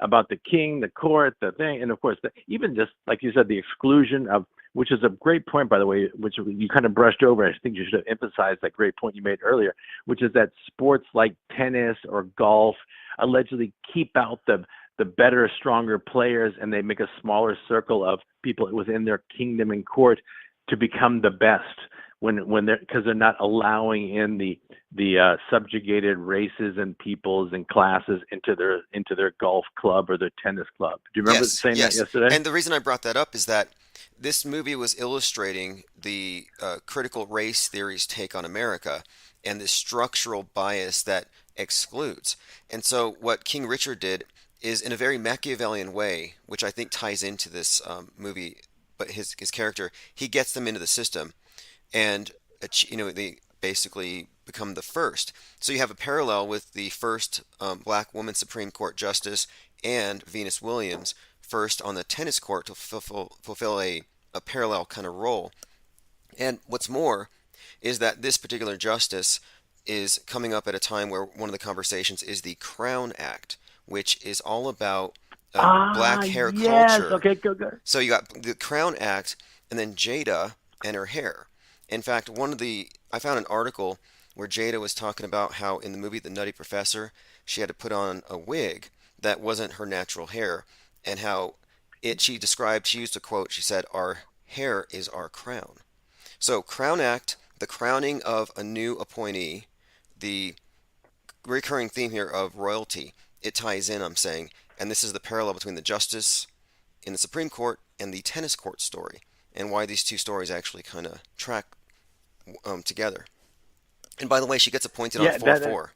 Speaker 5: About the king, the court, the thing, and of course, even just like you said, the exclusion of, which is a great point, by the way, which you kind of brushed over. I think you should have emphasized that great point you made earlier, which is that sports like tennis or golf allegedly keep out the better, stronger players, and they make a smaller circle of people within their kingdom and court to become the best when they're not allowing in the subjugated races and peoples and classes into their golf club or their tennis club. Do you remember saying that yesterday?
Speaker 2: And the reason I brought that up is that this movie was illustrating the critical race theory's take on America and the structural bias that excludes. And so what King Richard did is, in a very Machiavellian way, which I think ties into this movie, but his character, he gets them into the system, and they basically become the first. So you have a parallel with the first black woman Supreme Court justice and Venus Williams, first on the tennis court to fulfill a parallel kind of role. And what's more is that this particular justice is coming up at a time where one of the conversations is the Crown Act, which is all about black hair culture.
Speaker 5: Okay, go.
Speaker 2: So you got the Crown Act and then Jada and her hair. In fact, I found an article where Jada was talking about how in the movie The Nutty Professor, she had to put on a wig that wasn't her natural hair, and how she used a quote, she said, "Our hair is our crown." So Crown Act, the crowning of a new appointee, the recurring theme here of royalty, it ties in, I'm saying, and this is the parallel between the justice in the Supreme Court and the tennis court story, and why these two stories actually kind of track together. And by the way, she gets appointed on 4-4.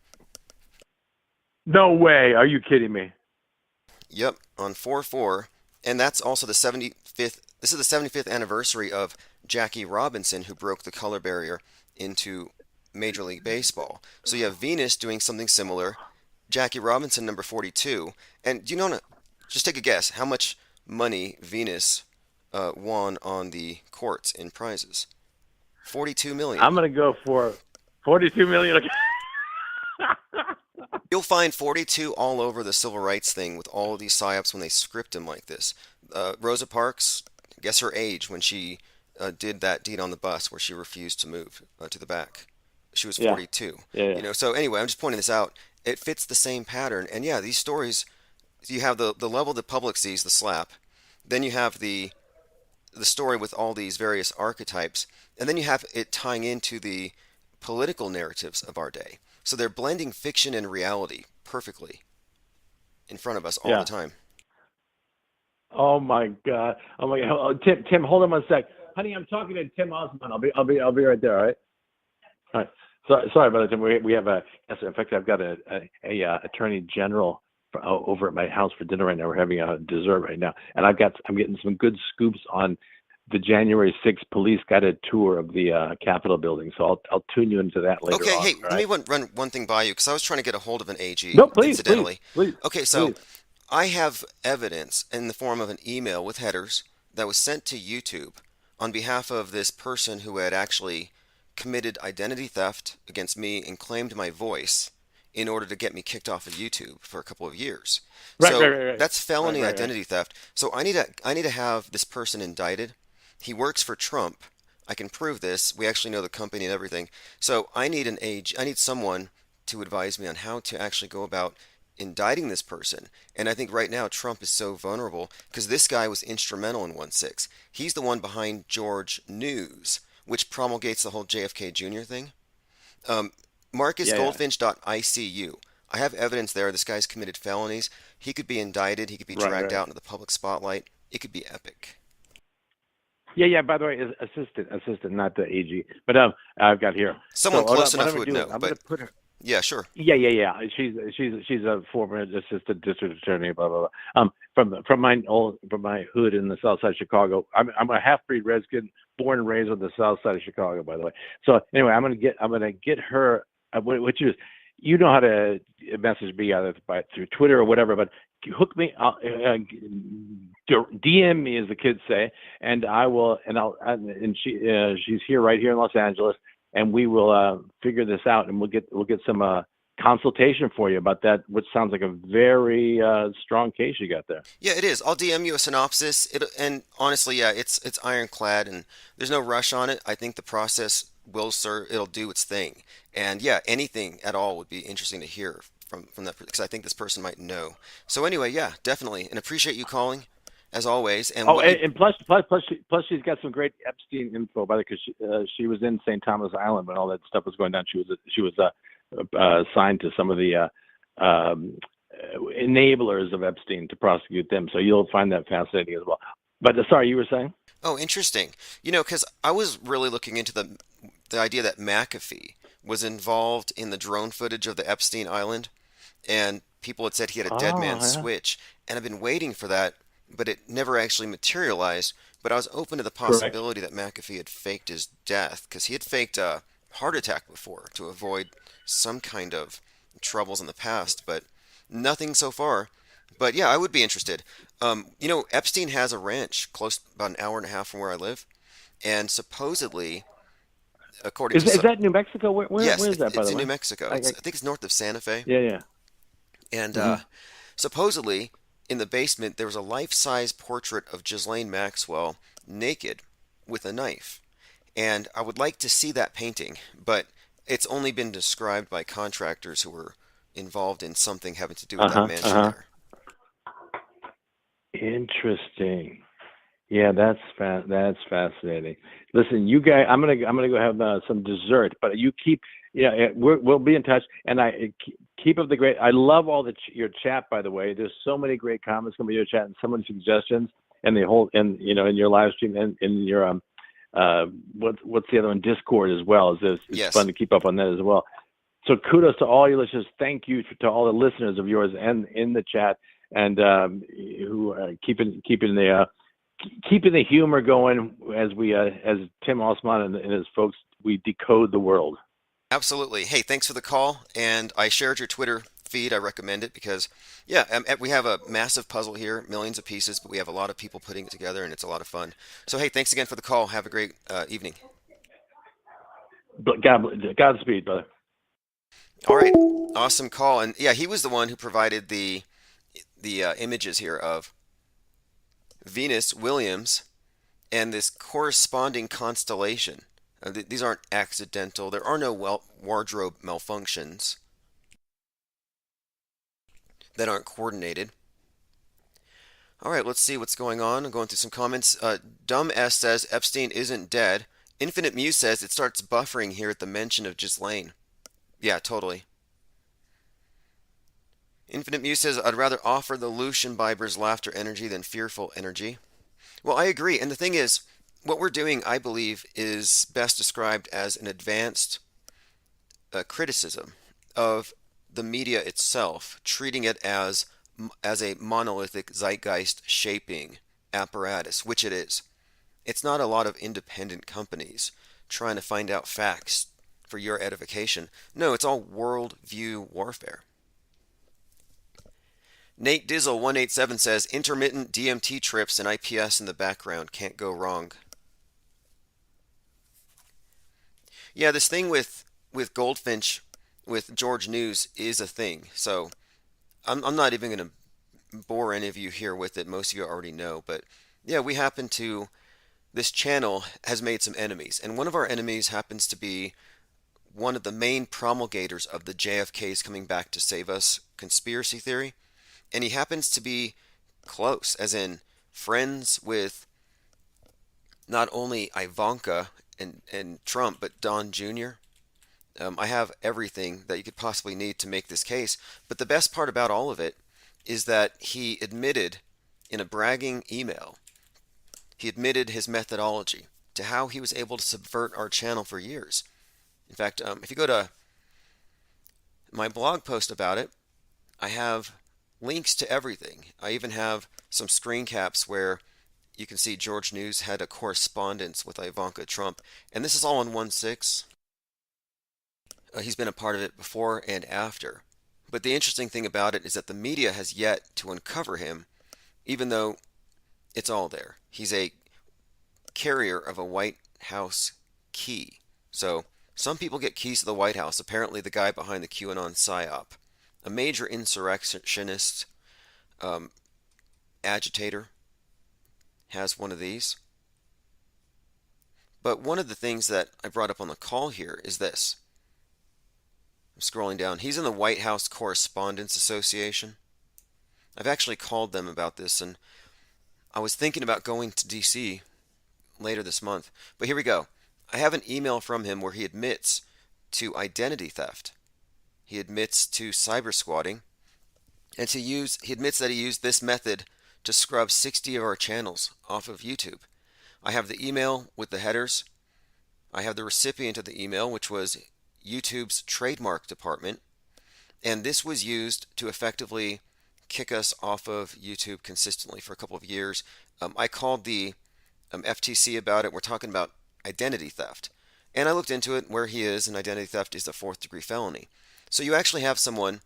Speaker 5: No way. Are you kidding me?
Speaker 2: Yep, on 4-4. And that's also the 75th. This is the 75th anniversary of Jackie Robinson, who broke the color barrier into Major League Baseball. So you have Venus doing something similar. Jackie Robinson, number 42. And do you know, just take a guess, how much money Venus won on the courts in prizes? $42 million.
Speaker 5: I'm going to go for $42 million.
Speaker 2: You'll find 42 all over the civil rights thing with all of these psyops when they script them like this. Rosa Parks, guess her age when she did that deed on the bus where she refused to move to the back. She was 42.
Speaker 5: Yeah.
Speaker 2: So anyway, I'm just pointing this out. It fits the same pattern. And yeah, these stories, you have the level the public sees, the slap. Then you have the story with all these various archetypes. And then you have it tying into the political narratives of our day. So they're blending fiction and reality perfectly in front of us all the time.
Speaker 5: Oh my God! Oh, Tim, hold on one sec, honey. I'm talking to Tim Osman. I'll be right there. All right. All right. Sorry about that, Tim. We have in fact, I've got a attorney general over at my house for dinner right now. We're having a dessert right now, and I'm getting some good scoops on the January 6th police guided tour of the Capitol building. So I'll tune you into that later.
Speaker 2: Okay,
Speaker 5: on,
Speaker 2: hey,
Speaker 5: right?
Speaker 2: let me run one thing by you, because I was trying to get a hold of an AG.
Speaker 5: No, please,
Speaker 2: incidentally.
Speaker 5: please.
Speaker 2: Okay, so
Speaker 5: please.
Speaker 2: I have evidence in the form of an email with headers that was sent to YouTube on behalf of this person who had actually committed identity theft against me and claimed my voice in order to get me kicked off of YouTube for a couple of years.
Speaker 5: Right.
Speaker 2: That's felony identity theft. So I need to have this person indicted. He works for Trump. I can prove this. We actually know the company and everything. So I need someone to advise me on how to actually go about indicting this person. And I think right now Trump is so vulnerable because this guy was instrumental in 1-6. He's the one behind George News, which promulgates the whole JFK Jr. thing. MarcusGoldfinch.icu. I have evidence there. This guy's committed felonies. He could be indicted. He could be dragged out into the public spotlight. It could be epic.
Speaker 5: Yeah. By the way, assistant, not the AG. But I've got here
Speaker 2: Someone close enough would know.
Speaker 5: I'm going to put her.
Speaker 2: Yeah, sure.
Speaker 5: Yeah. She's a former assistant district attorney. Blah blah blah. From my hood in the South Side of Chicago. I'm a half breed Redskin, born and raised on the South Side of Chicago, by the way. So anyway, I'm gonna get her. What you know how to message me either through Twitter or whatever, but hook me, DM me as the kids say, and she's here right here in Los Angeles, and we will figure this out, and we'll get some consultation for you about that, which sounds like a very strong case you got there.
Speaker 2: Yeah, it is. I'll DM you a synopsis. And honestly, yeah, it's ironclad, and there's no rush on it. I think the process will serve. It'll do its thing. And yeah, anything at all would be interesting to hear from that, because I think this person might know. So anyway, yeah, definitely, and appreciate you calling as always. And
Speaker 5: Plus she's got some great Epstein info, by the way, because she was in St. Thomas Island when all that stuff was going down. She was assigned to some of the enablers of Epstein to prosecute them. So you'll find that fascinating as well. But sorry, you were saying?
Speaker 2: Oh, interesting. Because I was really looking into the idea that McAfee was involved in the drone footage of the Epstein Island, and people had said he had a dead man switch, and I've been waiting for that, but it never actually materialized. But I was open to the possibility that McAfee had faked his death, because he had faked a heart attack before to avoid some kind of troubles in the past, but nothing so far. But yeah, I would be interested. Epstein has a ranch close, about an hour and a half from where I live, and supposedly, according to
Speaker 5: is that New Mexico? Where
Speaker 2: yes,
Speaker 5: is that? By
Speaker 2: it's
Speaker 5: the
Speaker 2: in
Speaker 5: way,
Speaker 2: New Mexico. I think it's north of Santa Fe.
Speaker 5: Yeah.
Speaker 2: And supposedly, in the basement, there was a life-size portrait of Ghislaine Maxwell naked with a knife. And I would like to see that painting, but it's only been described by contractors who were involved in something having to do with that mansion there.
Speaker 5: Interesting. Yeah, that's fascinating. Listen, you guys, I'm gonna go have some dessert, but you keep, we'll be in touch, and I keep up the great. I love all your chat, by the way. There's so many great comments coming to your chat, and so many suggestions, and in your live stream and in your what's the other one, Discord as well. It's fun to keep up on that as well. So kudos to all your listeners. Thank you to all the listeners of yours and in the chat, and who are keeping the humor going as Tim Osman and his folks, we decode the world.
Speaker 2: Absolutely. Hey, thanks for the call, and I shared your Twitter feed. I recommend it because, we have a massive puzzle here, millions of pieces, but we have a lot of people putting it together, and it's a lot of fun. So, hey, thanks again for the call. Have a great evening.
Speaker 5: Godspeed, brother.
Speaker 2: All right, awesome call, and yeah, he was the one who provided the images here of Venus Williams and this corresponding constellation. These aren't accidental. There are no wardrobe malfunctions that aren't coordinated. All right, let's see what's going on. I'm going through some comments. Dumb S says Epstein isn't dead. Infinite Muse says it starts buffering here at the mention of Ghislaine. Yeah, totally. Infinite Muse says, I'd rather offer the Lucian Biber's laughter energy than fearful energy. Well, I agree. And the thing is, what we're doing, I believe, is best described as an advanced criticism of the media itself, treating it as a monolithic zeitgeist shaping apparatus, which it is. It's not a lot of independent companies trying to find out facts for your edification. No, it's all worldview warfare. Nate Dizzle 187 says intermittent DMT trips and IPS in the background, can't go wrong. Yeah, this thing with Goldfinch with George News is a thing. So I'm not even going to bore any of you here with it. Most of you already know, but yeah, this channel has made some enemies, and one of our enemies happens to be one of the main promulgators of the JFK's coming back to save us conspiracy theory. And he happens to be close, as in friends with not only Ivanka and Trump, but Don Jr. I have everything that you could possibly need to make this case. But the best part about all of it is that he admitted in a bragging email, he admitted his methodology to how he was able to subvert our channel for years. In fact, if you go to my blog post about it, I have links to everything. I even have some screen caps where you can see George News had a correspondence with Ivanka Trump, and this is all on 1/6. He's been a part of it before and after. But the interesting thing about it is that the media has yet to uncover him, even though it's all there. He's a carrier of a White House key. So some people get keys to the White House. Apparently the guy behind the QAnon PSYOP, a major insurrectionist agitator, has one of these. But one of the things that I brought up on the call here is this. I'm scrolling down. He's in the White House Correspondents Association. I've actually called them about this, and I was thinking about going to DC later this month. But here we go. I have an email from him where he admits to identity theft. He admits to cyber squatting, and he admits that he used this method to scrub 60 of our channels off of YouTube. I have the email with the headers. I have the recipient of the email, which was YouTube's trademark department, and this was used to effectively kick us off of YouTube consistently for a couple of years. I called the FTC about it. We're talking about identity theft, and I looked into it where he is, and identity theft is a 4th-degree felony. So you actually have someone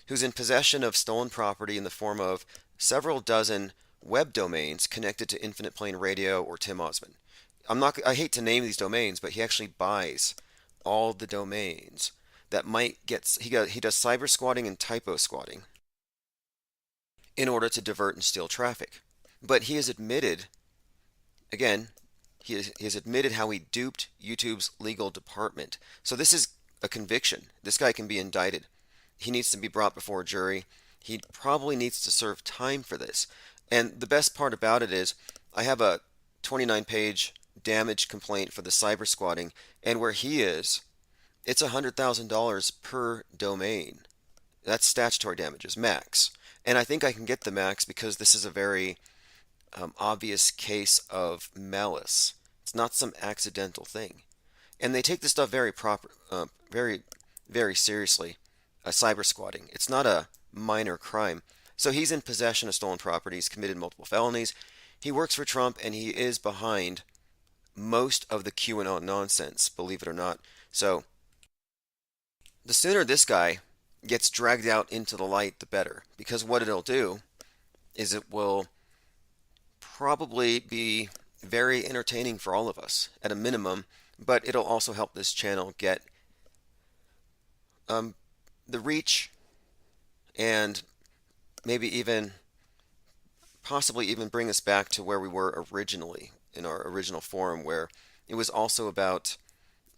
Speaker 2: who's in possession of stolen property in the form of several dozen web domains connected to Infinite Plane Radio or Tim Osmond. I hate to name these domains, but he actually buys all the domains that might get. He does cyber squatting and typo squatting in order to divert and steal traffic. But he has admitted, again, he has admitted how he duped YouTube's legal department. So this is a conviction. This guy can be indicted. He needs to be brought before a jury. He probably needs to serve time for this. And the best part about it is I have a 29-page damage complaint for the cyber squatting, and where he is, it's $100,000 per domain. That's statutory damages, max. And I think I can get the max because this is a very obvious case of malice. It's not some accidental thing. And they take this stuff very seriously, cyber squatting. It's not a minor crime. So he's in possession of stolen property. He's committed multiple felonies. He works for Trump, and he is behind most of the QAnon nonsense, believe it or not. So the sooner this guy gets dragged out into the light, the better. Because what it'll do is it will probably be very entertaining for all of us at a minimum, but it'll also help this channel get the reach and maybe even possibly even bring us back to where we were originally in our original forum, where it was also about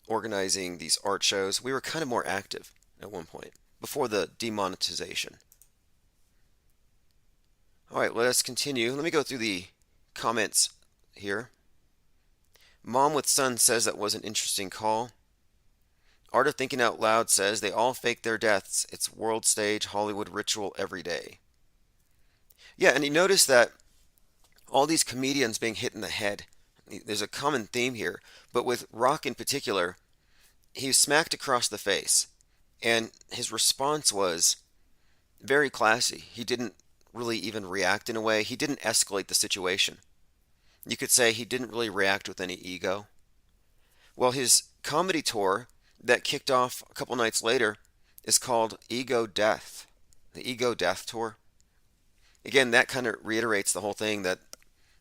Speaker 2: organizing these art shows. We were kind of more active at one point before the demonetization. All right, let us continue. Let me go through the comments here. Mom with Son says that was an interesting call. Art of Thinking Out Loud says they all fake their deaths. It's world stage Hollywood ritual every day. Yeah, and you notice that all these comedians being hit in the head, there's a common theme here, but with Rock in particular, he was smacked across the face, and his response was very classy. He didn't really even react in a way. He didn't escalate the situation. You could say he didn't really react with any ego. Well, his comedy tour that kicked off a couple nights later is called Ego Death, the Ego Death Tour. Again, that kind of reiterates the whole thing, that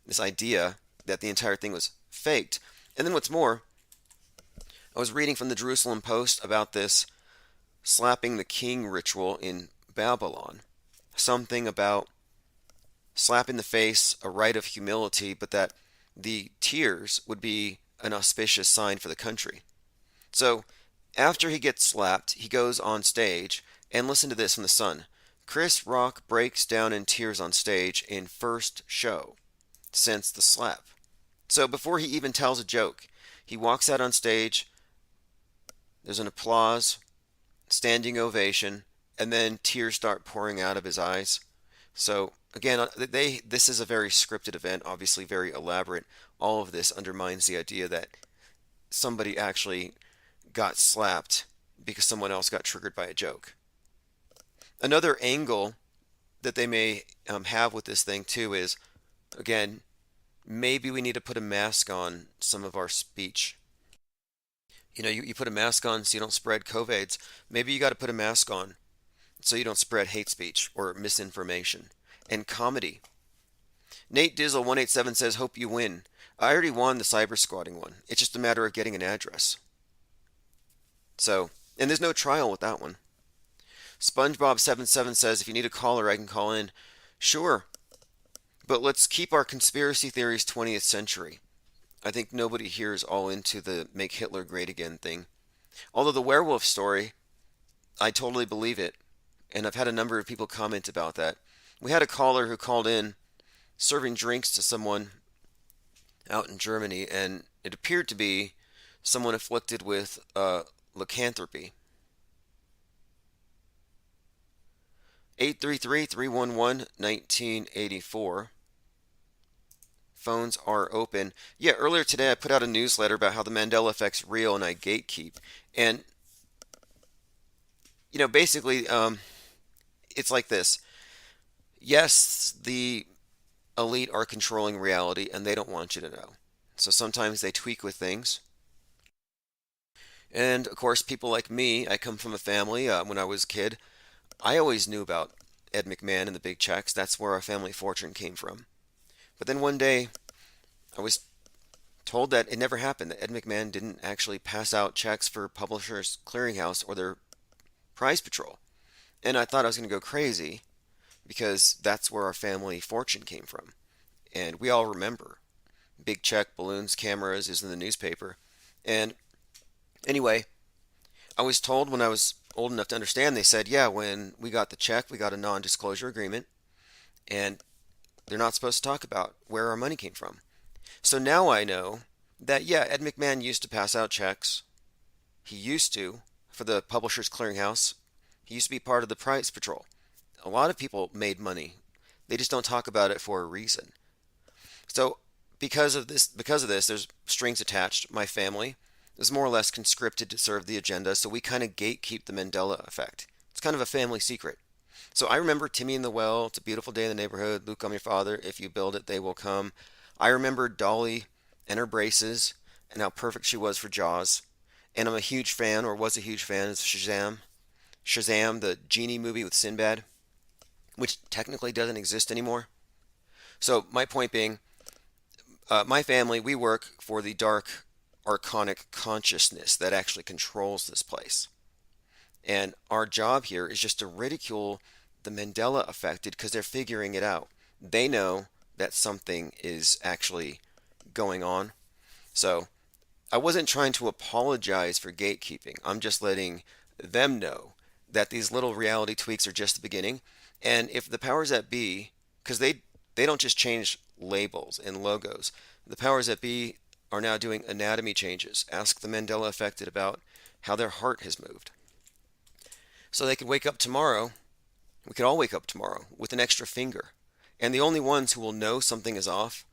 Speaker 2: this idea that the entire thing was faked. And then what's more, I was reading from the Jerusalem Post about this slapping the king ritual in Babylon. Something about slap in the face, a rite of humility, but that the tears would be an auspicious sign for the country. So after he gets slapped, he goes on stage, and listen to this from the Sun. Chris Rock breaks down in tears on stage in first show since the slap. So before he even tells a joke, he walks out on stage, there's an applause, standing ovation, and then tears start pouring out of his eyes. So again, this is a very scripted event, obviously very elaborate. All of this undermines the idea that somebody actually got slapped because someone else got triggered by a joke. Another angle that they may have with this thing too is, again, maybe we need to put a mask on some of our speech. You know, you put a mask on so you don't spread COVIDs. Maybe you got to put a mask on so you don't spread hate speech or misinformation. And comedy. Nate Dizzle 187 says, hope you win. I already won the cyber squatting one. It's just a matter of getting an address. So, and there's no trial with that one. SpongeBob77 says, if you need a caller, I can call in. Sure. But let's keep our conspiracy theories 20th century. I think nobody here is all into the make Hitler great again thing. Although the werewolf story, I totally believe it. And I've had a number of people comment about that. We had a caller who called in serving drinks to someone out in Germany, and it appeared to be someone afflicted with lycanthropy. 833-311-1984. Phones are open. Yeah, earlier today I put out a newsletter about how the Mandela effect's real and I gatekeep. And, you know, basically, it's like this. Yes, the elite are controlling reality and they don't want you to know. So sometimes they tweak with things. And, of course, people like me, I come from a family, when I was a kid, I always knew about Ed McMahon and the big checks. That's where our family fortune came from. But then one day, I was told that it never happened, that Ed McMahon didn't actually pass out checks for Publishers Clearinghouse or their prize patrol. And I thought I was going to go crazy because that's where our family fortune came from. And we all remember. Big check, balloons, cameras is in the newspaper. And anyway, I was told when I was old enough to understand, they said, yeah, when we got the check, we got a non-disclosure agreement. And they're not supposed to talk about where our money came from. So now I know that, yeah, Ed McMahon used to pass out checks. He used to, for the Publishers Clearinghouse. He used to be part of the prize patrol. A lot of people made money. They just don't talk about it for a reason. So because of this, there's strings attached. My family is more or less conscripted to serve the agenda, so we kind of gatekeep the Mandela effect. It's kind of a family secret. So I remember Timmy in the Well, It's a Beautiful Day in the Neighborhood, Luke, I'm Your Father, If You Build It, They Will Come. I remember Dolly and her braces and how perfect she was for Jaws. And I'm a huge fan, or was a huge fan, of Shazam. Shazam, the genie movie with Sinbad, which technically doesn't exist anymore. So my point being, my family, we work for the dark, archonic consciousness that actually controls this place. And our job here is just to ridicule the Mandela effect because they're figuring it out. They know that something is actually going on. So I wasn't trying to apologize for gatekeeping. I'm just letting them know that these little reality tweaks are just the beginning. And if the powers that be, because they don't just change labels and logos, the powers that be are now doing anatomy changes. Ask the Mandela affected about how their heart has moved. So they could wake up tomorrow, we could all wake up tomorrow with an extra finger. And the only ones who will know something is off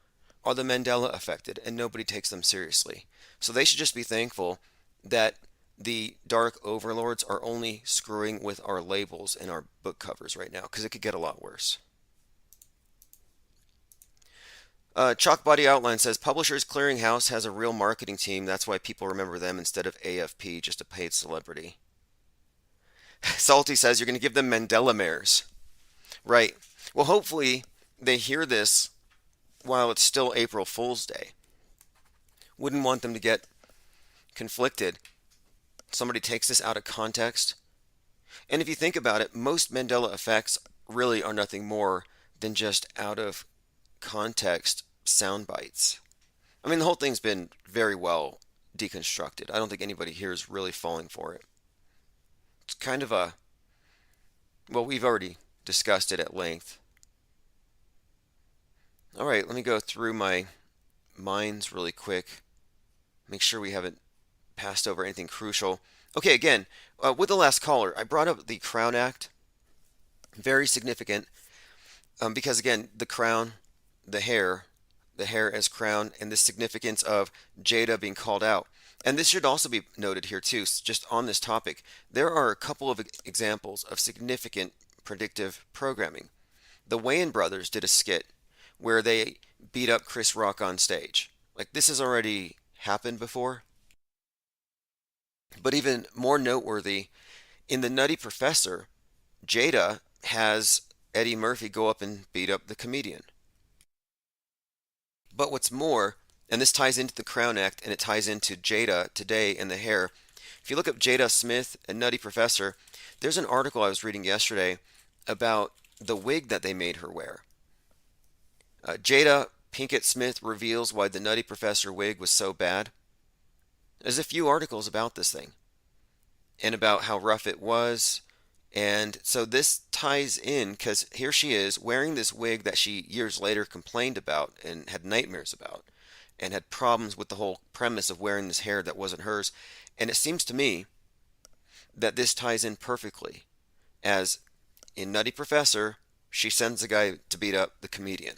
Speaker 2: are the Mandela affected, and nobody takes them seriously. So they should just be thankful that the dark overlords are only screwing with our labels and our book covers right now, because it could get a lot worse. Chalk Body Outline says, Publishers Clearinghouse has a real marketing team. That's why people remember them instead of AFP, just a paid celebrity. Salty says, you're going to give them Mandela mares. Right. Well, hopefully they hear this while it's still April Fool's Day. Wouldn't want them to get conflicted. Somebody takes this out of context. And if you think about it, most Mandela effects really are nothing more than just out of context sound bites. I mean, the whole thing's been very well deconstructed. I don't think anybody here is really falling for it. It's kind of a, well, we've already discussed it at length. All right, let me go through my minds really quick. Make sure we haven't passed over anything crucial. Okay, again, with the last caller, I brought up the Crown Act. Very significant because, again, the crown, the hair as crown, and the significance of Jada being called out. And this should also be noted here too, just on this topic. There are a couple of examples of significant predictive programming. The Wayans brothers did a skit where they beat up Chris Rock on stage. Like, this has already happened before. But even more noteworthy, in The Nutty Professor, Jada has Eddie Murphy go up and beat up the comedian. But what's more, and this ties into the Crown Act and it ties into Jada today and the hair. If you look up Jada Smith and Nutty Professor, there's an article I was reading yesterday about the wig that they made her wear. Jada Pinkett Smith reveals why the Nutty Professor wig was so bad. There's a few articles about this thing and about how rough it was. And so this ties in because here she is wearing this wig that she years later complained about and had nightmares about and had problems with the whole premise of wearing this hair that wasn't hers. And it seems to me that this ties in perfectly, as in Nutty Professor, she sends a guy to beat up the comedian.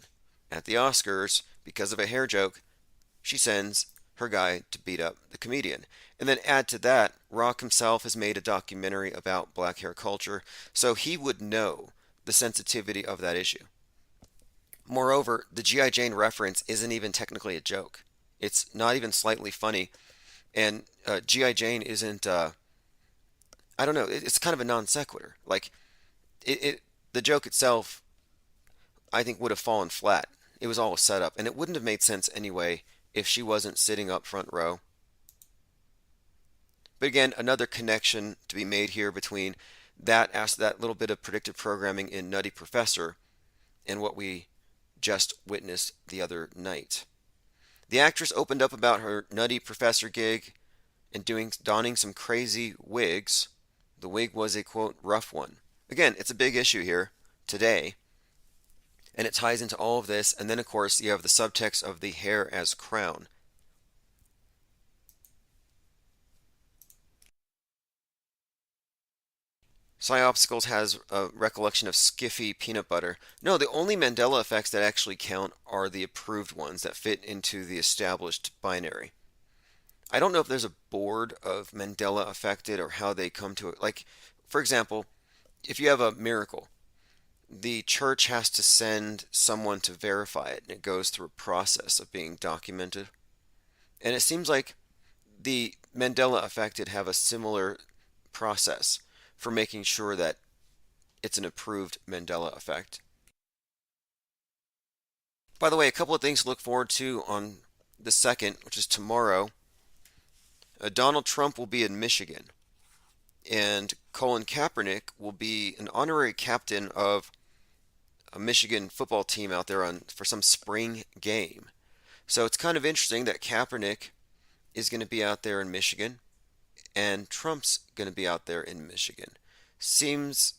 Speaker 2: At the Oscars, because of a hair joke, she sends her guy to beat up the comedian. And then add to that, Rock himself has made a documentary about black hair culture, so he would know the sensitivity of that issue. Moreover, the G.I. Jane reference isn't even technically a joke. It's not even slightly funny. And G.I. Jane isn't, I don't know, it's kind of a non sequitur. Like, the joke itself, I think, would have fallen flat. It was all a setup, and it wouldn't have made sense anyway if she wasn't sitting up front row. But again, another connection to be made here between that little bit of predictive programming in Nutty Professor and what we just witnessed the other night. The actress opened up about her Nutty Professor gig and donning some crazy wigs. The wig was a, quote, rough one. Again, it's a big issue here today, and it ties into all of this. And then, of course, you have the subtext of the hair as crown. Psyopsicles has a recollection of Skiffy peanut butter. No, the only Mandela effects that actually count are the approved ones that fit into the established binary. I don't know if there's a board of Mandela affected or how they come to it. Like, for example, if you have a miracle, the church has to send someone to verify it, and it goes through a process of being documented. And it seems like the Mandela affected have a similar process for making sure that it's an approved Mandela effect. By the way, a couple of things to look forward to on the 2nd, which is tomorrow. Donald Trump will be in Michigan, and Colin Kaepernick will be an honorary captain of a Michigan football team out there for some spring game. So it's kind of interesting that Kaepernick is going to be out there in Michigan, and Trump's going to be out there in Michigan. Seems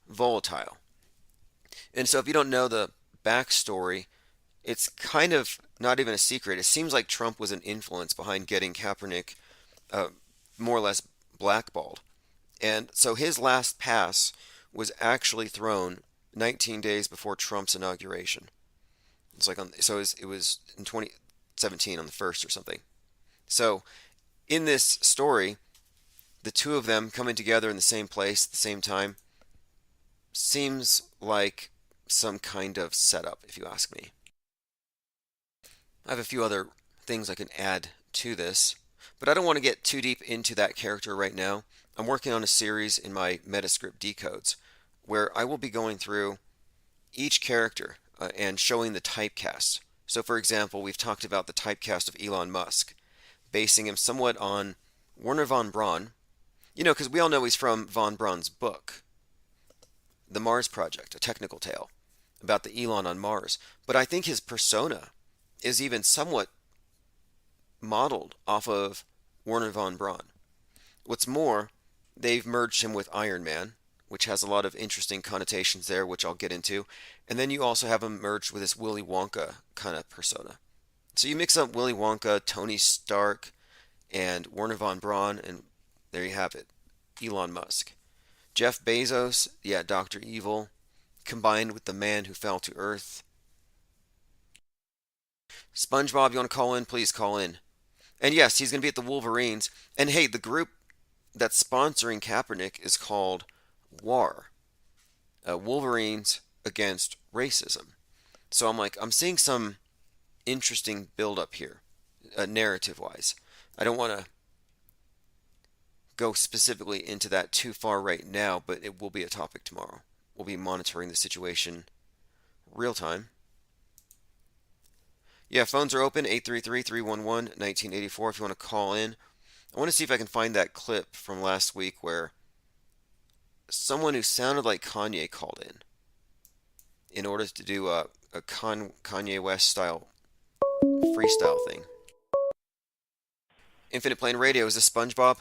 Speaker 2: volatile. And so if you don't know the backstory, it's kind of not even a secret. It seems like Trump was an influence behind getting Kaepernick more or less blackballed. And so his last pass was actually thrown 19 days before Trump's inauguration. It's like it was in 2017 on the 1st or something. So in this story, the two of them coming together in the same place at the same time seems like some kind of setup, if you ask me. I have a few other things I can add to this, but I don't want to get too deep into that character right now. I'm working on a series in my Metascript decodes where I will be going through each character and showing the typecast. So for example, we've talked about the typecast of Elon Musk, basing him somewhat on Werner von Braun. You know, because we all know he's from von Braun's book, The Mars Project, A Technical Tale, about the Elon on Mars. But I think his persona is even somewhat modeled off of Werner von Braun. What's more, they've merged him with Iron Man, which has a lot of interesting connotations there, which I'll get into. And then you also have him merged with this Willy Wonka kind of persona. So you mix up Willy Wonka, Tony Stark, and Werner von Braun, and there you have it. Elon Musk. Jeff Bezos, yeah, Dr. Evil, combined with the man who fell to Earth. SpongeBob, you want to call in? Please call in. And yes, he's going to be at the Wolverines. And hey, the group that's sponsoring Kaepernick is called WAR. Wolverines against racism. So I'm seeing some interesting build-up here, narrative-wise. I don't want to go specifically into that too far right now, but it will be a topic tomorrow. We'll be monitoring the situation real time. Yeah, phones are open, 833-311-1984 if you want to call in. I want to see if I can find that clip from last week where someone who sounded like Kanye called in order to do a Kanye West style freestyle thing. Infinite Plane Radio, is this SpongeBob?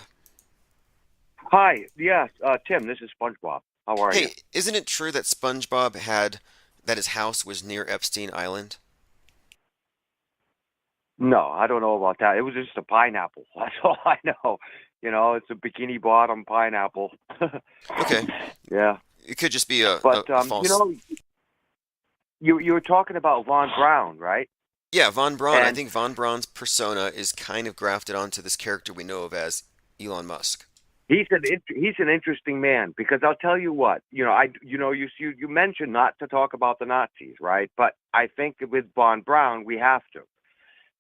Speaker 6: Hi, yes, Tim, this is SpongeBob. How are you?
Speaker 2: Hey, isn't it true that SpongeBob that his house was near Epstein Island?
Speaker 6: No, I don't know about that. It was just a pineapple. That's all I know. You know, it's a bikini bottom pineapple.
Speaker 2: Okay.
Speaker 6: Yeah.
Speaker 2: It could just be a
Speaker 6: But
Speaker 2: false.
Speaker 6: you know, you were talking about Von Braun, right?
Speaker 2: Yeah, Von Braun. I
Speaker 6: And-
Speaker 2: think Von Braun's persona is kind of grafted onto this character we know of as Elon Musk.
Speaker 6: He's an interesting man because I'll tell you what, you mentioned not to talk about the Nazis, right? But I think with Von Braun we have to,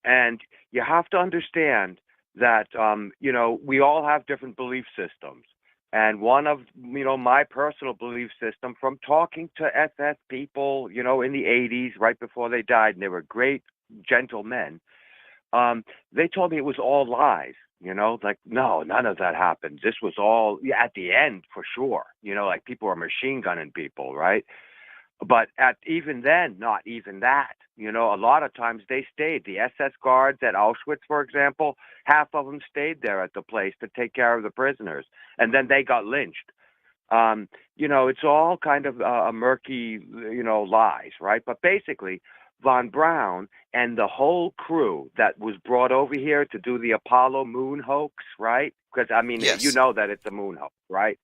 Speaker 6: and you have to understand that we all have different belief systems, and one of my personal belief system from talking to SS people, in the 80s, right before they died, and they were great gentlemen. They told me it was all lies. Like, no, none of that happened. This was all at the end for sure. Like people were machine gunning people, right? But even then, not even that. A lot of times they stayed. The SS guards at Auschwitz, for example, half of them stayed there at the place to take care of the prisoners, and then they got lynched. It's all kind of a murky, lies, right? But basically, Von Braun and the whole crew that was brought over here to do the Apollo moon hoax, right? Because,
Speaker 2: Yes.
Speaker 6: you know that it's a moon hoax, right?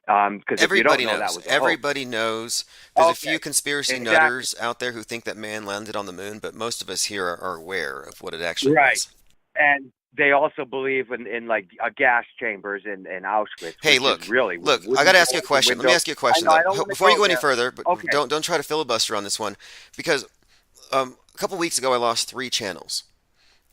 Speaker 6: Because if you
Speaker 2: Everybody
Speaker 6: don't know,
Speaker 2: knows.
Speaker 6: that was a
Speaker 2: Everybody knows. There's a
Speaker 6: Okay.
Speaker 2: few conspiracy
Speaker 6: Exactly.
Speaker 2: nutters out there who think that man landed on the moon, but most of us here are aware of what it actually
Speaker 6: Right.
Speaker 2: was.
Speaker 6: And they also believe in like gas chambers in Auschwitz.
Speaker 2: Hey,
Speaker 6: which
Speaker 2: look,
Speaker 6: is really
Speaker 2: I got to ask you a question. Let me ask you a question,
Speaker 6: I
Speaker 2: though,
Speaker 6: don't wanna
Speaker 2: before you
Speaker 6: go
Speaker 2: go any
Speaker 6: there.
Speaker 2: further. But
Speaker 6: Okay.
Speaker 2: don't try to filibuster on this one, because a couple weeks ago I lost 3 channels,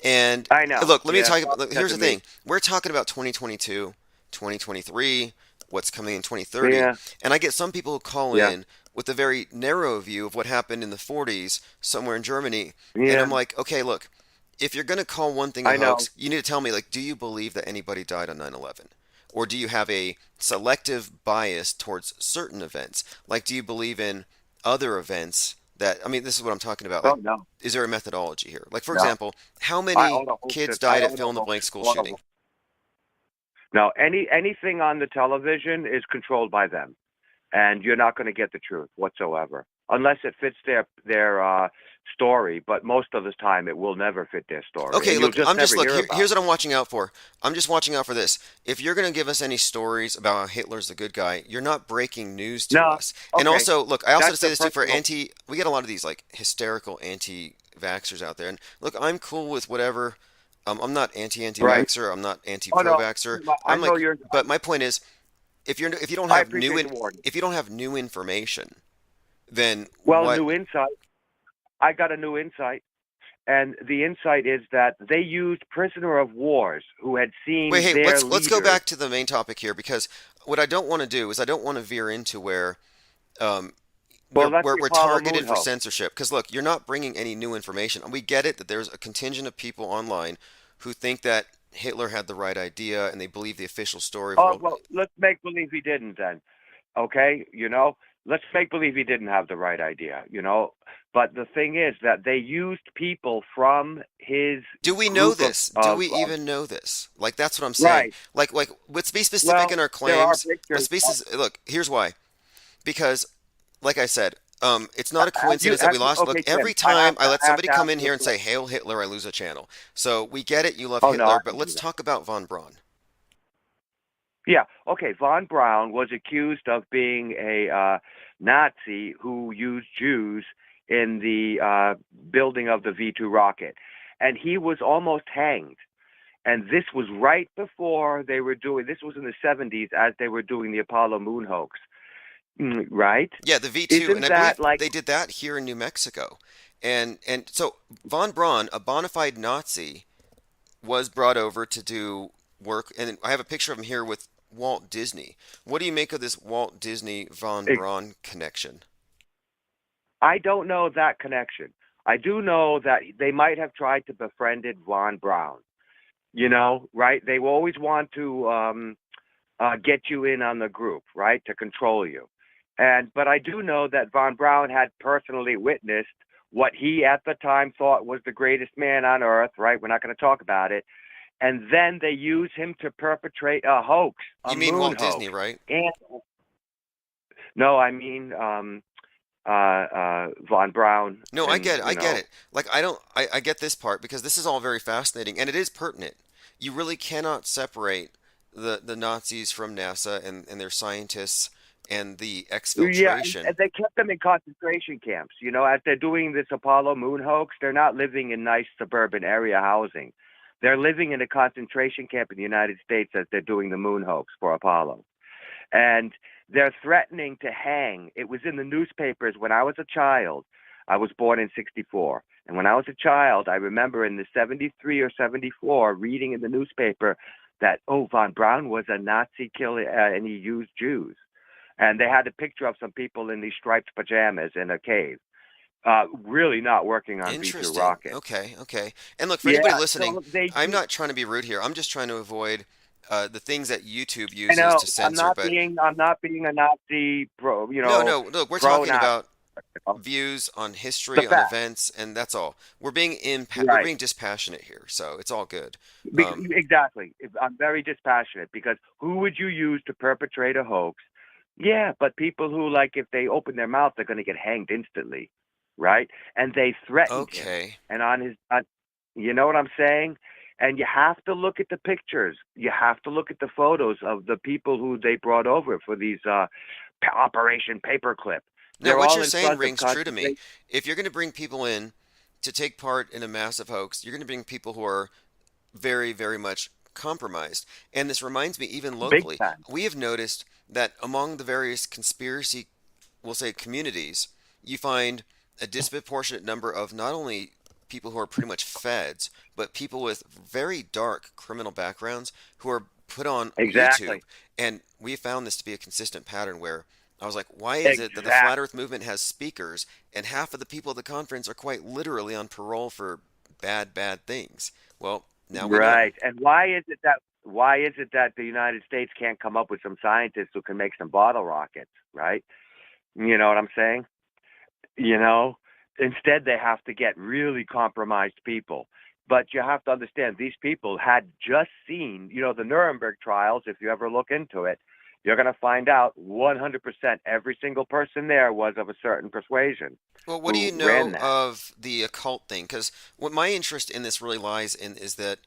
Speaker 2: and
Speaker 6: I know.
Speaker 2: look, let me
Speaker 6: Yeah,
Speaker 2: talk
Speaker 6: well,
Speaker 2: about. Here's the
Speaker 6: that's me.
Speaker 2: thing: we're talking about 2022, 2023, what's coming in 2030,
Speaker 6: Yeah.
Speaker 2: and I get some people who call
Speaker 6: Yeah.
Speaker 2: in with a very narrow view of what happened in the 40s somewhere in Germany, and
Speaker 6: Yeah.
Speaker 2: I'm like, okay, look, if you're gonna call one thing a
Speaker 6: I know.
Speaker 2: hoax, you need to tell me, like, do you believe that anybody died on 9/11? Or do you have a selective bias towards certain events? Like, do you believe in other events that, this is what I'm talking about. Like,
Speaker 6: no.
Speaker 2: is there a methodology here? Like, for
Speaker 6: No.
Speaker 2: example, how
Speaker 6: I
Speaker 2: many
Speaker 6: own a whole
Speaker 2: kids
Speaker 6: system. I
Speaker 2: died
Speaker 6: own
Speaker 2: at
Speaker 6: a
Speaker 2: fill in the
Speaker 6: whole-
Speaker 2: blank school
Speaker 6: hold on.
Speaker 2: shooting?
Speaker 6: No, anything on the television is controlled by them, and you're not going to get the truth whatsoever unless it fits their story. But most of the time, it will never fit their story.
Speaker 2: Okay,
Speaker 6: and you'll
Speaker 2: look,
Speaker 6: never hear
Speaker 2: here's
Speaker 6: about
Speaker 2: what I'm watching out for. I'm just watching out for this. If you're going to give us any stories about how Hitler's the good guy, you're not breaking news to
Speaker 6: No,
Speaker 2: us. And
Speaker 6: okay.
Speaker 2: also, look, I also
Speaker 6: That's
Speaker 2: say
Speaker 6: a
Speaker 2: this too for
Speaker 6: personal-
Speaker 2: we get a lot of these like hysterical anti-vaxxers out there. And look, I'm cool with whatever. I'm not anti-vaxxer. I'm not anti-pro-vaxxer.
Speaker 6: Oh, no, I
Speaker 2: I'm
Speaker 6: know
Speaker 2: like,
Speaker 6: you're-
Speaker 2: but my point is, if you don't
Speaker 6: I
Speaker 2: have
Speaker 6: appreciate the warning.
Speaker 2: if you don't have new information, then
Speaker 6: Well,
Speaker 2: what?
Speaker 6: new insight. I got a new insight. And the insight is that they used prisoner of wars who had seen
Speaker 2: Wait, hey,
Speaker 6: their
Speaker 2: let's go
Speaker 6: leaders-
Speaker 2: back to the main topic here, because what I don't want to do is I don't want to veer into where
Speaker 6: Well,
Speaker 2: we're
Speaker 6: that's the Apollo
Speaker 2: targeted
Speaker 6: moon
Speaker 2: for
Speaker 6: hoax.
Speaker 2: censorship. Because look, you're not bringing any new information. We get it that there's a contingent of people online who think that Hitler had the right idea and they believe the official story of
Speaker 6: Oh,
Speaker 2: World
Speaker 6: well, let's make believe he didn't then. Okay? Let's make believe he didn't have the right idea, But the thing is that they used people from his
Speaker 2: Do we know
Speaker 6: group of-
Speaker 2: this? Do we even know this? Like, that's what I'm saying.
Speaker 6: Right.
Speaker 2: Like, let's be specific in our
Speaker 6: there are
Speaker 2: claims.
Speaker 6: pictures.
Speaker 2: Let's be look, here's why. Because, like I said, it's not a coincidence that we lost.
Speaker 6: okay,
Speaker 2: Look,
Speaker 6: Tim,
Speaker 2: every
Speaker 6: I
Speaker 2: time
Speaker 6: have
Speaker 2: I let
Speaker 6: to
Speaker 2: somebody come
Speaker 6: ask
Speaker 2: in
Speaker 6: you
Speaker 2: here
Speaker 6: a
Speaker 2: and say,
Speaker 6: question.
Speaker 2: "Hail Hitler," I lose a channel. So we get it. You love
Speaker 6: Oh, no,
Speaker 2: Hitler,
Speaker 6: I
Speaker 2: but
Speaker 6: can
Speaker 2: let's
Speaker 6: do that.
Speaker 2: talk about von Braun.
Speaker 6: Yeah, okay. Von Braun was accused of being a Nazi who used Jews in the building of the V2 rocket. And he was almost hanged. And this was right before they were doing, this was in the 70s as they were doing the Apollo moon hoax. Right?
Speaker 2: Yeah, the V2,
Speaker 6: Isn't
Speaker 2: and I
Speaker 6: that
Speaker 2: believe
Speaker 6: like
Speaker 2: they did that here in New Mexico. And so von Braun, a bona fide Nazi, was brought over to do work, and I have a picture of him here with Walt Disney. What do you make of this Walt Disney von Braun connection?
Speaker 6: I don't know that connection. I do know that they might have tried to befriended Von Braun. You know, right? They will always want to get you in on the group, right, to control you. But I do know that Von Braun had personally witnessed what he at the time thought was the greatest man on earth, right? We're not going to talk about it. And then they use him to perpetrate a hoax.
Speaker 2: You mean Walt Disney, right?
Speaker 6: And no, I mean Von Braun.
Speaker 2: No, I get it. I get
Speaker 6: know.
Speaker 2: it. Like I get this part because this is all very fascinating and it is pertinent. You really cannot separate the Nazis from NASA and their scientists and the exfiltration.
Speaker 6: Yeah, and they kept them in concentration camps. You know, as they're doing this Apollo moon hoax, they're not living in nice suburban area housing. They're living in a concentration camp in the United States as they're doing the moon hoax for Apollo. And they're threatening to hang. It was in the newspapers when I was a child. I was born in 64. And when I was a child, I remember in the 73 or 74 reading in the newspaper that, Von Braun was a Nazi killer and he used Jews. And they had a picture of some people in these striped pajamas in a cave. Really not working on V2 rocket.
Speaker 2: Okay. And look, for anybody listening, I'm not trying to be rude here. I'm just trying to avoid the things that YouTube uses to censor.
Speaker 6: I'm not being a Nazi pro. You know.
Speaker 2: No. Look, we're talking about views on history, on events, and that's all. We're being we're being dispassionate here, so it's all good.
Speaker 6: Exactly. I'm very dispassionate because who would you use to perpetrate a hoax? Yeah, but people who, like, if they open their mouth, they're going to get hanged instantly, right? And they threatened him. And on his, you know what I'm saying? And you have to look at the pictures. You have to look at the photos of the people who they brought over for these Operation Paperclip.
Speaker 2: No, what you're saying rings true to me. If you're going to bring people in to take part in a massive hoax, you're going to bring people who are very, very much compromised. And this reminds me, even locally, we have noticed that among the various conspiracy, we'll say, communities, you find a disproportionate number of not only people who are pretty much feds, but people with very dark criminal backgrounds who are put on YouTube. And we found this to be a consistent pattern where I was like, why is it that the Flat Earth Movement has speakers and half of the people at the conference are quite literally on parole for bad things? Well, now we know.
Speaker 6: And why is it that the United States can't come up with some scientists who can make some bottle rockets, right? You know what I'm saying? You know, instead they have to get really compromised people. But you have to understand, these people had just seen, you know, the Nuremberg trials. If you ever look into it, you're going to find out 100% every single person there was of a certain persuasion.
Speaker 2: Well, what do you know of the occult thing? Because what my interest in this really lies in is that,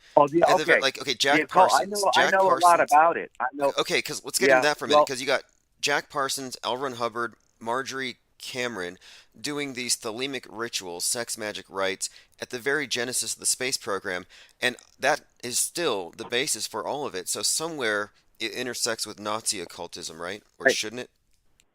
Speaker 2: Jack Parsons.
Speaker 6: I know a lot about it.
Speaker 2: Okay, because let's get into that for a minute. Because you got Jack Parsons, L. Ron Hubbard, Marjorie Cameron doing these thelemic rituals, sex magic rites, at the very genesis of the space program, and that is still the basis for all of it. So somewhere it intersects with Nazi occultism, right? Or shouldn't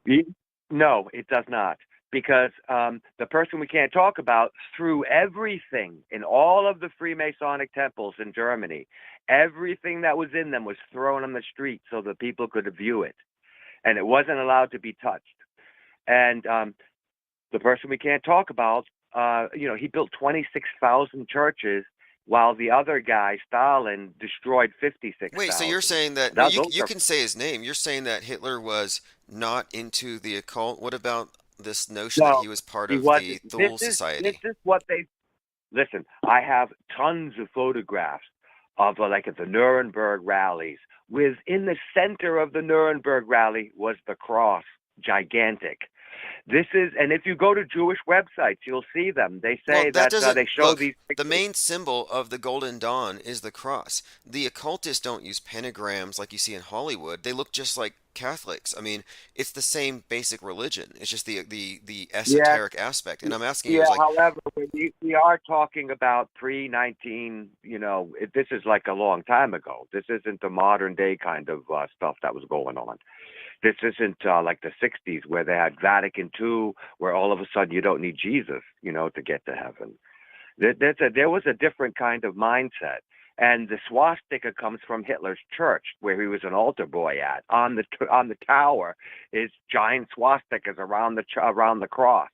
Speaker 2: it?
Speaker 6: No, it does not. Because the person we can't talk about threw everything in all of the Freemasonic temples in Germany. Everything that was in them was thrown on the street so that people could view it. And it wasn't allowed to be touched. And the person we can't talk about, he built 26,000 churches while the other guy, Stalin, destroyed 56,000.
Speaker 2: Wait, so you're saying that you can say his name. You're saying that Hitler was not into the occult. What about this notion that he was part of the Thule Society?
Speaker 6: This is what they... Listen, I have tons of photographs of at the Nuremberg rallies. In the center of the Nuremberg rally was the cross, gigantic. This is, and if you go to Jewish websites, you'll see them. They say that they show these pictures.
Speaker 2: The main symbol of the Golden Dawn is the cross. The occultists don't use pentagrams like you see in Hollywood. They look just like Catholics. I mean, it's the same basic religion. It's just the
Speaker 6: Yeah,
Speaker 2: esoteric aspect. And I'm asking you,
Speaker 6: yeah.
Speaker 2: is like,
Speaker 6: However, when we are talking about pre-19, this is like a long time ago. This isn't the modern day kind of stuff that was going on. This isn't like the 60s where they had Vatican II, where all of a sudden you don't need Jesus, to get to heaven. There was a different kind of mindset. And the swastika comes from Hitler's church, where he was an altar boy at. On the tower is giant swastikas around the cross.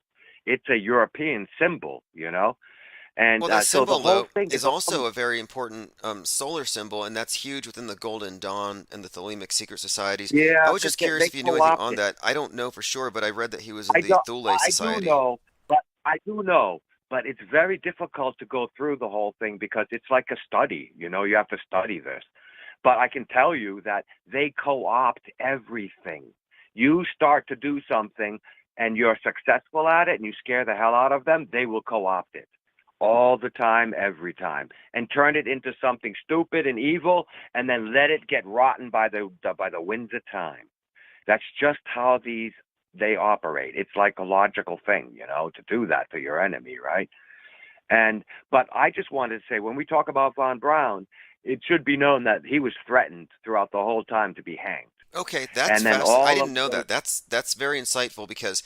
Speaker 6: It's a European symbol, And
Speaker 2: well, that
Speaker 6: so the
Speaker 2: symbol
Speaker 6: whole
Speaker 2: though
Speaker 6: thing
Speaker 2: is also a very important solar symbol, and that's huge within the Golden Dawn and the Thelemic secret societies. I
Speaker 6: yeah,
Speaker 2: was
Speaker 6: but
Speaker 2: just curious
Speaker 6: they
Speaker 2: if you knew anything on
Speaker 6: co-opted.
Speaker 2: that. I don't know for sure, but I read that he was in
Speaker 6: I
Speaker 2: the
Speaker 6: don't.
Speaker 2: Thule
Speaker 6: I do
Speaker 2: Society.
Speaker 6: know, but I do know, but it's very difficult to go through the whole thing because it's like a study. You have to study this. But I can tell you that they co-opt everything. You start to do something and you're successful at it, and you scare the hell out of them, they will co-opt it all the time, every time, and turn it into something stupid and evil, and then let it get rotten by the winds of time. That's just how they operate. It's like a logical thing, to do that to your enemy, right? But I just wanted to say, when we talk about Von Braun, it should be known that he was threatened throughout the whole time to be hanged.
Speaker 2: Okay, that's
Speaker 6: And then
Speaker 2: fascinating. I
Speaker 6: all
Speaker 2: didn't
Speaker 6: of
Speaker 2: know
Speaker 6: the
Speaker 2: that. That's very insightful because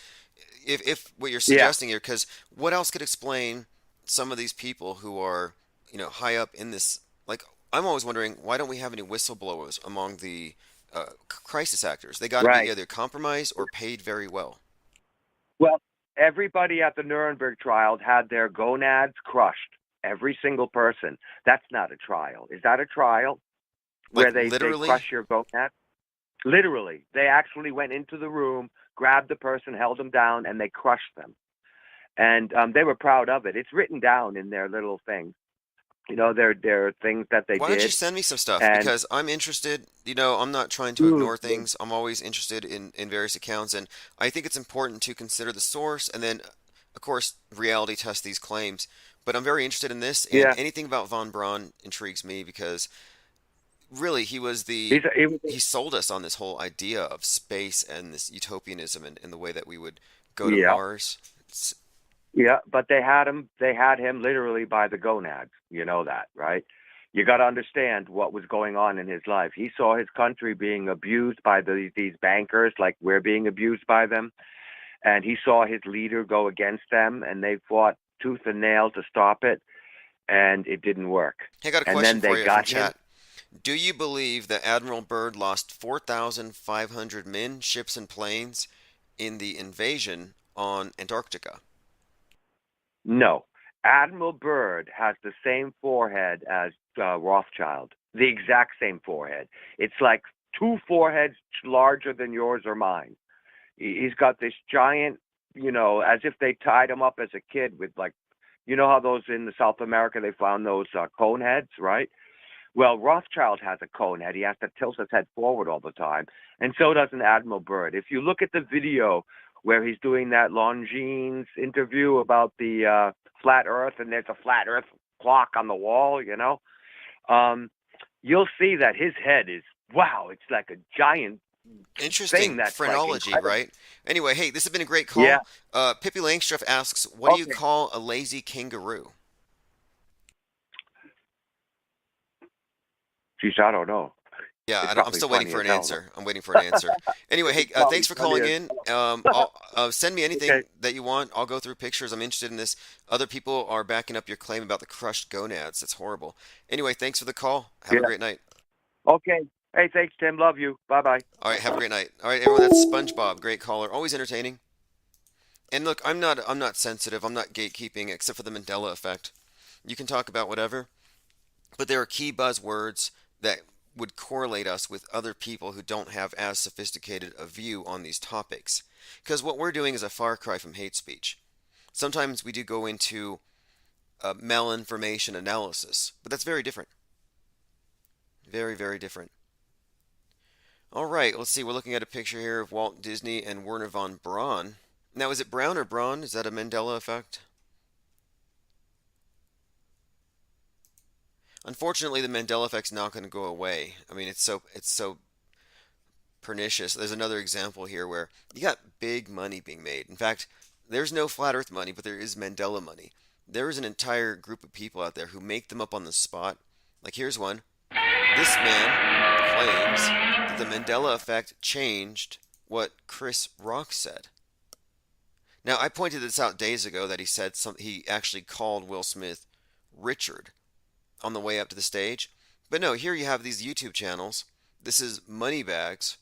Speaker 2: if what you're
Speaker 6: yeah,
Speaker 2: suggesting here, because what else could explain some of these people who are, high up in this? Like, I'm always wondering, why don't we have any whistleblowers among the crisis actors? They got to be
Speaker 6: right.
Speaker 2: either compromised or paid very well.
Speaker 6: Well, everybody at the Nuremberg trial had their gonads crushed. Every single person. That's not a trial. Is that a trial
Speaker 2: Like
Speaker 6: where they
Speaker 2: literally?
Speaker 6: crush your gonads? Literally, they actually went into the room, grabbed the person, held them down, and they crushed them. And they were proud of it. It's written down in their little things. There are things that they
Speaker 2: Why don't you
Speaker 6: did.
Speaker 2: send me some stuff?
Speaker 6: And
Speaker 2: Because I'm interested. I'm not trying to
Speaker 6: mm,
Speaker 2: ignore things. I'm always interested in various accounts, and I think it's important to consider the source and then, of course, reality test these claims. But I'm very interested in this, and
Speaker 6: yeah,
Speaker 2: anything about von Braun intrigues me because really he sold us on this whole idea of space and this utopianism and the way that we would go to
Speaker 6: yeah,
Speaker 2: Mars.
Speaker 6: yeah. But they had him. They had him literally by the gonads. You know that, right? You got to understand what was going on in his life. He saw his country being abused by these bankers, like we're being abused by them, and he saw his leader go against them, and they fought tooth and nail to stop it, and it didn't work.
Speaker 2: Hey, I got a
Speaker 6: And
Speaker 2: question
Speaker 6: then
Speaker 2: for
Speaker 6: they
Speaker 2: you from
Speaker 6: got him.
Speaker 2: chat. Do you believe that Admiral Byrd lost 4,500 men, ships, and planes in the invasion on Antarctica?
Speaker 6: No, Admiral Byrd has the same forehead as Rothschild, the exact same forehead. It's like two foreheads larger than yours or mine. He's got this giant, as if they tied him up as a kid with like, how those in the South America they found those cone heads, right? Well, Rothschild has a cone head. He has to tilt his head forward all the time, and so does an Admiral Byrd. If you look at the video where he's doing that Longines interview about the flat Earth, and there's a flat Earth clock on the wall, you'll see that his head is wow. It's like a giant
Speaker 2: Interesting
Speaker 6: thing that's like
Speaker 2: phrenology,
Speaker 6: incredible.
Speaker 2: right? Anyway, hey, this has been a great call.
Speaker 6: Yeah.
Speaker 2: Pippi Langstruff asks, what do you
Speaker 6: Okay.
Speaker 2: call a lazy kangaroo?
Speaker 6: Geez, I don't know.
Speaker 2: Yeah,
Speaker 6: It's
Speaker 2: I'm
Speaker 6: probably
Speaker 2: still waiting
Speaker 6: funny
Speaker 2: for
Speaker 6: as
Speaker 2: an
Speaker 6: hell.
Speaker 2: answer. I'm waiting for an answer. Anyway, hey,
Speaker 6: It's probably
Speaker 2: thanks for
Speaker 6: funny
Speaker 2: calling
Speaker 6: as
Speaker 2: in.
Speaker 6: hell.
Speaker 2: Send me anything
Speaker 6: Okay.
Speaker 2: that you want. I'll go through pictures. I'm interested in this. Other people are backing up your claim about the crushed gonads. It's horrible. Anyway, thanks for the call. Have a
Speaker 6: Yeah.
Speaker 2: great night.
Speaker 6: Okay. Hey, thanks, Tim. Love you. Bye-bye.
Speaker 2: All right, have a great night. All right, everyone, that's SpongeBob. Great caller. Always entertaining. And look, I'm not sensitive. I'm not gatekeeping except for the Mandela effect. You can talk about whatever, but there are key buzzwords that would correlate us with other people who don't have as sophisticated a view on these topics. Because what we're doing is a far cry from hate speech. Sometimes we do go into malinformation analysis, but that's very different. Very, very different. All right, let's see. We're looking at a picture here of Walt Disney and Werner von Braun. Now, is it Brown or Braun? Is that a Mandela effect? Unfortunately, the Mandela effect's not going to go away. I mean, it's so pernicious. There's another example here where you got big money being made. In fact, there's no flat earth money, but there is Mandela money. There is an entire group of people out there who make them up on the spot. Like here's one. This man claims that the Mandela effect changed what Chris Rock said. Now, I pointed this out days ago that he actually called Will Smith Richard on the way up to the stage. But no, here you have these YouTube channels. This is Moneybags,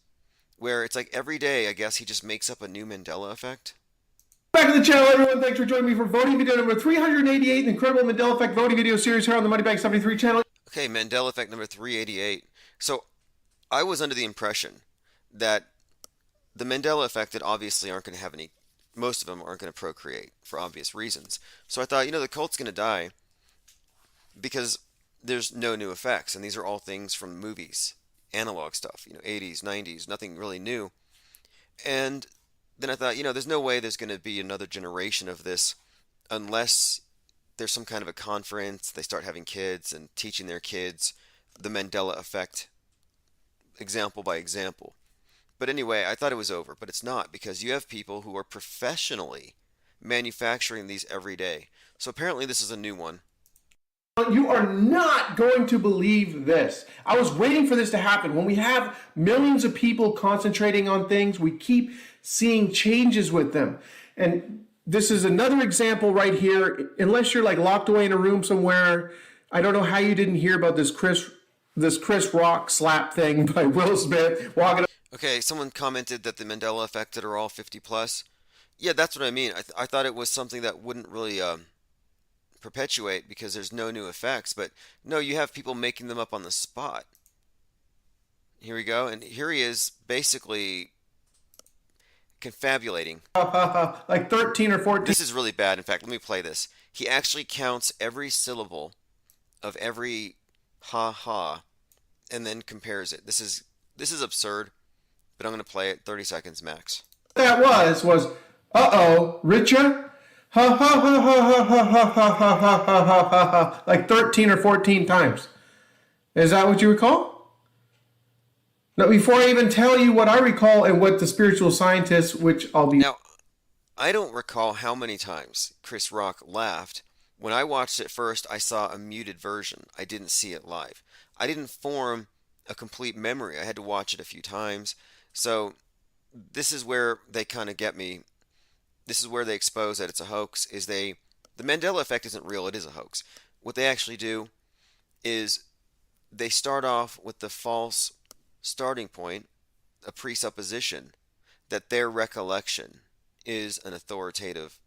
Speaker 2: where it's like every day, I guess, he just makes up a new Mandela effect.
Speaker 1: Back to the channel, everyone. Thanks for joining me for voting video number 388, the incredible Mandela Effect voting video series here on the Moneybag 73 channel.
Speaker 2: Okay, Mandela Effect number 388. So, I was under the impression that the Mandela affected obviously aren't going to have any, most of them aren't going to procreate for obvious reasons. So I thought, the cult's going to die because there's no new effects, and these are all things from movies, analog stuff, 80s, 90s, nothing really new. And then I thought, there's no way there's going to be another generation of this unless there's some kind of a conference, they start having kids and teaching their kids the Mandela effect example by example. But anyway, I thought it was over, but it's not, because you have people who are professionally manufacturing these every day. So apparently this is a new one.
Speaker 1: You are not going to believe this. I was waiting for this to happen. When we have millions of people concentrating on things, we keep seeing changes with them. And this is another example right here. Unless you're like locked away in a room somewhere, I don't know how you didn't hear about this Chris Rock slap thing by Will Smith walking.
Speaker 2: Okay, someone commented that the Mandela affected are all 50 plus. Yeah, that's what I mean. I thought it was something that wouldn't really perpetuate because there's no new effects. But no, you have people making them up on the spot. Here we go. And here he is basically confabulating.
Speaker 1: Like 13 or 14.
Speaker 2: This is really bad. In fact, let me play this. He actually counts every syllable of every ha-ha and then compares it. This is absurd. But I'm going to play it 30 seconds max.
Speaker 1: That was uh-oh, Richard, ha ha ha ha ha ha ha ha ha ha ha ha ha, like 13 or 14 times. Is that what you recall? Now, before I even tell you what I recall and what the spiritual scientists, which I'll be...
Speaker 2: Now, I don't recall how many times Chris Rock laughed. When I watched it first, I saw a muted version. I didn't see it live. I didn't form a complete memory. I had to watch it a few times. So this is where they kind of get me. This is where they expose that it's a hoax. The Mandela effect isn't real. It is a hoax. What they actually do is they start off with the false starting point, a presupposition that their recollection is an authoritative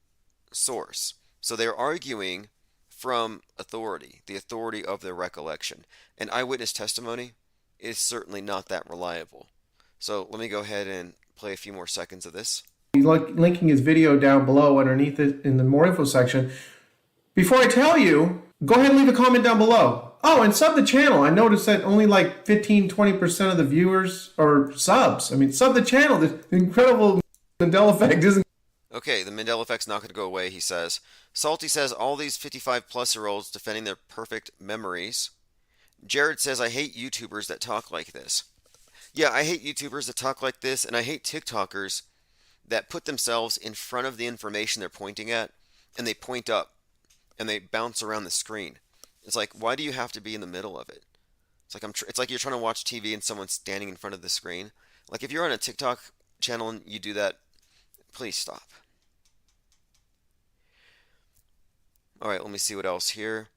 Speaker 2: source. So they're arguing from authority, the authority of their recollection. And eyewitness testimony is certainly not that reliable. So let me go ahead and play a few more seconds of this.
Speaker 1: Linking his video down below underneath it in the more info section. Before I tell you, go ahead and leave a comment down below. Oh, and sub the channel. I noticed that only like 15-20% of the viewers are subs. I mean, sub the channel. The incredible Mandela effect isn't...
Speaker 2: Okay, the Mandela effect's not going to go away, he says. Salty says all these 55-plus-year-olds defending their perfect memories. Jared says, I hate YouTubers that talk like this. Yeah, I hate YouTubers that talk like this, and I hate TikTokers that put themselves in front of the information they're pointing at, and they point up, and they bounce around the screen. It's like, why do you have to be in the middle of it? It's like you're trying to watch TV and someone's standing in front of the screen. Like, if you're on a TikTok channel and you do that, please stop. All right, let me see what else here.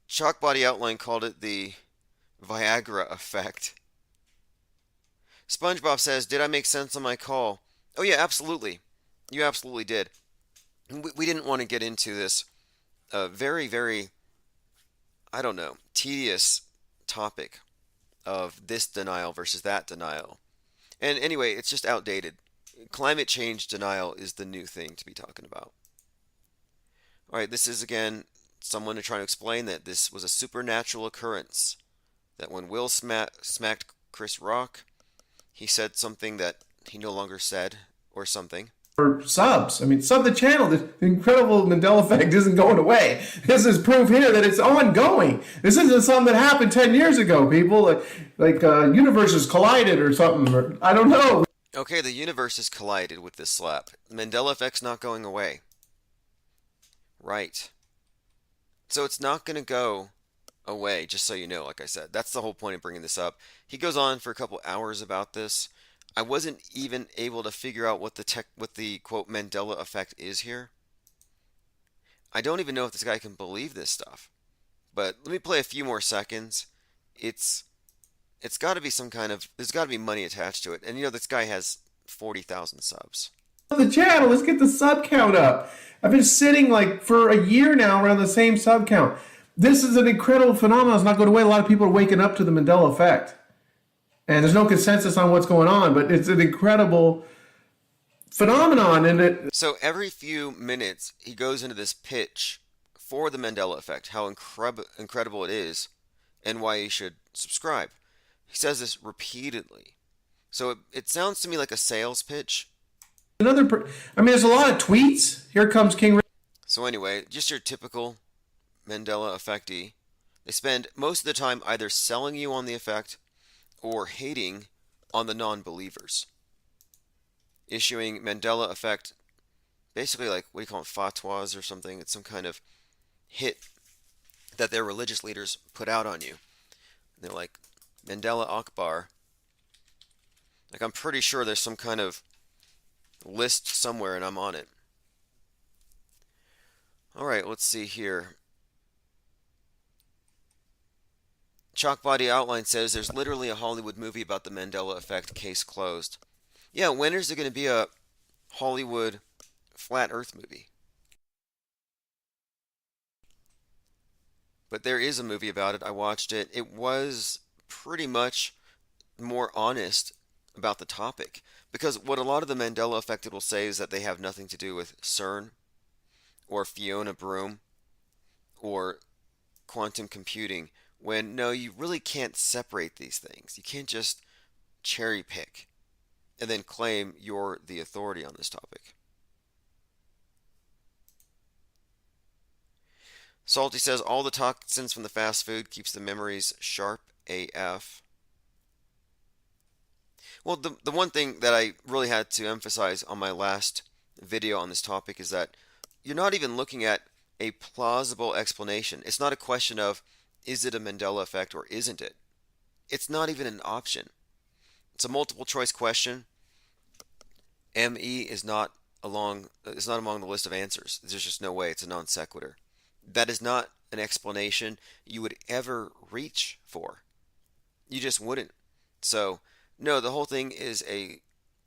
Speaker 2: Chalk Body Outline called it the Viagra effect. SpongeBob says, did I make sense on my call? Oh yeah, absolutely. You absolutely did. We didn't want to get into this very, very, I don't know, tedious topic of this denial versus that denial. And anyway, it's just outdated. Climate change denial is the new thing to be talking about. All right, this is again someone trying to explain that this was a supernatural occurrence. That when Will smacked Chris Rock, he said something that he no longer said or something.
Speaker 1: for subs. I mean, sub the channel. The incredible Mandela effect isn't going away. This is proof here that it's ongoing. This isn't something that happened 10 years ago, people. Like universes collided or something. Or, I don't know.
Speaker 2: Okay, the universe has collided with this slap. Mandela effect's not going away. Right. So it's not going to go away, just so you know, like I said. That's the whole point of bringing this up. He goes on for a couple hours about this. I wasn't even able to figure out what the quote Mandela effect is here. I don't even know if this guy can believe this stuff. But let me play a few more seconds. It's got to be some kind of, there's got to be money attached to it. And you know, this guy has 40,000 subs.
Speaker 1: The channel, let's get the sub count up. I've been sitting like for a year now around the same sub count. This is an incredible phenomenon. It's not going away. A lot of people are waking up to the Mandela effect. And there's no consensus on what's going on, but it's an incredible phenomenon. And
Speaker 2: so every few minutes, he goes into this pitch for the Mandela effect, how incredible it is, and why you should subscribe. He says this repeatedly. So it sounds to me like a sales pitch.
Speaker 1: There's a lot of tweets. Here comes King.
Speaker 2: So anyway, just your typical Mandela effectee. They spend most of the time either selling you on the effect or hating on the non-believers. Issuing Mandela effect, basically like, what do you call it, fatwas or something? It's some kind of hit that their religious leaders put out on you. And they're like, Mandela Akbar. Like, I'm pretty sure there's some kind of list somewhere and I'm on it. Alright, let's see here. Chalkbody Outline says there's literally a Hollywood movie about the Mandela effect, case closed. Yeah, when is there going to be a Hollywood flat earth movie? But there is a movie about it. I watched it. It was pretty much more honest about the topic. Because what a lot of the Mandela affected will say is that they have nothing to do with CERN or Fiona Broom or quantum computing. When, no, you really can't separate these things. You can't just cherry pick and then claim you're the authority on this topic. Salty says all the toxins from the fast food keeps the memories sharp AF. Well, the one thing that I really had to emphasize on my last video on this topic is that you're not even looking at a plausible explanation. It's not a question of, is it a Mandela effect or isn't it? It's not even an option. It's a multiple choice question. ME is not among the list of answers. There's just no way. It's a non sequitur. That is not an explanation you would ever reach for. You just wouldn't. So, no, the whole thing is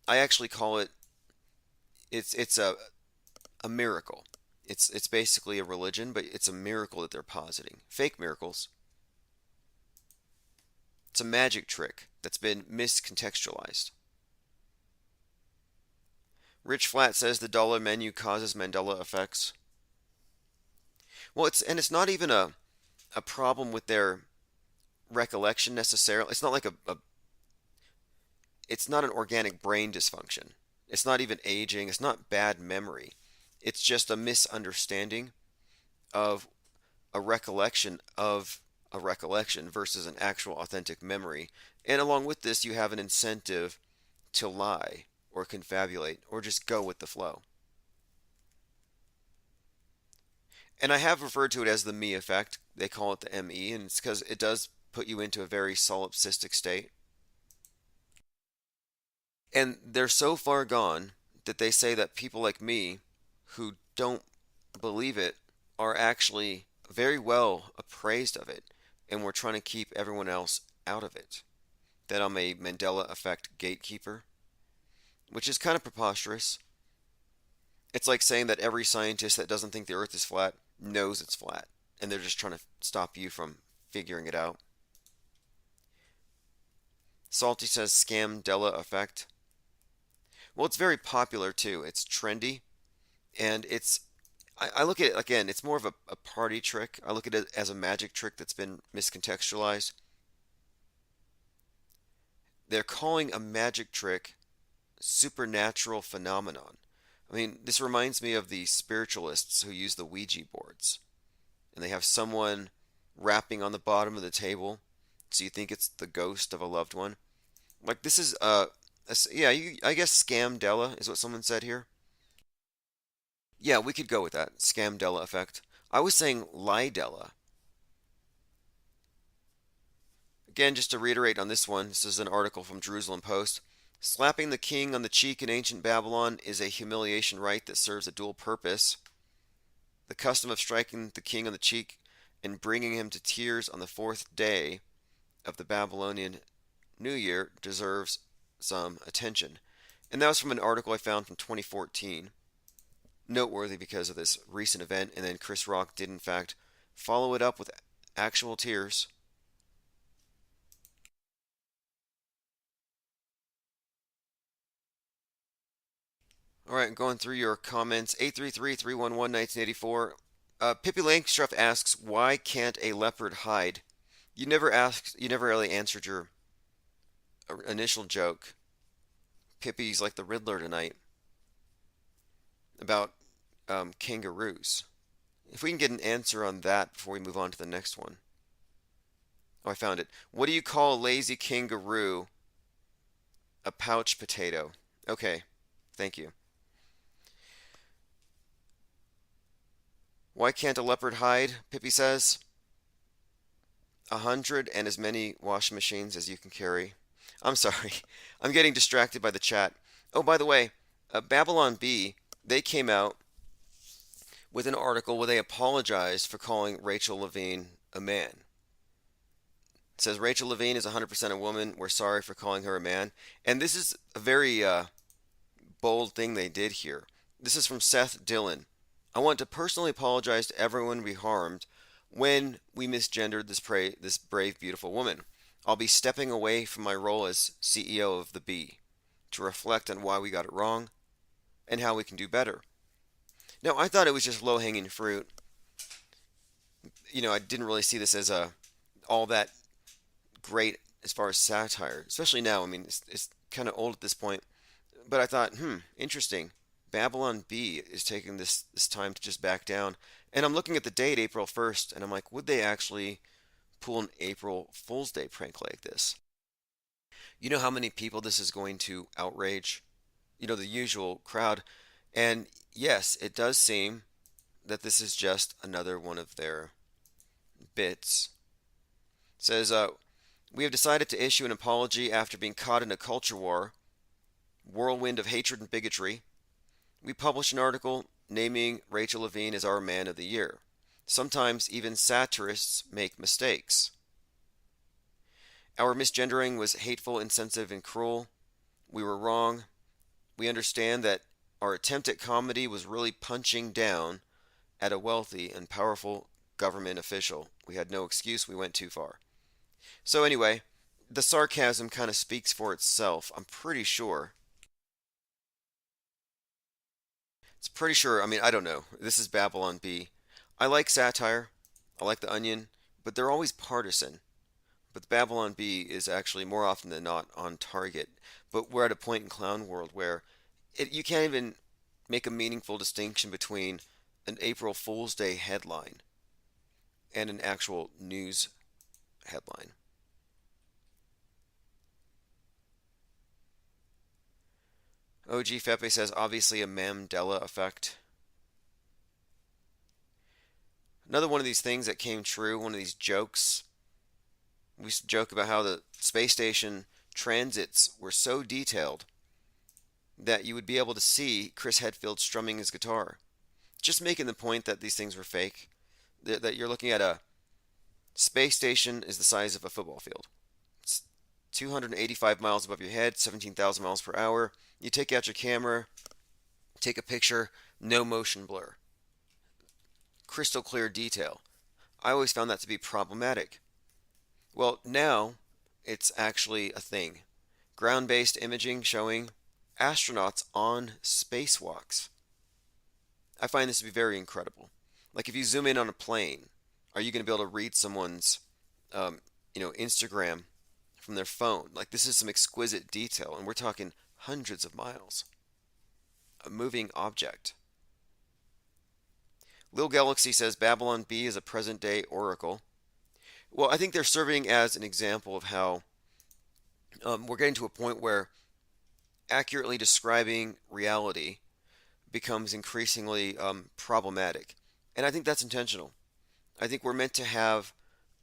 Speaker 2: I actually call it, it's a miracle. It's basically a religion, but it's a miracle that they're positing. Fake miracles. It's a magic trick that's been miscontextualized. Rich Flat says the dollar menu causes Mandela effects. Well, it's not even a problem with their recollection necessarily. It's not like it's not an organic brain dysfunction. It's not even aging. It's not bad memory. It's just a misunderstanding of a recollection versus an actual authentic memory. And along with this, you have an incentive to lie or confabulate or just go with the flow. And I have referred to it as the me effect. They call it the ME, and it's because it does put you into a very solipsistic state. And they're so far gone that they say that people like me who don't believe it are actually very well appraised of it, and we're trying to keep everyone else out of it. That I'm a Mandela effect gatekeeper, which is kind of preposterous. It's like saying that every scientist that doesn't think the earth is flat knows it's flat, and they're just trying to stop you from figuring it out. Salty says Scamdela effect. Well, it's very popular too. It's trendy, and I look at it, again, it's more of a party trick. I look at it as a magic trick that's been miscontextualized. They're calling a magic trick supernatural phenomenon. I mean, this reminds me of the spiritualists who use the Ouija boards, and they have someone rapping on the bottom of the table, so you think it's the ghost of a loved one. Like this is I guess Scamdella is what someone said here. Yeah, we could go with that. Scamdella effect. I was saying Lidella. Again, just to reiterate on this one, this is an article from Jerusalem Post. Slapping the king on the cheek in ancient Babylon is a humiliation rite that serves a dual purpose. The custom of striking the king on the cheek and bringing him to tears on the fourth day of the Babylonian New Year deserves some attention. And that was from an article I found from 2014. Noteworthy because of this recent event, and then Chris Rock did in fact follow it up with actual tears. All right, going through your comments. 833-311-1984. Pippi Langstruff asks, why can't a leopard hide? You never really answered your initial joke. Pippi's like the Riddler tonight about kangaroos. If we can get an answer on that before we move on to the next one. Oh, I found it. What do you call a lazy kangaroo? A pouch potato. Okay, thank you. Why can't a leopard hide? Pippi says. 100 and as many washing machines as you can carry. I'm sorry. I'm getting distracted by the chat. Oh, by the way, Babylon Bee, they came out with an article where they apologized for calling Rachel Levine a man. It says Rachel Levine is 100% a woman. We're sorry for calling her a man. And this is a very bold thing they did here. This is from Seth Dillon. I want to personally apologize to everyone we harmed when we misgendered this brave, beautiful woman. I'll be stepping away from my role as CEO of the Bee to reflect on why we got it wrong and how we can do better. Now, I thought it was just low-hanging fruit. You know, I didn't really see this as all that great as far as satire, especially now. I mean, it's kind of old at this point. But I thought, interesting. Babylon Bee is taking this time to just back down. And I'm looking at the date, April 1st, and I'm like, would they actually pull an April Fool's Day prank like this? You know how many people this is going to outrage? You know, the usual crowd. And yes, it does seem that this is just another one of their bits. It says, we have decided to issue an apology after being caught in a culture war, whirlwind of hatred and bigotry. We published an article naming Rachel Levine as our Man of the Year. Sometimes even satirists make mistakes. Our misgendering was hateful, insensitive, and cruel. We were wrong. We understand that our attempt at comedy was really punching down at a wealthy and powerful government official. We had no excuse. We went too far. So anyway, the sarcasm kind of speaks for itself, I'm pretty sure. It's pretty sure, I mean, I don't know. This is Babylon Bee. I like satire. I like The Onion, but they're always partisan. But the Babylon Bee is actually more often than not on target. But we're at a point in Clown World where you can't even make a meaningful distinction between an April Fool's Day headline and an actual news headline. OG Fepe says, obviously a Mandela effect. Another one of these things that came true, one of these jokes. We used to joke about how the space station transits were so detailed that you would be able to see Chris Hadfield strumming his guitar. Just making the point that these things were fake. That you're looking at a space station is the size of a football field. It's 285 miles above your head, 17,000 miles per hour. You take out your camera, take a picture, no motion blur. Crystal clear detail. I always found that to be problematic. Well, now it's actually a thing. Ground-based imaging showing astronauts on spacewalks. I find this to be very incredible. Like if you zoom in on a plane, are you going to be able to read someone's, Instagram from their phone? Like this is some exquisite detail, and we're talking hundreds of miles. a moving object. Lil Galaxy says Babylon Bee is a present-day oracle. Well, I think they're serving as an example of how we're getting to a point where accurately describing reality becomes increasingly problematic. And I think that's intentional. I think we're meant to have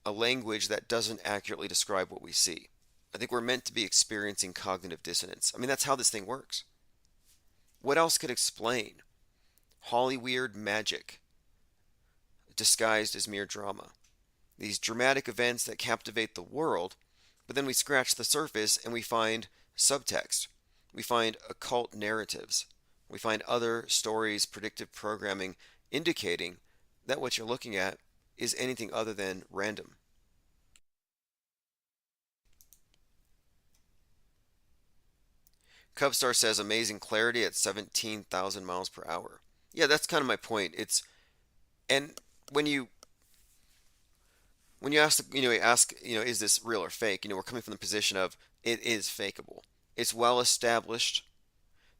Speaker 2: a language that doesn't accurately describe what we see. I think we're meant to be experiencing cognitive dissonance. I mean, that's how this thing works. What else could explain Hollyweird magic disguised as mere drama? These dramatic events that captivate the world, but then we scratch the surface and we find subtext. We find occult narratives. We find other stories, predictive programming, indicating that what you're looking at is anything other than random. Cubstar says amazing clarity at 17,000 miles per hour. Yeah, that's kind of my point. And when you ask, is this real or fake? We're coming from the position of it is fakeable. It's well established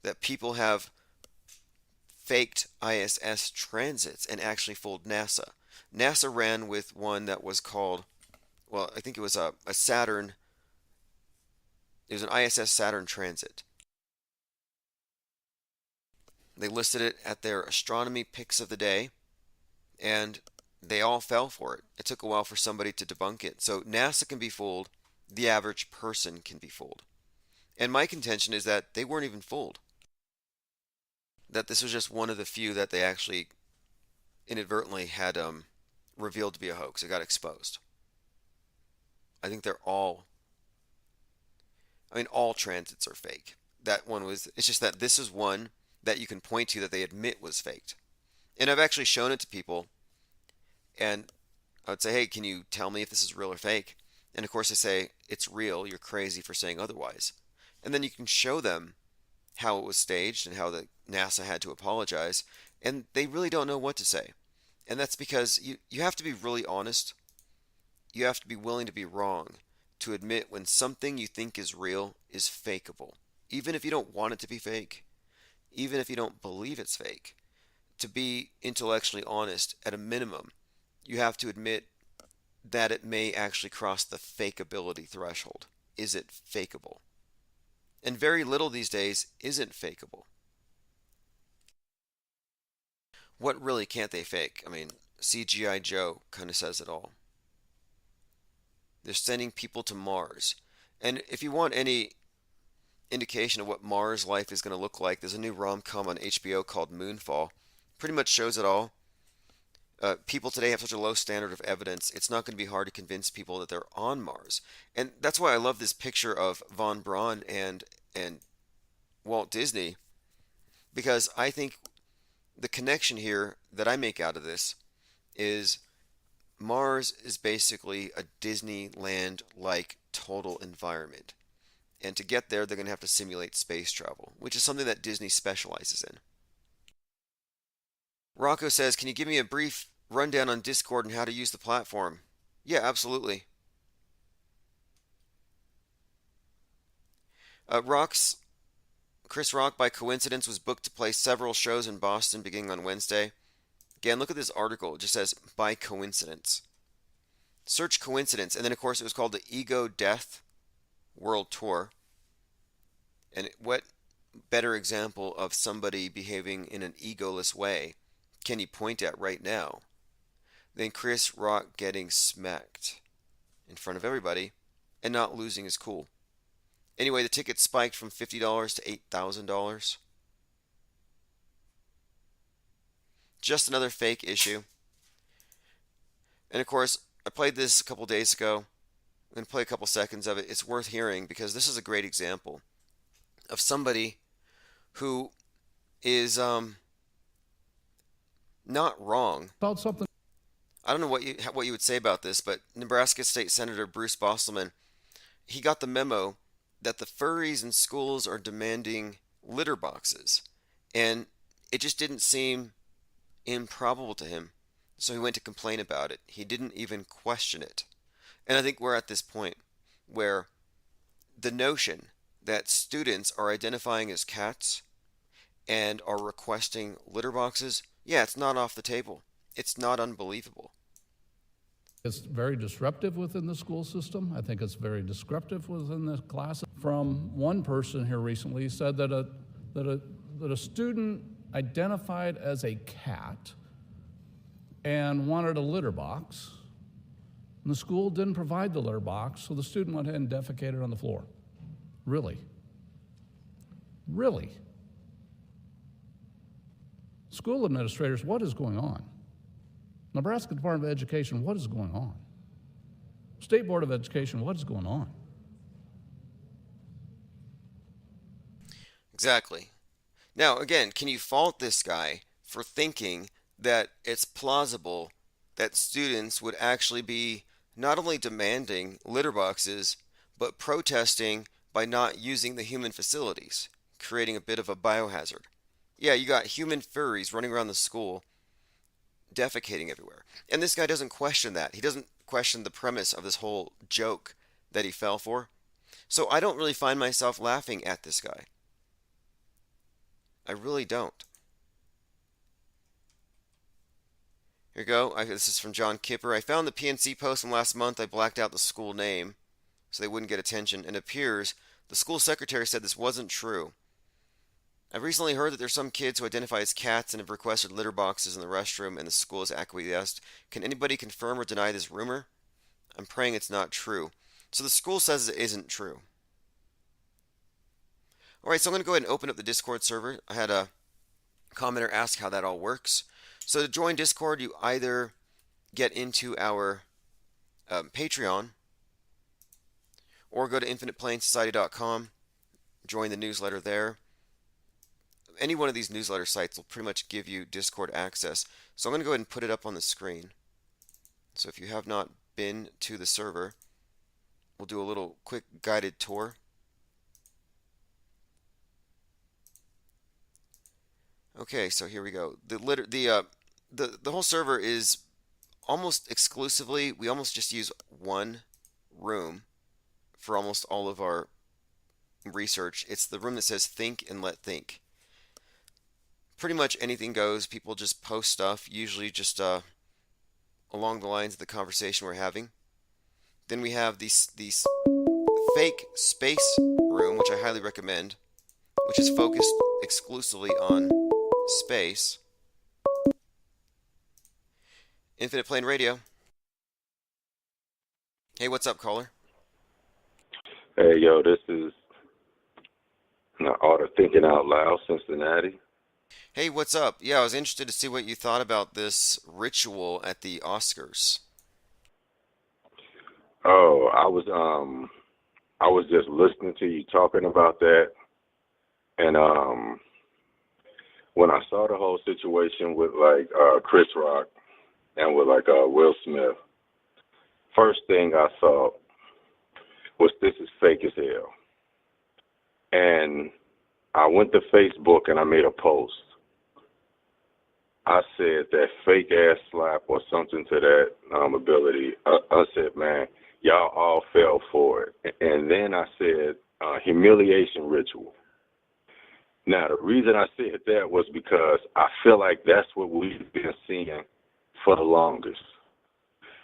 Speaker 2: that people have faked ISS transits and actually fooled NASA. NASA ran with one that was called, well, I think it was a Saturn. It was an ISS Saturn transit. They listed it at their astronomy picks of the day, and they all fell for it. It took a while for somebody to debunk it. So NASA can be fooled. The average person can be fooled. And my contention is that they weren't even fooled. That this was just one of the few that they actually inadvertently had revealed to be a hoax. It got exposed. I think all transits are fake. That one was, it's just that this is one that you can point to that they admit was faked. And I've actually shown it to people, and I would say, hey, can you tell me if this is real or fake? And of course they say, it's real, you're crazy for saying otherwise. And then you can show them how it was staged and how the NASA had to apologize, and they really don't know what to say. And that's because you have to be really honest. You have to be willing to be wrong to admit when something you think is real is fakeable. Even if you don't want it to be fake, even if you don't believe it's fake. To be intellectually honest, at a minimum, you have to admit that it may actually cross the fakeability threshold. Is it fakeable? And very little these days isn't fakeable. What really can't they fake? I mean, CGI Joe kind of says it all. They're sending people to Mars. And if you want any indication of what Mars life is going to look like, there's a new rom-com on HBO called Moonfall. Pretty much shows it all. People today have such a low standard of evidence, it's not going to be hard to convince people that they're on Mars. And that's why I love this picture of Von Braun and Walt Disney, because I think the connection here that I make out of this is Mars is basically a Disneyland-like total environment. And to get there, they're going to have to simulate space travel, which is something that Disney specializes in. Rocco says, can you give me a brief rundown on Discord and how to use the platform? Yeah, absolutely. Chris Rock, by coincidence, was booked to play several shows in Boston beginning on Wednesday. Again, look at this article. It just says, by coincidence. Search coincidence. And then, of course, it was called the Ego Death World Tour. And what better example of somebody behaving in an egoless way can you point at right now than Chris Rock getting smacked in front of everybody and not losing his cool? Anyway, the ticket spiked from $50 to $8,000. Just another fake issue. And of course, I played this a couple days ago. I'm going to play a couple seconds of it. It's worth hearing because this is a great example of somebody who is not wrong
Speaker 7: about something.
Speaker 2: I don't know what you would say about this, but Nebraska State Senator Bruce Bostelman, he got the memo that the furries in schools are demanding litter boxes, and it just didn't seem improbable to him. So he went to complain about it. He didn't even question it. And I think we're at this point where the notion that students are identifying as cats and are requesting litter boxes, yeah, it's not off the table. It's not unbelievable.
Speaker 7: It's very disruptive within the school system. I think it's very disruptive within the class. From one person here recently said that a student identified as a cat and wanted a litter box, and the school didn't provide the litter box, so the student went ahead and defecated on the floor. Really? Really? School administrators, what is going on? Nebraska Department of Education, what is going on? State Board of Education, what is going on?
Speaker 2: Exactly. Now, again, can you fault this guy for thinking that it's plausible that students would actually be not only demanding litter boxes, but protesting by not using the human facilities, creating a bit of a biohazard? Yeah, you got human furries running around the school, defecating everywhere. And this guy doesn't question that. He doesn't question the premise of this whole joke that he fell for. So I don't really find myself laughing at this guy. I really don't. Here we go. This is from John Kipper. I found the PNC post from last month. I blacked out the school name so they wouldn't get attention. And it appears the school secretary said this wasn't true. I've recently heard that there's some kids who identify as cats and have requested litter boxes in the restroom and the school has acquiesced. Can anybody confirm or deny this rumor? I'm praying it's not true. So the school says it isn't true. Alright, so I'm going to go ahead and open up the Discord server. I had a commenter ask how that all works. So to join Discord, you either get into our Patreon or go to infiniteplainsociety.com, join the newsletter there. Any one of these newsletter sites will pretty much give you Discord access. So I'm going to go ahead and put it up on the screen. So if you have not been to the server, we'll do a little quick guided tour. Okay, so here we go. The whole server is almost exclusively, we almost just use one room for almost all of our research. It's the room that says Think and Let Think. Pretty much anything goes. People just post stuff, usually just along the lines of the conversation we're having. Then we have these fake space room, which I highly recommend, which is focused exclusively on space. Infinite Plane Radio. Hey, what's up, caller?
Speaker 8: Hey, yo, this is Art of Thinking Out Loud, Cincinnati.
Speaker 2: Hey, what's up? Yeah, I was interested to see what you thought about this ritual at the Oscars.
Speaker 8: Oh, I was just listening to you talking about that, and when I saw the whole situation with like Chris Rock and with like Will Smith, first thing I thought was this is fake as hell. And I went to Facebook and I made a post. I said that fake ass slap or something to that ability. I said, man, y'all all fell for it. And then I said humiliation ritual. Now, the reason I said that was because I feel like that's what we've been seeing for the longest.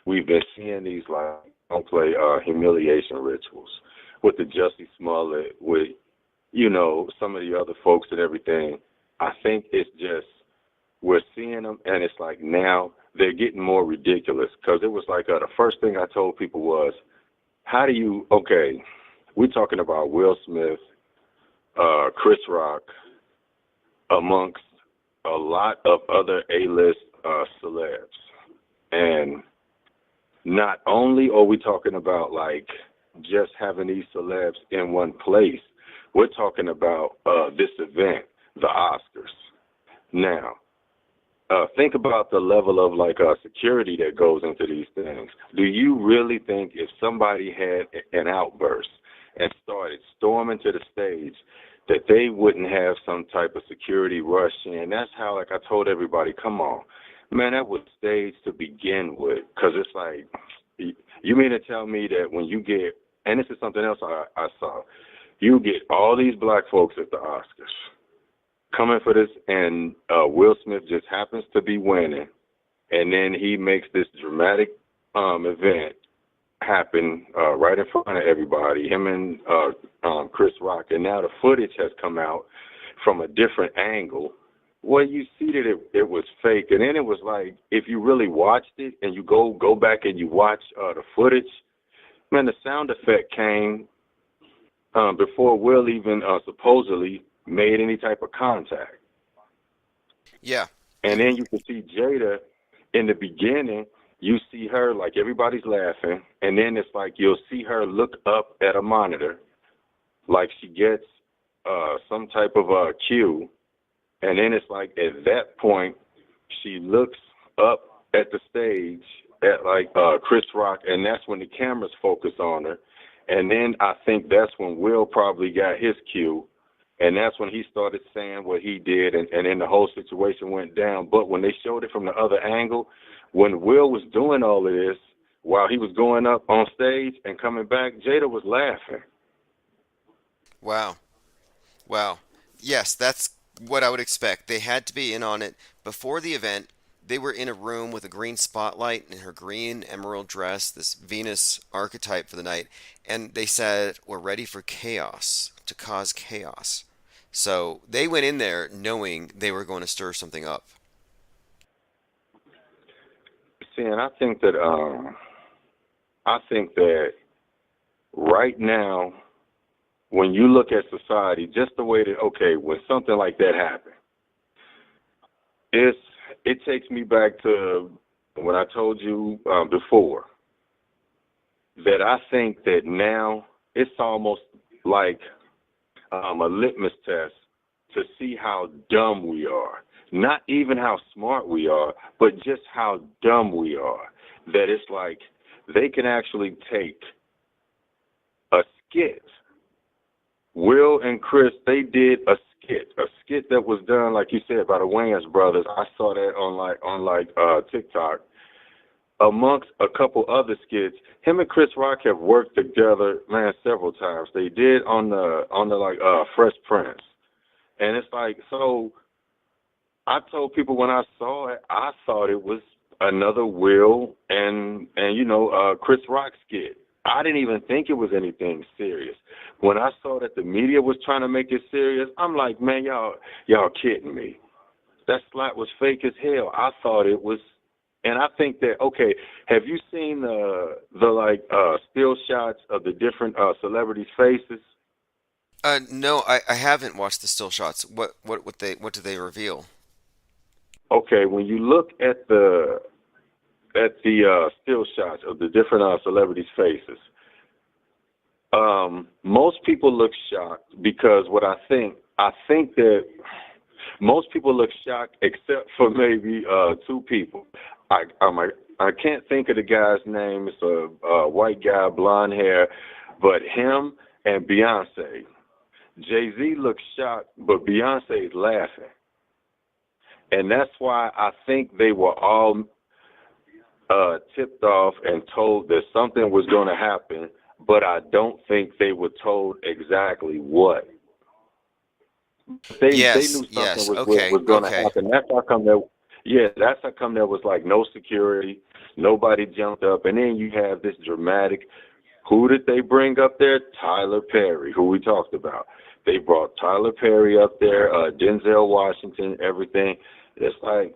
Speaker 8: We've been seeing these like don't play humiliation rituals with the Jussie Smollett, with some of the other folks and everything. I think it's just we're seeing them, and it's like now they're getting more ridiculous. Because it was like the first thing I told people was, how do you? Okay, we're talking about Will Smith, Chris Rock, amongst a lot of other A-list celebs. And not only are we talking about like just having these celebs in one place, we're talking about this event, the Oscars. Now, think about the level of like security that goes into these things. Do you really think if somebody had an outburst and started storming to the stage that they wouldn't have some type of security rush in? That's how, like I told everybody, come on, man, that was staged to begin with. Because it's like, you mean to tell me that when you get, and this is something else I saw, you get all these black folks at the Oscars. coming for this, and Will Smith just happens to be winning, and then he makes this dramatic event happen right in front of everybody, him and Chris Rock, and now the footage has come out from a different angle. Well, you see that it was fake, and then it was like, if you really watched it and you go back and you watch the footage, man, the sound effect came before Will even supposedly made any type of contact.
Speaker 2: Yeah.
Speaker 8: And then you can see Jada in the beginning. You see her, like, everybody's laughing, and then it's like you'll see her look up at a monitor, like she gets some type of cue, and then it's like at that point she looks up at the stage at like Chris Rock, and that's when the cameras focus on her, and then I think that's when Will probably got his cue, and that's when he started saying what he did, and then the whole situation went down. But when they showed it from the other angle, when Will was doing all of this, while he was going up on stage and coming back, Jada was laughing.
Speaker 2: Wow. Wow. Yes, that's what I would expect. They had to be in on it before the event. They were in a room with a green spotlight in her green emerald dress, this Venus archetype for the night, and they said, we're ready for chaos, to cause chaos. So they went in there knowing they were going to stir something up.
Speaker 8: See, and I think that right now, when you look at society, just the way that, okay, when something like that happened, it takes me back to when I told you before that I think that now it's almost like a litmus test to see how dumb we are. Not even how smart we are, but just how dumb we are. That it's like they can actually take a skit. Will and Chris, they did a skit that was done, like you said, by the Wayans brothers. I saw that on TikTok. Amongst a couple other skits, him and Chris Rock have worked together, man, several times. They did on the Fresh Prince, and it's like, so I told people when I saw it, I thought it was another Will and Chris Rock skit. I didn't even think it was anything serious. When I saw that the media was trying to make it serious, I'm like, man, y'all kidding me. That slap was fake as hell. I thought it was, and I think that, okay, have you seen the still shots of the different celebrities' faces?
Speaker 2: No, I haven't watched the still shots. What do they reveal?
Speaker 8: Okay, when you look at the still shots of the different celebrities' faces, most people look shocked because I think that most people look shocked except for maybe two people. I can't think of the guy's name. It's a white guy, blonde hair, but him and Beyonce. Jay-Z looks shocked, but Beyonce is laughing. And that's why I think they were all tipped off and told that something was going to happen, but I don't think they were told exactly what. They knew something was going to happen. That's how come there was like no security, nobody jumped up, and then you have this dramatic. Who did they bring up there? Tyler Perry, who we talked about. They brought Tyler Perry up there, Denzel Washington, everything. It's like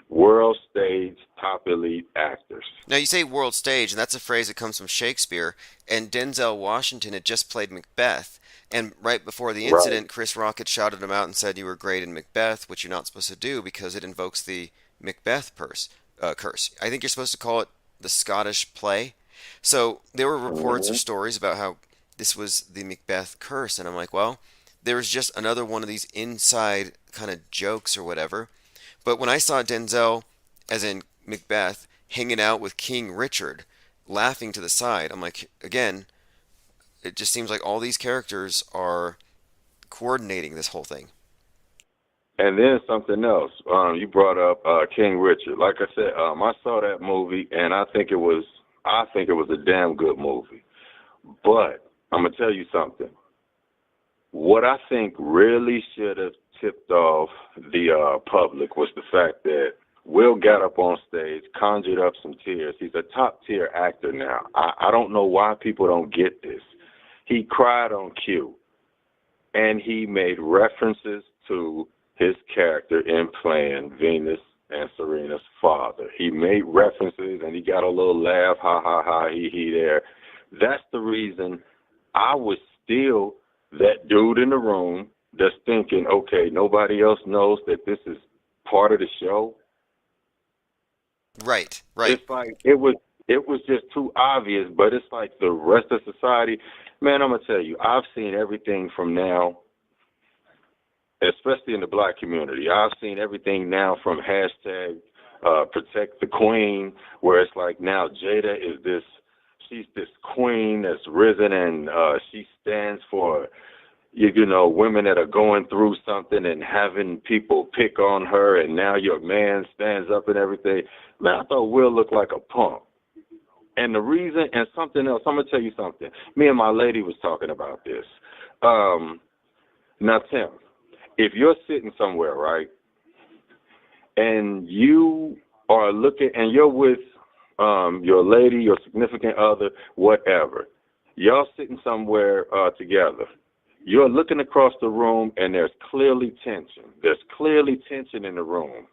Speaker 8: world stage, top elite actors.
Speaker 2: Now you say world stage, and that's a phrase that comes from Shakespeare, and Denzel Washington had just played Macbeth, and right before the incident, Chris Rock had shouted him out and said you were great in Macbeth, which you're not supposed to do because it invokes the Macbeth curse. I think you're supposed to call it the Scottish play. So there were reports or stories about how this was the Macbeth curse, and I'm like, well, there was just another one of these inside kind of jokes or whatever. But when I saw Denzel, as in Macbeth, hanging out with King Richard, laughing to the side, I'm like, again, it just seems like all these characters are coordinating this whole thing.
Speaker 8: And then something else. You brought up King Richard. Like I said, I saw that movie, and I think it was a damn good movie. But I'm gonna tell you something. What I think really should have tipped off the public was the fact that Will got up on stage, conjured up some tears. He's a top-tier actor now. I don't know why people don't get this. He cried on cue, and he made references to his character in playing Venus and Serena's father. He made references, and he got a little laugh, ha, ha, ha, he there. That's the reason I was still that dude in the room that's thinking, okay, nobody else knows that this is part of the show.
Speaker 2: Right.
Speaker 8: It's like it was just too obvious, but it's like the rest of society. Man, I'm gonna tell you, I've seen everything from now, especially in the black community. I've seen everything now from hashtag protect the queen, where it's like now Jada is she's this queen that's risen, and she stands for women that are going through something and having people pick on her, and now your man stands up and everything. Man, I thought Will looked like a punk. And the reason, and something else, I'm going to tell you something. Me and my lady was talking about this. Now, Tim, if you're sitting somewhere, right, and you are looking, and you're with your lady, your significant other, whatever, y'all sitting somewhere together. You're looking across the room, and there's clearly tension. There's clearly tension in the room.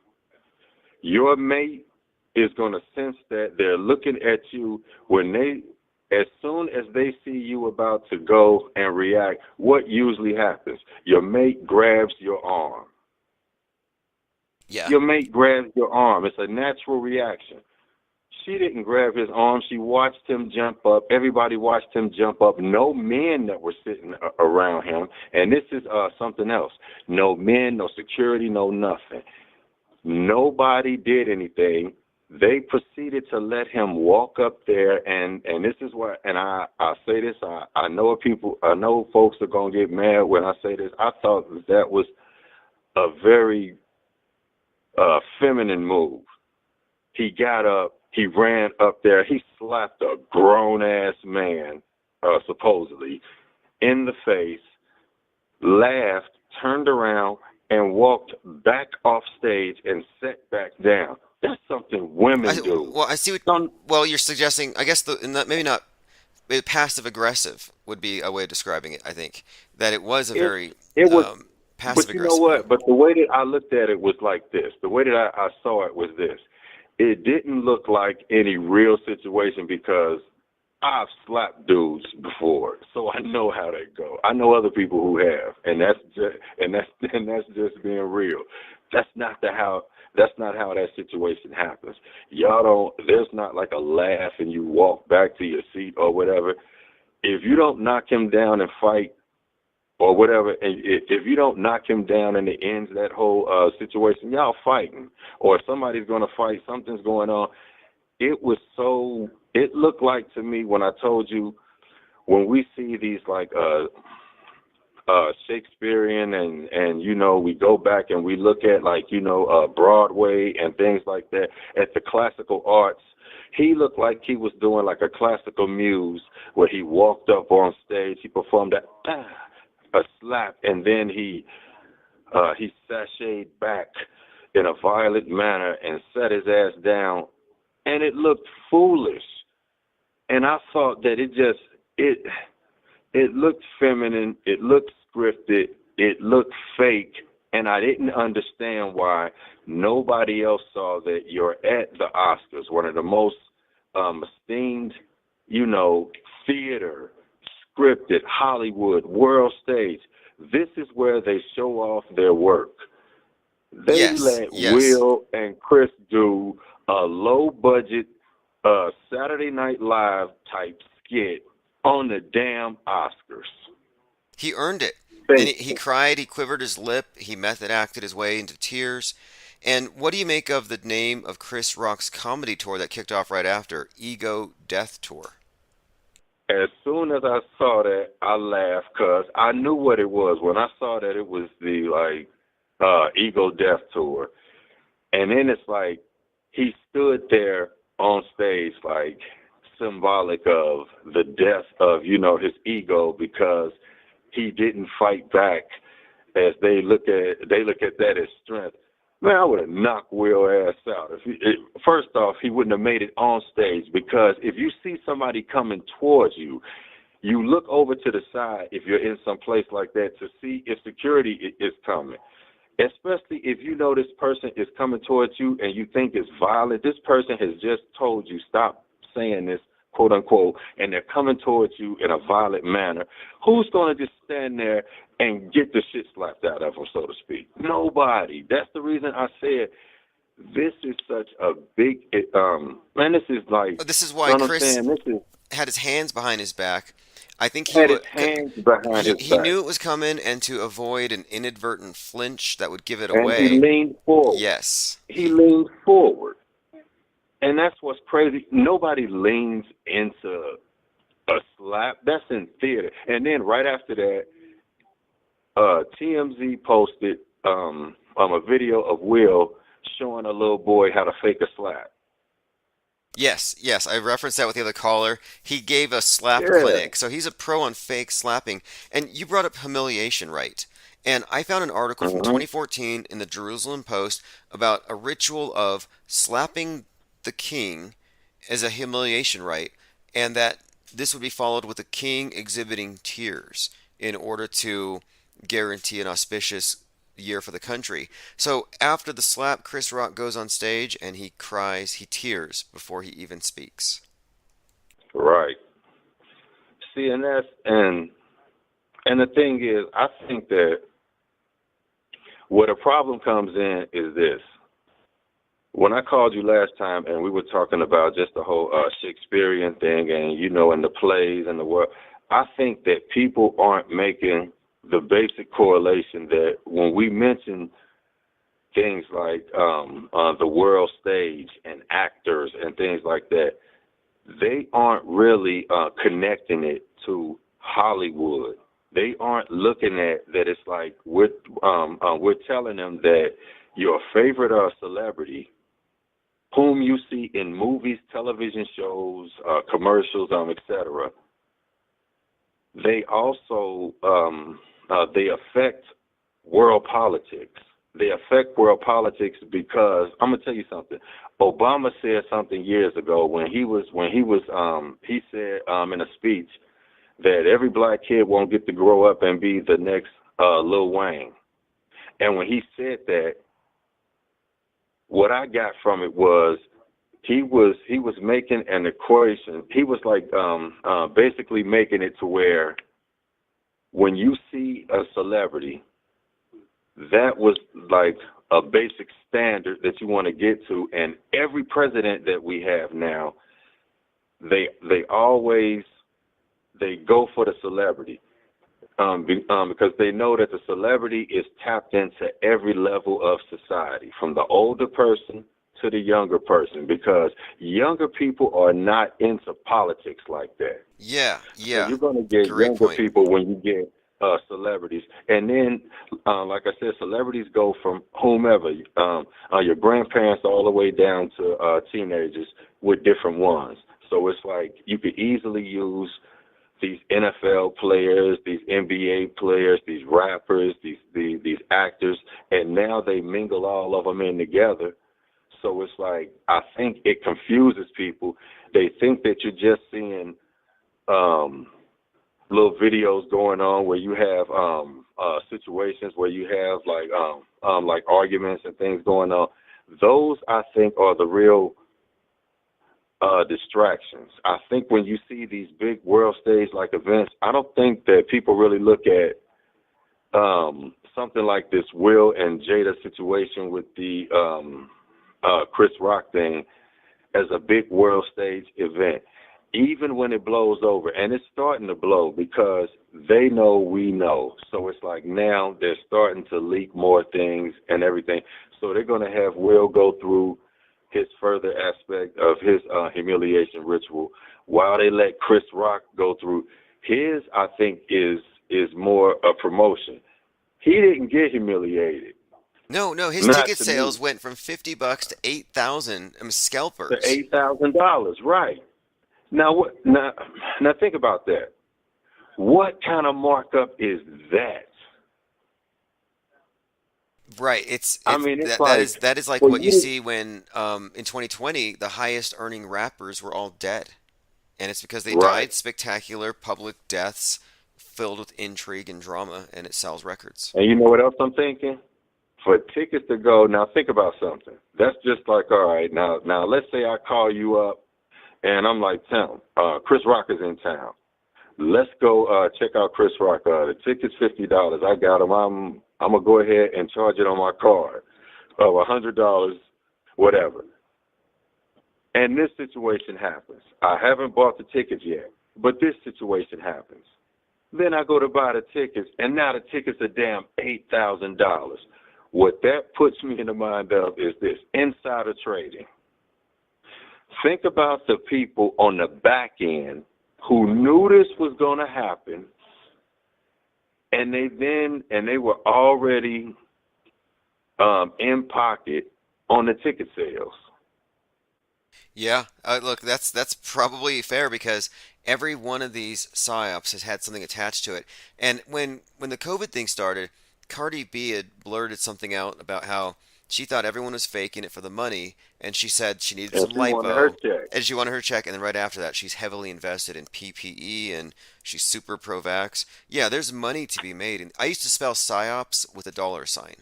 Speaker 8: Your mate is going to sense that. They're looking at you as soon as they see you about to go and react. What usually happens? Your mate grabs your arm.
Speaker 2: Yeah.
Speaker 8: Your mate grabs your arm. It's a natural reaction. She didn't grab his arm. She watched him jump up. Everybody watched him jump up. No men that were sitting around him. And this is something else. No men, no security, no nothing. Nobody did anything. They proceeded to let him walk up there, and this is what, and I say this, I know folks are gonna get mad when I say this. I thought that was a very feminine move. He got up, he ran up there, he slapped a grown ass man, supposedly, in the face, laughed, turned around, and walked back off stage and sat back down. That's something women do.
Speaker 2: Well, I see what. Well, you're suggesting. I guess maybe not. Passive aggressive would be a way of describing it. I think that it was a very passive aggressive.
Speaker 8: But you know what? But the way that I looked at it was like this. The way that I saw it was this. It didn't look like any real situation because I've slapped dudes before, so I know how they go. I know other people who have, and that's just being real. That's not how that situation happens. There's not like a laugh and you walk back to your seat or whatever. If you don't knock him down and fight or whatever, and if you don't knock him down and it ends that whole situation, y'all fighting. Or somebody's going to fight, something's going on. It looked like to me when I told you, when we see these like Shakespearean and we go back and we look at Broadway and things like that, at the classical arts, he looked like he was doing like a classical muse where he walked up on stage, he performed a slap, and then he sashayed back in a violent manner and set his ass down, and it looked foolish. And I thought that it looked feminine, it looked scripted, it looked fake, and I didn't understand why nobody else saw that you're at the Oscars, one of the most esteemed, theater, scripted, Hollywood, world stage. This is where they show off their work. They let Will and Chris do a low-budget Saturday Night Live type skit on the damn Oscars.
Speaker 2: He earned it. And he cried, he quivered his lip, he method acted his way into tears. And what do you make of the name of Chris Rock's comedy tour that kicked off right after, Ego Death Tour?
Speaker 8: As soon as I saw that, I laughed because I knew what it was. When I saw that it was the Ego Death Tour, and then it's like he stood there on stage like symbolic of the death of his ego because he didn't fight back as they look at that as strength. Man, I would have knocked Will ass out. First off, he wouldn't have made it on stage, because if you see somebody coming towards you, you look over to the side if you're in some place like that to see if security is coming. Especially if you know this person is coming towards you and you think it's violent. This person has just told you stop saying this, quote unquote, and they're coming towards you in a violent manner. Who's going to just stand there and get the shit slapped out of them, so to speak? Nobody. That's the reason I said this is such a big, man, this is like,
Speaker 2: This is why Chris had his hands behind his back. I think he knew it was coming, and to avoid an inadvertent flinch that would give it away.
Speaker 8: And he leaned forward.
Speaker 2: Yes.
Speaker 8: He leaned forward. And that's what's crazy. Nobody leans into a slap. That's in theater. And then right after that, TMZ posted a video of Will showing a little boy how to fake a slap.
Speaker 2: Yes, I referenced that with the other caller. He gave a slap clinic, so he's a pro on fake slapping. And you brought up humiliation, right? And I found an article from 2014 in the Jerusalem Post about a ritual of slapping the king as a humiliation rite, and that this would be followed with the king exhibiting tears in order to guarantee an auspicious year for the country. So after the slap, Chris Rock goes on stage and he cries, he tears before he even speaks.
Speaker 8: Right. See, and that's and the thing is, I think that where the problem comes in is this. When I called you last time and we were talking about just the whole Shakespearean thing and, you know, and the plays and the world, I think that people aren't making the basic correlation that when we mention things like the world stage and actors and things like that, they aren't really connecting it to Hollywood. They aren't looking at that. It's like we're telling them that your favorite celebrity, whom you see in movies, television shows, commercials, etc., they also they affect world politics. They affect world politics because I'm gonna tell you something. Obama said something years ago when he said in a speech that every black kid won't get to grow up and be the next Lil Wayne. And when he said that, what I got from it was he was making an equation. He was like basically making it to where when you see a celebrity, that was like a basic standard that you want to get to. And every president that we have now, they go for the celebrity because they know that the celebrity is tapped into every level of society, from the older person to the younger person, because younger people are not into politics like that.
Speaker 2: Yeah.
Speaker 8: So you're going to get younger people when you get celebrities. And then, like I said, celebrities go from whomever, your grandparents all the way down to teenagers with different ones. So it's like you could easily use these NFL players, these NBA players, these rappers, these actors, and now they mingle all of them in together. So it's like, I think it confuses people. They think that you're just seeing little videos going on where you have situations where you have like arguments and things going on. Those, I think, are the real distractions. I think when you see these big world stage like events, I don't think that people really look at something like this Will and Jada situation with the Chris Rock thing as a big world stage event. Even when it blows over, and it's starting to blow because they know we know. So it's like now they're starting to leak more things and everything. So they're going to have Will go through his further aspect of his humiliation ritual while they let Chris Rock go through his. I think is more a promotion. He didn't get humiliated.
Speaker 2: No, his ticket sales went from $50 to $8,000. Scalpers.
Speaker 8: To $8,000, right. Now think about that. What kind of markup is that?
Speaker 2: Right.
Speaker 8: I mean, it's
Speaker 2: That is like
Speaker 8: for
Speaker 2: what you
Speaker 8: you.
Speaker 2: see when in 2020 the highest earning rappers were all dead, and it's because they
Speaker 8: Right.
Speaker 2: died spectacular public deaths filled with intrigue and drama, and it sells records.
Speaker 8: And you know what else I'm thinking? For tickets to go, now think about something. That's just like, all right, now let's say I call you up and I'm like, Tim, Chris Rock is in town. Let's go check out Chris Rock. The ticket's $50. I got him. I'm gonna go ahead and charge it on my card of $100, whatever. And this situation happens. I haven't bought the tickets yet, but this situation happens. Then I go to buy the tickets, and now the tickets are damn $8,000. What that puts me in the mind of is this: insider trading. Think about the people on the back end who knew this was going to happen, and they were already in pocket on the ticket sales.
Speaker 2: Yeah, look, that's probably fair because every one of these psyops has had something attached to it. And when the COVID thing started, Cardi B had blurted something out about how she thought everyone was faking it for the money, and she said she needed
Speaker 8: And
Speaker 2: some
Speaker 8: she wanted her
Speaker 2: lipo,
Speaker 8: check.
Speaker 2: and she wanted her check. And then right after that, she's heavily invested in PPE, and she's super pro-vax. Yeah, there's money to be made. And I used to spell psyops with a dollar sign,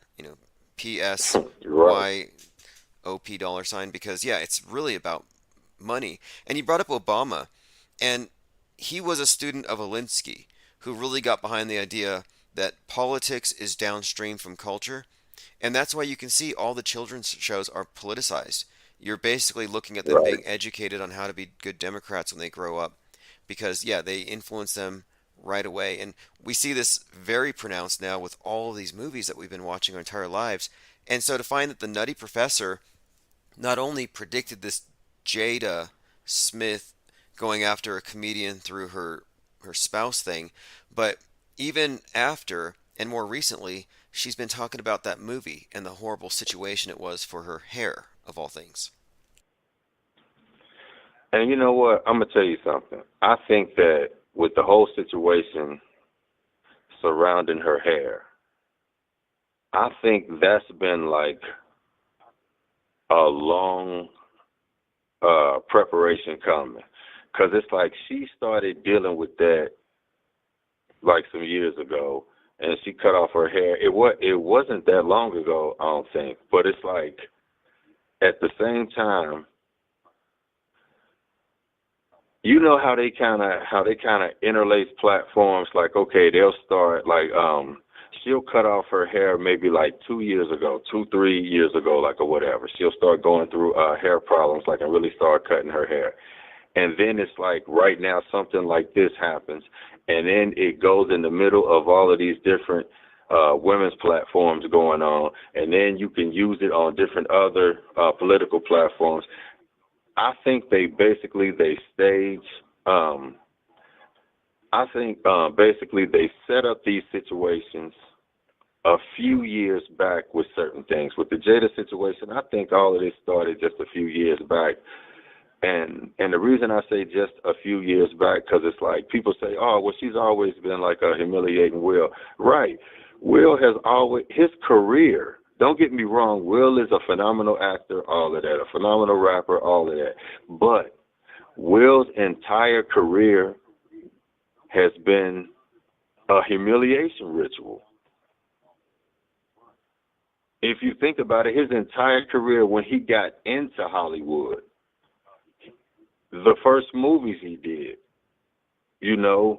Speaker 8: Right.
Speaker 2: PSYOP dollar sign, because yeah, it's really about money. And you brought up Obama, and he was a student of Alinsky, who really got behind the idea that politics is downstream from culture, and that's why you can see all the children's shows are politicized. You're basically looking at them
Speaker 8: Right.
Speaker 2: being educated on how to be good Democrats when they grow up, because yeah, they influence them right away. And we see this very pronounced now with all of these movies that we've been watching our entire lives. And so to find that the Nutty Professor not only predicted this Jada Smith going after a comedian through her spouse thing, but even after and more recently, she's been talking about that movie and the horrible situation it was for her hair, of all things.
Speaker 8: And you know what? I'm gonna tell you something. I think that with the whole situation surrounding her hair, I think that's been like a long preparation coming. Because it's like she started dealing with that like some years ago, and she cut off her hair. It wasn't that long ago, I don't think. But it's like at the same time, you know how they kind of interlace platforms. Like, okay, they'll start like she'll cut off her hair maybe like 2 years ago, 3 years ago, like or whatever. She'll start going through hair problems, like, and really start cutting her hair. And then it's like right now something like this happens, and then it goes in the middle of all of these different women's platforms going on, and then you can use it on different other political platforms. I think they stage. I think basically they set up these situations a few years back with certain things. With the Jada situation, I think all of this started just a few years back. And the reason I say just a few years back, because it's like people say, oh, well, she's always been like a humiliating Will. Right. Will has always, his career, don't get me wrong, Will is a phenomenal actor, all of that, a phenomenal rapper, all of that. But Will's entire career has been a humiliation ritual. If you think about it, his entire career when he got into Hollywood, the first movies he did, you know,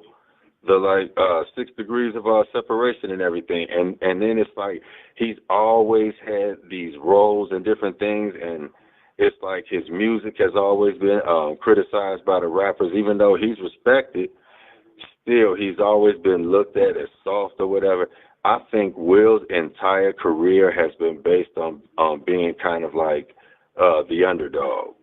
Speaker 8: the like 6 Degrees of Separation and everything, and then it's like he's always had these roles and different things, and it's like his music has always been criticized by the rappers, even though he's respected. Still, he's always been looked at as soft or whatever. I think Will's entire career has been based on being kind of like the underdog.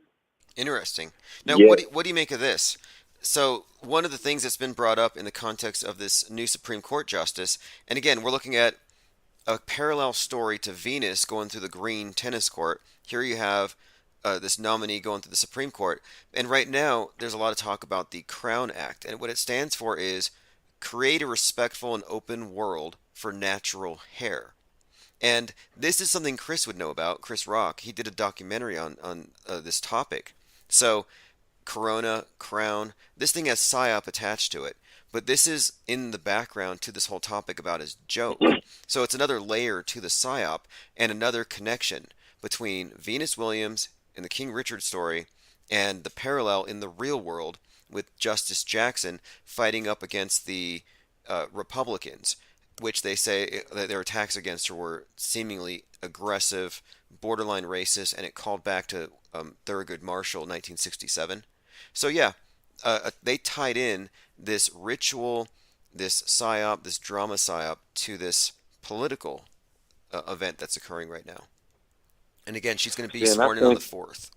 Speaker 2: Interesting. Now,
Speaker 8: Yeah.
Speaker 2: what do you make of this? So, one of the things that's been brought up in the context of this new Supreme Court justice, and again, we're looking at a parallel story to Venus going through the green tennis court. Here you have this nominee going through the Supreme Court. And right now, there's a lot of talk about the Crown Act. And what it stands for is create a respectful and open world for natural hair. And this is something Chris would know about. Chris Rock, he did a documentary on this topic. So Corona, Crown, this thing has PSYOP attached to it. But this is in the background to this whole topic about his joke. So it's another layer to the PSYOP and another connection between Venus Williams in the King Richard story and the parallel in the real world with Justice Jackson fighting up against the Republicans, which they say that their attacks against her were seemingly aggressive, borderline racist, and it called back to Thurgood Marshall, 1967. So yeah, they tied in this ritual, this psyop, this drama psyop to this political event that's occurring right now. And again, she's going to be sworn in on the 4th.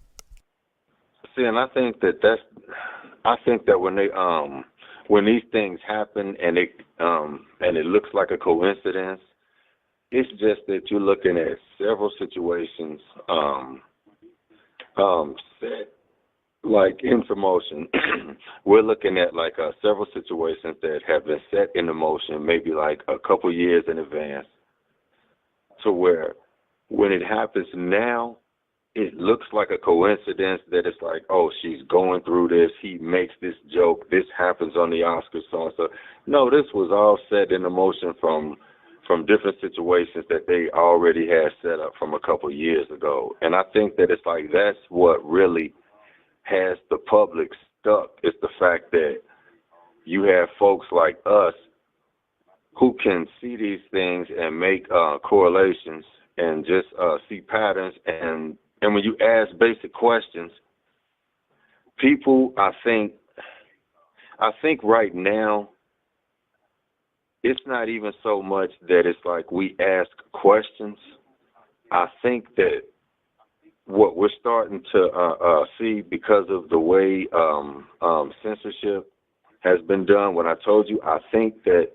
Speaker 8: See, and I think that when these things happen and it looks like a coincidence, it's just that you're looking at several situations set like into motion. We're looking at like several situations that have been set into motion, maybe like a couple years in advance, to where when it happens now, it looks like a coincidence that it's like, oh, she's going through this. He makes this joke. This happens on the Oscars, so and so. No, this was all set in motion from different situations that they already had set up from a couple years ago. And I think that it's like that's what really has the public stuck. It's the fact that you have folks like us who can see these things and make correlations and just see patterns. And when you ask basic questions, people, I think right now, it's not even so much that it's like we ask questions. I think that what we're starting to see, because of the way censorship has been done, when I told you, I think that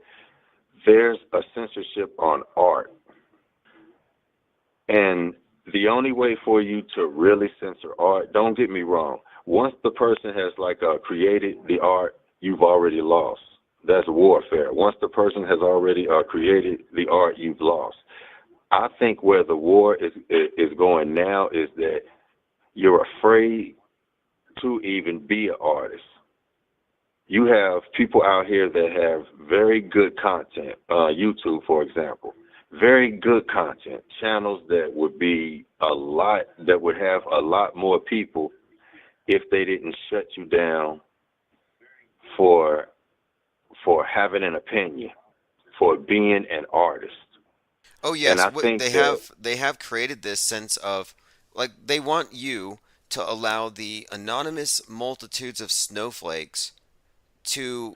Speaker 8: there's a censorship on art. And the only way for you to really censor art, don't get me wrong, once the person has like created the art, you've already lost. That's warfare. Once the person has already created the art, you've lost. I think where the war is going now is that you're afraid to even be an artist. You have people out here that have very good content, YouTube, for example, very good content, channels that would be that would have a lot more people if they didn't shut you down for having an opinion, for being an artist.
Speaker 2: Oh yes,
Speaker 8: and I think
Speaker 2: they have created this sense of, like, they want you to allow the anonymous multitudes of snowflakes to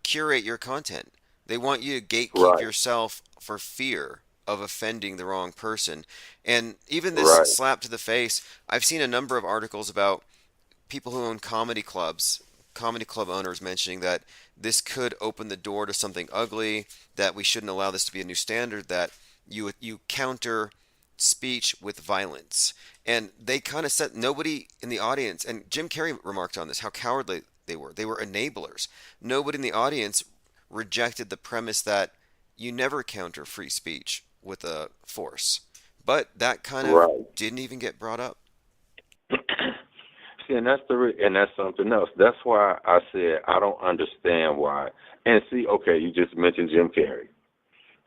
Speaker 2: curate your content. They want you to gatekeep yourself for fear of offending the wrong person. And even this slap to the face, I've seen a number of articles about people who own comedy club owners mentioning that this could open the door to something ugly, that we shouldn't allow this to be a new standard, that you counter speech with violence. And they kind of said, nobody in the audience, and Jim Carrey remarked on this, how cowardly they were. They were enablers. Nobody in the audience rejected the premise that you never counter free speech with a force. But that kind of didn't even get brought up.
Speaker 8: See, and that's something else. That's why I said I don't understand why. And see, okay, you just mentioned Jim Carrey.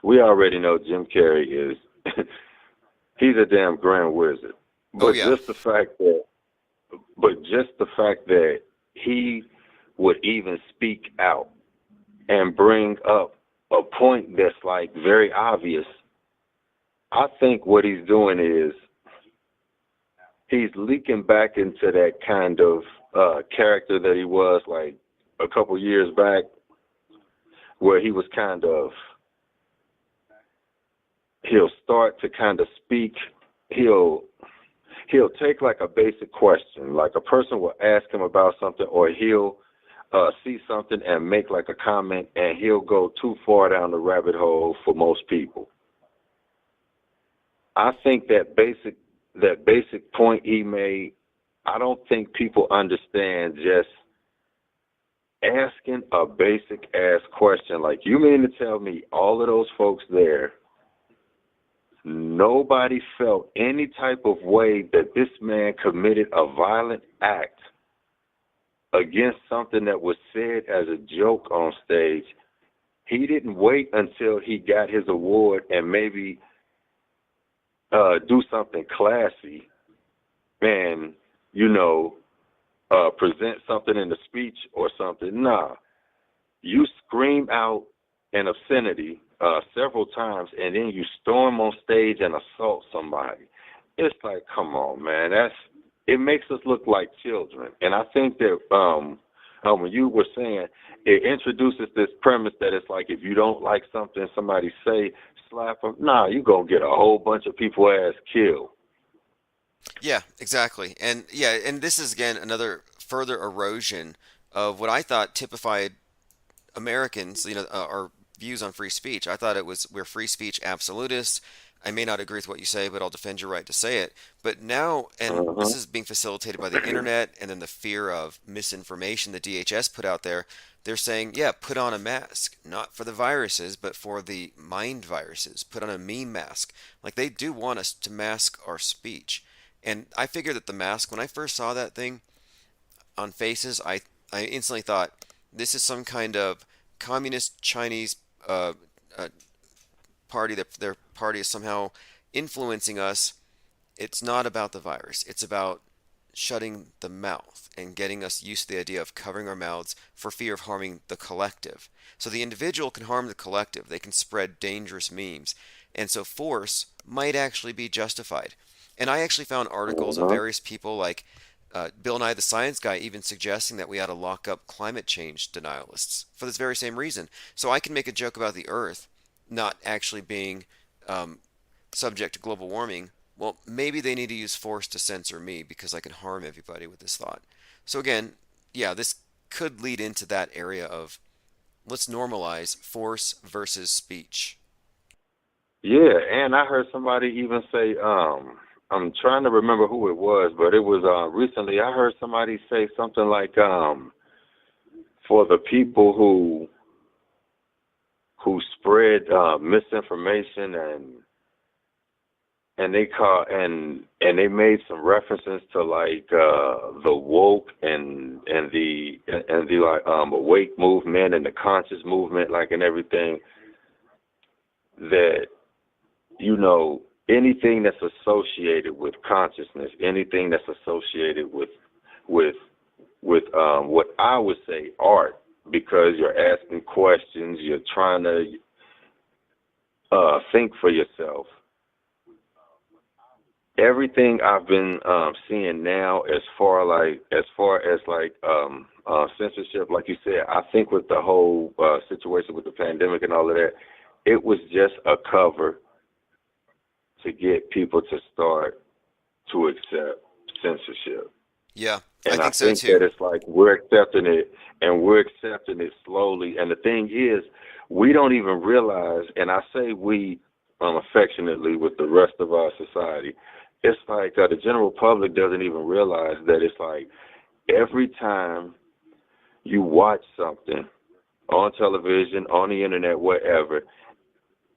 Speaker 8: We already know Jim Carrey is he's a damn grand wizard. But just the fact that he would even speak out and bring up a point that's like very obvious, I think what he's doing is he's leaking back into that kind of character that he was like a couple years back, where he was kind of, he'll start to kind of speak, he'll take like a basic question, like a person will ask him about something, or he'll see something and make like a comment, and he'll go too far down the rabbit hole for most people. I think that basic point he made, I don't think people understand just asking a basic ass question. Like, you mean to tell me all of those folks there nobody felt any type of way that this man committed a violent act against something that was said as a joke on stage. He didn't wait until he got his award and maybe do something classy and, present something in the speech or something. Nah, you scream out an obscenity several times and then you storm on stage and assault somebody. It's like, come on, man. It makes us look like children. And I think that when you were saying, it introduces this premise that it's like, if you don't like something somebody say, slap them. Nah, you're going to get a whole bunch of people ass killed.
Speaker 2: Yeah, exactly. And this is again another further erosion of what I thought typified Americans, our views on free speech. I thought we're free speech absolutists. I may not agree with what you say, but I'll defend your right to say it. But now, and this is being facilitated by the internet and then the fear of misinformation the DHS put out there, they're saying, yeah, put on a mask, not for the viruses, but for the mind viruses. Put on a meme mask. Like, they do want us to mask our speech. And I figured that the mask, when I first saw that thing on faces, I instantly thought, this is some kind of communist Chinese party, that their party is somehow influencing us. It's not about the virus. It's about shutting the mouth and getting us used to the idea of covering our mouths for fear of harming the collective. So the individual can harm the collective. They can spread dangerous memes. And so force might actually be justified. And I actually found articles of various people like Bill Nye the Science Guy even suggesting that we ought to lock up climate change denialists for this very same reason. So I can make a joke about the Earth not actually being subject to global warming. Well, maybe they need to use force to censor me because I can harm everybody with this thought. So again, yeah, this could lead into that area of let's normalize force versus speech.
Speaker 8: Yeah, and I heard somebody even say, I'm trying to remember who it was, but it was recently I heard somebody say something like, for the people who spread misinformation and they made some references to like the woke and the like awake movement and the conscious movement, like, and everything, that anything that's associated with consciousness, anything that's associated with what I would say art, because you're asking questions, you're trying to think for yourself. Everything I've been seeing now, as far as censorship, like you said, I think with the whole situation with the pandemic and all of that, it was just a cover to get people to start to accept censorship.
Speaker 2: Yeah,
Speaker 8: and
Speaker 2: I think so too.
Speaker 8: that it's like we're accepting it, and we're accepting it slowly. And the thing is, we don't even realize, and I say we affectionately with the rest of our society, it's like the general public doesn't even realize that it's like every time you watch something on television, on the internet, whatever,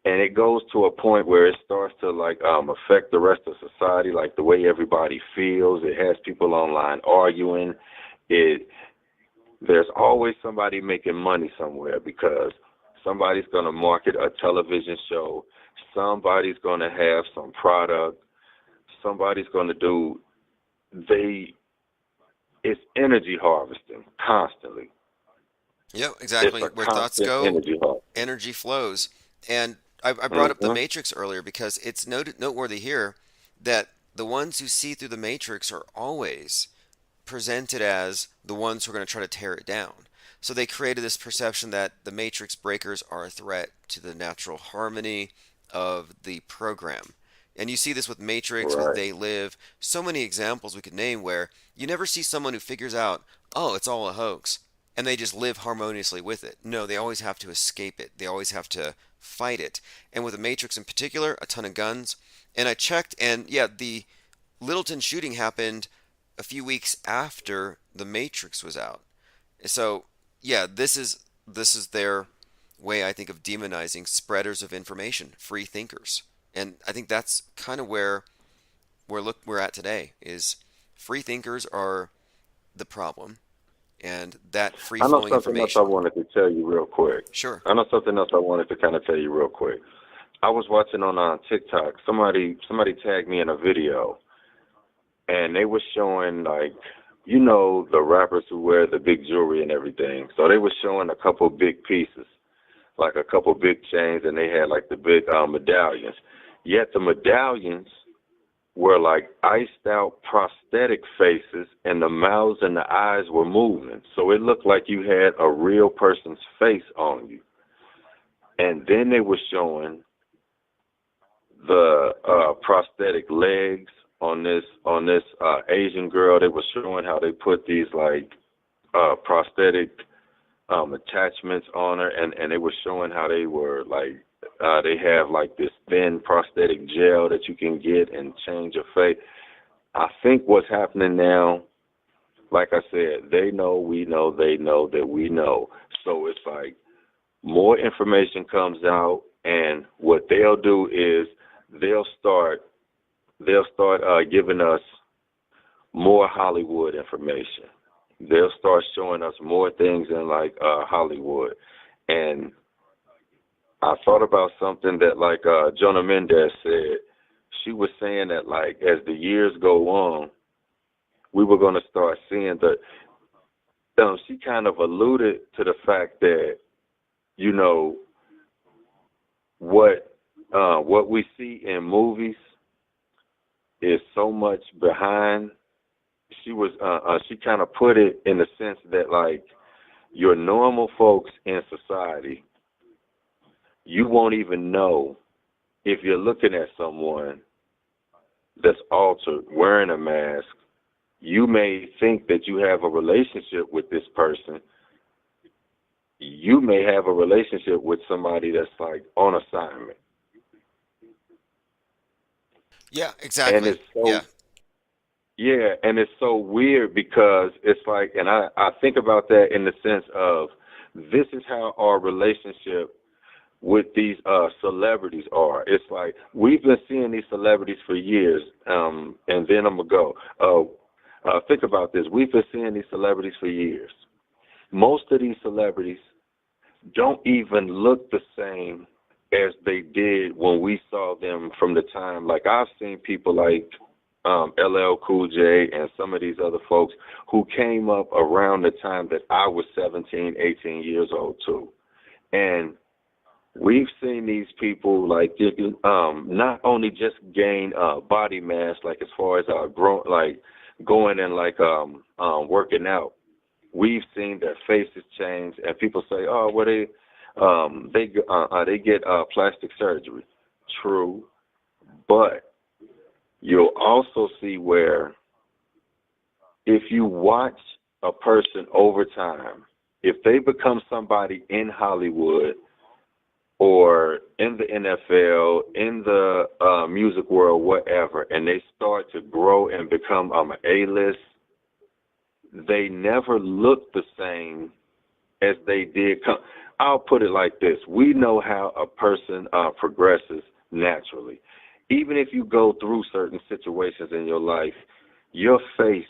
Speaker 8: and it goes to a point where it starts to like affect the rest of society, like the way everybody feels. It has people online arguing. There's always somebody making money somewhere, because somebody's going to market a television show. Somebody's going to have some product. Somebody's going to do. It's energy harvesting constantly.
Speaker 2: Yep, exactly. Where thoughts go, energy flows. And I brought up the Matrix earlier because it's noteworthy here that the ones who see through the Matrix are always presented as the ones who are going to try to tear it down. So they created this perception that the Matrix breakers are a threat to the natural harmony of the program. And you see this with Matrix, with They Live, so many examples we could name where you never see someone who figures out, oh, it's all a hoax, and they just live harmoniously with it. No, they always have to escape it. They always have to fight it. And with the Matrix in particular, a ton of guns. And I checked, and yeah, the Littleton shooting happened a few weeks after the Matrix was out. So yeah, this is their way, I think, of demonizing spreaders of information, free thinkers. And I think that's kind of where we're at today. Is free thinkers are the problem, and that free
Speaker 8: I know
Speaker 2: flowing
Speaker 8: something else I
Speaker 2: information.
Speaker 8: wanted to tell you real quick.
Speaker 2: Sure.
Speaker 8: I know something else I wanted to kind of tell you real quick. I was watching on TikTok. Somebody tagged me in a video, and they were showing, like, you know, the rappers who wear the big jewelry and everything. So they were showing a couple big pieces, like a couple big chains, and they had like the big medallions. Yet the medallions were like iced out prosthetic faces, and the mouths and the eyes were moving. So it looked like you had a real person's face on you. And then they were showing the prosthetic legs on this Asian girl. They were showing how they put these like prosthetic attachments on her, and they were showing how they were like they have like this thin prosthetic gel that you can get and change your face. I think what's happening now, like I said, they know, we know, they know that we know. So it's like more information comes out, and what they'll do is they'll start giving us more Hollywood information. They'll start showing us more things in like Hollywood. And I thought about something that like Jonah Mendez said. She was saying that like as the years go on, we were going to start seeing she kind of alluded to the fact that, you know, what we see in movies is so much behind. She kind of put it in the sense that like your normal folks in society, you won't even know if you're looking at someone that's altered, wearing a mask. You may think that you have a relationship with this person. You may have a relationship with somebody that's like on assignment.
Speaker 2: Yeah, exactly.
Speaker 8: And it's so, yeah, and it's so weird because it's like, and I think about that in the sense of this is how our relationship with these celebrities are. It's like we've been seeing these celebrities for years, and then I'm going to go. Think about this. We've been seeing these celebrities for years. Most of these celebrities don't even look the same as they did when we saw them from the time. Like I've seen people like LL Cool J and some of these other folks who came up around the time that I was 17, 18 years old too. And we've seen these people like not only just gain body mass, like as far as going and like working out. We've seen their faces change, and people say, "Oh, well, they get plastic surgery." True, but you'll also see where if you watch a person over time, if they become somebody in Hollywood or in the NFL, in the music world, whatever, and they start to grow and become an A-list, they never look the same as they did. I'll put it like this. We know how a person progresses naturally. Even if you go through certain situations in your life, your face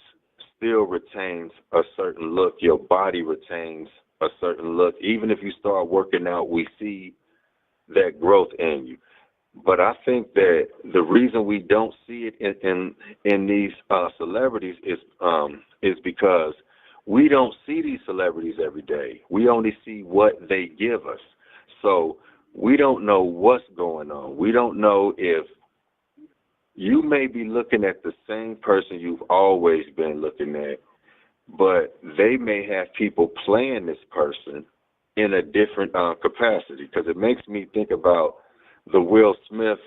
Speaker 8: still retains a certain look. Your body retains a certain look. Even if you start working out, we see that growth in you. But I think that the reason we don't see it in these celebrities is because we don't see these celebrities every day. We only see what they give us. So we don't know what's going on. We don't know if you may be looking at the same person you've always been looking at, but they may have people playing this person in a different capacity. Because it makes me think about the Will Smith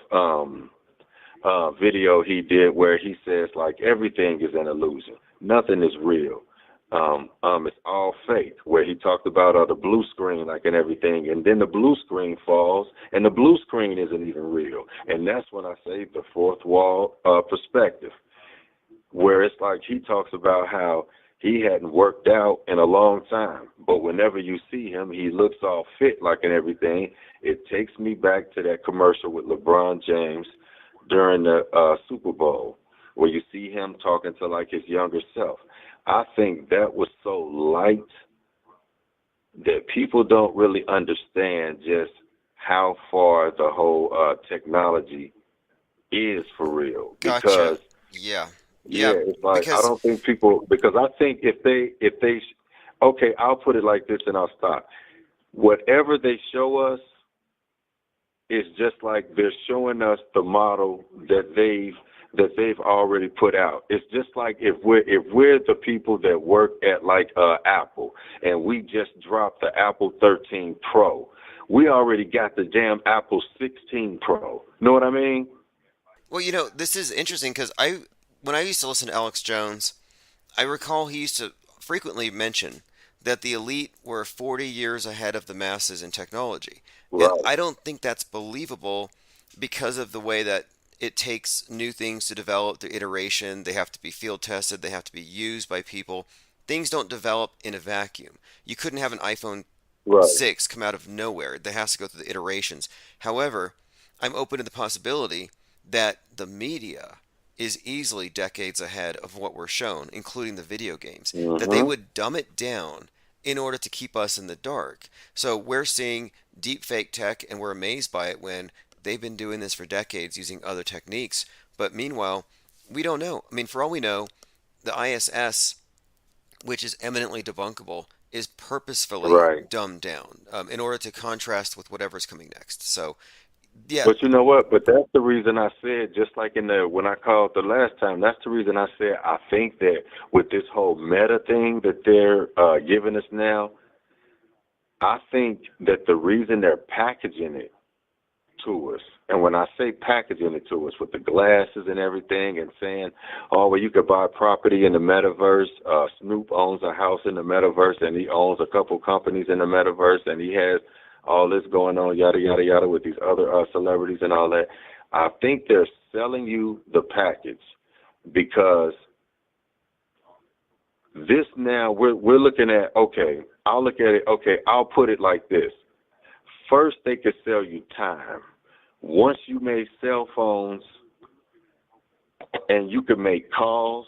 Speaker 8: video he did where he says, like, everything is an illusion. Nothing is real. It's all fake, where he talked about the blue screen, like, and everything. And then the blue screen falls, and the blue screen isn't even real. And that's when I say the fourth wall perspective, where it's like he talks about how He hadn't worked out in a long time, but whenever you see him, he looks all fit like and everything. It takes me back to that commercial with LeBron James during the Super Bowl, where you see him talking to like his younger self. I think that was so light that people don't really understand just how far the whole technology is for real.
Speaker 2: Gotcha.
Speaker 8: Because
Speaker 2: Yeah.
Speaker 8: yeah, it's like I
Speaker 2: because
Speaker 8: don't think people, because I think if they okay, I'll put it like this and I'll stop. Whatever they show us is just like they're showing us the model that they've already put out. It's just like if we're the people that work at like Apple and we just dropped the Apple 13 Pro. We already got the damn Apple 16 Pro. Know what I mean?
Speaker 2: Well, this is interesting because when I used to listen to Alex Jones, I recall he used to frequently mention that the elite were 40 years ahead of the masses in technology.
Speaker 8: Right.
Speaker 2: And I don't think that's believable because of the way that it takes new things to develop through iteration. They have to be field tested, they have to be used by people. Things don't develop in a vacuum. You couldn't have an iPhone 6 come out of nowhere. That has to go through the iterations. However, I'm open to the possibility that the media is easily decades ahead of what we're shown, including the video games, that they would dumb it down in order to keep us in the dark. So we're seeing deep fake tech and we're amazed by it when they've been doing this for decades using other techniques. But meanwhile, we don't know. I mean, for all we know, the ISS, which is eminently debunkable, is purposefully dumbed down in order to contrast with whatever's coming next. So, yeah.
Speaker 8: But you know what? But that's the reason I said, just like when I called the last time, that's the reason I said I think that with this whole meta thing that they're giving us now, I think that the reason they're packaging it to us, and when I say packaging it to us with the glasses and everything and saying, oh, well, you could buy property in the metaverse. Snoop owns a house in the metaverse and he owns a couple companies in the metaverse and he has all this going on, yada, yada, yada, with these other celebrities and all that. I think they're selling you the package because this now we're looking at, okay, I'll look at it, okay, I'll put it like this. First, they could sell you time. Once you made cell phones and you could make calls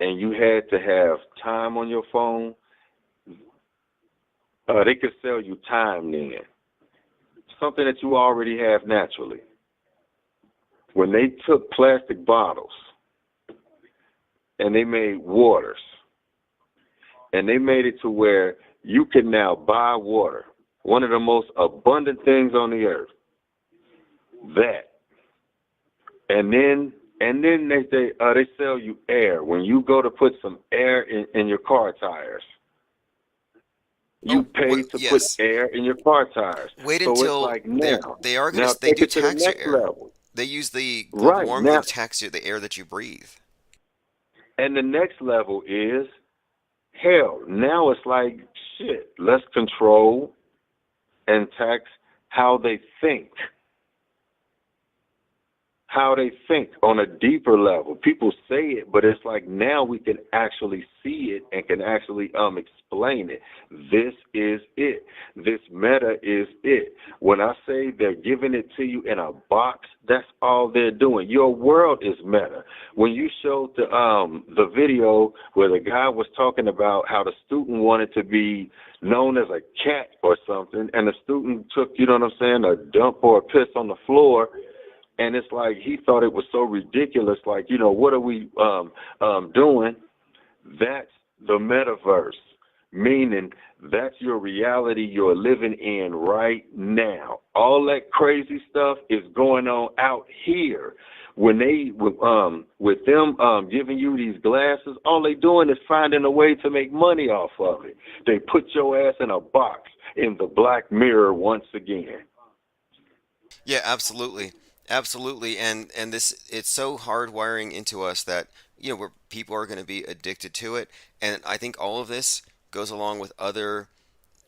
Speaker 8: and you had to have time on your phone, they could sell you time then. Something that you already have naturally. When they took plastic bottles and they made waters and they made it to where you can now buy water, one of the most abundant things on the earth, that. And then they sell you air. When you go to put some air in your car tires, you pay to put air in your car tires.
Speaker 2: Wait
Speaker 8: so
Speaker 2: until
Speaker 8: it's like now,
Speaker 2: they are going
Speaker 8: now
Speaker 2: to. They do
Speaker 8: take it to the
Speaker 2: tax your
Speaker 8: next
Speaker 2: air.
Speaker 8: level.
Speaker 2: They use the
Speaker 8: Right,
Speaker 2: warmth
Speaker 8: now-
Speaker 2: of tax the air that you breathe.
Speaker 8: And the next level is, hell, now it's like, shit, let's control and tax how they think. How they think on a deeper level. People say it, but it's like now we can actually see it and can actually explain it. This is it. This meta is it. When I say they're giving it to you in a box, that's all they're doing. Your world is meta. When you showed the video where the guy was talking about how the student wanted to be known as a cat or something, and the student took, you know what I'm saying, a dump or a piss on the floor. And it's like he thought it was so ridiculous, like, you know, what are we doing? That's the metaverse, meaning that's your reality you're living in right now. All that crazy stuff is going on out here. When they, with them giving you these glasses, all they doing is finding a way to make money off of it. They put your ass in a box in the Black Mirror once again.
Speaker 2: Yeah, absolutely. Absolutely, and this, it's so hardwiring into us that where people are going to be addicted to it, and I think all of this goes along with other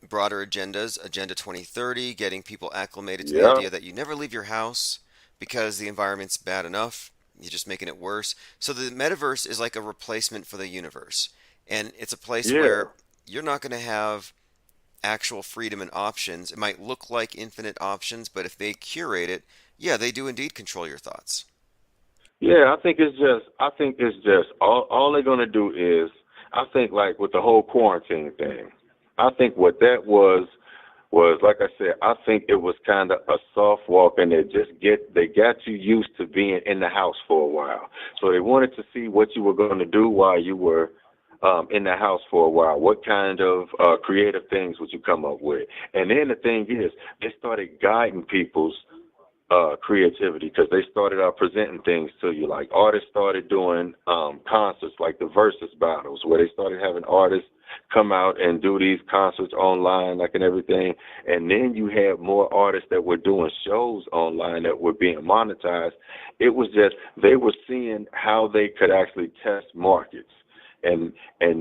Speaker 2: broader agendas, Agenda 2030, getting people acclimated to the idea that you never leave your house because the environment's bad enough, you're just making it worse. So the metaverse is like a replacement for the universe, And it's a place
Speaker 8: Yeah.
Speaker 2: where you're not going to have actual freedom and options. It might look like infinite options, but if they curate it, yeah, they do indeed control your thoughts.
Speaker 8: Yeah, I think it's just all they're gonna do is, I think, like with the whole quarantine thing, I think what that was, like I said, I think it was kind of a soft walk, and they got you used to being in the house for a while. So they wanted to see what you were going to do while you were in the house for a while. What kind of creative things would you come up with? And then the thing is, they started guiding people's creativity, because they started presenting things to you. Like artists started doing concerts, like the versus battles, where they started having artists come out and do these concerts online, like, and everything. And then you had more artists that were doing shows online that were being monetized. It was just, they were seeing how they could actually test markets. And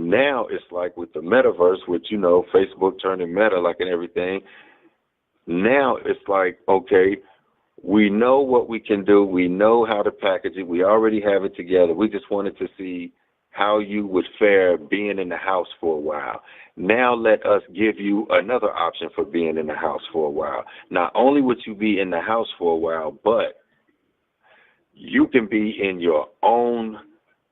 Speaker 8: now it's like with the metaverse, which, you know, Facebook turning meta, like, and everything. Now it's like, okay, we know what we can do. We know how to package it. We already have it together. We just wanted to see how you would fare being in the house for a while. Now let us give you another option for being in the house for a while. Not only would you be in the house for a while, but you can be in your own,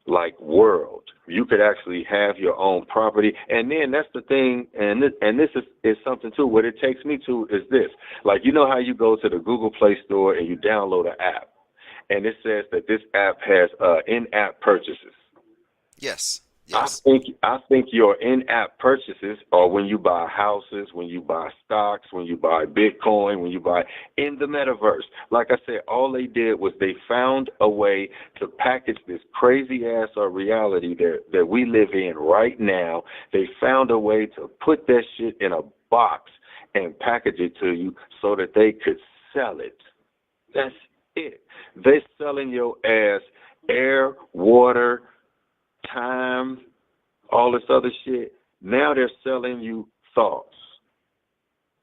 Speaker 8: like, world. You could actually have your own property. And then that's the thing, and this is something too. What it takes me to is this. Like, you know how you go to the Google Play Store and you download an app, and it says that this app has in-app purchases.
Speaker 2: Yes.
Speaker 8: I think your in-app purchases are when you buy houses, when you buy stocks, when you buy Bitcoin, when you buy in the metaverse. Like I said, all they did was they found a way to package this crazy ass reality that we live in right now. They found a way to put that shit in a box and package it to you so that they could sell it. That's it. They're selling your ass air, water, time, all this other shit. Now they're selling you thoughts.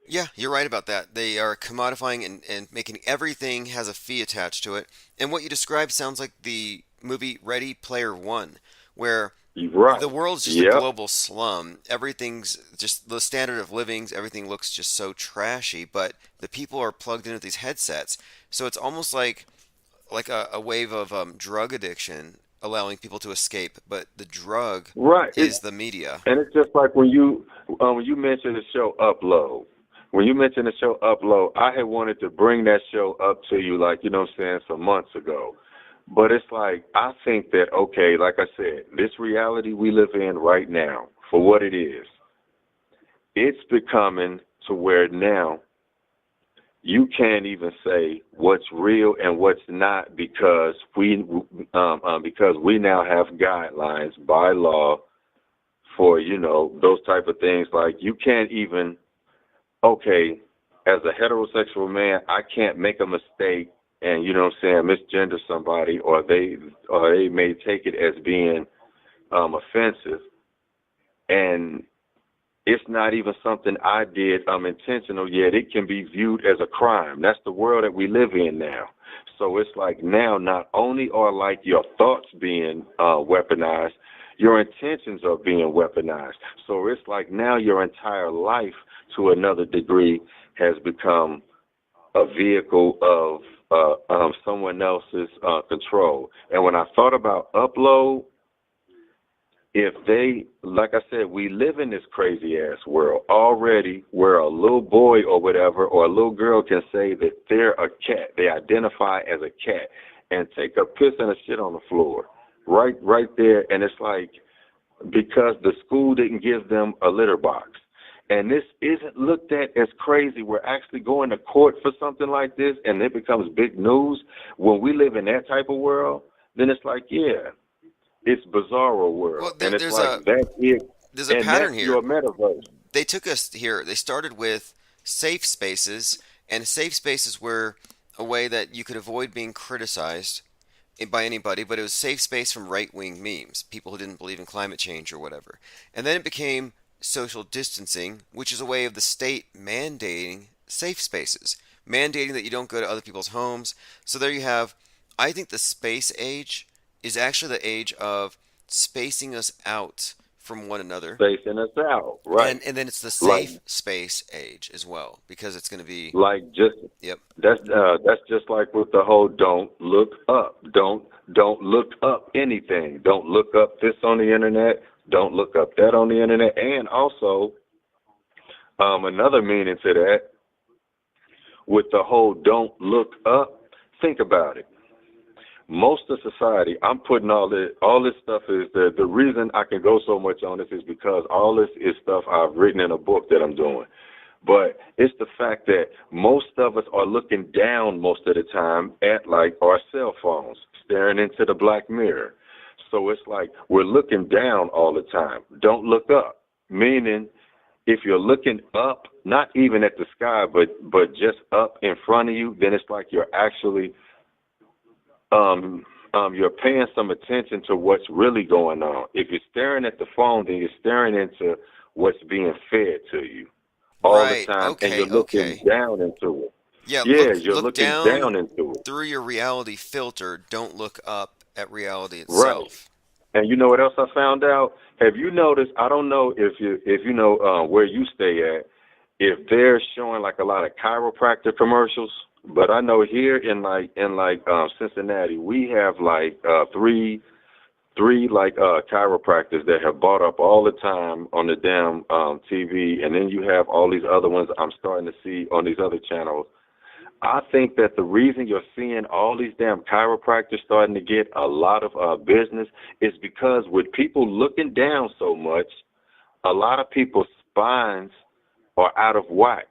Speaker 2: Yeah, you're right about that. They are commodifying and making everything has a fee attached to it. And what you described sounds like the movie Ready Player One, where
Speaker 8: Right.
Speaker 2: the world's just a global slum. Everything's just the standard of living. Everything looks just so trashy, but the people are plugged into these headsets. So it's almost like a wave of drug addiction, allowing people to escape. But the drug is the media.
Speaker 8: And it's just like when you mentioned the show Upload. When you mentioned the show Upload, I had wanted to bring that show up to you, like, you know what I'm saying, some months ago. But it's like, I think that, okay, like I said, this reality we live in right now, for what it is, it's becoming to where now you can't even say what's real and what's not, because we now have guidelines by law for, you know, those type of things. Like, you can't even, okay, as a heterosexual man, I can't make a mistake and, you know what I'm saying, misgender somebody, or they may take it as being offensive, and it's not even something I did intentional, yet it can be viewed as a crime. That's the world that we live in now. So it's like now not only are like your thoughts being weaponized, your intentions are being weaponized. So it's like now your entire life, to another degree, has become a vehicle of someone else's control. And when I thought about Upload, if they, like I said, we live in this crazy ass world already, where a little boy or whatever, or a little girl can say that they're a cat. They identify as a cat and take a piss and a shit on the floor right there. And it's like, because the school didn't give them a litter box. And this isn't looked at as crazy. We're actually going to court for something like this, and it becomes big news. When we live in that type of world, then it's like, yeah, it's bizarro world.
Speaker 2: Well,
Speaker 8: and it's
Speaker 2: there's
Speaker 8: like, that's it.
Speaker 2: There's a
Speaker 8: and
Speaker 2: pattern
Speaker 8: that's
Speaker 2: here.
Speaker 8: your metaverse.
Speaker 2: They took us here. They started with safe spaces, and safe spaces were a way that you could avoid being criticized by anybody, but it was safe space from right-wing memes, people who didn't believe in climate change or whatever. And then it became social distancing, which is a way of the state mandating safe spaces, mandating that you don't go to other people's homes. So there you have, I think the space age is actually the age of spacing us out from one another.
Speaker 8: spacing us out, right?
Speaker 2: And then it's the
Speaker 8: Like
Speaker 2: safe space age as well, because it's going to be,
Speaker 8: like just
Speaker 2: yep.
Speaker 8: that's just like with the whole don't look up, don't look up anything, don't look up this on the internet, don't look up that on the internet, and also another meaning to that with the whole don't look up. Think about it. Most of society, I'm putting all this stuff is the reason I can go so much on this is because all this is stuff I've written in a book that I'm doing. But it's the fact that most of us are looking down most of the time at like our cell phones, staring into the black mirror. So it's like we're looking down all the time. Don't look up. Meaning if you're looking up, not even at the sky, but just up in front of you, then it's like you're actually you're paying some attention to what's really going on. If you're staring at the phone, then you're staring into what's being fed to you all
Speaker 2: Right.
Speaker 8: the time,
Speaker 2: Okay.
Speaker 8: and you're looking
Speaker 2: Okay.
Speaker 8: down into it.
Speaker 2: Yeah.
Speaker 8: Yeah,
Speaker 2: Look.
Speaker 8: you're
Speaker 2: Look
Speaker 8: looking
Speaker 2: down
Speaker 8: down into it.
Speaker 2: through your reality filter. Don't look up at reality
Speaker 8: Right.
Speaker 2: itself.
Speaker 8: And you know what else I found out? Have you noticed? I don't know if you know where you stay at, if they're showing like a lot of chiropractor commercials. But I know here in Cincinnati, we have like three like chiropractors that have bought up all the time on the damn TV, and then you have all these other ones I'm starting to see on these other channels. I think that the reason you're seeing all these damn chiropractors starting to get a lot of business is because with people looking down so much, a lot of people's spines are out of whack.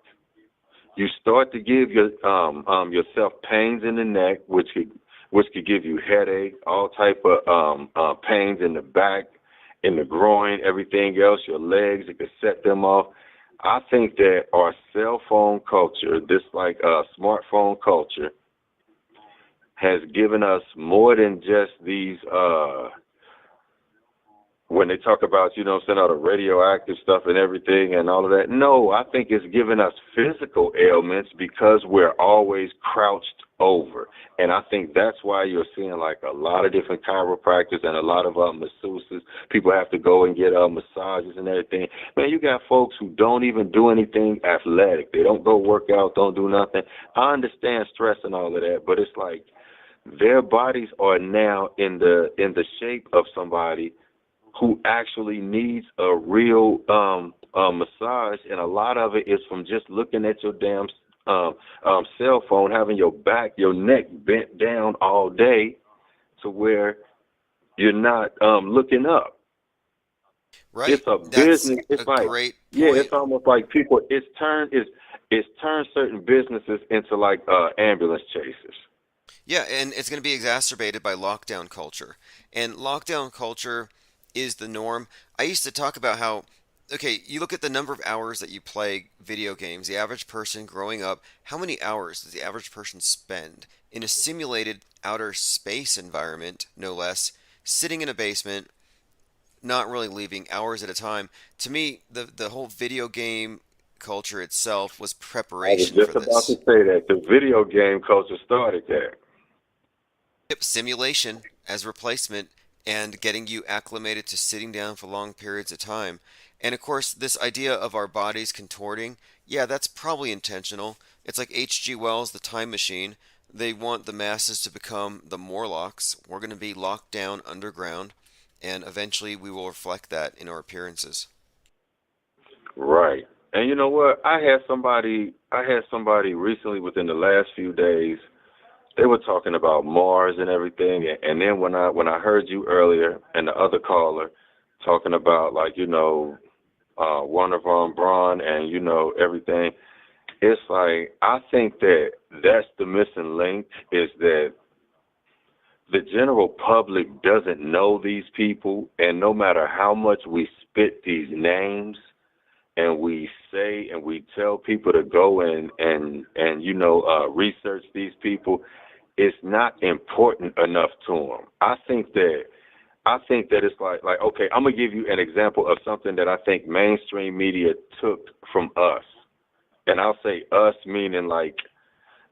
Speaker 8: You start to give yourself pains in the neck, which could give you headache, all type of pains in the back, in the groin, everything else, your legs, it could set them off. I think that our cell phone culture, this like smartphone culture, has given us more than just these when they talk about, all the radioactive stuff and everything and all of that. No, I think it's giving us physical ailments because we're always crouched over. And I think that's why you're seeing like a lot of different chiropractors and a lot of masseuses. People have to go and get massages and everything. Man, you got folks who don't even do anything athletic. They don't go work out, don't do nothing. I understand stress and all of that, but it's like their bodies are now in the shape of somebody who actually needs a real massage, and a lot of it is from just looking at your damn cell phone, having your neck bent down all day to where you're not looking up.
Speaker 2: Right.
Speaker 8: It's a
Speaker 2: That's
Speaker 8: business. It's
Speaker 2: a
Speaker 8: like
Speaker 2: great
Speaker 8: yeah,
Speaker 2: point.
Speaker 8: it's almost like people. It's turned certain businesses into like ambulance chasers.
Speaker 2: Yeah, and it's going to be exacerbated by lockdown culture. And lockdown culture is the norm. I used to talk about how, okay, you look at the number of hours that you play video games, the average person growing up, how many hours does the average person spend in a simulated outer space environment, no less, sitting in a basement, not really leaving hours at a time? To me, the whole video game culture itself was
Speaker 8: I was
Speaker 2: preparation
Speaker 8: just
Speaker 2: for
Speaker 8: about to
Speaker 2: this.
Speaker 8: say that the video game culture started there.
Speaker 2: Yep, simulation as replacement and getting you acclimated to sitting down for long periods of time. And of course, this idea of our bodies contorting, yeah, that's probably intentional. It's like H.G. Wells' The Time Machine. They want the masses to become the Morlocks. We're going to be locked down underground, and eventually we will reflect that in our appearances.
Speaker 8: Right. And you know what? I had somebody recently within the last few days. They were talking about Mars and everything, and then when I heard you earlier and the other caller talking about Warner von Braun and everything, it's like I think that that's the missing link, is that the general public doesn't know these people, and no matter how much we spit these names and we say and we tell people to go and research these people, it's not important enough to them. I think that it's like okay, I'm gonna give you an example of something that I think mainstream media took from us, and I'll say us meaning like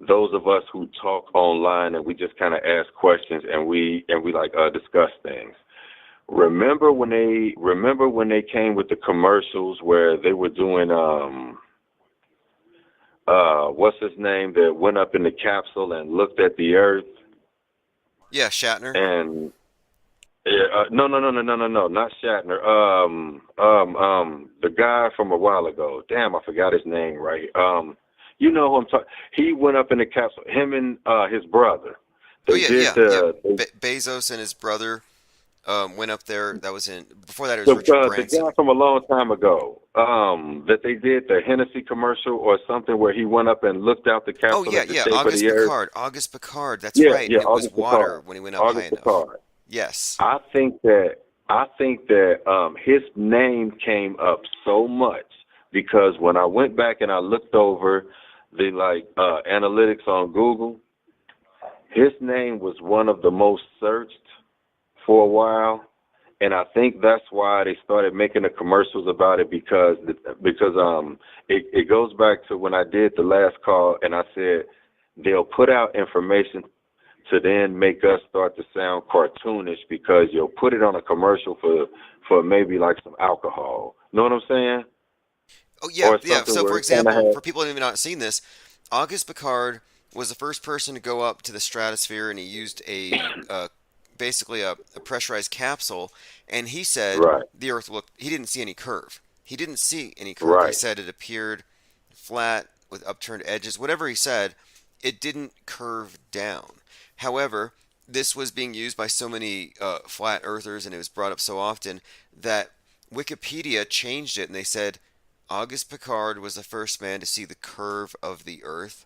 Speaker 8: those of us who talk online and we just kind of ask questions and we discuss things. Remember when they came with the commercials where they were doing what's his name that went up in the capsule and looked at the Earth?
Speaker 2: Yeah, Shatner.
Speaker 8: And no, not Shatner. The guy from a while ago. Damn, I forgot his name. Right. You know who I'm talking. He went up in the capsule. Him and his brother. They
Speaker 2: Bezos and his brother went up there. That was before that. It was Richard
Speaker 8: the
Speaker 2: Branson.
Speaker 8: guy from a long time ago. That they did the Hennessy commercial or something where he went up and looked out the capsule.
Speaker 2: Oh yeah,
Speaker 8: at the
Speaker 2: yeah.
Speaker 8: shape
Speaker 2: August
Speaker 8: of the
Speaker 2: Picard.
Speaker 8: Earth.
Speaker 2: August Picard. That's
Speaker 8: Yeah,
Speaker 2: right.
Speaker 8: yeah,
Speaker 2: It was
Speaker 8: August
Speaker 2: water
Speaker 8: Picard.
Speaker 2: when he went up
Speaker 8: August
Speaker 2: high
Speaker 8: Picard.
Speaker 2: enough. Yes.
Speaker 8: I think that his name came up so much because when I went back and I looked over the analytics on Google, his name was one of the most searched for a while, and I think that's why they started making the commercials about it because it goes back to when I did the last call and I said they'll put out information to then make us start to sound cartoonish because you'll put it on a commercial for maybe like some alcohol. Know what I'm saying?
Speaker 2: Oh yeah,
Speaker 8: Or
Speaker 2: yeah.
Speaker 8: something
Speaker 2: So
Speaker 8: where
Speaker 2: for
Speaker 8: it kinda
Speaker 2: example, for people who have not seen this, August Picard was the first person to go up to the stratosphere, and he used basically a pressurized capsule, and he said
Speaker 8: Right.
Speaker 2: the Earth looked. He didn't see any curve. He didn't see any curve. He
Speaker 8: Right.
Speaker 2: said it appeared flat with upturned edges. Whatever he said, it didn't curve down. However, this was being used by so many flat earthers, and it was brought up so often that Wikipedia changed it, and they said August Picard was the first man to see the curve of the Earth.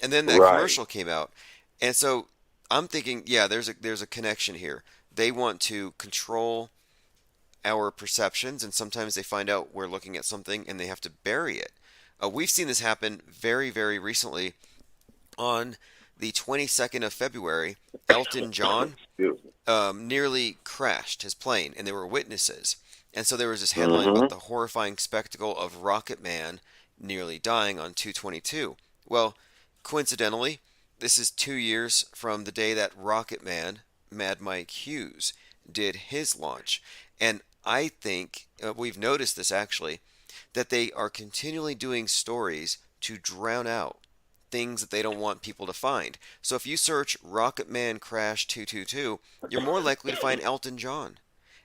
Speaker 2: And then that
Speaker 8: Right.
Speaker 2: commercial came out, and so I'm thinking, yeah, there's a connection here. They want to control our perceptions, and sometimes they find out we're looking at something, and they have to bury it. We've seen this happen very, very recently. On the 22nd of February, Elton John nearly crashed his plane, and there were witnesses. And so there was this headline about the horrifying spectacle of Rocket Man nearly dying on 2/22. Well, coincidentally, this is 2 years from the day that Rocket Man, Mad Mike Hughes, did his launch. And I think, we've noticed this actually, that they are continually doing stories to drown out things that they don't want people to find. So if you search Rocket Man Crash 222, you're more likely to find Elton John.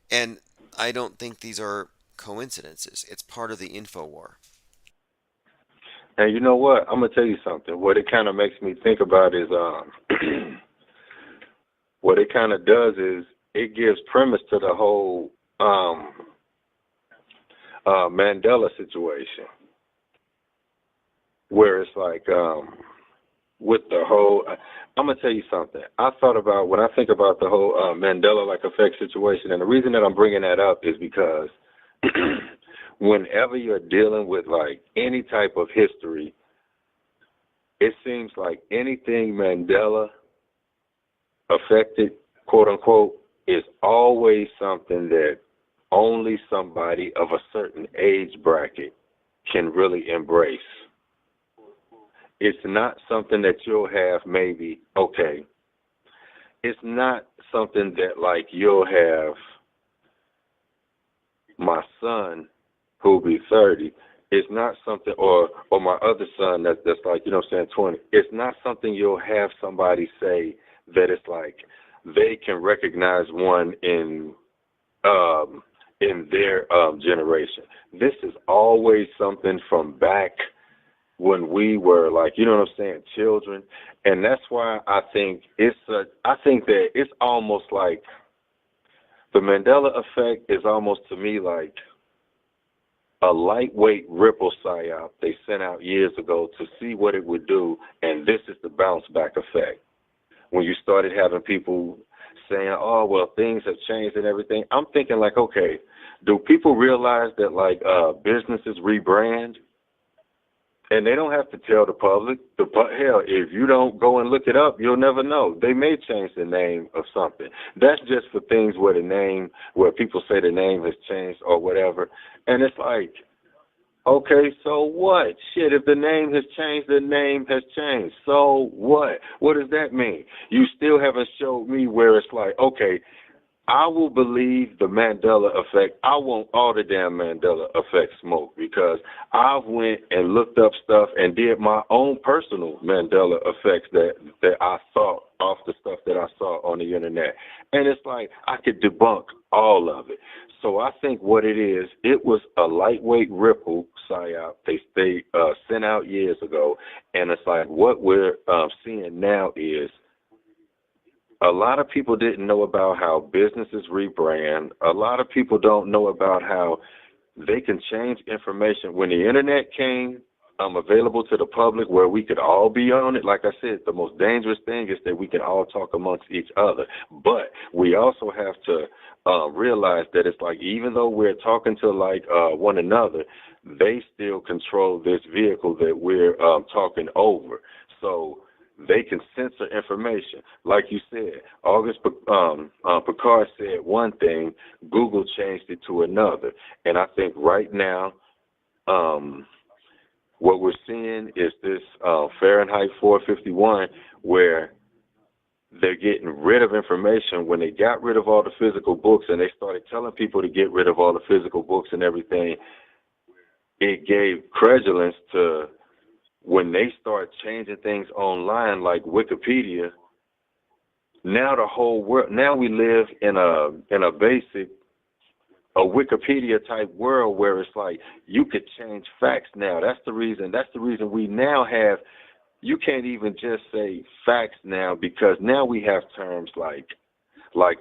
Speaker 2: And I don't think these are coincidences. It's part of the info war.
Speaker 8: And you know what? I'm gonna tell you something. What it kind of makes me think about is what it kind of does is it gives premise to the whole Mandela situation, where it's like with the whole. I'm gonna tell you something. I thought about when I think about the whole Mandela-like effect situation, and the reason that I'm bringing that up is because whenever you're dealing with like any type of history, it seems like anything Mandela affected, quote unquote, is always something that only somebody of a certain age bracket can really embrace. It's not something that you'll have maybe, okay, it's not something that like you'll have my son who'll be 30. It's not something, or my other son that's like, you know what I'm saying, 20. It's not something you'll have somebody say that it's like they can recognize one in their generation. This is always something from back when we were like, you know what I'm saying, children. And that's why I think I think that it's almost like the Mandela effect is almost to me like a lightweight ripple psyop they sent out years ago to see what it would do, and this is the bounce back effect. When you started having people saying, oh, well, things have changed and everything, I'm thinking like, okay, do people realize that like businesses rebrand? And they don't have to tell the public. Hell, if you don't go and look it up, you'll never know. They may change the name of something. That's just for things where people say the name has changed or whatever. And it's like, okay, so what? Shit, if the name has changed, the name has changed. So what? What does that mean? You still haven't showed me where it's like, okay, I will believe the Mandela effect. I want all the damn Mandela effect smoke because I've went and looked up stuff and did my own personal Mandela effects that I thought off the stuff that I saw on the internet. And it's like I could debunk all of it. So I think what it is, it was a lightweight ripple psyop they sent out years ago. And it's like what we're seeing now is a lot of people didn't know about how businesses rebrand. A lot of people don't know about how they can change information. When the internet came available to the public where we could all be on it, like I said, the most dangerous thing is that we can all talk amongst each other. But we also have to realize that it's like even though we're talking to like one another, they still control this vehicle that we're talking over. So they can censor information. Like you said, August Picard said one thing, Google changed it to another. And I think right now what we're seeing is this Fahrenheit 451 where they're getting rid of information. When they got rid of all the physical books and they started telling people to get rid of all the physical books and everything, it gave credulence to when they start changing things online like Wikipedia. Now the whole world, now we live in a basic a Wikipedia type world where it's like you could change facts now. That's the reason we now have, you can't even just say facts now because now we have terms like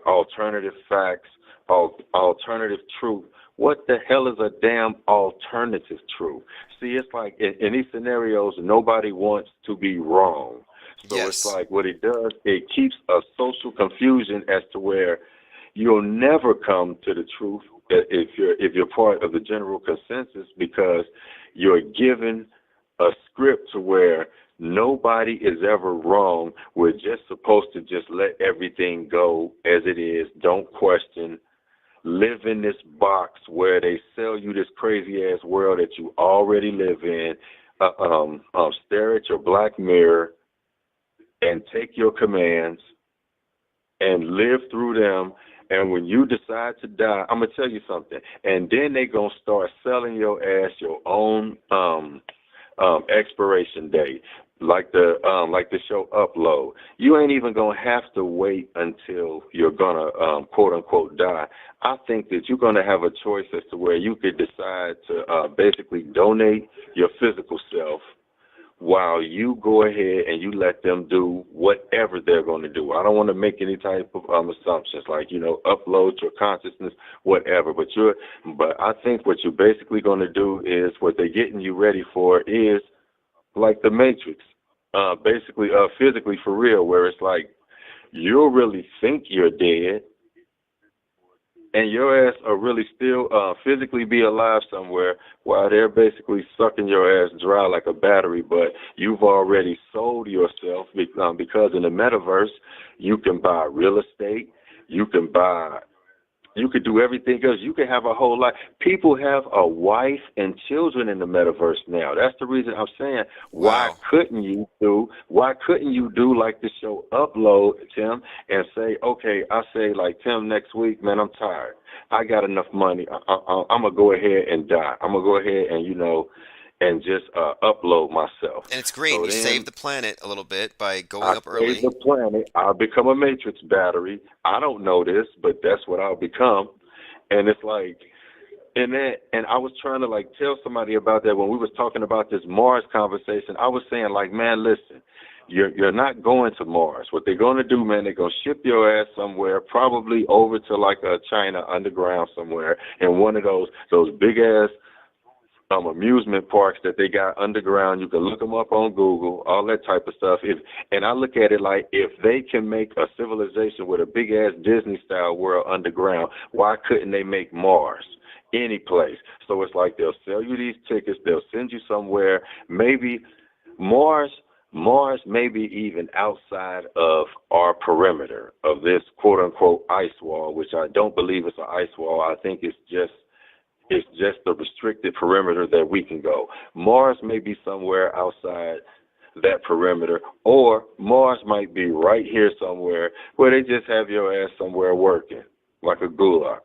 Speaker 8: alternative facts, alternative truth. What the hell is a damn alternative truth? See, it's like in these scenarios, nobody wants to be wrong. So It's like what it does, it keeps a social confusion as to where you'll never come to the truth if you're part of the general consensus because you're given a script to where nobody is ever wrong. We're just supposed to just let everything go as it is. Don't question. Live in this box where they sell you this crazy ass world that you already live in. Stare at your black mirror and take your commands and live through them. And when you decide to die, I'm gonna tell you something. And then they gonna start selling your ass your own expiration date, like the show Upload. You ain't even gonna have to wait until you're gonna quote unquote die. I think that you're gonna have a choice as to where you could decide to basically donate your physical self while you go ahead and you let them do whatever they're going to do. I don't want to make any type of assumptions like, upload your consciousness, whatever. But I think what you're basically going to do is what they're getting you ready for is like the Matrix, basically physically for real, where it's like you'll really think you're dead and your ass will really still physically be alive somewhere while they're basically sucking your ass dry like a battery, but you've already sold yourself because in the metaverse, you can buy real estate, you could do everything else. You can have a whole life. People have a wife and children in the metaverse now. That's the reason I'm saying, why couldn't you do like the show Upload, Tim, and say, okay, I say like, Tim, next week, man, I'm tired. I got enough money. I'm going to go ahead and die. I'm going to go ahead and, and just upload myself.
Speaker 2: And it's green.
Speaker 8: So
Speaker 2: you
Speaker 8: then,
Speaker 2: save the planet a little bit by going up early.
Speaker 8: Save the planet. I'll become a Matrix battery. I don't know this, but that's what I'll become. And it's like, and I was trying to like tell somebody about that when we was talking about this Mars conversation. I was saying like, man, listen, you're not going to Mars. What they're going to do, man, they're going to ship your ass somewhere, probably over to like China underground somewhere, in one of those big ass amusement parks that they got underground. You can look them up on Google, all that type of stuff. And I look at it like if they can make a civilization with a big ass Disney style world underground, why couldn't they make Mars? Any place. So it's like they'll sell you these tickets, they'll send you somewhere, maybe Mars maybe even outside of our perimeter of this quote unquote ice wall, which I don't believe is an ice wall. I think it's just the restricted perimeter that we can go. Mars may be somewhere outside that perimeter, or Mars might be right here somewhere where they just have your ass somewhere working. like a gulag.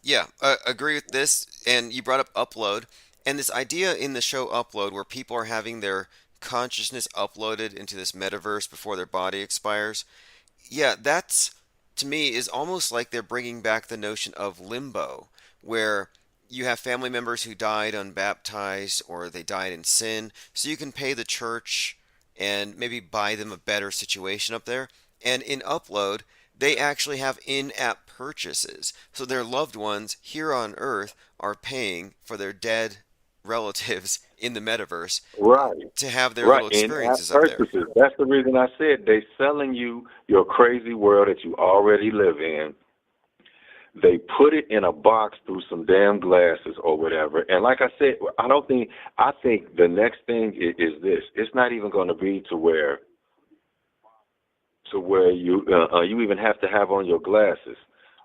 Speaker 2: Yeah, agree with this. And you brought up upload, and this idea in the show Upload, where people are having their consciousness uploaded into this metaverse before their body expires. Yeah, that's to me is almost like they're bringing back the notion of limbo, where you have family members who died unbaptized or they died in sin, so you can pay the church and maybe buy them a better situation up there. And in Upload, they actually have in-app purchases, so their loved ones here on Earth are paying for their dead relatives in the metaverse
Speaker 8: Right.
Speaker 2: to have their
Speaker 8: Right.
Speaker 2: little
Speaker 8: In-app
Speaker 2: experiences up there.
Speaker 8: purchases. That's the reason I said they selling you your crazy world that you already live in. They put it in a box through some damn glasses or whatever. And like I said, I think the next thing is this. It's not even going to be to where you even have to have on your glasses.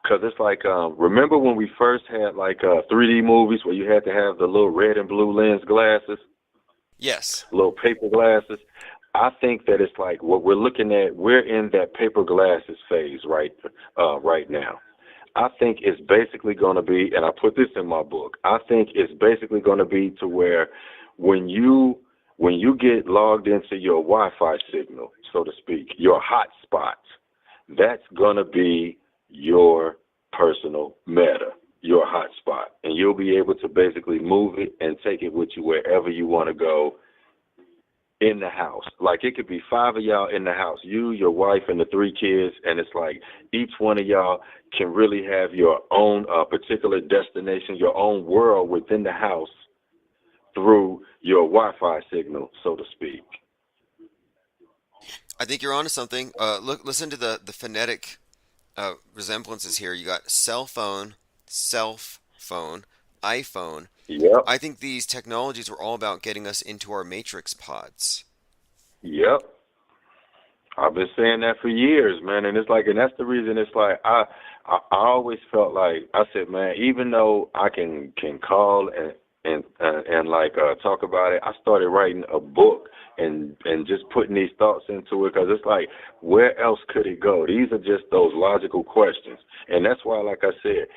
Speaker 8: Because it's like, remember when we first had like 3D movies where you had to have the little red and blue lens glasses?
Speaker 2: Yes.
Speaker 8: Little paper glasses. I think that it's like what we're looking at, we're in that paper glasses phase right now. I think it's basically going to be, and I put this in my book, I think it's basically going to be to where when you get logged into your Wi-Fi signal, so to speak, your hotspot, that's going to be your personal meta, your hotspot. And you'll be able to basically move it and take it with you wherever you want to go in the house. Like it could be 5 of y'all in the house, you, your wife, and the 3 kids, and it's like each one of y'all can really have your own particular destination, your own world within the house through your Wi-Fi signal, so to speak.
Speaker 2: I think you're onto something. Listen to the phonetic resemblances here. You got cell phone, self phone, iPhone.
Speaker 8: Yep.
Speaker 2: I think these technologies were all about getting us into our matrix pods.
Speaker 8: Yep. I've been saying that for years, man, and it's like, and that's the reason it's like I always felt like I said, man, even though I can call and like talk about it, I started writing a book and just putting these thoughts into it because it's like, where else could it go? These are just those logical questions, and that's why, like I said,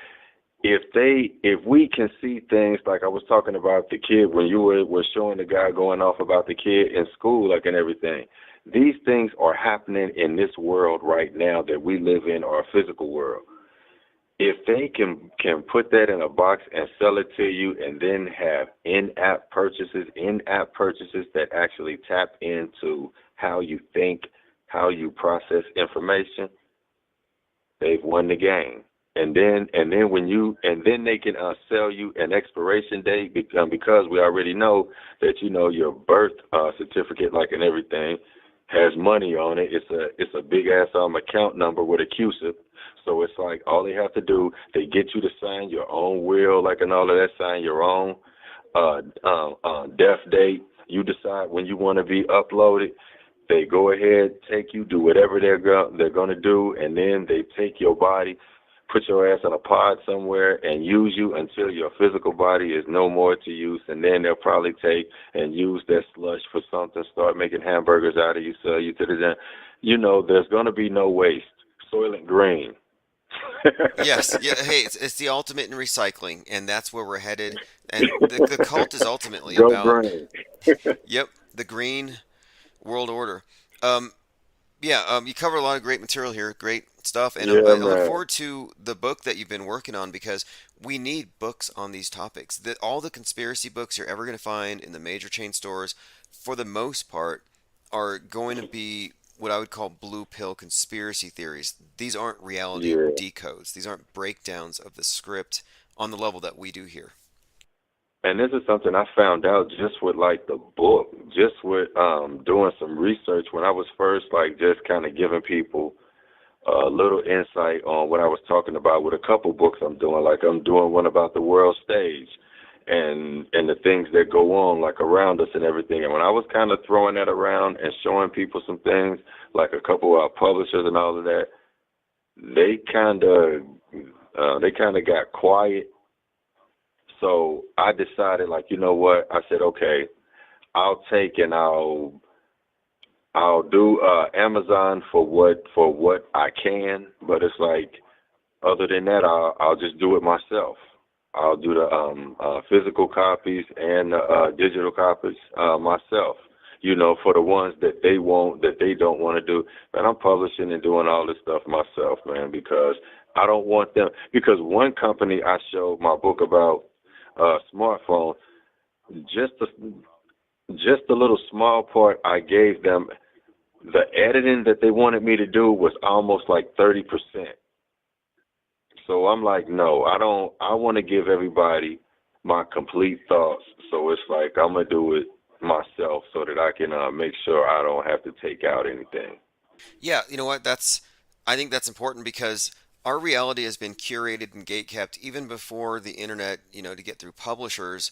Speaker 8: if we can see things like I was talking about the kid when you were showing the guy going off about the kid in school, like, and everything. These things are happening in this world right now that we live in, our physical world. If they can put that in a box and sell it to you and then have in-app purchases that actually tap into how you think, how you process information, they've won the game. And then they can sell you an expiration date because we already know that your birth certificate, like, and everything, has money on it. It's a big ass account number with a CUSIP. So it's like all they have to do, they get you to sign your own will, like, and all of that, sign your own death date. You decide when you want to be uploaded. They go ahead, take you, do whatever they're going to do, and then they take your body, put your ass in a pod somewhere and use you until your physical body is no more to use, and then they'll probably take and use that slush for something, start making hamburgers out of you, sell you to the there's going to be no waste. Soylent Green.
Speaker 2: Yes, yeah. Hey, it's the ultimate in recycling, and that's where we're headed. And the cult is ultimately
Speaker 8: Go
Speaker 2: about
Speaker 8: green.
Speaker 2: Yep, the green world order. You cover a lot of great material here, great stuff, and
Speaker 8: Yeah,
Speaker 2: I look
Speaker 8: man.
Speaker 2: forward to the book that you've been working on because we need books on these topics. All the conspiracy books you're ever going to find in the major chain stores, for the most part, are going to be what I would call blue pill conspiracy theories. These aren't reality
Speaker 8: Yeah.
Speaker 2: decodes. These aren't breakdowns of the script on the level that we do here.
Speaker 8: And this is something I found out just with like the book, just with doing some research when I was first like just kind of giving people a little insight on what I was talking about with a couple books I'm doing. Like I'm doing one about the world stage and the things that go on like around us and everything. And when I was kind of throwing that around and showing people some things, like a couple of publishers and all of that, they kind of got quiet. So I decided, like, you know what? I said, okay, I'll take and I'll do Amazon for what I can, but it's like Other than that, I'll just do it myself. I'll do the physical copies and the digital copies myself. You know, for the ones that they don't want to do. Man, I'm publishing and doing all this stuff myself, man, because I don't want them. Because one company I showed my book about smartphone, just a little small part I gave them. The editing that they wanted me to do was almost like 30%. So I'm like, no, I don't. I want to give everybody my complete thoughts. So it's like I'm gonna do it myself so that I can make sure I don't have to take out anything.
Speaker 2: Yeah, you know what? I think that's important because our reality has been curated and gatekept even before the internet, to get through publishers.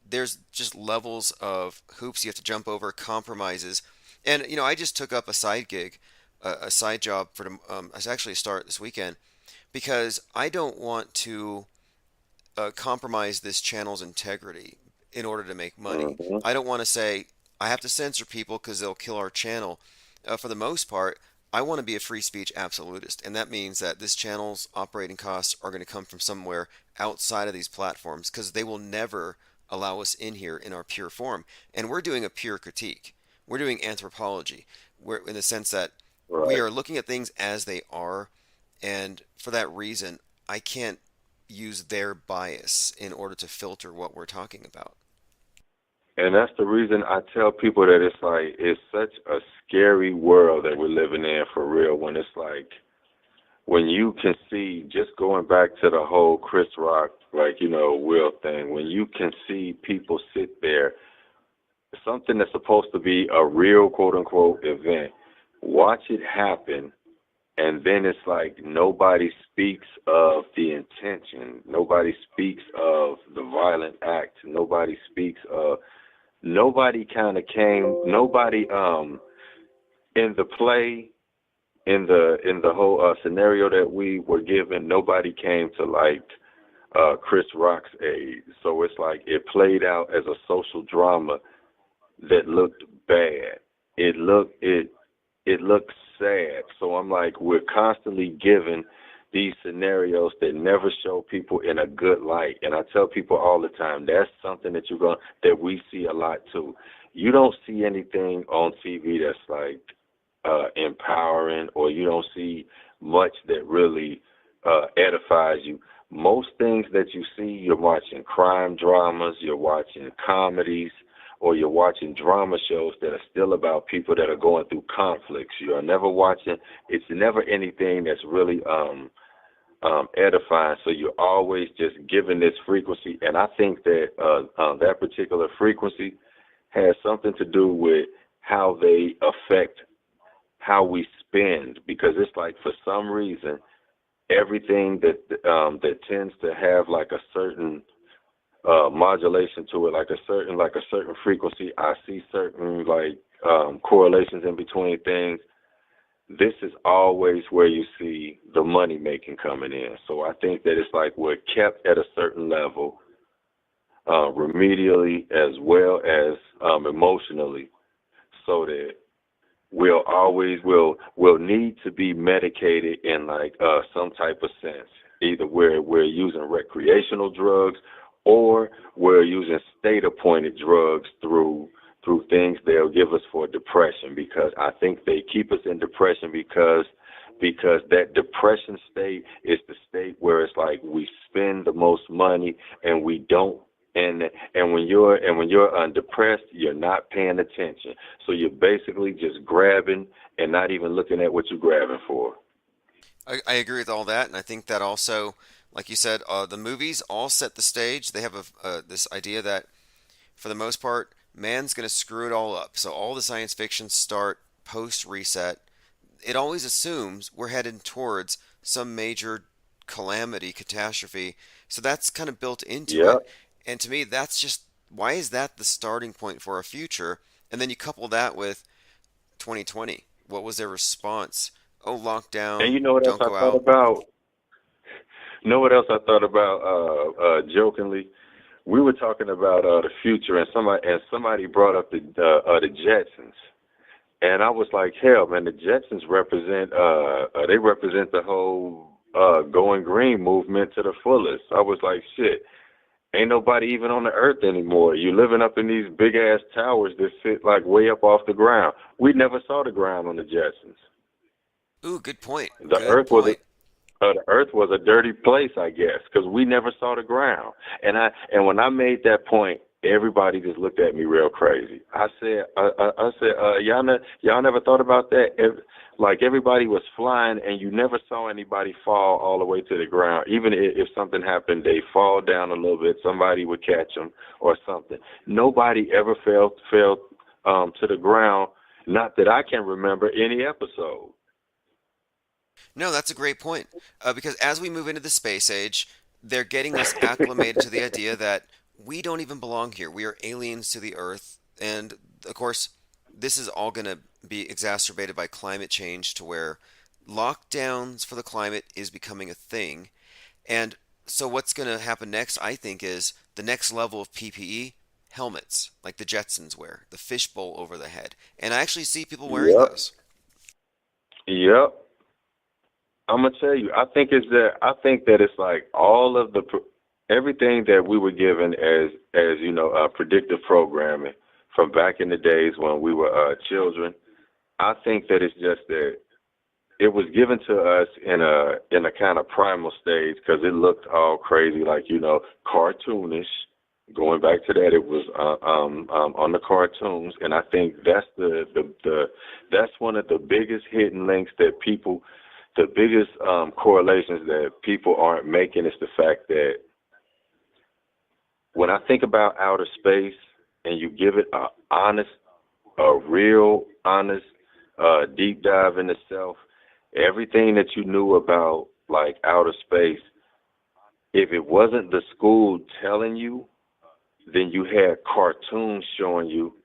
Speaker 2: There's just levels of hoops you have to jump over, compromises. And, I just took up a side gig, a side job it's actually a start this weekend because I don't want to compromise this channel's integrity in order to make money. I don't want to say I have to censor people because they'll kill our channel. For the most part, I want to be a free speech absolutist, and that means that this channel's operating costs are going to come from somewhere outside of these platforms because they will never allow us in here in our pure form. And we're doing a pure critique. We're doing anthropology. We're in the sense that we are looking at things as they are, and for that reason, I can't use their bias in order to filter what we're talking about.
Speaker 8: And that's the reason I tell people that it's such a scary world that we're living in for real. When it's like, when you can see, just going back to the whole Chris Rock, Will thing, when you can see people sit there, something that's supposed to be a real quote unquote event, watch it happen. And then it's like nobody speaks of the intention. Nobody speaks of the violent act. Nobody speaks of, nobody kind of came, nobody in the play, in the whole scenario that we were given, nobody came to Chris Rock's aid. So it's like it played out as a social drama that looked bad. It looked sad. So I'm like, we're constantly given these scenarios that never show people in a good light. And I tell people all the time, that's something that that we see a lot too. You don't see anything on TV that's empowering, or you don't see much that really edifies you. Most things that you see, you're watching crime dramas, you're watching comedies, or you're watching drama shows that are still about people that are going through conflicts. You're never watching, it's never anything that's really edifying. So you're always just given this frequency. And I think that that particular frequency has something to do with how they affect how we spend, because it's like, for some reason, everything that tends to have like a certain modulation to it, like a certain frequency, I see certain correlations in between things. This is always where you see the money making coming in. So I think that it's like we're kept at a certain level, remedially as well as emotionally, so that we'll need to be medicated in some type of sense. Either we're using recreational drugs, or we're using state-appointed drugs through things they'll give us for depression, because I think they keep us in depression because that depression state is the state where it's like we spend the most money and we don't. And when you're depressed, you're not paying attention. So you're basically just grabbing and not even looking at what you're grabbing for.
Speaker 2: I agree with all that, and I think that also, like you said, the movies all set the stage. They have this idea that, for the most part, man's going to screw it all up. So all the science fiction start post-reset. It always assumes we're headed towards some major calamity, catastrophe. So that's kind of built into it. And to me, that's just, why is that the starting point for our future? And then you couple that with 2020. What was their response? Oh, lockdown.
Speaker 8: And you know what else I thought about? Know what else I thought about? Jokingly, we were talking about the future, and somebody brought up the Jetsons, and I was like, hell, man, the Jetsons represent the whole going green movement to the fullest. I was like, shit, ain't nobody even on the earth anymore. You living up in these big ass towers that sit like way up off the ground. We never saw the ground on the Jetsons.
Speaker 2: Ooh, good point.
Speaker 8: The
Speaker 2: Good
Speaker 8: earth was
Speaker 2: point.
Speaker 8: the earth was a dirty place, I guess, because we never saw the ground. And when I made that point, everybody just looked at me real crazy. I said, y'all never thought about that? Like everybody was flying, and you never saw anybody fall all the way to the ground. Even if something happened, they fall down a little bit. Somebody would catch them or something. Nobody ever fell to the ground. Not that I can remember any episode.
Speaker 2: No, that's a great point. Because as we move into the space age, they're getting us acclimated to the idea that we don't even belong here. We are aliens to the Earth. And of course, this is all going to be exacerbated by climate change to where lockdowns for the climate is becoming a thing. And so what's going to happen next, I think, is the next level of PPE, helmets, like the Jetsons wear, the fishbowl over the head. And I actually see people wearing those.
Speaker 8: Yep. I'm gonna tell you. I think that it's like all of everything that we were given as predictive programming from back in the days when we were children. I think that it's just that it was given to us in a kind of primal stage because it looked all crazy, like cartoonish. Going back to that, it was on the cartoons, and I think that's that's one of the biggest hidden links that people. The biggest correlations that people aren't making is the fact that when I think about outer space and you give it a real honest deep dive into self, everything that you knew about like outer space, if it wasn't the school telling you, then you had cartoons showing you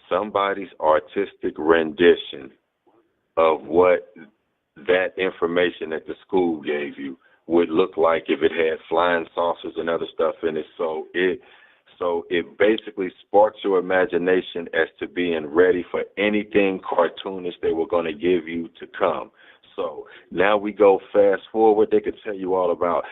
Speaker 8: somebody's artistic rendition of what that information that the school gave you would look like if it had flying saucers and other stuff in it. So it basically sparks your imagination as to being ready for anything cartoonish they were going to give you to come. So now we go fast forward. They could tell you all about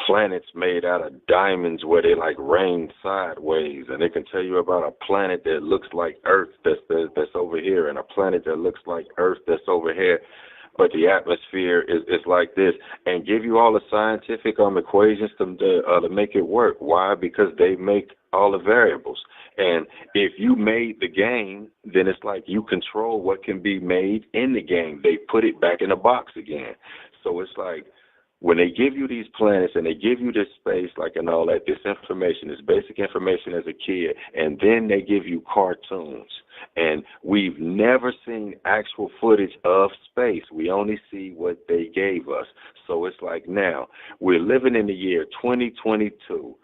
Speaker 8: planets made out of diamonds where they like rain sideways, and they can tell you about a planet that looks like Earth that's over here, and a planet that looks like Earth that's over here. But the atmosphere is like this, and give you all the scientific equations to make it work. Why? Because they make all the variables. And if you made the game, then it's like you control what can be made in the game. They put it back in the box again. So it's like when they give you these planets and they give you this space, like and all that, this information, this basic information as a kid, and then they give you cartoons. And we've never seen actual footage of space. We only see what they gave us. So it's like now, we're living in the year 2022.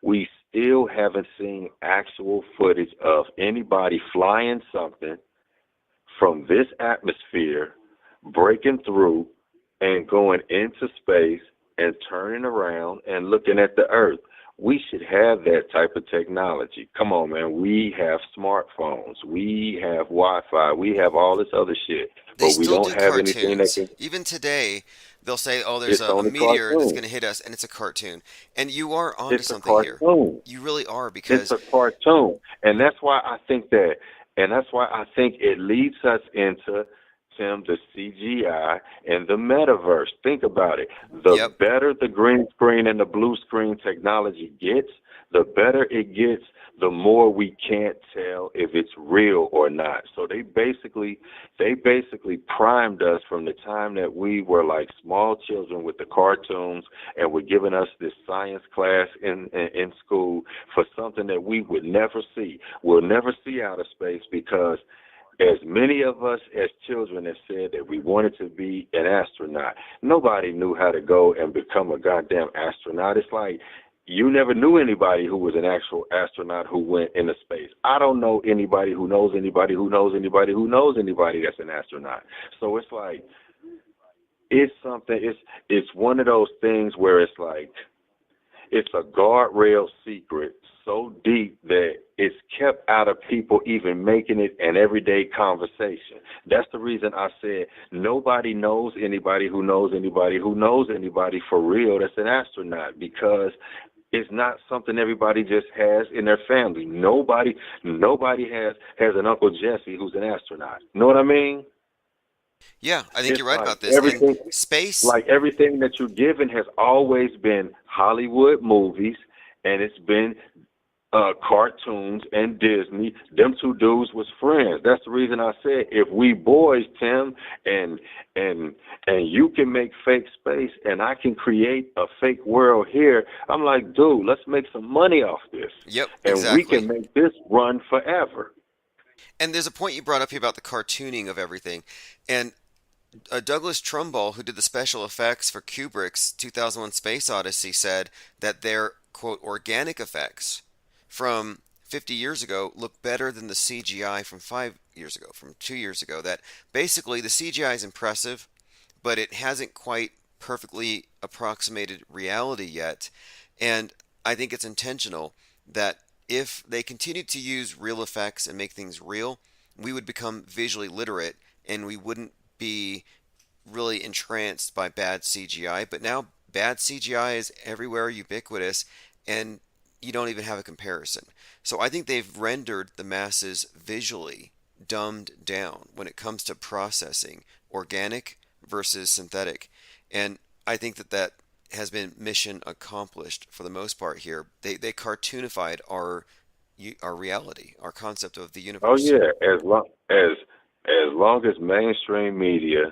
Speaker 8: We still haven't seen actual footage of anybody flying something from this atmosphere, breaking through and going into space and turning around and looking at the Earth. We should have that type of technology. Come on, man. We have smartphones. We have Wi-Fi. We have all this other shit.
Speaker 2: They
Speaker 8: but we
Speaker 2: still
Speaker 8: don't
Speaker 2: do
Speaker 8: have anything that
Speaker 2: cartoons.
Speaker 8: can...
Speaker 2: Even today, they'll say, "Oh, there's
Speaker 8: It's
Speaker 2: a
Speaker 8: only
Speaker 2: meteor that's
Speaker 8: cartoons.
Speaker 2: going to hit us," and it's a cartoon. And you are onto
Speaker 8: It's a
Speaker 2: something here.
Speaker 8: cartoon.
Speaker 2: You really are, because
Speaker 8: It's a cartoon. And that's why I think it leads us into, Tim, the CGI and the metaverse. Think about it. The better the green screen and the blue screen technology gets, the better it gets, the more we can't tell if it's real or not. So they basically primed us from the time that we were like small children with the cartoons, and were giving us this science class in school for something that we would never see. We'll never see outer space because as many of us as children have said that we wanted to be an astronaut. Nobody knew how to go and become a goddamn astronaut. It's like you never knew anybody who was an actual astronaut who went into space. I don't know anybody who knows anybody who knows anybody who knows anybody that's an astronaut. So it's like, it's something, it's one of those things where it's like, it's a guardrail secret so deep that it's kept out of people even making it an everyday conversation. That's the reason I said nobody knows anybody who knows anybody who knows anybody for real that's an astronaut, because it's not something everybody just has in their family. Nobody has an Uncle Jesse who's an astronaut. Know what I mean?
Speaker 2: Yeah, I think
Speaker 8: It's
Speaker 2: you're right
Speaker 8: like
Speaker 2: about this.
Speaker 8: everything,
Speaker 2: And space,
Speaker 8: like everything that you're given has always been Hollywood movies, and it's been cartoons and Disney. Them two dudes was friends. That's the reason I said if we boys, Tim, and you can make fake space and I can create a fake world here, I'm like, dude, let's make some money off this.
Speaker 2: yep,
Speaker 8: And
Speaker 2: exactly.
Speaker 8: we can make this run forever.
Speaker 2: And there's a point you brought up here about the cartooning of everything. And Douglas Trumbull, who did the special effects for Kubrick's 2001 Space Odyssey, said that their, quote, organic effects from 50 years ago look better than the CGI from 5 years ago, from 2 years ago. That basically the CGI is impressive, but it hasn't quite perfectly approximated reality yet. And I think it's intentional that if they continued to use real effects and make things real, we would become visually literate and we wouldn't be really entranced by bad CGI. But now bad CGI is everywhere, ubiquitous, and you don't even have a comparison. So I think they've rendered the masses visually dumbed down when it comes to processing organic versus synthetic. And I think that has been mission accomplished for the most part here. They cartoonified our reality, our concept of the universe.
Speaker 8: Oh yeah, as long as mainstream media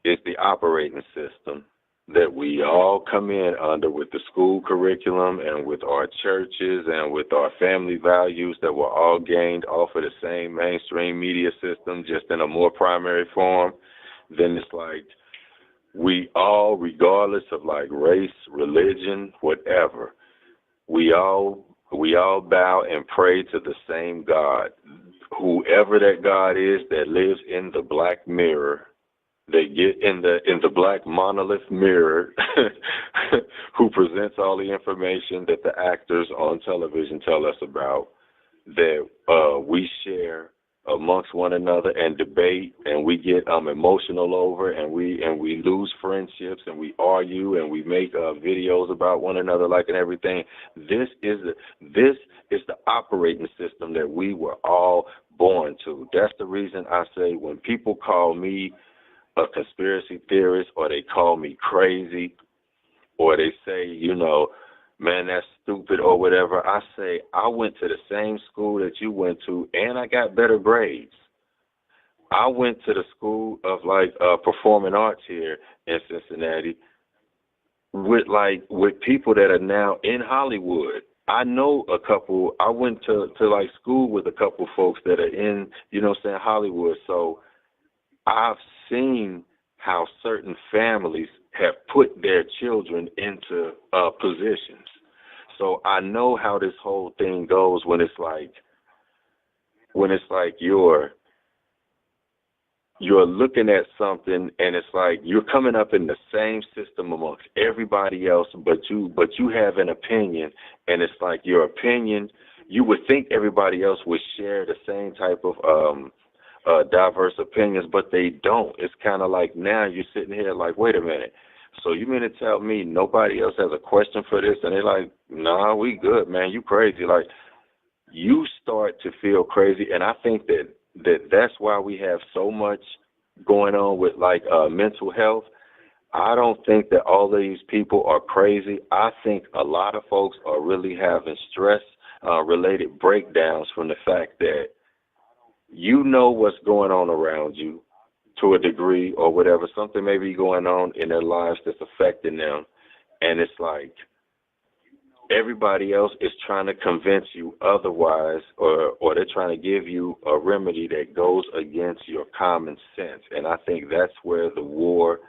Speaker 8: is the operating system that we all come in under with the school curriculum and with our churches and with our family values that were all gained off of the same mainstream media system, just in a more primary form, then it's like we all, regardless of like race, religion, whatever, we all bow and pray to the same God. Whoever that God is that lives in the black mirror, they get in the black monolith mirror who presents all the information that the actors on television tell us about, that we share amongst one another and debate, and we get emotional over, and we lose friendships, and we argue, and we make videos about one another, like, and everything. This is the operating system that we were all born to. That's the reason I say when people call me a conspiracy theorist, or they call me crazy, or they say, man, that's stupid or whatever, I say I went to the same school that you went to, and I got better grades. I went to the school of performing arts here in Cincinnati with people that are now in Hollywood. I know a couple. I went to school with a couple folks that are in, Hollywood. So I've seen how certain families have put their children into positions. So I know how this whole thing goes when it's like you're looking at something and it's like you're coming up in the same system amongst everybody else, but you have an opinion, and it's like your opinion, you would think everybody else would share the same type of diverse opinions, but they don't. It's kind of like now you're sitting here like, wait a minute. So you mean to tell me nobody else has a question for this? And they're like, nah, we good, man. You crazy. Like, you start to feel crazy. And I think that's why we have so much going on with mental health. I don't think that all of these people are crazy. I think a lot of folks are really having stress related breakdowns from the fact that what's going on around you to a degree or whatever. Something may be going on in their lives that's affecting them. And it's like everybody else is trying to convince you otherwise, or they're trying to give you a remedy that goes against your common sense. And I think that's where the war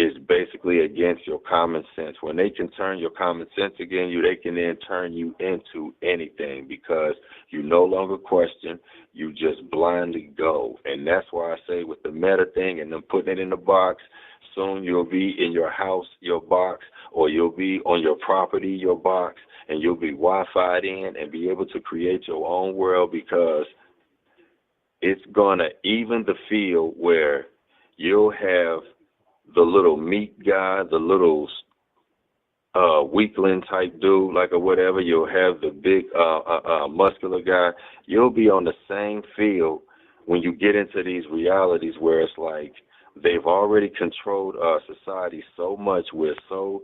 Speaker 8: is basically against your common sense. When they can turn your common sense against you, they can then turn you into anything because you no longer question, you just blindly go. And that's why I say with the meta thing and them putting it in the box, soon you'll be in your house, your box, or you'll be on your property, your box, and you'll be Wi-Fi'd in and be able to create your own world because it's going to even the field where you'll have the little meat guy, the little weakling type dude, like or whatever. You'll have the big muscular guy. You'll be on the same field when you get into these realities where it's like they've already controlled our society so much. We're so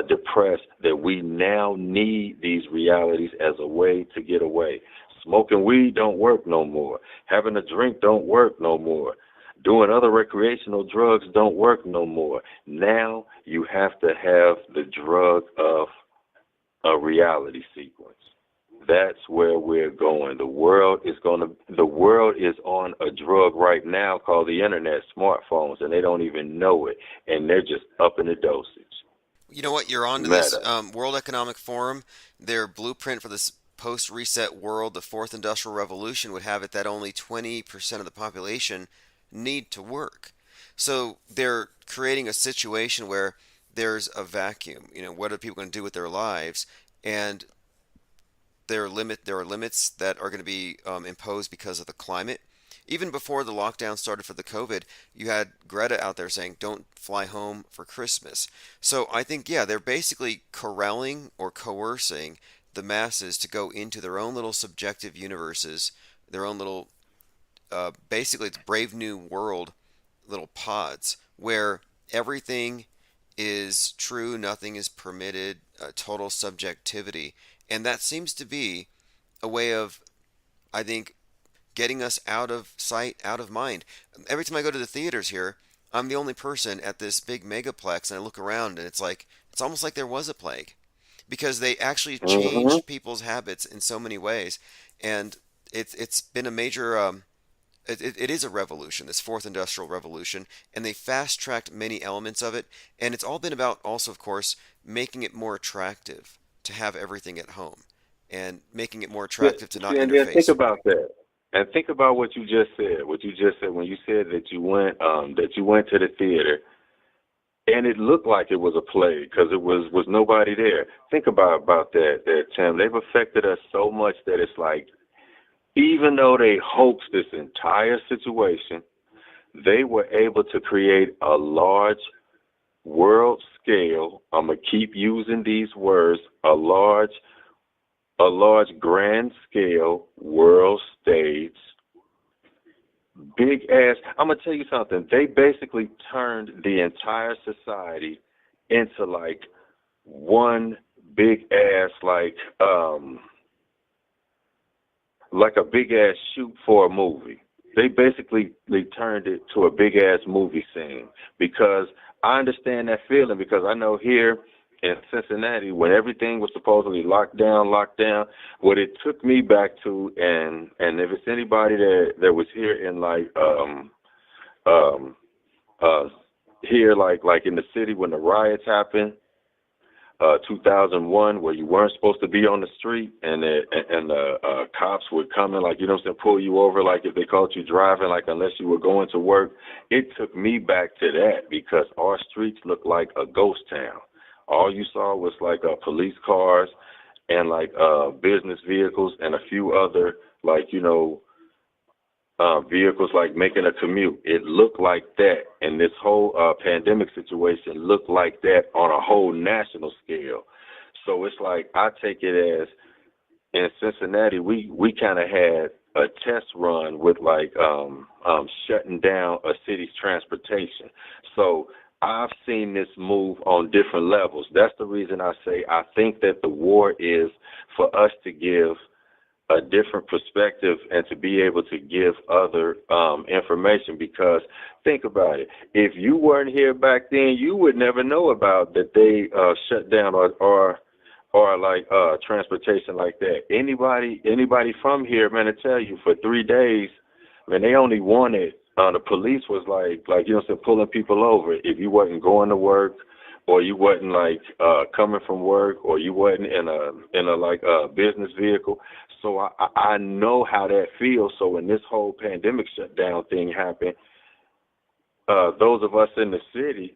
Speaker 8: depressed that we now need these realities as a way to get away. Smoking weed don't work no more. Having a drink don't work no more. Doing other recreational drugs don't work no more. Now you have to have the drug of a reality sequence. That's where we're going. The world is on a drug right now called the internet, smartphones, and they don't even know it, and they're just upping the dosage.
Speaker 2: You know what? You're on to this. World Economic Forum, their blueprint for this post-reset world, the fourth industrial revolution, would have it that only 20% of the population need to work. So they're creating a situation where there's a vacuum. You know, what are people going to do with their lives? And there are limits that are going to be imposed because of the climate. Even before the lockdown started for the COVID, you had Greta out there saying, don't fly home for Christmas. So I think, yeah, they're basically corralling or coercing the masses to go into their own little subjective universes, their own little, basically it's Brave New World little pods where everything is true, nothing is permitted, total subjectivity. And that seems to be a way of, I think, getting us out of sight, out of mind. Every time I go to the theaters here, I'm the only person at this big megaplex, and I look around, and it's almost like there was a plague, because they actually changed people's habits in so many ways, and it's been a major. It is a revolution, this fourth industrial revolution, and they fast-tracked many elements of it, and it's all been about also, of course, making it more attractive to have everything at home, and making it more attractive to not
Speaker 8: and
Speaker 2: interface.
Speaker 8: then think about that. And think about what you just said. What you just said when you said that you went to the theater, and it looked like it was a plague because it was nobody there. Think about that, Tim. They've affected us so much that it's like, even though they hoaxed this entire situation, they were able to create a large world scale. I'm gonna keep using these words: a large grand scale world stage, big ass. I'm gonna tell you something. They basically turned the entire society into like one big ass, like a big ass shoot for a movie. They turned it to a big ass movie scene, because I understand that feeling, because I know here in Cincinnati, when everything was supposedly locked down, what it took me back to, and if it's anybody that was here in here like in the city when the riots happened, 2001, where you weren't supposed to be on the street, and the cops would come in, like, you know what I'm saying, pull you over, like if they caught you driving, like unless you were going to work. It took me back to that, because our streets looked like a ghost town. All you saw was like police cars and like business vehicles and a few other, like, you know, vehicles like making a commute. It looked like that, and this whole pandemic situation looked like that on a whole national scale. So it's like, I take it as, in Cincinnati, we kind of had a test run with like shutting down a city's transportation. So I've seen this move on different levels. That's the reason I say I think that the war is for us to give a different perspective and to be able to give other information, because think about it. If you weren't here back then, you would never know about that they shut down or like transportation like that. Anybody from here, man, I tell you, for 3 days, man, they only wanted the police was like you know, what I'm saying, pulling people over if you wasn't going to work, or you wasn't like coming from work, or you wasn't in a like a business vehicle. So I know how that feels. So when this whole pandemic shutdown thing happened, those of us in the city,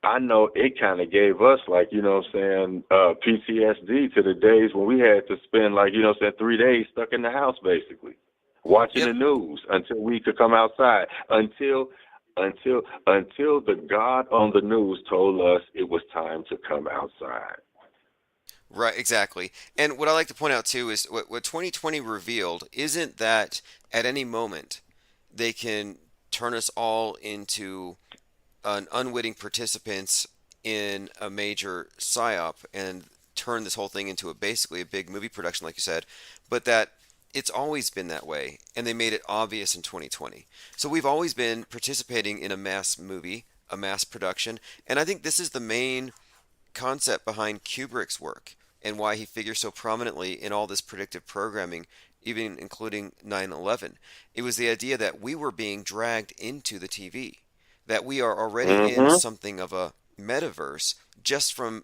Speaker 8: I know it kind of gave us, like, you know what I'm saying, PTSD to the days when we had to spend, like, you know what I'm saying, 3 days stuck in the house, basically, watching the news until we could come outside, until the God on the news told us it was time to come outside.
Speaker 2: Right, exactly. And what I like to point out too is what 2020 revealed isn't that at any moment they can turn us all into an unwitting participants in a major psyop and turn this whole thing into basically a big movie production, like you said, but that it's always been that way, and they made it obvious in 2020. So we've always been participating in a mass movie, a mass production, and I think this is the main concept behind Kubrick's work and why he figures so prominently in all this predictive programming, even including 9/11. It was the idea that we were being dragged into the TV, that we are already in something of a metaverse just from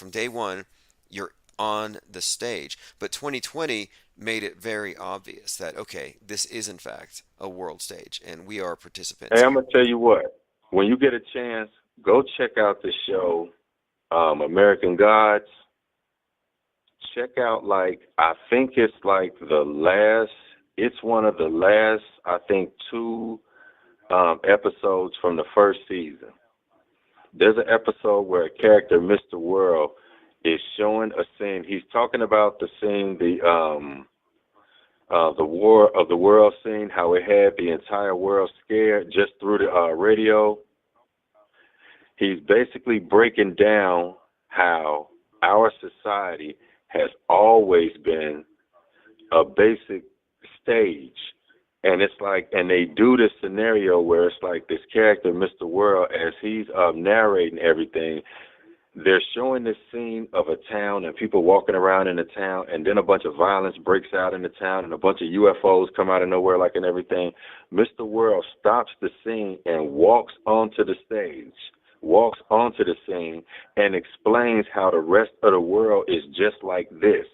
Speaker 2: day one. You're on the stage, but 2020 made it very obvious that okay, this is in fact a world stage, and we are participants.
Speaker 8: Hey, I'm gonna tell you what. When you get a chance, go check out the show, American Gods. Check out, like, I think it's like it's one of the last, I think, 2 episodes from the first season. There's an episode where a character, Mr. World, is showing a scene. He's talking about the scene, the War of the World scene, how it had the entire world scared just through the radio. He's basically breaking down how our society has always been a basic stage. And it's like, and they do this scenario where it's like this character, Mr. World, as he's narrating everything, they're showing this scene of a town and people walking around in the town, and then a bunch of violence breaks out in the town and a bunch of UFOs come out of nowhere, like, and everything. Mr. World stops the scene and walks onto the scene and explains how the rest of the world is just like this.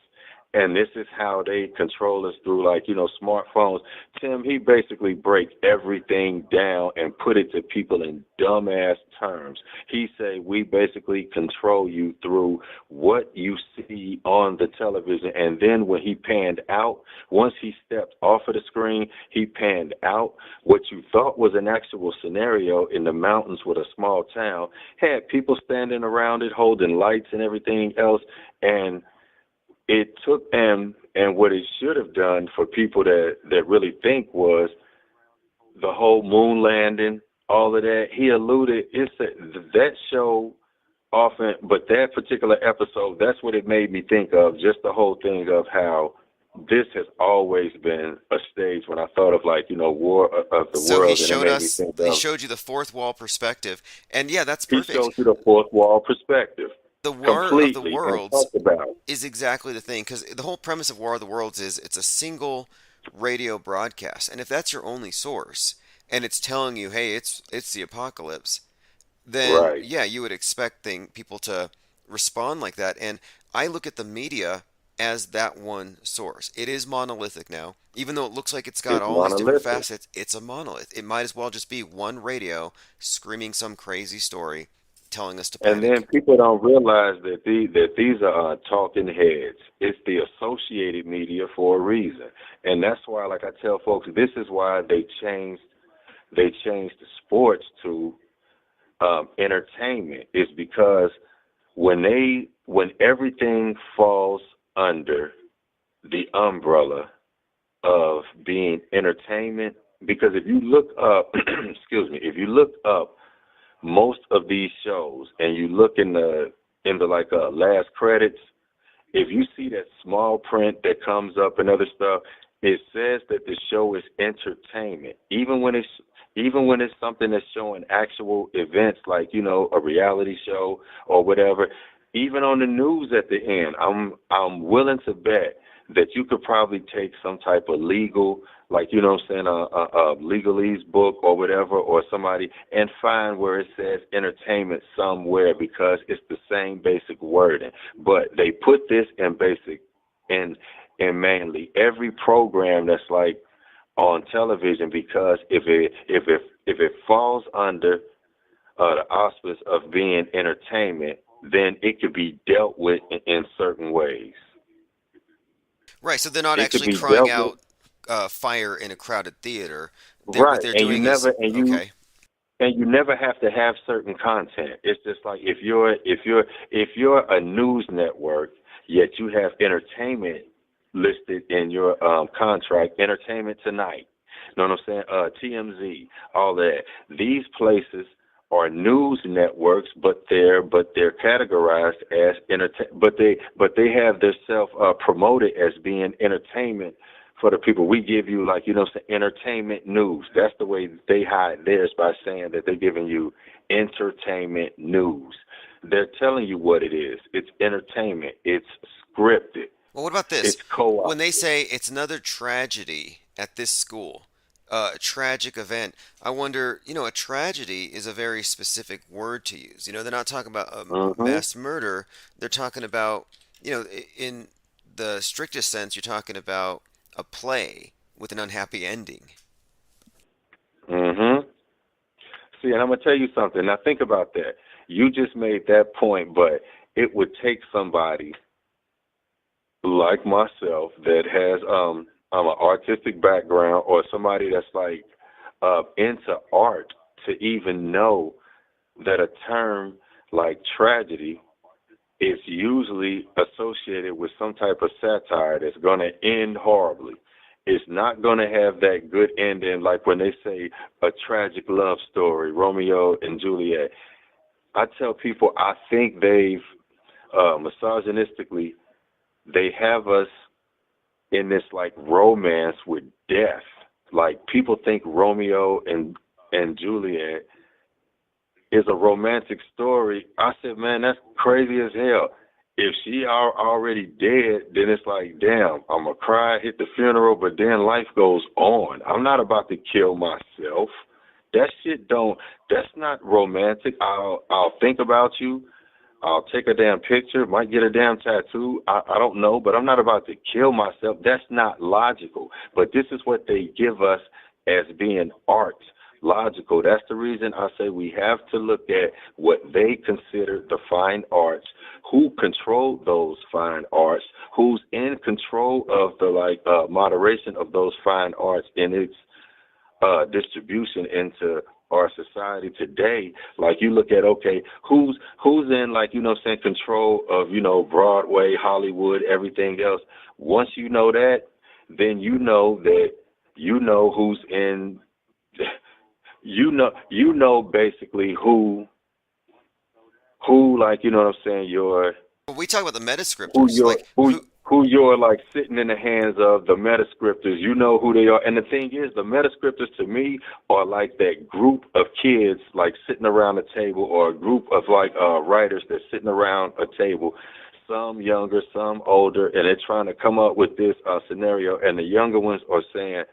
Speaker 8: And this is how they control us through, like, you know, smartphones. Tim, he basically breaks everything down and put it to people in dumbass terms. He say we basically control you through what you see on the television. And then when he panned out, once he stepped off of the screen, he panned out. What you thought was an actual scenario in the mountains with a small town had people standing around it holding lights and everything else. And it took them, and what it should have done for people that really think was the whole moon landing, all of that. He alluded, that show often, but that particular episode, that's what it made me think of, just the whole thing of how this has always been a stage. When I thought of, like, you know, War of the
Speaker 2: So
Speaker 8: World,
Speaker 2: he showed us, he showed you the fourth wall perspective, and yeah, that's perfect.
Speaker 8: He showed you the fourth wall perspective.
Speaker 2: The War of the
Speaker 8: Completely,
Speaker 2: Worlds is exactly the thing, because the whole premise of War of the Worlds is it's a single radio broadcast, and if that's your only source, and it's telling you, hey, it's the apocalypse, then yeah, you would expect people to respond like that. And I look at the media as that one source. It is monolithic now, even though it looks like it's got all these different facets. It's a monolith. It might as well just be one radio screaming some crazy story, telling us to panic.
Speaker 8: And then people don't realize that these are talking heads. It's the associated media for a reason, and that's why, like I tell folks, this is why they changed the sports to entertainment. Is because when everything falls under the umbrella of being entertainment, because if you look up, if you look up most of these shows and you look in the last credits, if you see that small print that comes up and other stuff, it says that the show is entertainment. Even when it's something that's showing actual events, like, you know, a reality show or whatever. Even on the news at the end, I'm willing to bet that you could probably take some type of legal, like, you know what I'm saying, a legalese book or whatever, or somebody, and find where it says entertainment somewhere, because it's the same basic wording. But they put this in basic, in mainly every program that's like on television, because if it falls under the auspice of being entertainment, then it could be dealt with in certain ways.
Speaker 2: Right, so they're not
Speaker 8: It could
Speaker 2: actually
Speaker 8: be
Speaker 2: crying
Speaker 8: dealt with,
Speaker 2: out fire in a crowded theater.
Speaker 8: right,
Speaker 2: What they're
Speaker 8: and you
Speaker 2: doing is
Speaker 8: never
Speaker 2: okay.
Speaker 8: and you never have to have certain content. It's just like if you're a news network, yet you have entertainment listed in your contract, Entertainment Tonight. You know what I'm saying? TMZ, all that. These places are news networks, but they're categorized as but they have themselves promoted as being entertainment for the people. We give you, like, you know, some entertainment news. That's the way they hide theirs, by saying that they're giving you entertainment news. They're telling you what it is. It's entertainment. It's scripted.
Speaker 2: Well, what about this?
Speaker 8: It's co-op.
Speaker 2: When they say it's another tragedy at this school, a tragic event, I wonder, a tragedy is a very specific word to use. They're not talking about a mass murder. They're talking about, in the strictest sense, you're talking about a play with an unhappy ending.
Speaker 8: See, and I'm going to tell you something. Now, think about that. You just made that point, but it would take somebody like myself that has an artistic background, or somebody that's like into art, to even know that a term like tragedy is usually associated with some type of satire that's going to end horribly. It's not going to have that good ending, like when they say a tragic love story, Romeo and Juliet. I tell people, I think they've misogynistically, they have us in this like romance with death. Like, people think Romeo and Juliet is a romantic story. I said, man, that's crazy as hell. If she are already dead, then it's like, damn, I'm going to cry, hit the funeral, but then life goes on. I'm not about to kill myself. That shit that's not romantic. I'll think about you. I'll take a damn picture, might get a damn tattoo. I don't know, but I'm not about to kill myself. That's not logical. But this is what they give us as being art. Logical. That's the reason I say we have to look at what they consider the fine arts, who control those fine arts, who's in control of the moderation of those fine arts in its distribution into our society today. Like, you look at, okay, who's in, like, control of, Broadway, Hollywood, everything else. Once you know that, then you know who's in. You know basically who like,
Speaker 2: We talk about the metascripters.
Speaker 8: who you're like sitting in the hands of, the metascripters. You know who they are. And the thing is, the metascripters to me are like that group of kids like sitting around a table, or a group of like writers that's sitting around a table, some younger, some older, and they're trying to come up with this scenario. And the younger ones are saying,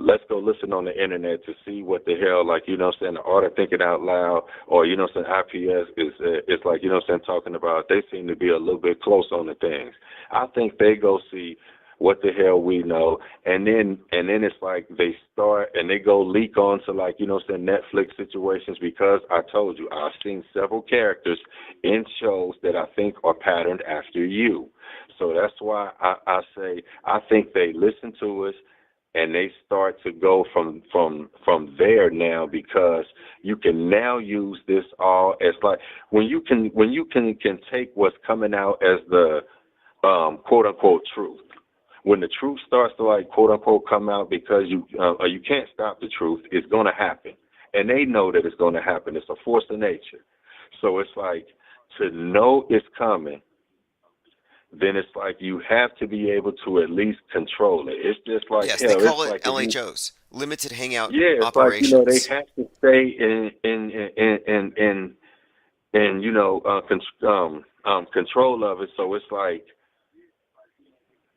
Speaker 8: let's go listen on the internet to see what the hell, like, the art of thinking out loud, or, IPS is like, talking about. They seem to be a little bit close on the things. I think they go see what the hell we know, and then it's like they start and they go leak on to, like, Netflix situations, because I told you, I've seen several characters in shows that I think are patterned after you. So that's why I say I think they listen to us, and they start to go from there now, because you can now use this all as like when you can take what's coming out as the quote unquote truth. When the truth starts to, like, quote unquote come out, because you can't stop the truth, it's going to happen, and they know that it's going to happen. It's a force of nature. So it's like, to know it's coming, then it's like you have to be able to at least control it. It's just like,
Speaker 2: yes,
Speaker 8: hell,
Speaker 2: they call
Speaker 8: it's
Speaker 2: it
Speaker 8: like
Speaker 2: limited hangout
Speaker 8: it's
Speaker 2: operations.
Speaker 8: like, they have to stay in control of it. So it's like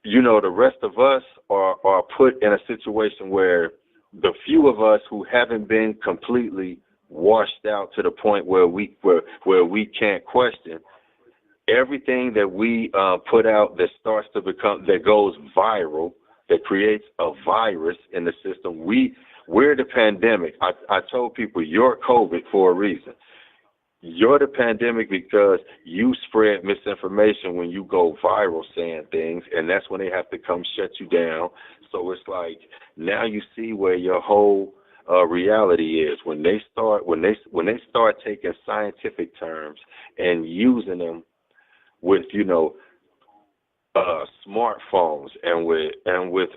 Speaker 8: the rest of us are put in a situation where the few of us who haven't been completely washed out to the point where we can't question everything that we put out that starts to become, that goes viral, that creates a virus in the system. We're the pandemic. I told people you're COVID for a reason. You're the pandemic because you spread misinformation when you go viral saying things, and that's when they have to come shut you down. So it's like now you see where your whole reality is when they start taking scientific terms and using them with smartphones and with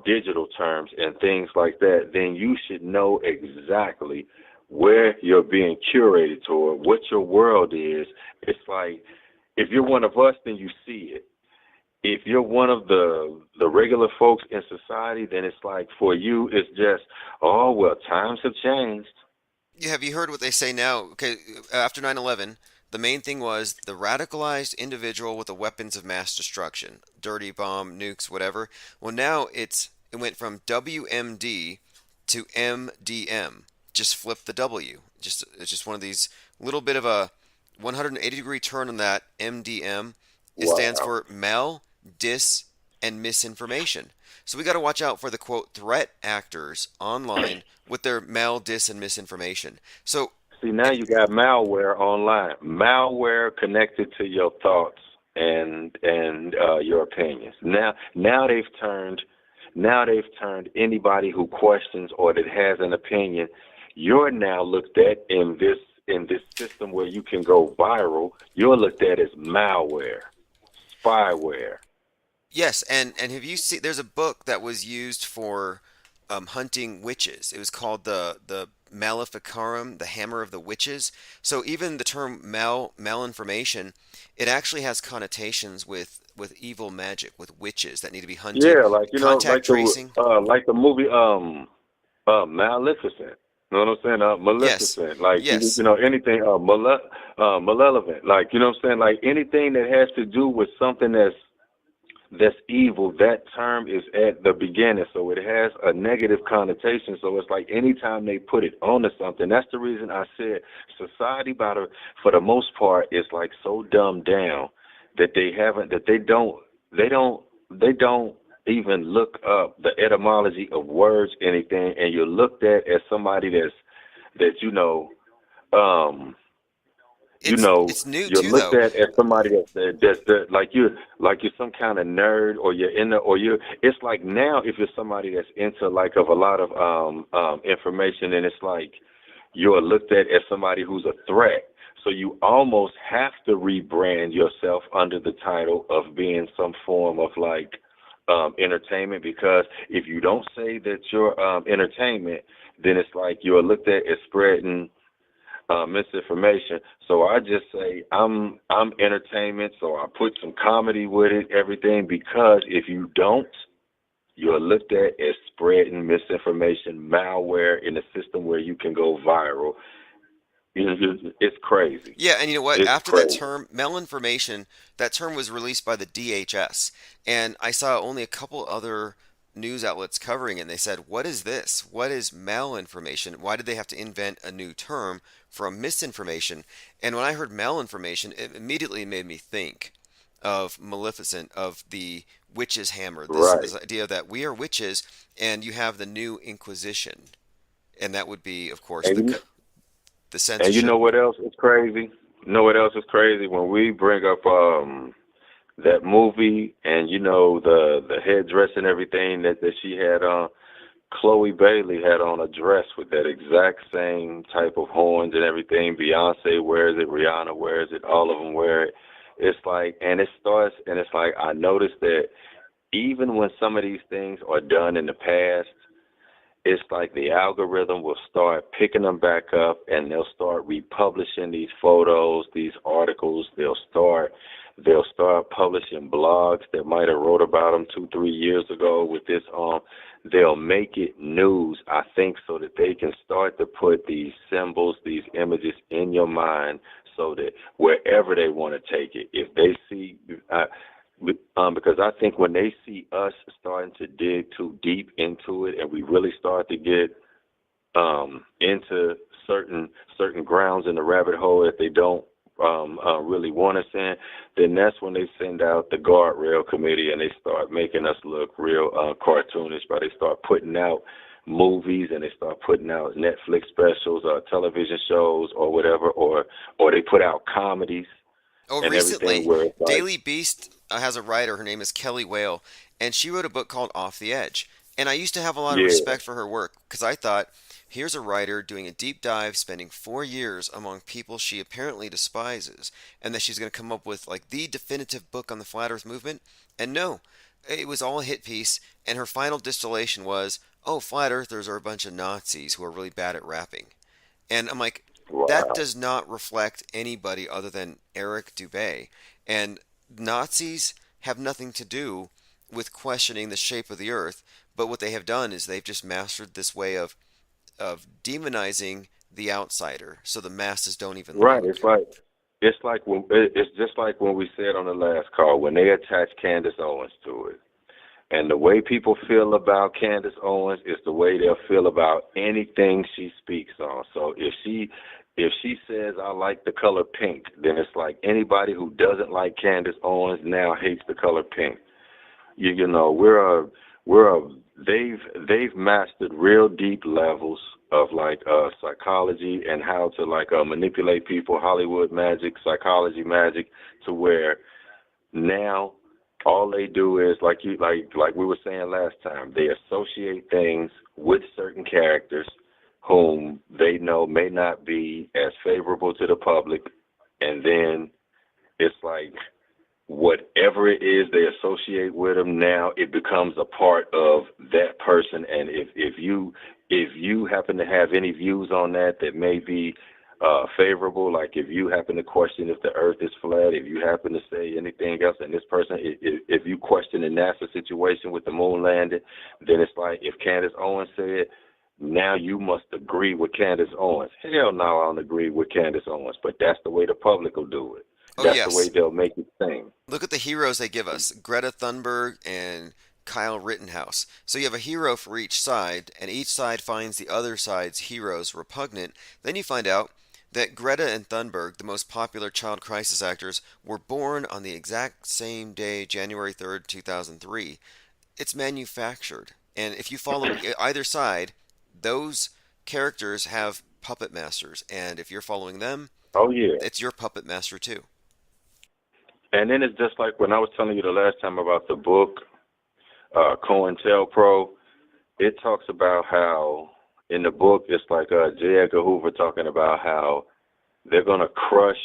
Speaker 8: digital terms and things like that. Then you should know exactly where you're being curated toward, what your world is. It's like, if you're one of us, then you see it. If you're one of the regular folks in society, then it's like, for you, it's just, oh, well, times have changed.
Speaker 2: Yeah, have you heard what they say now? Okay, after 9/11, the main thing was the radicalized individual with the weapons of mass destruction, dirty bomb, nukes, whatever. Well, now it went from WMD to MDM. Just flip the W. It's just one of these little bit of a 180-degree turn on that MDM. It stands for mal, dis, and misinformation. So we got to watch out for the, quote, threat actors online with their mal, dis, and misinformation. So
Speaker 8: see, now you got malware online, malware connected to your thoughts and your opinions. Now they've turned anybody who questions or that has an opinion. You're now looked at in this system where you can go viral. You're looked at as malware, spyware.
Speaker 2: yes, and have you seen? There's a book that was used for hunting witches. It was called the Maleficarum, the Hammer of the Witches. So even the term malinformation, it actually has connotations with evil magic, with witches that need to be hunted.
Speaker 8: Yeah, like
Speaker 2: contact tracing.
Speaker 8: Like the movie Maleficent. You know what I'm saying? Maleficent. Like
Speaker 2: Yes.
Speaker 8: anything malevolent. Like, you know what I'm saying? Like anything that has to do with something that's evil, that term is at the beginning, so it has a negative connotation. So it's like anytime they put it onto something, that's the reason I said society, for the most part, is like so dumbed down that they don't even look up the etymology of words, anything, and you're looked at as somebody it's
Speaker 2: new
Speaker 8: you're
Speaker 2: too,
Speaker 8: looked
Speaker 2: though.
Speaker 8: at as somebody that's like you're some kind of nerd, or it's like now if you're somebody that's into like of a lot of information, and it's like you're looked at as somebody who's a threat. So you almost have to rebrand yourself under the title of being some form of like entertainment, because if you don't say that you're entertainment, then it's like you're looked at as spreading misinformation. So I just say I'm entertainment, so I put some comedy with it, everything, because if you don't, you're looked at as spreading misinformation, malware in a system where you can go viral. It's crazy.
Speaker 2: Yeah, and you know what?
Speaker 8: It's
Speaker 2: After
Speaker 8: crazy.
Speaker 2: that term, malinformation, that term was released by the DHS, and I saw only a couple other news outlets covering it, and they said, what is this? What is malinformation? Why did they have to invent a new term from misinformation? And when I heard malinformation, it immediately made me think of Maleficent, of the witch's hammer, this idea that we are witches, and you have the new Inquisition, and that would be, of course, the censorship.
Speaker 8: And you know what else is crazy? You know what else is crazy? When we bring up that movie and the headdress and everything that she had on, Chloe Bailey had on a dress with that exact same type of horns and everything. Beyonce wears it, Rihanna wears it, all of them wear it. It's like, and it starts, and it's like, I noticed that even when some of these things are done in the past, it's like the algorithm will start picking them back up, and they'll start republishing these photos, these articles. They'll start publishing blogs that might have wrote about them 2-3 years ago with this on. They'll make it news, I think, so that they can start to put these symbols, these images in your mind, so that wherever they want to take it, if they see, because I think when they see us starting to dig too deep into it, and we really start to get into certain grounds in the rabbit hole that they don't really want us in, then that's when they send out the guardrail committee and they start making us look real cartoonish. But they start putting out movies and they start putting out Netflix specials or television shows or whatever, or they put out comedies.
Speaker 2: Oh,
Speaker 8: And
Speaker 2: recently,
Speaker 8: everything where it's like,
Speaker 2: Daily Beast has a writer. Her name is Kelly Whale, and she wrote a book called Off the Edge. And I used to have a lot of
Speaker 8: yeah,
Speaker 2: respect for her work because I thought, here's a writer doing a deep dive, spending 4 years among people she apparently despises, and that she's going to come up with like the definitive book on the flat Earth movement. And no, it was all a hit piece. And her final distillation was, oh, flat earthers are a bunch of Nazis who are really bad at rapping. And I'm like, that
Speaker 8: wow.
Speaker 2: does not reflect anybody other than Eric Dubé. And Nazis have nothing to do with questioning the shape of the earth, but what they have done is they've just mastered this way of demonizing the outsider, so the masses don't even
Speaker 8: Right.
Speaker 2: look.
Speaker 8: It's just like when we said on the last call, when they attach Candace Owens to it. And the way people feel about Candace Owens is the way they'll feel about anything she speaks on. So if she says I like the color pink, then it's like anybody who doesn't like Candace Owens now hates the color pink. You know, they've mastered real deep levels of like psychology and how to like manipulate people, Hollywood magic, psychology magic, to where now all they do is like we were saying last time, they associate things with certain characters whom they know may not be as favorable to the public, and then it's like whatever it is they associate with them, now it becomes a part of that person. And if you happen to have any views on that may be favorable, like if you happen to question if the earth is flat, if you happen to say anything else, and this person, if you question the NASA situation with the moon landing, then it's like if Candace Owens said, now you must agree with Candace Owens. Hell no, I don't agree with Candace Owens, but that's the way the public will do it.
Speaker 2: Oh,
Speaker 8: That's the way
Speaker 2: yes.
Speaker 8: they'll make it sing.
Speaker 2: Look at the heroes they give us, Greta Thunberg and Kyle Rittenhouse. So you have a hero for each side, and each side finds the other side's heroes repugnant. Then you find out that Greta and Thunberg, the most popular child crisis actors, were born on the exact same day, January 3rd, 2003. It's manufactured. And if you follow either side, those characters have puppet masters. And if you're following them,
Speaker 8: oh yeah,
Speaker 2: it's your puppet master too.
Speaker 8: And then it's just like when I was telling you the last time about the book, COINTELPRO, it talks about how in the book it's like J. Edgar Hoover talking about how they're going to crush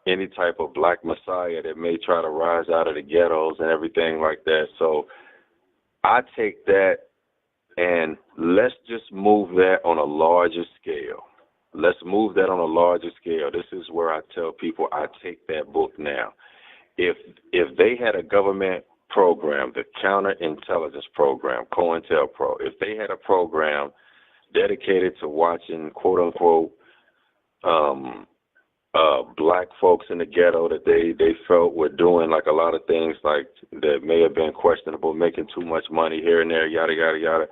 Speaker 8: any type of black messiah that may try to rise out of the ghettos and everything like that. So I take that and let's just move that on a larger scale. Let's move that on a larger scale. This is where I tell people I take that book now. If they had a government program, the counterintelligence program, COINTELPRO, if they had a program dedicated to watching quote unquote black folks in the ghetto that they felt were doing like a lot of things like that may have been questionable, making too much money here and there, yada yada yada.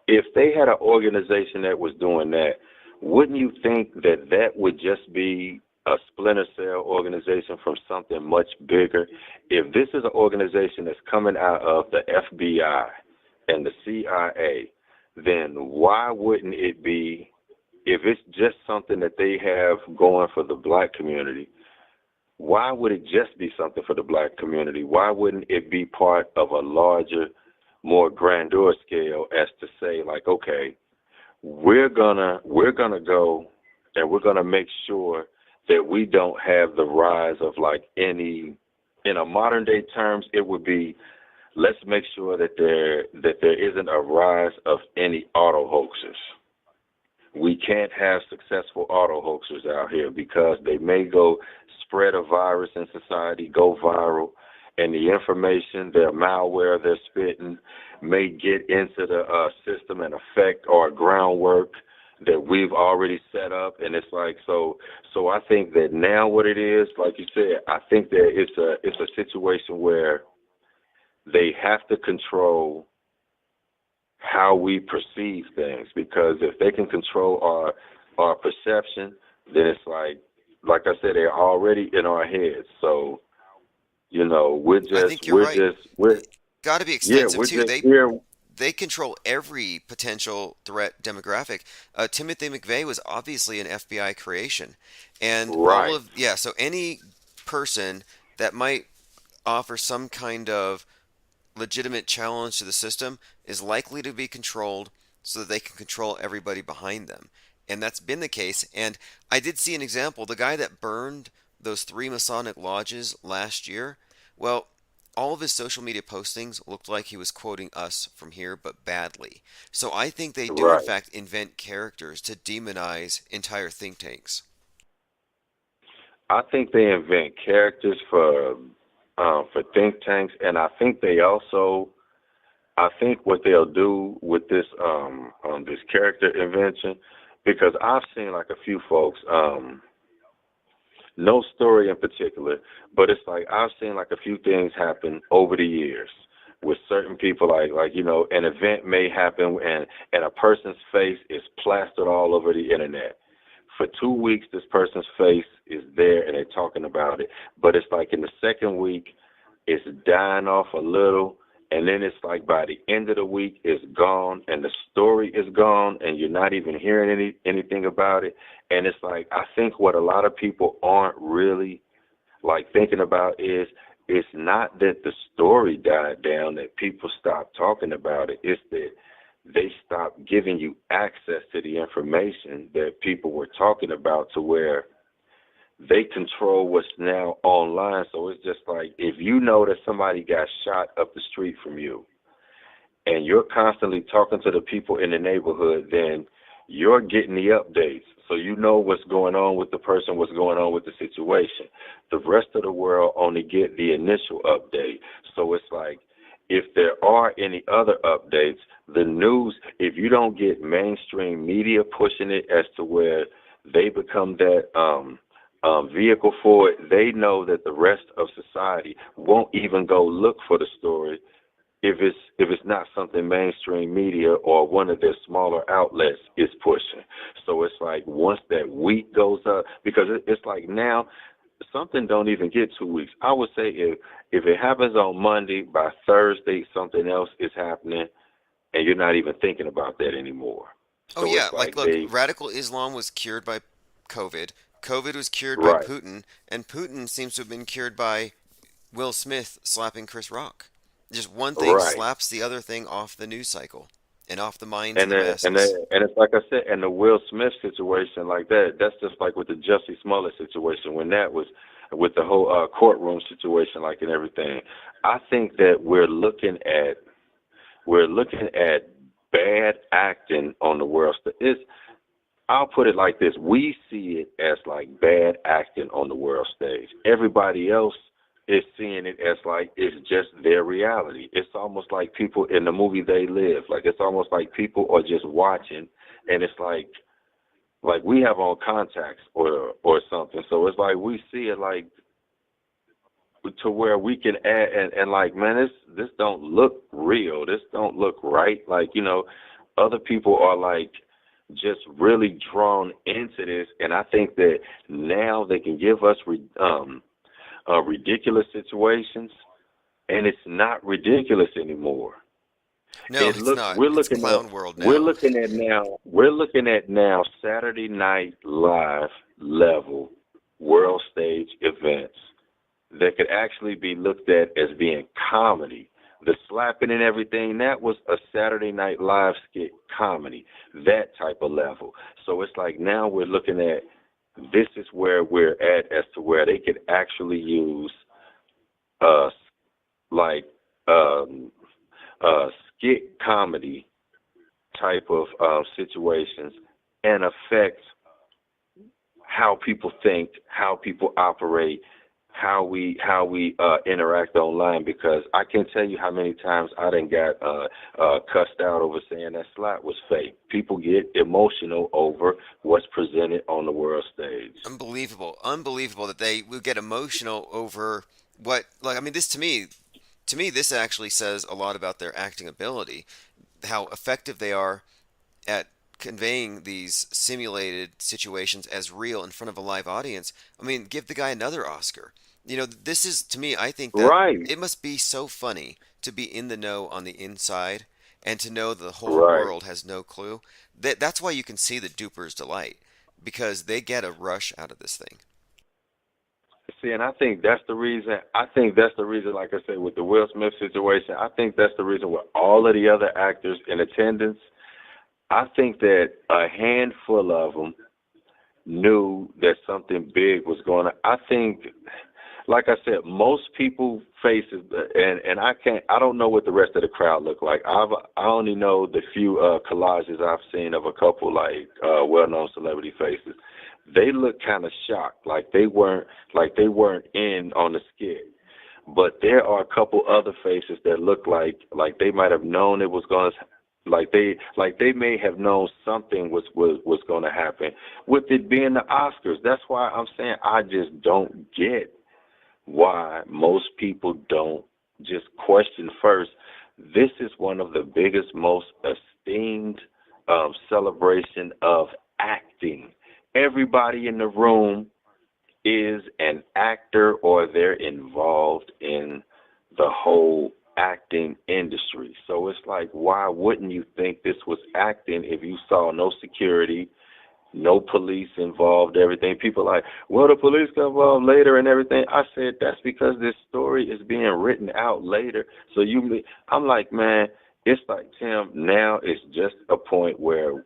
Speaker 8: If they had an organization that was doing that, wouldn't you think that that would just be a splinter cell organization from something much bigger? If this is an organization that's coming out of the FBI and the CIA, then why wouldn't it be, if it's just something that they have going for the black community, why would it just be something for the black community? Why wouldn't it be part of a larger, more grandeur scale as to say, like, okay, we're gonna go and we're gonna make sure that we don't have the rise of like any, in a modern day terms, it would be, let's make sure that there isn't a rise of any auto hoaxers. We can't have successful auto hoaxers out here because they may go spread a virus in society, go viral, and the information, their malware they're spitting may get into the system and affect our groundwork that we've already set up. And it's like, so I think that now what it is, like you said, I think that it's a situation where they have to control how we perceive things, because if they can control our perception, then it's like I said, they're already in our heads. So, we're
Speaker 2: I think you're right.
Speaker 8: we're
Speaker 2: Got to be
Speaker 8: yeah,
Speaker 2: extensive
Speaker 8: we're
Speaker 2: too.
Speaker 8: just here.
Speaker 2: They control every potential threat demographic. Timothy McVeigh was obviously an FBI creation, and
Speaker 8: Right.
Speaker 2: so any person that might offer some kind of legitimate challenge to the system is likely to be controlled so that they can control everybody behind them. And that's been the case. And I did see an example. The guy that burned those 3 Masonic lodges last year, well, all of his social media postings looked like he was quoting us from here, but badly. So I think they do, in
Speaker 8: Right.
Speaker 2: fact, invent characters to demonize entire think tanks.
Speaker 8: I think they invent characters for think tanks, and I think they also, I think what they'll do with this this character invention, because I've seen like a few folks, no story in particular, but it's like I've seen like a few things happen over the years with certain people, like an event may happen and a person's face is plastered all over the internet. For 2 weeks, this person's face is there and they're talking about it. But it's like in the second week, it's dying off a little. And then it's like by the end of the week, it's gone and the story is gone and you're not even hearing anything about it. And it's like, I think what a lot of people aren't really like thinking about is it's not that the story died down, that people stopped talking about it. It's that they stopped giving you access to the information that people were talking about, to where they control what's now online. So it's just like, if you know that somebody got shot up the street from you and you're constantly talking to the people in the neighborhood, then you're getting the updates. So you know what's going on with the person, what's going on with the situation. The rest of the world only get the initial update. So it's like, if there are any other updates, the news, if you don't get mainstream media pushing it as to where they become that vehicle for it, they know that the rest of society won't even go look for the story if it's not something mainstream media or one of their smaller outlets is pushing. So it's like once that week goes up, because it's like now something don't even get 2 weeks. I would say if it happens on Monday, by Thursday something else is happening and you're not even thinking about that anymore.
Speaker 2: Oh
Speaker 8: So
Speaker 2: yeah,
Speaker 8: it's
Speaker 2: like
Speaker 8: like
Speaker 2: look,
Speaker 8: they
Speaker 2: radical Islam was cured by COVID. COVID was cured by
Speaker 8: right.
Speaker 2: Putin, and Putin seems to have been cured by Will Smith slapping Chris Rock. Just one thing
Speaker 8: Right.
Speaker 2: slaps the other thing off the news cycle and off the minds
Speaker 8: And
Speaker 2: of the
Speaker 8: then,
Speaker 2: masses.
Speaker 8: and it's like I said, and the Will Smith situation like that, that's just like with the Jussie Smollett situation when that was with the whole courtroom situation, like and everything. I think that we're looking at bad acting on the world stage. I'll put it like this: we see it as like bad acting on the world stage. Everybody else is seeing it as like it's just their reality. It's almost like people in the movie They Live. Like it's almost like people are just watching, and it's like we have on contacts or something. So it's like we see it like to where we can add and like, man, this don't look real. This don't look right. Like, other people are like just really drawn into this, and I think that now they can give us ridiculous situations, and it's not ridiculous anymore.
Speaker 2: No, it's not. It's clown world now.
Speaker 8: We're looking at now Saturday Night Live level world stage events that could actually be looked at as being comedy. The slapping and everything, that was a Saturday Night Live skit comedy, that type of level. So it's like now we're looking at, this is where we're at as to where they could actually use skit comedy type of situations and affect how people think, how people operate, how we interact online. Because I can't tell you how many times I done got cussed out over saying that slap was fake. People get emotional over what's presented on the world stage.
Speaker 2: Unbelievable that they would get emotional over what, like, I mean, this to me, to me, this actually says a lot about their acting ability, how effective they are at conveying these simulated situations as real in front of a live audience. I mean, give the guy another Oscar. This is, to me, I think that
Speaker 8: Right,
Speaker 2: it must be so funny to be in the know on the inside and to know the whole
Speaker 8: right.
Speaker 2: world has no clue. That's why you can see the dupers delight, because they get a rush out of this thing.
Speaker 8: See, and I think that's the reason. I think that's the reason, like I said, with the Will Smith situation, I think that's the reason with all of the other actors in attendance. I think that a handful of them knew that something big was going on. I think, like I said, most people faces, and I don't know what the rest of the crowd look like. I only know the few collages I've seen of a couple like well-known celebrity faces. They look kind of shocked, like they weren't in on the skit. But there are a couple other faces that look like they might have known it was going to. They may have known something was going to happen with it being the Oscars. That's why I'm saying I just don't get why most people don't just question first. This is one of the biggest, most esteemed celebration of acting. Everybody in the room is an actor or they're involved in the whole acting industry. So it's like, why wouldn't you think this was acting if you saw no security, no police involved, everything? People are like, well, the police got involved later and everything. I said, that's because this story is being written out later. So I'm like, man, it's like, Tim, now it's just a point where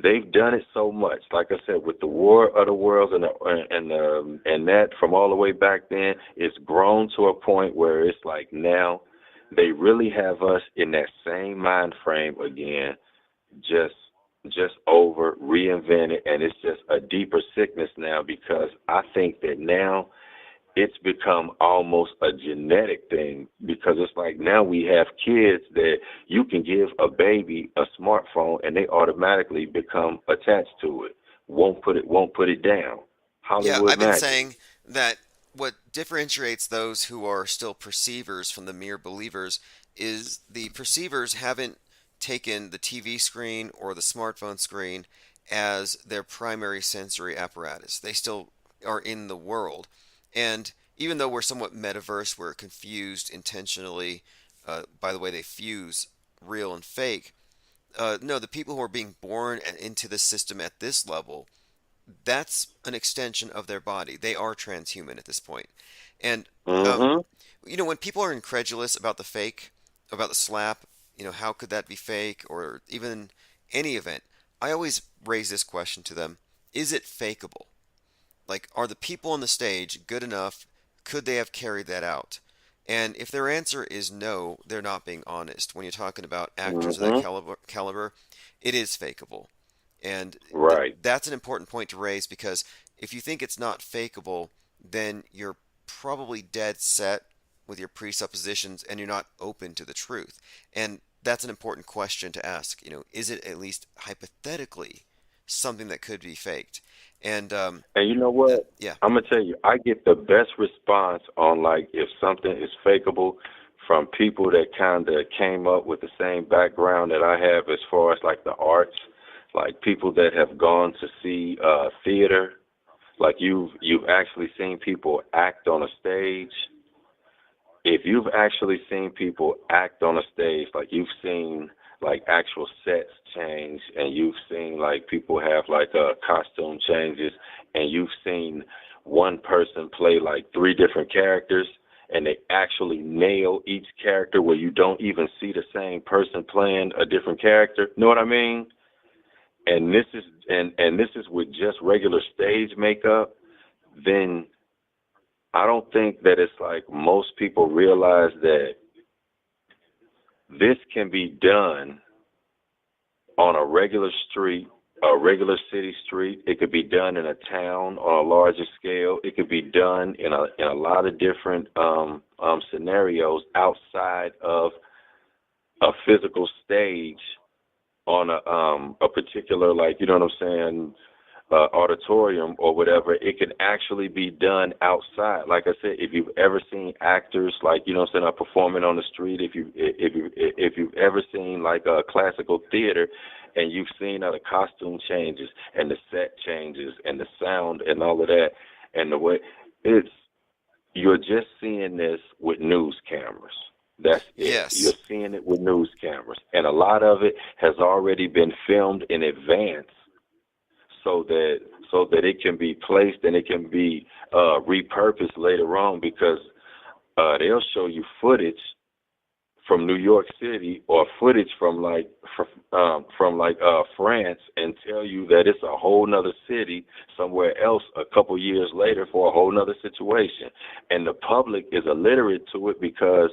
Speaker 8: they've done it so much. Like I said, with the War of the Worlds and that from all the way back then, it's grown to a point where it's like now they really have us in that same mind frame again, just over reinvented, and it's just a deeper sickness now because I think that now it's become almost a genetic thing because it's like now we have kids that you can give a baby a smartphone and they automatically become attached to it. Won't put it down.
Speaker 2: Yeah,
Speaker 8: Hollywood
Speaker 2: I've been
Speaker 8: magic.
Speaker 2: saying that what differentiates those who are still perceivers from the mere believers is the perceivers haven't taken the TV screen or the smartphone screen as their primary sensory apparatus. They still are in the world. And even though we're somewhat metaverse, we're confused intentionally by the way they fuse real and fake. No, the people who are being born into the system at this level, that's an extension of their body. They are transhuman at this point. And,
Speaker 8: Mm-hmm.
Speaker 2: when people are incredulous about the fake, about the slap, how could that be fake or even any event? I always raise this question to them. Is it fakeable? Like, are the people on the stage good enough? Could they have carried that out? And if their answer is no, they're not being honest. When you're talking about actors of that
Speaker 8: Mm-hmm.
Speaker 2: caliber, it is fakeable. And
Speaker 8: Right.
Speaker 2: that's an important point to raise because if you think it's not fakeable, then you're probably dead set with your presuppositions and you're not open to the truth. And that's an important question to ask. Is it at least hypothetically something that could be faked? And
Speaker 8: And you know what?
Speaker 2: yeah,
Speaker 8: I'm gonna tell you, I get the best response on like if something is fakeable from people that kind of came up with the same background that I have as far as like the arts, like people that have gone to see theater, like you've actually seen people act on a stage. If you've actually seen people act on a stage, like you've seen like actual sets change and you've seen like people have like costume changes and you've seen one person play like three different characters and they actually nail each character where you don't even see the same person playing a different character. Know what I mean? And this is and this is with just regular stage makeup, then I don't think that it's like most people realize that this can be done on a regular street, a regular city street. It could be done in a town on a larger scale. It could be done in a lot of different scenarios outside of a physical stage on a particular, like, you know what I'm saying, auditorium or whatever, it can actually be done outside. Like I said, if you've ever seen actors, like, you know what I'm saying, performing on the street, if you've ever seen like a classical theater, and you've seen how the costume changes and the set changes and the sound and all of that, and the way you're just seeing this with news cameras. That's it.
Speaker 2: Yes.
Speaker 8: You're seeing it with news cameras, and a lot of it has already been filmed in advance, so that it can be placed and it can be repurposed later on, because they'll show you footage from New York City or footage from France and tell you that it's a whole nother city somewhere else a couple years later for a whole nother situation. And the public is illiterate to it, because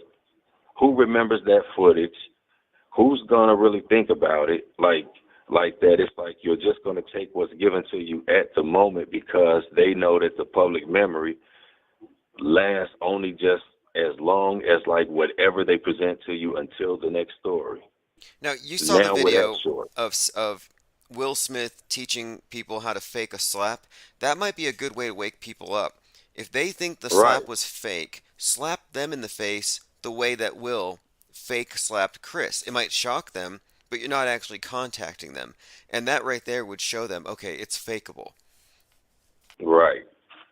Speaker 8: who remembers that footage? Who's gonna really think about it like that? It's like you're just gonna take what's given to you at the moment, because they know that the public memory lasts only just as long as like whatever they present to you until the next story.
Speaker 2: Now, you saw the
Speaker 8: Now we're
Speaker 2: video
Speaker 8: that short.
Speaker 2: of Will Smith teaching people how to fake a slap. That might be a good way to wake people up. If they think the slap
Speaker 8: Right.
Speaker 2: was fake, slap them in the face the way that Will fake slapped Chris. It might shock them, but you're not actually contacting them. And that right there would show them, okay, it's fakeable.
Speaker 8: Right.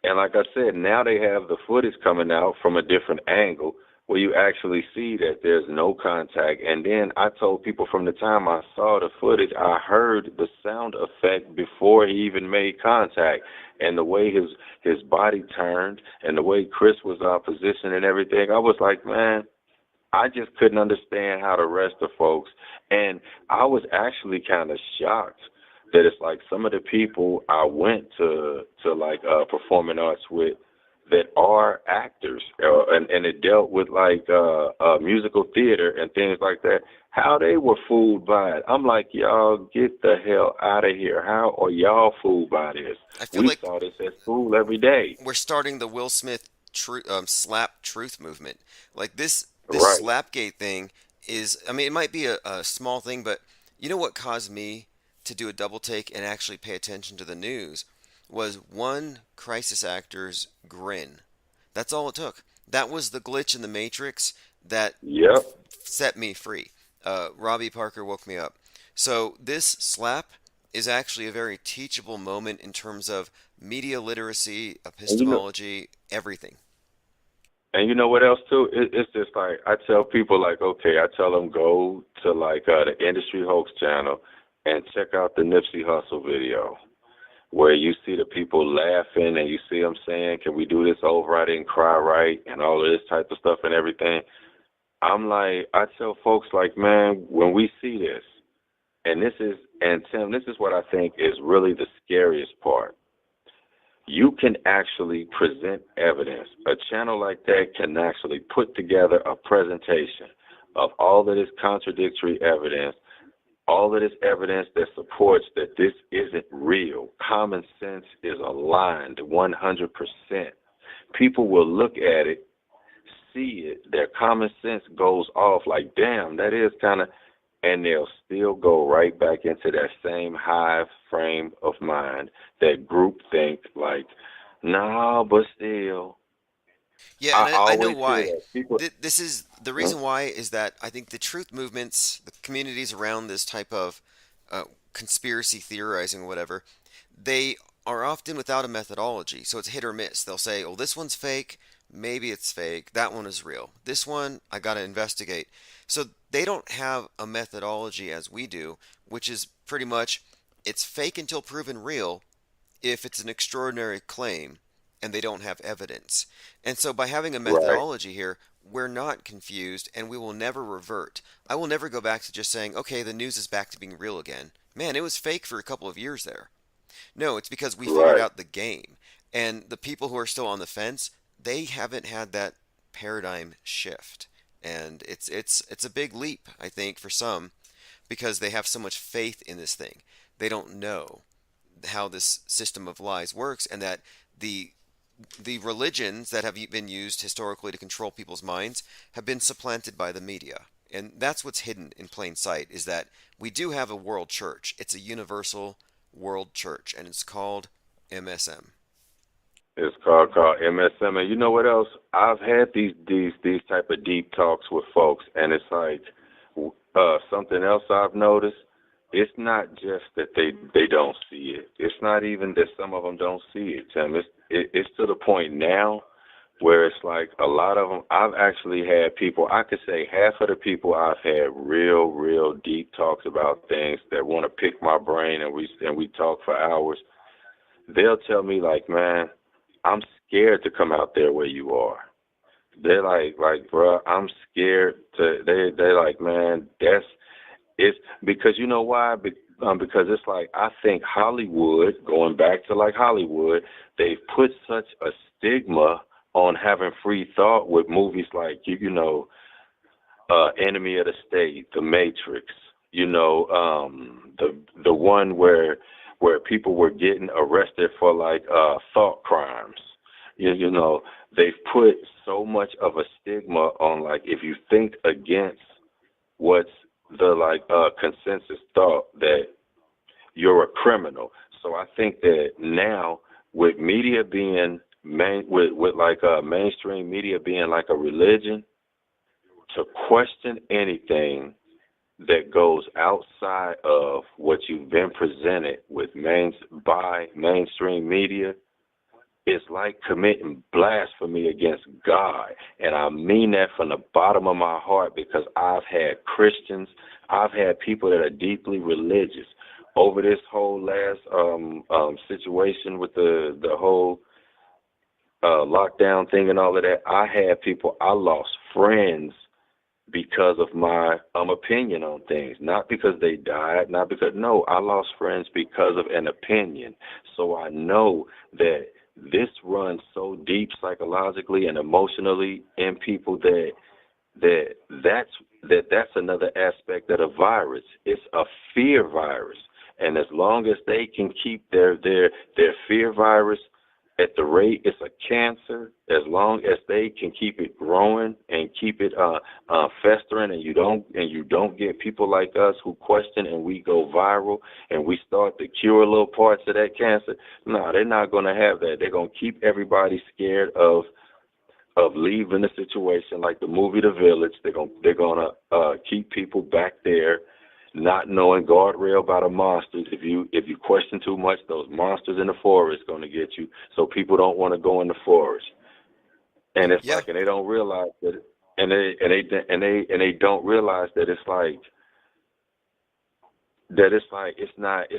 Speaker 8: And like I said, now they have the footage coming out from a different angle where you actually see that there's no contact. And then I told people from the time I saw the footage, I heard the sound effect before he even made contact. And the way his body turned and the way Chris was positioned and everything, I was like, man, I just couldn't understand how the rest of folks. And I was actually kind of shocked that it's like some of the people I went to like performing arts with that are actors, and it dealt with like musical theater and things like that, how they were fooled by it. I'm like, y'all get the hell out of here. How are y'all fooled by this?
Speaker 2: I feel
Speaker 8: We
Speaker 2: like
Speaker 8: saw this at school every day.
Speaker 2: we're starting the Will Smith slap truth movement. Like this
Speaker 8: Right.
Speaker 2: Slapgate thing is, I mean, it might be a small thing, but you know what caused me to do a double take and actually pay attention to the news was one crisis actor's grin. That's all it took. That was the glitch in the Matrix that
Speaker 8: Yep.
Speaker 2: set me free. Robbie Parker woke me up. So this slap is actually a very teachable moment in terms of media literacy, epistemology, everything.
Speaker 8: And you know what else too? It's just like I tell people, like, okay, I tell them go to like the Industry Hoax channel and check out the Nipsey Hussle video, where you see the people laughing and you see them saying, "Can we do this over? I didn't cry right," and all of this type of stuff and everything. I'm like, I tell folks, like, man, when we see this, and Tim, this is what I think is really the scariest part. You can actually present evidence. A channel like that can actually put together a presentation of all of this contradictory evidence, all of this evidence that supports that this isn't real. Common sense is aligned 100%. People will look at it, see it, their common sense goes off like, damn, that is kind of, and they'll still go right back into that same hive frame of mind, that group think like, nah, but still.
Speaker 2: Yeah, and I know
Speaker 8: always hear
Speaker 2: why.
Speaker 8: that. People,
Speaker 2: This is the reason why is that I think the truth movements, the communities around this type of conspiracy theorizing or whatever, they are often without a methodology. So it's hit or miss. They'll say, oh, this one's fake. Maybe it's fake. That one is real. This one, I got to investigate. So they don't have a methodology as we do, which is pretty much it's fake until proven real if it's an extraordinary claim and they don't have evidence. And so by having a methodology here, we're not confused and we will never revert. I will never go back to just saying, okay, the news is back to being real again. Man, it was fake for a couple of years there. No, it's because we figured out the game. And the people who are still on the fence, they haven't had that paradigm shift. And it's a big leap, I think, for some, because they have so much faith in this thing. They don't know how this system of lies works, and that the religions that have been used historically to control people's minds have been supplanted by the media. And that's what's hidden in plain sight, is that we do have a world church. It's a universal World Church, and it's called MSM.
Speaker 8: It's called MSM. And you know what else? I've had these type of deep talks with folks, and it's like something else I've noticed. It's not just that they don't see it. It's not even that some of them don't see it, Tim. It's to the point now where it's like a lot of them. I've actually had people. I could say half of the people I've had real deep talks about things that want to pick my brain, and we talk for hours. They'll tell me like, man, I'm scared to come out there where you are. They're like, bro, I'm scared to. They're like, man, it's because you know why? Because it's like I think Hollywood, going back to like Hollywood, they've put such a stigma on having free thought with movies like Enemy of the State, The Matrix, the one where people were getting arrested for like thought crimes. They've put so much of a stigma on like if you think against what's the consensus thought that you're a criminal. So I think that now with media being mainstream media being like a religion, to question anything that goes outside of what you've been presented with by mainstream media, it's like committing blasphemy against God. And I mean that from the bottom of my heart, because I've had Christians, I've had people that are deeply religious over this whole last situation with the whole lockdown thing and all of that. I had people, I lost friends because of my opinion on things, not because they died, I lost friends because of an opinion. So I know that this runs so deep psychologically and emotionally in people that's another aspect of the virus. It's a fear virus, and as long as they can keep their fear virus at the rate it's a cancer, as long as they can keep it growing and keep it festering, and you don't get people like us who question and we go viral and we start to cure little parts of that cancer. No, they're not going to have that. They're going to keep everybody scared of leaving the situation, like the movie The Village. They're going to keep people back there, not knowing guardrail by the monsters. If you question too much, those monsters in the forest going to get you. So people don't want to go in the forest, and it's like, and they don't realize that, and they don't realize that it's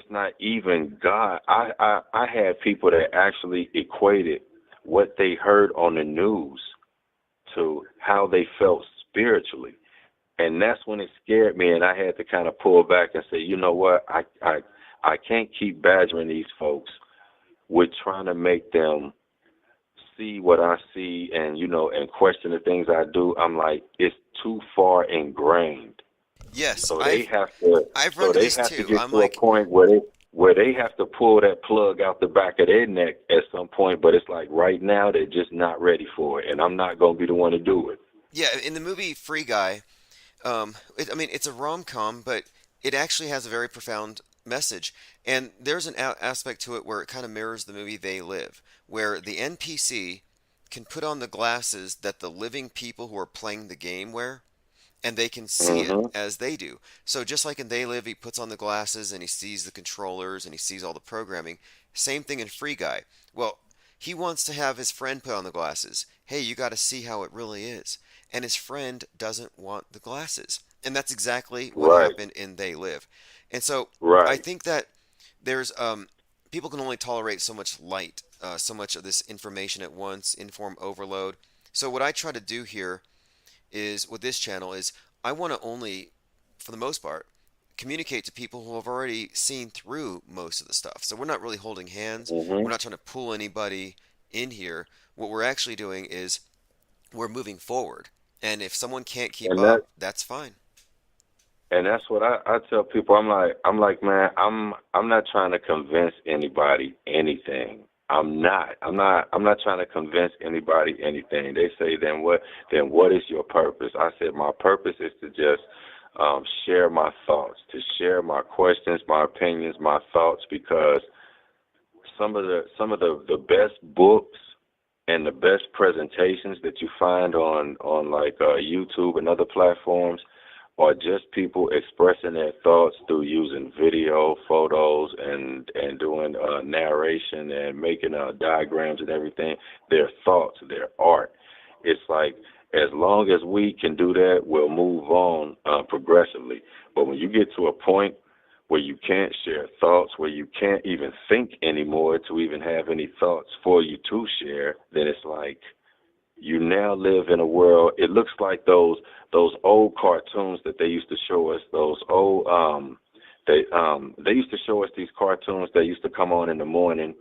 Speaker 8: not even God. I had people that actually equated what they heard on the news to how they felt spiritually. And that's when it scared me, and I had to kind of pull back and say, you know what, I can't keep badgering these folks with trying to make them see what I see and and question the things I do. I'm like, it's too far ingrained.
Speaker 2: Yes,
Speaker 8: so they have to.
Speaker 2: I've
Speaker 8: so
Speaker 2: run
Speaker 8: they
Speaker 2: this
Speaker 8: have
Speaker 2: too.
Speaker 8: to get
Speaker 2: I'm
Speaker 8: to
Speaker 2: like,
Speaker 8: a point where they have to pull that plug out the back of their neck at some point. But it's like right now they're just not ready for it, and I'm not going to be the one to do it.
Speaker 2: Yeah, in the movie Free Guy, it's a rom-com, but it actually has a very profound message. And there's an aspect to it where it kind of mirrors the movie They Live, where the NPC can put on the glasses that the living people who are playing the game wear, and they can see it as they do. So just like in They Live, he puts on the glasses and he sees the controllers and he sees all the programming. Same thing in Free Guy. Well, he wants to have his friend put on the glasses. Hey, you got to see how it really is. And his friend doesn't want the glasses. And that's exactly what happened in They Live. And so I think that there's people can only tolerate so much light, so much of this information at once, inform overload. So what I try to do here is with this channel is I want to only, for the most part, communicate to people who have already seen through most of the stuff. So we're not really holding hands. We're not trying to pull anybody in here. What we're actually doing is we're moving forward. And if someone can't keep up, that's fine.
Speaker 8: And that's what I tell people. I'm like, man, I'm not trying to convince anybody anything. I'm not trying to convince anybody anything. They say, then what is your purpose? I said, my purpose is to just share my thoughts, to share my questions, my opinions, my thoughts, because some of the best books and the best presentations that you find on like YouTube and other platforms are just people expressing their thoughts through using video, photos, and doing narration and making diagrams and everything. Their thoughts, their art. It's like, as long as we can do that, we'll move on progressively. But when you get to a point where you can't share thoughts, where you can't even think anymore to even have any thoughts for you to share, then it's like you now live in a world. It looks like those old cartoons that they used to show us. Those old they used to show us these cartoons that used to come on in the morning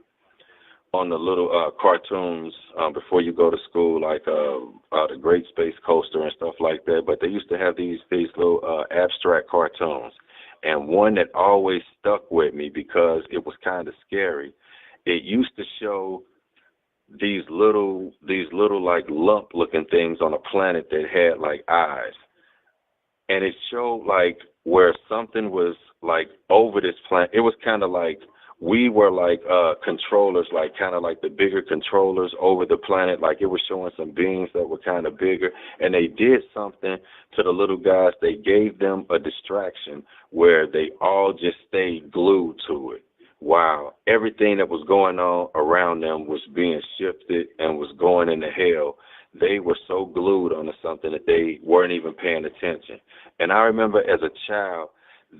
Speaker 8: on the little cartoons before you go to school, like the Great Space Coaster and stuff like that. But they used to have these little abstract cartoons. And one that always stuck with me because it was kind of scary. It used to show these little like lump looking things on a planet that had like eyes. And it showed like where something was like over this planet. It was kind of like we were like controllers, like kind of like the bigger controllers over the planet. Like it was showing some beings that were kind of bigger, and they did something to the little guys. They gave them a distraction where they all just stayed glued to it. Wow, everything that was going on around them was being shifted and was going into hell. They were so glued onto something that they weren't even paying attention. And I remember as a child,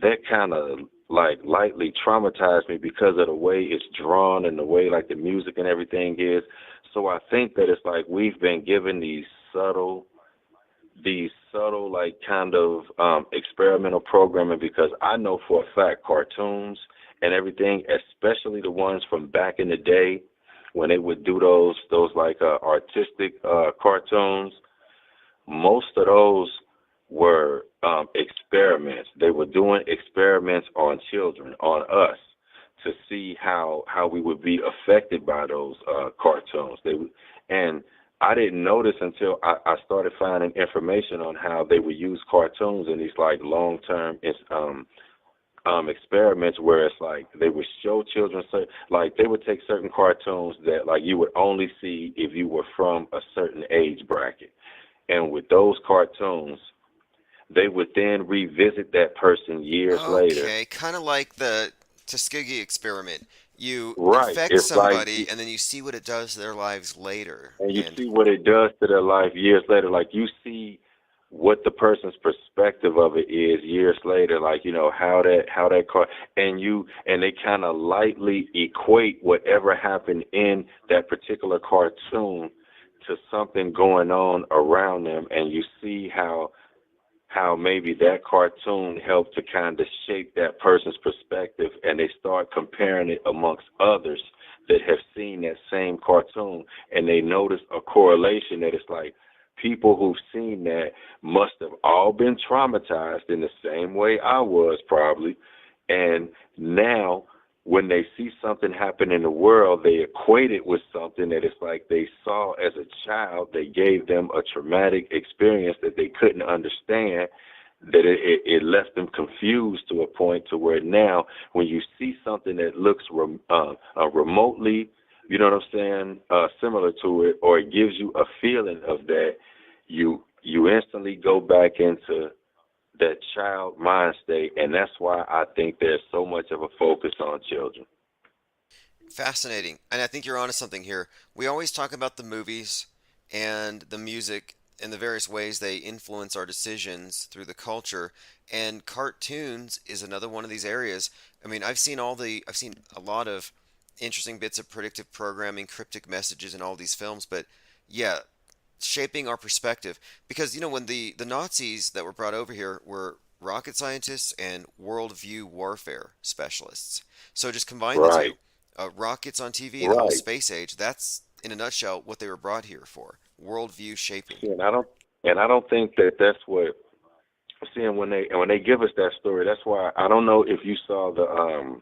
Speaker 8: that kind of like lightly traumatized me because of the way it's drawn and the way like the music and everything is. So I think that it's like we've been given these subtle like kind of experimental programming, because I know for a fact cartoons and everything, especially the ones from back in the day when they would do those like artistic cartoons, most of those were experiments. They were doing experiments on children, on us, to see how we would be affected by those cartoons. And I didn't notice until I started finding information on how they would use cartoons in these like long-term experiments, where it's like they would show children, like they would take certain cartoons that like you would only see if you were from a certain age bracket. And with those cartoons, they would then revisit that person years later.
Speaker 2: Okay, kind of like the Tuskegee experiment. You
Speaker 8: Right.
Speaker 2: infect
Speaker 8: It's
Speaker 2: somebody,
Speaker 8: like,
Speaker 2: and then you see what it does to their lives later.
Speaker 8: and you see what it does to their life years later. Like you see what the person's perspective of it is years later. Like, you know, how that car, and they kind of lightly equate whatever happened in that particular cartoon to something going on around them, and you see how maybe that cartoon helped to kind of shape that person's perspective, and they start comparing it amongst others that have seen that same cartoon, and they notice a correlation that it's like people who've seen that must have all been traumatized in the same way I was probably, and now when they see something happen in the world, they equate it with something that it's like they saw as a child. They gave them a traumatic experience that they couldn't understand, that it left them confused to a point to where now when you see something that looks remotely, you know what I'm saying, similar to it, or it gives you a feeling of that, you instantly go back into that child mind state, and that's why I think there's so much of a focus on children.
Speaker 2: Fascinating. And I think you're onto something here. We always talk about the movies and the music and the various ways they influence our decisions through the culture. And cartoons is another one of these areas. I mean, I've seen a lot of interesting bits of predictive programming, cryptic messages in all these films, but yeah, shaping our perspective. Because, you know, when the Nazis that were brought over here were rocket scientists and worldview warfare specialists. So just combine the
Speaker 8: Right.
Speaker 2: two. Rockets on TV, the whole
Speaker 8: Right.
Speaker 2: space age, that's, in a nutshell, what they were brought here for. Worldview shaping.
Speaker 8: And I don't think that that's what. Seeing when they give us that story, that's why I don't know if you saw the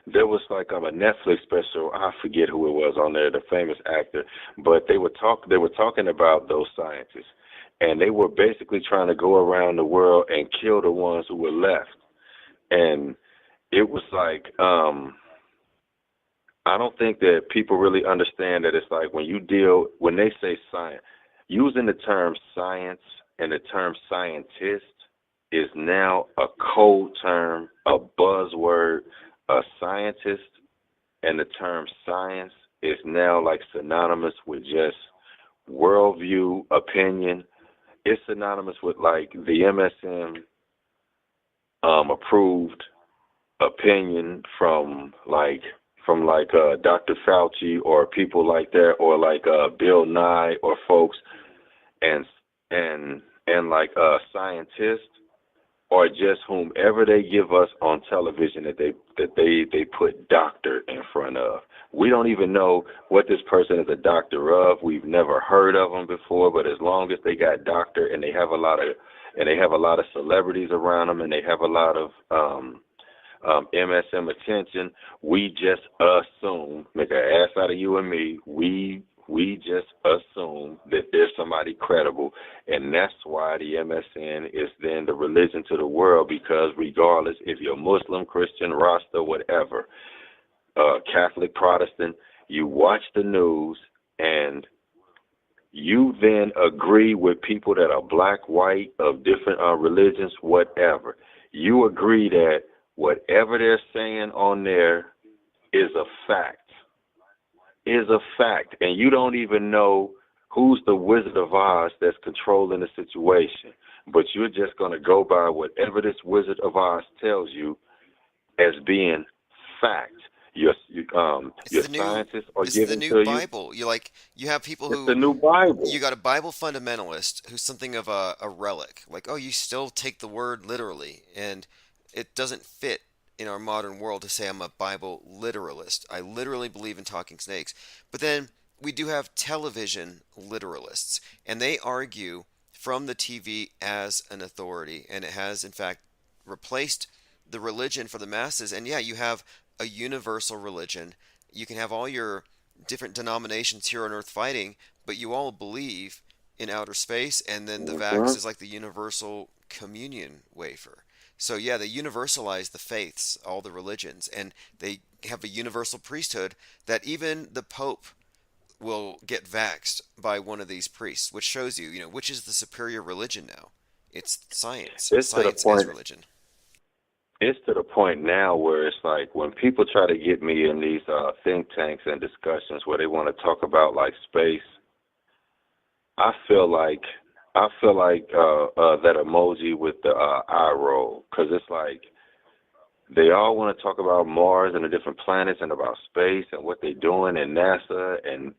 Speaker 8: there was like a Netflix special, I forget who it was on there, the famous actor, but they were talking about those scientists, and they were basically trying to go around the world and kill the ones who were left. And it was like, I don't think that people really understand that it's like when they say science, using the term science and the term scientist is now a code term, a buzzword. A scientist and the term science is now like synonymous with just worldview, opinion. It's synonymous with like the MSM approved opinion from Dr. Fauci or people like that, or like Bill Nye or folks, and like scientists, or just whomever they give us on television that they put doctor in front of. We don't even know what this person is a doctor of. We've never heard of them before, but as long as they got doctor and they have a lot of celebrities around them and they have a lot of MSM attention, we just assume, make an ass out of you and me, we just assume that there's somebody credible, and that's why the MSN is then the religion to the world, because regardless if you're Muslim, Christian, Rasta, whatever, Catholic, Protestant, you watch the news and you then agree with people that are black, white, of different religions, whatever. You agree that whatever they're saying on there is a fact. And you don't even know who's the Wizard of Oz that's controlling the situation, but you're just going to go by whatever this Wizard of Oz tells you as being fact. Your scientists are giving
Speaker 2: the
Speaker 8: to
Speaker 2: new
Speaker 8: you.
Speaker 2: Bible. You have people who.
Speaker 8: It's the new Bible.
Speaker 2: You got a Bible fundamentalist who's something of a relic. Like, oh, you still take the word literally, and it doesn't fit in our modern world to say I'm a Bible literalist. I literally believe in talking snakes. But then we do have television literalists, and they argue from the TV as an authority, and it has in fact replaced the religion for the masses. And yeah, you have a universal religion. You can have all your different denominations here on earth fighting, but you all believe in outer space, and then the vax is like the universal communion wafer. So yeah, they universalize the faiths, all the religions, and they have a universal priesthood that even the Pope will get vaxxed by one of these priests, which shows you, which is the superior religion now. It's science. Science is religion.
Speaker 8: It's to the point now where it's like when people try to get me in these think tanks and discussions where they want to talk about like space, I feel like that emoji with the eye roll, because it's like they all want to talk about Mars and the different planets and about space and what they're doing, and NASA and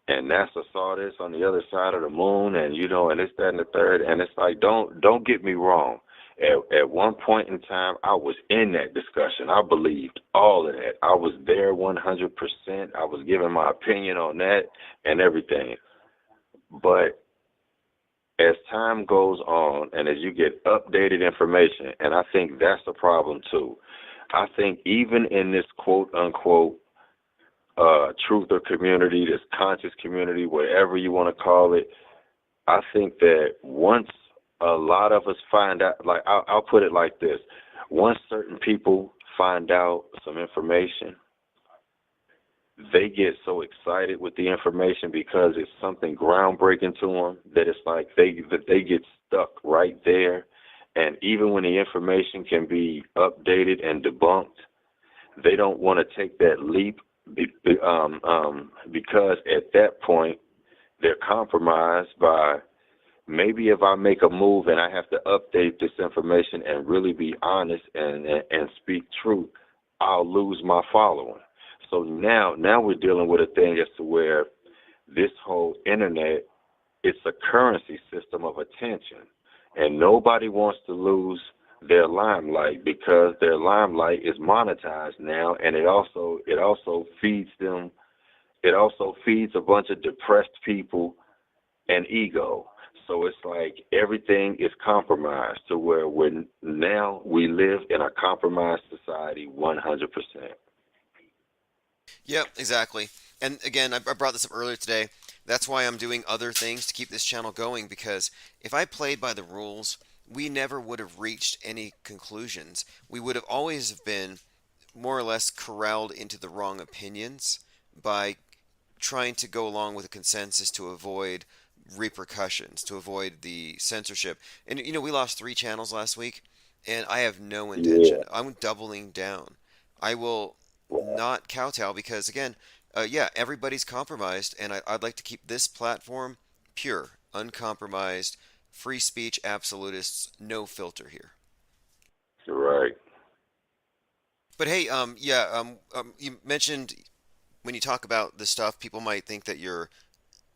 Speaker 8: NASA saw this on the other side of the moon, and and this, that, and the third, and it's like don't get me wrong. At one point in time, I was in that discussion. I believed all of that. I was there 100%. I was giving my opinion on that and everything. But as time goes on and as you get updated information, and I think that's the problem too. I think even in this quote unquote truther community, this conscious community, whatever you want to call it, I think that once a lot of us find out, like I'll put it like this, once certain people find out some information, they get so excited with the information because it's something groundbreaking to them that it's like they get stuck right there. And even when the information can be updated and debunked, they don't want to take that leap because at that point they're compromised by, maybe if I make a move and I have to update this information and really be honest and speak truth, I'll lose my following. So now we're dealing with a thing as to where this whole internet, it's a currency system of attention, and nobody wants to lose their limelight because their limelight is monetized now, and it also feeds them. It also feeds a bunch of depressed people and ego. So it's like everything is compromised to where now we live in a compromised society 100%.
Speaker 2: Yep, exactly. And again, I brought this up earlier today. That's why I'm doing other things to keep this channel going, because if I played by the rules, we never would have reached any conclusions. We would have always been more or less corralled into the wrong opinions by trying to go along with a consensus to avoid repercussions, to avoid the censorship. And we lost 3 channels last week, and I have no intention. I'm doubling down. I will not kowtow because, again, yeah, everybody's compromised, and I'd like to keep this platform pure, uncompromised, free speech, absolutists, no filter here.
Speaker 8: Right.
Speaker 2: But hey, you mentioned when you talk about this stuff, people might think that you're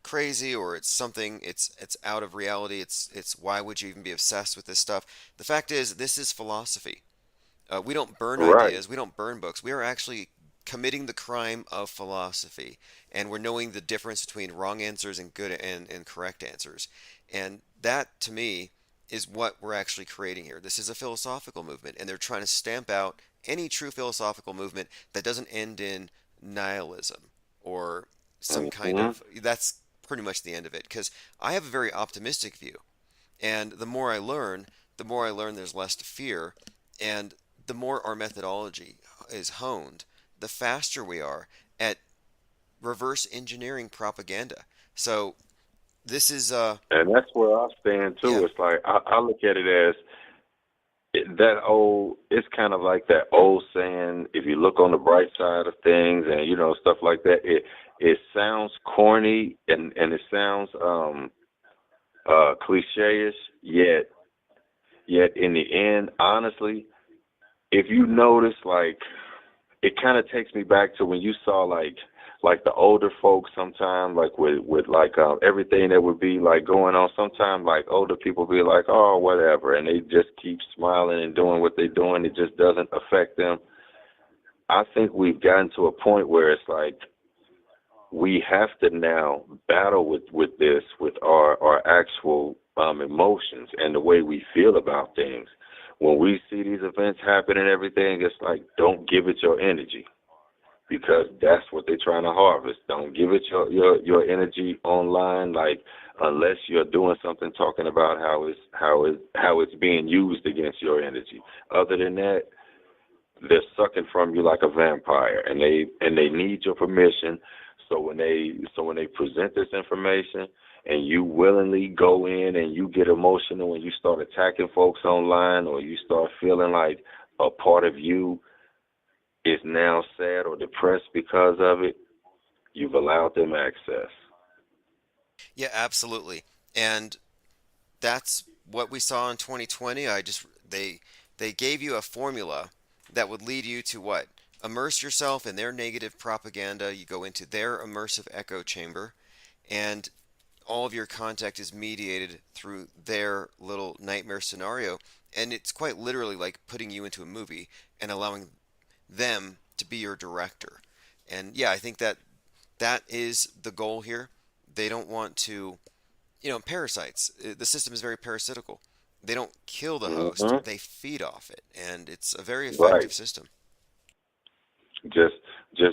Speaker 2: crazy or it's something, it's out of reality. It's why would you even be obsessed with this stuff? The fact is, this is philosophy. We don't burn ideas, we don't burn books. We are actually committing the crime of philosophy, and we're knowing the difference between wrong answers and good and correct answers. And that, to me, is what we're actually creating here. This is a philosophical movement, and they're trying to stamp out any true philosophical movement that doesn't end in nihilism or some kind of, that's pretty much the end of it, because I have a very optimistic view, and the more I learn there's less to fear, and the more our methodology is honed, the faster we are at reverse engineering propaganda. So this is
Speaker 8: and that's where I stand too. Yeah. It's like I look at it as it's kind of like that old saying, if you look on the bright side of things and stuff like that, it sounds corny and it sounds cliche-ish, yet in the end, honestly, if you notice, like, it kind of takes me back to when you saw like the older folks sometimes, like with like everything that would be like going on. Sometimes like older people be like, oh, whatever, and they just keep smiling and doing what they're doing. It just doesn't affect them. I think we've gotten to a point where it's like we have to now battle with this, with our actual emotions and the way we feel about things. When we see these events happen and everything, it's like, don't give it your energy, because that's what they're trying to harvest. Don't give it your energy online, like, unless you're doing something talking about how it's being used against your energy. Other than that, they're sucking from you like a vampire, and they need your permission. So when they present this information, and you willingly go in and you get emotional and you start attacking folks online, or you start feeling like a part of you is now sad or depressed because of it, you've allowed them access.
Speaker 2: Yeah, absolutely. And that's what we saw in 2020. They gave you a formula that would lead you to what? Immerse yourself in their negative propaganda. You go into their immersive echo chamber, and all of your contact is mediated through their little nightmare scenario. And it's quite literally like putting you into a movie and allowing them to be your director. And yeah, I think that is the goal here. They don't want to, parasites. The system is very parasitical. They don't kill the host, they feed off it. And it's a very effective system.
Speaker 8: Just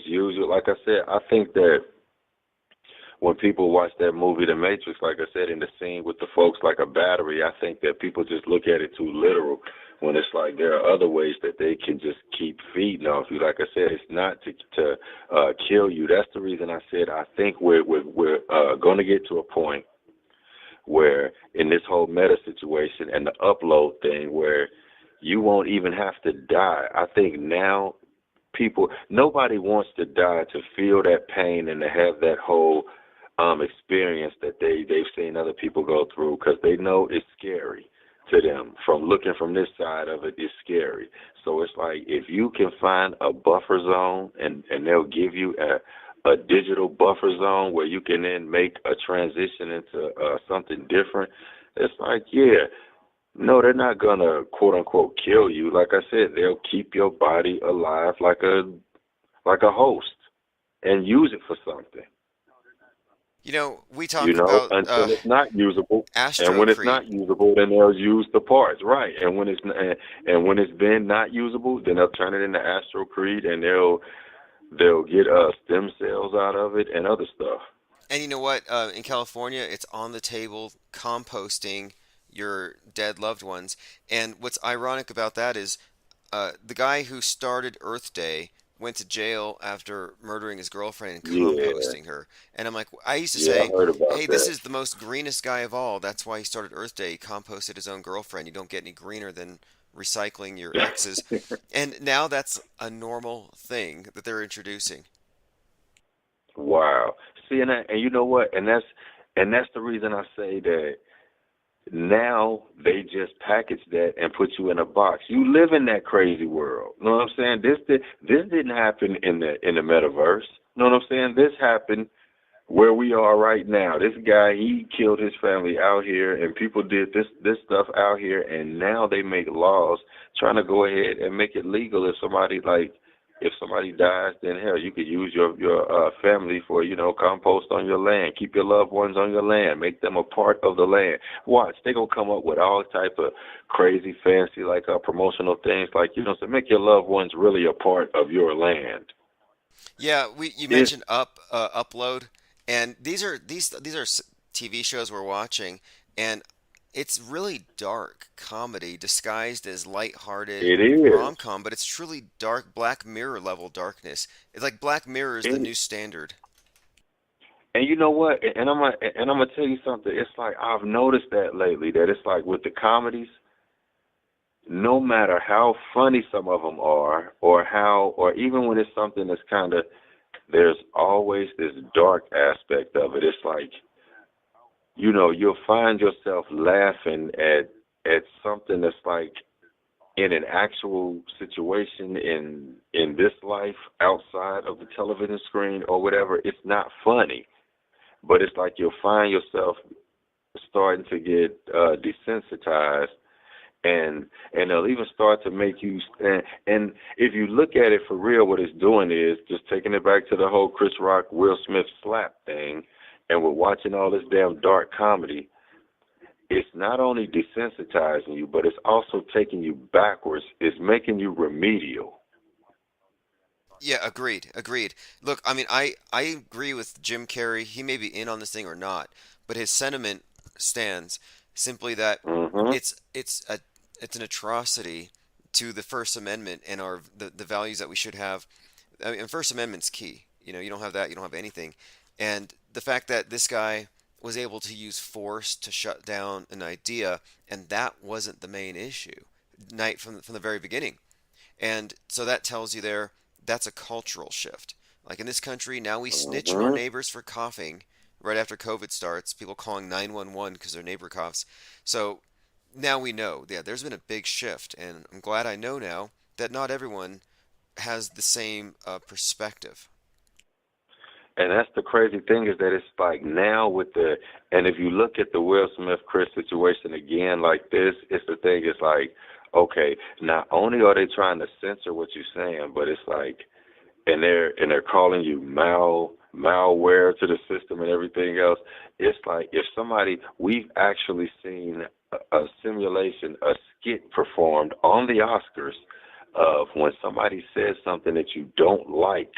Speaker 8: use it. Like I said, I think that when people watch that movie, The Matrix, like I said, in the scene with the folks like a battery, I think that people just look at it too literal, when it's like there are other ways that they can just keep feeding off you. Like I said, it's not to kill you. That's the reason I said I think we're going to get to a point where, in this whole meta situation and the upload thing, where you won't even have to die. I think now nobody wants to die to feel that pain and to have that whole experience that they've seen other people go through, because they know it's scary to them. From looking from this side of it, it's scary. So it's like, if you can find a buffer zone, and they'll give you a digital buffer zone where you can then make a transition into something different, it's like, yeah, no, they're not going to, quote unquote, kill you. Like I said, they'll keep your body alive like a host and use it for something.
Speaker 2: We talk about
Speaker 8: until it's not usable, and when it's not usable, then they'll use the parts, right? And when it's been not usable, then they'll turn it into astrocrete, and they'll get stem cells out of it and other stuff.
Speaker 2: And you know what? In California, it's on the table composting your dead loved ones. And what's ironic about that is the guy who started Earth Day went to jail after murdering his girlfriend and
Speaker 8: Yeah,
Speaker 2: composting her. And I'm like, I used to
Speaker 8: yeah, I
Speaker 2: say,
Speaker 8: heard about
Speaker 2: hey, this
Speaker 8: that.
Speaker 2: is the most greenest guy of all. That's why he started Earth Day. He composted his own girlfriend. You don't get any greener than recycling your exes. And now that's a normal thing that they're introducing.
Speaker 8: Wow. See, and you know what? And that's the reason I say that now they just package that and put you in a box. You live in that crazy world. You know what I'm saying? This didn't happen in the metaverse. You know what I'm saying? This happened where we are right now. This guy, he killed his family out here, and people did this stuff out here, and now they make laws trying to go ahead and make it legal. If somebody dies, then hell, you could use your family for compost on your land, keep your loved ones on your land, make them a part of the land. Watch, they gonna come up with all type of crazy, fancy promotional things to make your loved ones really a part of your land.
Speaker 2: Yeah, you
Speaker 8: It's
Speaker 2: mentioned upload, and these are TV shows we're watching, and it's really dark comedy disguised as lighthearted
Speaker 8: it is.
Speaker 2: rom-com, but it's truly dark Black Mirror level darkness. It's like Black Mirror is the
Speaker 8: And
Speaker 2: new standard.
Speaker 8: and you know what? And I'm gonna tell you something. It's like I've noticed that lately. That it's like with the comedies, no matter how funny some of them are, or even when it's something that's kind of, there's always this dark aspect of it. It's like, you'll find yourself laughing at something that's like in an actual situation in this life outside of the television screen or whatever. It's not funny, but it's like you'll find yourself starting to get desensitized, and they'll even start to make you and if you look at it for real, what it's doing is just taking it back to the whole Chris Rock Will Smith slap thing, and we're watching all this damn dark comedy. It's not only desensitizing you, but it's also taking you backwards. It's making you remedial.
Speaker 2: Yeah, agreed. Look, I mean, I agree with Jim Carrey. He may be in on this thing or not, but his sentiment stands simply that
Speaker 8: Hmm.
Speaker 2: it's an atrocity to the First Amendment and the values that we should have. I mean, First Amendment's key. You don't have that, you don't have anything. And the fact that this guy was able to use force to shut down an idea, and that wasn't the main issue, night from the very beginning. And so that tells you there that's a cultural shift. Like in this country, now we snitch on our
Speaker 8: Hmm.
Speaker 2: neighbors for coughing right after COVID starts, people calling 911 because their neighbor coughs. So now we know, yeah, there's been a big shift, and I'm glad I know now that not everyone has the same perspective.
Speaker 8: And that's the crazy thing, is that it's like now and if you look at the Will Smith Chris situation again like this, it's the thing, it's like, okay, not only are they trying to censor what you're saying, but it's like, and they're calling you malware to the system and everything else. It's like, if we've actually seen a simulation, a skit performed on the Oscars of when somebody says something that you don't like,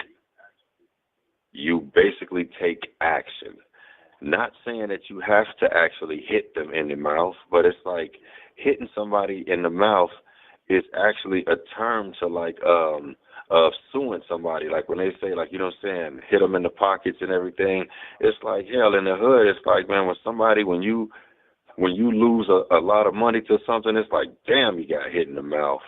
Speaker 8: you basically take action. Not saying that you have to actually hit them in the mouth, but it's like hitting somebody in the mouth is actually a term to of suing somebody. Like when they say, hit them in the pockets and everything. It's like, hell, in the hood, it's like, man, when you lose a lot of money to something, it's like, damn, you got hit in the mouth.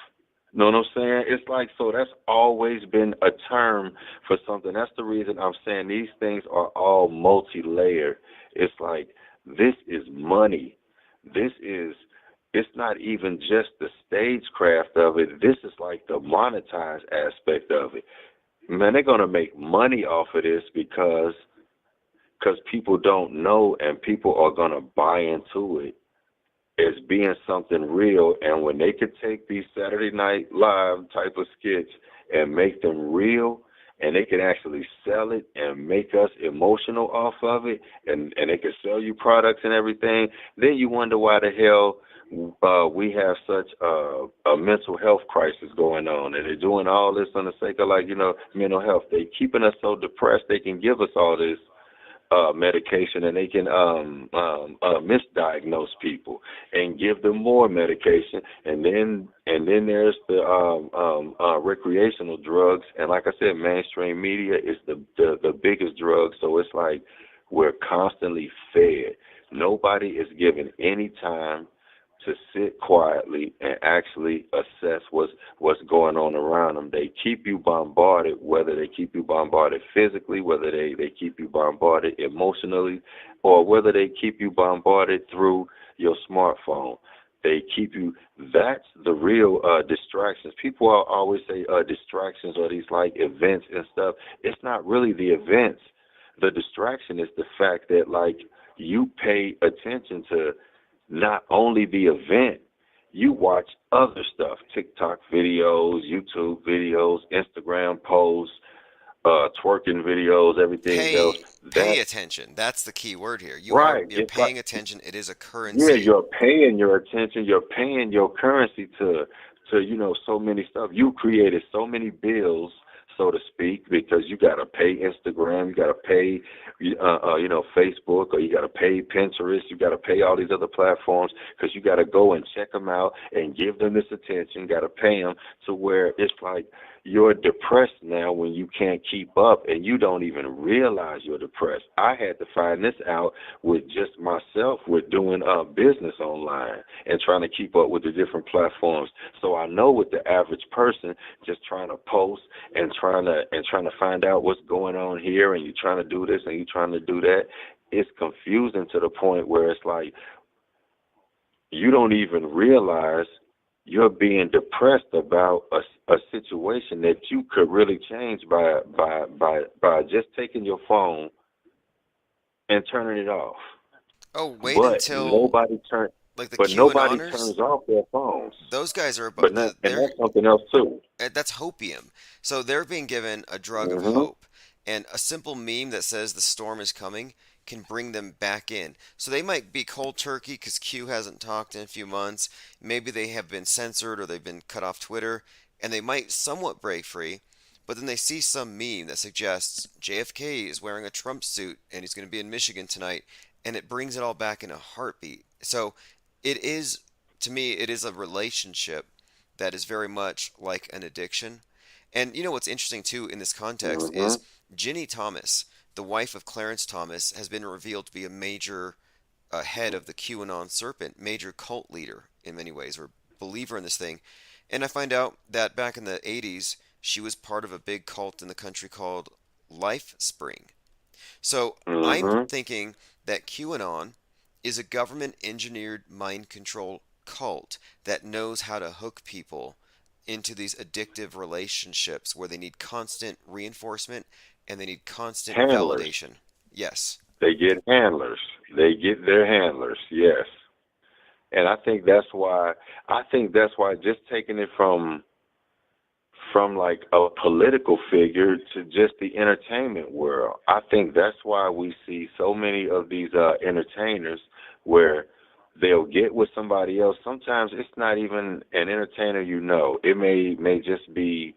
Speaker 8: You know what I'm saying? It's like, so that's always been a term for something. That's the reason I'm saying these things are all multi-layered. It's like, this is money. It's not even just the stagecraft of it. This is like the monetized aspect of it. Man, they're going to make money off of this because people don't know, and people are going to buy into it as being something real. And when they could take these Saturday Night Live type of skits and make them real, and they can actually sell it and make us emotional off of it, and they can sell you products and everything, then you wonder why the hell we have such a mental health crisis going on. And they're doing all this on the sake of mental health. They keeping us so depressed they can give us all this medication, and they can misdiagnose people and give them more medication, and then there's the recreational drugs, and like I said, mainstream media is the biggest drug. So it's like we're constantly fed. Nobody is given any time to sit quietly and actually assess what's going on around them. They keep you bombarded, whether they keep you bombarded physically, whether they keep you bombarded emotionally, or whether they keep you bombarded through your smartphone. They keep you, that's the real distractions. People always say distractions are these like events and stuff. It's not really the events. The distraction is the fact that like you pay attention to not only the event, you watch other stuff, TikTok videos, YouTube videos, Instagram posts, twerking videos, everything else.
Speaker 2: Pay attention. That's the key word here.
Speaker 8: Right.
Speaker 2: You're
Speaker 8: It's
Speaker 2: paying
Speaker 8: like,
Speaker 2: attention. It is a currency.
Speaker 8: yeah, you're paying your attention. You're paying your currency to so many stuff. You created so many bills, so to speak, because you got to pay Instagram, you got to pay, Facebook, or you got to pay Pinterest, you got to pay all these other platforms because you got to go and check them out and give them this attention, got to pay them, to where it's like you're depressed now when you can't keep up and you don't even realize you're depressed. I had to find this out with just myself with doing business online and trying to keep up with the different platforms. So I know with the average person just trying to post and trying to find out what's going on here, and you're trying to do this and you're trying to do that, it's confusing to the point where it's like you don't even realize you're being depressed about a situation that you could really change by just taking your phone and turning it off.
Speaker 2: Oh, wait
Speaker 8: but
Speaker 2: until
Speaker 8: nobody turn,
Speaker 2: like the
Speaker 8: but nobody
Speaker 2: QAnoners,
Speaker 8: turns off their phones.
Speaker 2: those guys are,
Speaker 8: But and that's something else too.
Speaker 2: that's hopium. So they're being given a drug of
Speaker 8: Mhm.
Speaker 2: hope, and a simple meme that says the storm is coming can bring them back in. So they might be cold turkey because Q hasn't talked in a few months. Maybe they have been censored or they've been cut off Twitter, and they might somewhat break free. But then they see some meme that suggests JFK is wearing a Trump suit and he's going to be in Michigan tonight, and it brings it all back in a heartbeat. So it is, to me, it is a relationship that is very much like an addiction. And you know what's interesting too in this context is Ginny Thomas, the wife of Clarence Thomas, has been revealed to be a major head of the QAnon serpent, major cult leader in many ways, or believer in this thing. And I find out that back in the 80s, she was part of a big cult in the country called Life Spring. So I'm thinking that QAnon is a government engineered mind control cult that knows how to hook people into these addictive relationships where they need constant reinforcement and they need constant
Speaker 8: Handlers.
Speaker 2: validation. Yes.
Speaker 8: They get handlers. They get their handlers. Yes. And I think that's why just taking it from like a political figure to just the entertainment world, I think that's why we see so many of these entertainers where they'll get with somebody else. Sometimes it's not even an entertainer you know. It may just be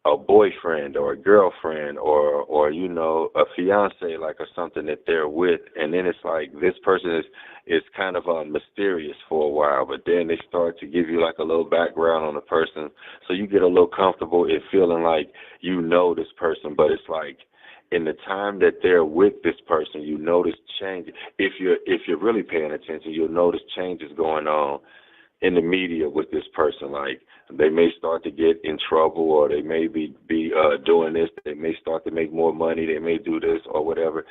Speaker 8: a boyfriend or a girlfriend or a fiance, like, or something that they're with, and then it's like this person is kind of mysterious for a while, but then they start to give you like a little background on the person, so you get a little comfortable in feeling like you know this person. But it's like in the time that they're with this person, you notice change. If you're really paying attention, you'll notice changes going on in the media with this person. Like they may start to get in trouble, or they may be doing this. They may start to make more money. They may do this or whatever.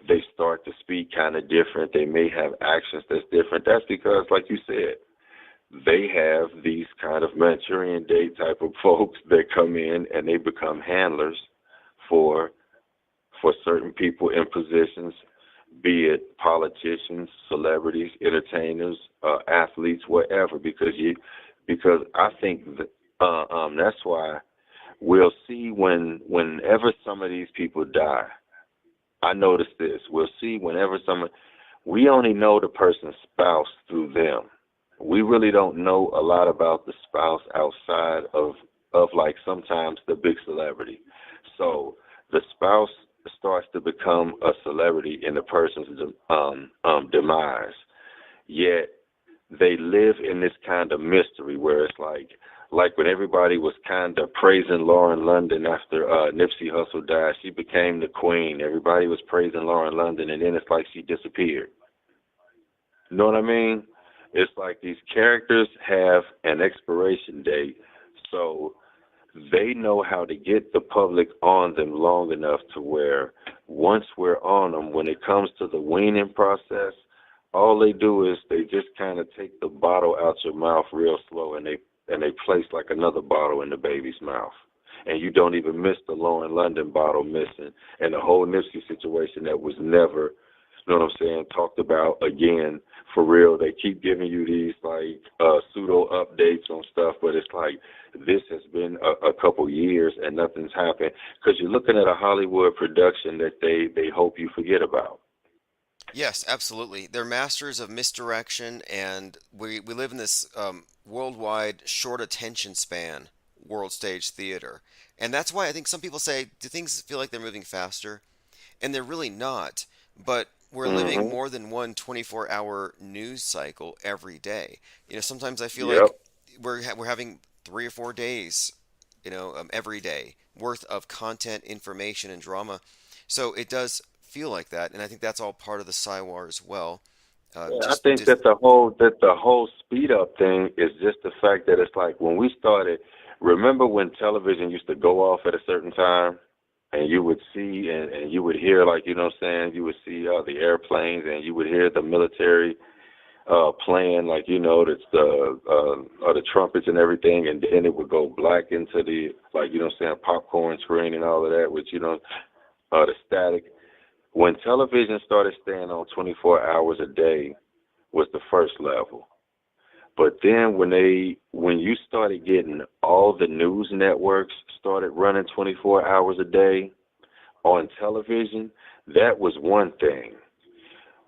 Speaker 8: They start to speak kind of different. They may have actions that's different. That's because, like you said, they have these kind of Manchurian date type of folks that come in and they become handlers for certain people in positions, be it politicians, celebrities, entertainers, athletes, whatever. Because I think that's why we'll see whenever some of these people die. I noticed this. We'll see whenever we only know the person's spouse through them. We really don't know a lot about the spouse outside of like sometimes the big celebrity. So the spouse starts to become a celebrity in the person's demise. Yet they live in this kind of mystery where it's like when everybody was kind of praising Lauren London after Nipsey Hussle died, she became the queen. Everybody was praising Lauren London, and then it's like she disappeared. You know what I mean? It's like these characters have an expiration date, so they know how to get the public on them long enough to where once we're on them, when it comes to the weaning process, all they do is they just kind of take the bottle out your mouth real slow, and they place like another bottle in the baby's mouth. And you don't even miss the Lauren London bottle missing, and the whole Nipsey situation that was never, you know what I'm saying, talked about again for real. They keep giving you these like pseudo updates on stuff, but it's like this has been a couple years and nothing's happened because you're looking at a Hollywood production that they hope you forget about.
Speaker 2: Yes, absolutely. They're masters of misdirection, and we live in this worldwide short attention span world stage theater. And that's why I think some people say, do things feel like they're moving faster? And they're really not. But we're living more than one 24-hour news cycle every day. Sometimes I feel like we're having 3 or 4 days, every day worth of content, information, and drama. So it does feel like that, and I think that's all part of the Psywar as well.
Speaker 8: I think that the whole speed up thing is just the fact that it's like when we started. Remember when television used to go off at a certain time, and you would see and you would hear, like, you know what I'm saying, you would see the airplanes, and you would hear the military playing, like, that's the trumpets and everything, and then it would go black into the, like, you know what I'm saying, popcorn screen and all of that, which, the static. When television started staying on 24 hours a day was the first level. But then when you started getting all the news networks started running 24 hours a day on television, that was one thing.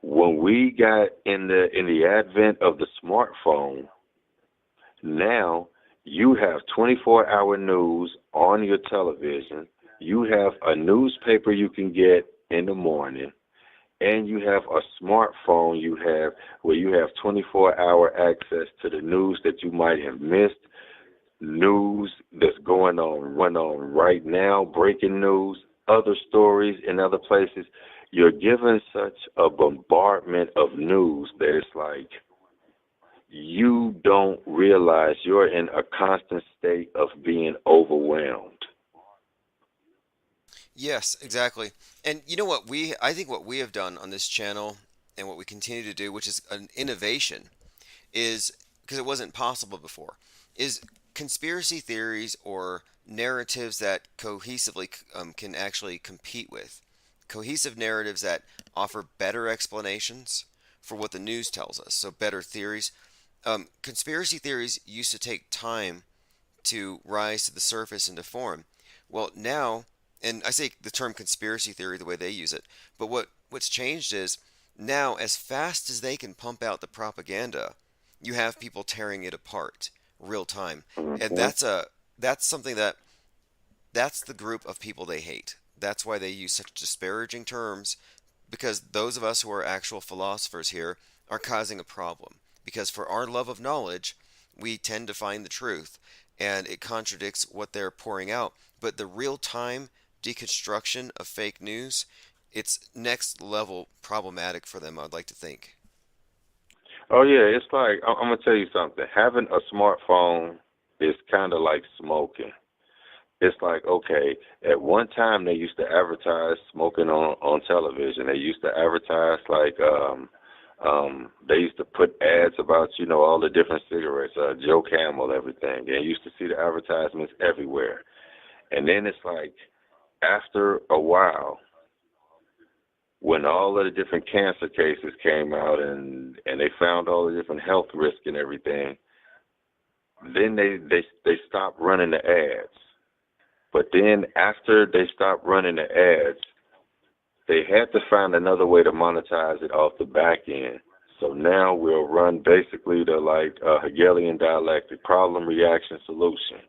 Speaker 8: When we got in the advent of the smartphone, now you have 24-hour news on your television. You have a newspaper you can get in the morning, and you have a smartphone where you have 24-hour access to the news that you might have missed, news that's going on right now, breaking news, other stories in other places. You're given such a bombardment of news that it's like you don't realize you're in a constant state of being overwhelmed.
Speaker 2: Yes, exactly. And you know what I think what we have done on this channel and what we continue to do, which is an innovation, is because it wasn't possible before, is conspiracy theories or narratives that cohesively can actually compete with. Cohesive narratives that offer better explanations for what the news tells us, so better theories. Conspiracy theories used to take time to rise to the surface and to form. Well, now, and I say the term conspiracy theory the way they use it, but what's changed is now, as fast as they can pump out the propaganda, you have people tearing it apart real time. And that's something that's the group of people they hate. That's why they use such disparaging terms, because those of us who are actual philosophers here are causing a problem. Because for our love of knowledge, we tend to find the truth, and it contradicts what they're pouring out. But the real-time deconstruction of fake news, it's next level problematic for them, I'd like to think.
Speaker 8: Oh yeah, it's like, I'm gonna tell you something. Having a smartphone is kind of like smoking. It's like, okay, at one time they used to advertise smoking on television. They used to advertise like they used to put ads about, all the different cigarettes, Joe Camel, everything. And you used to see the advertisements everywhere. And then it's like, after a while, when all of the different cancer cases came out and they found all the different health risks and everything, then they stopped running the ads. But then after they stopped running the ads, they had to find another way to monetize it off the back end. So now we'll run basically the Hegelian dialectic, problem, reaction, solution.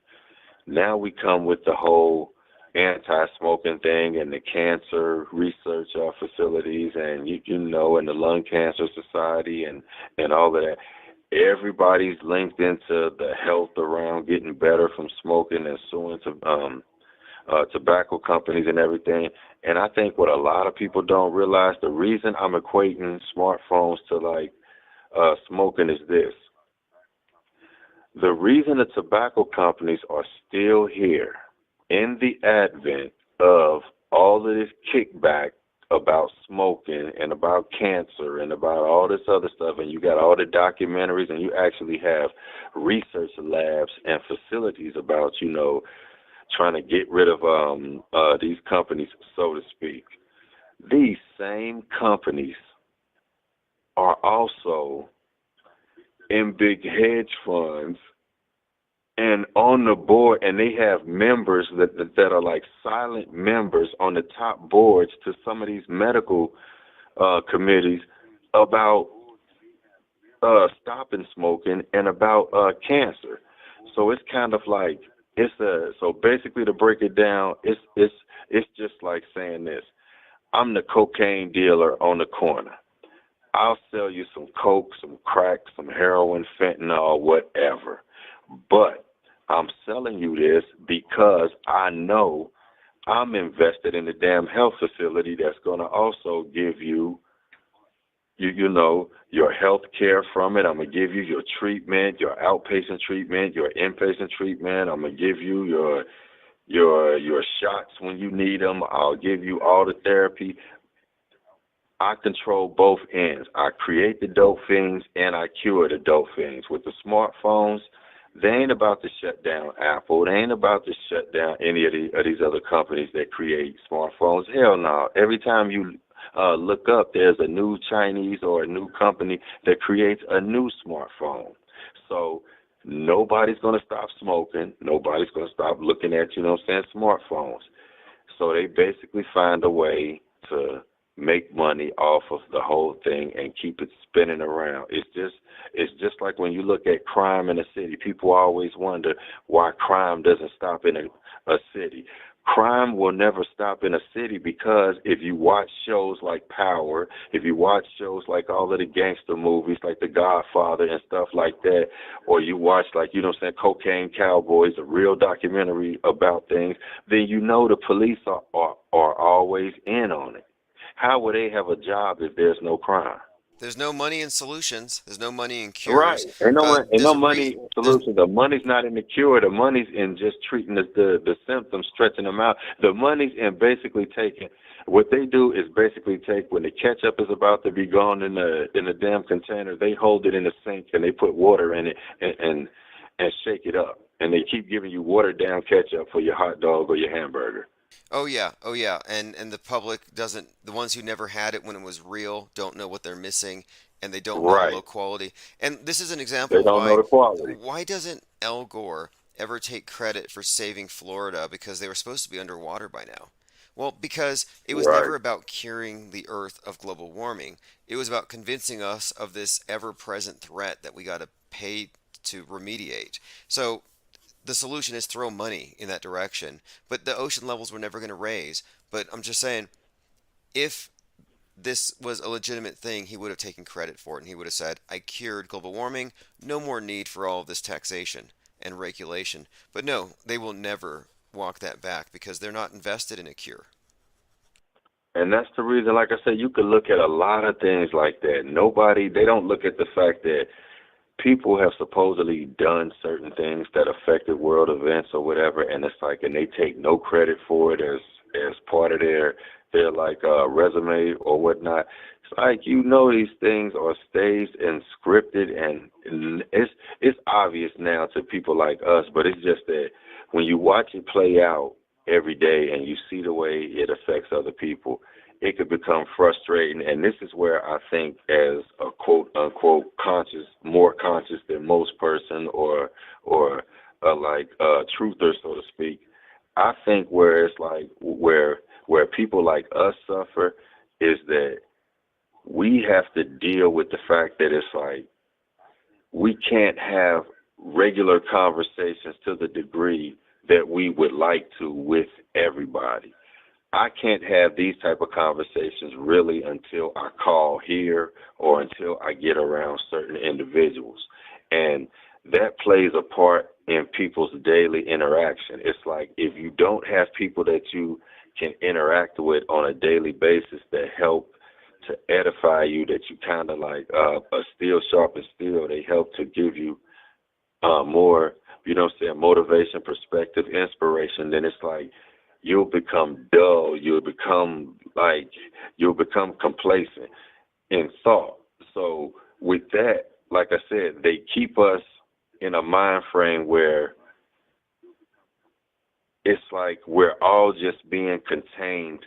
Speaker 8: Now we come with the whole anti-smoking thing and the cancer research facilities, and and the Lung Cancer Society and all of that. Everybody's linked into the health around getting better from smoking and suing to tobacco companies and everything. And I think what a lot of people don't realize, the reason I'm equating smartphones to like smoking is this. The reason the tobacco companies are still here in the advent of all of this kickback about smoking and about cancer and about all this other stuff, and you got all the documentaries, and you actually have research labs and facilities about, trying to get rid of these companies, so to speak. These same companies are also in big hedge funds and on the board, and they have members that are like silent members on the top boards to some of these medical committees about stopping smoking and about cancer. So it's kind of like so basically, to break it down, it's just like saying this: I'm the cocaine dealer on the corner. I'll sell you some coke, some crack, some heroin, fentanyl, whatever. But I'm selling you this because I know I'm invested in the damn health facility that's going to also give you, your health care from it. I'm going to give you your treatment, your outpatient treatment, your inpatient treatment. I'm going to give you your shots when you need them. I'll give you all the therapy. I control both ends. I create the dope fiends and I cure the dope fiends. With the smartphones, they ain't about to shut down Apple. They ain't about to shut down any of these other companies that create smartphones. Hell no. Every time you look up, there's a new Chinese or a new company that creates a new smartphone. So nobody's going to stop smoking. Nobody's going to stop looking at, smartphones. So they basically find a way to make money off of the whole thing and keep it spinning around. It's just like when you look at crime in a city, people always wonder why crime doesn't stop in a city. Crime will never stop in a city because if you watch shows like Power, if you watch shows like all of the gangster movies like The Godfather and stuff like that, or you watch Cocaine Cowboys, a real documentary about things, then the police are always in on it. How will they have a job if there's no crime?
Speaker 2: There's no money in solutions. There's no money in cures.
Speaker 8: Right. Ain't no money in solutions. The money's not in the cure. The money's in just treating the symptoms, stretching them out. The money's in basically taking. What they do is basically take when the ketchup is about to be gone in the damn container, they hold it in the sink and they put water in it and shake it up. And they keep giving you watered down ketchup for your hot dog or your hamburger.
Speaker 2: Oh yeah. And the public doesn't. The ones who never had it when it was real don't know what they're missing, and they don't know low quality. And this is an example.
Speaker 8: They don't know the quality.
Speaker 2: Why doesn't Al Gore ever take credit for saving Florida because they were supposed to be underwater by now? Well, because it was never about curing the Earth of global warming. It was about convincing us of this ever-present threat that we got to pay to remediate. So the solution is throw money in that direction, but the ocean levels were never going to raise. But I'm just saying, if this was a legitimate thing, he would have taken credit for it, and he would have said, I cured global warming, no more need for all of this taxation and regulation. But no, they will never walk that back because they're not invested in a cure.
Speaker 8: And that's the reason, like I said, you could look at a lot of things like that. They don't look at the fact that people have supposedly done certain things that affected world events or whatever, and it's like, and they take no credit for it as part of their like resume or whatnot. It's like, these things are staged and scripted, and it's obvious now to people like us, but it's just that when you watch it play out every day and you see the way it affects other people, it could become frustrating. And this is where I think, as a quote unquote more conscious than most person, or like truther, so to speak, I think where it's like where people like us suffer is that we have to deal with the fact that it's like we can't have regular conversations to the degree that we would like to with everybody. I can't have these type of conversations really until I call here or until I get around certain individuals. And that plays a part in people's daily interaction. It's like if you don't have people that you can interact with on a daily basis that help to edify you, that you kind of like a steel sharpens steel, they help to give you more, motivation, perspective, inspiration, then it's like you'll become dull. You'll become complacent in thought. So with that, like I said, they keep us in a mind frame where it's like we're all just being contained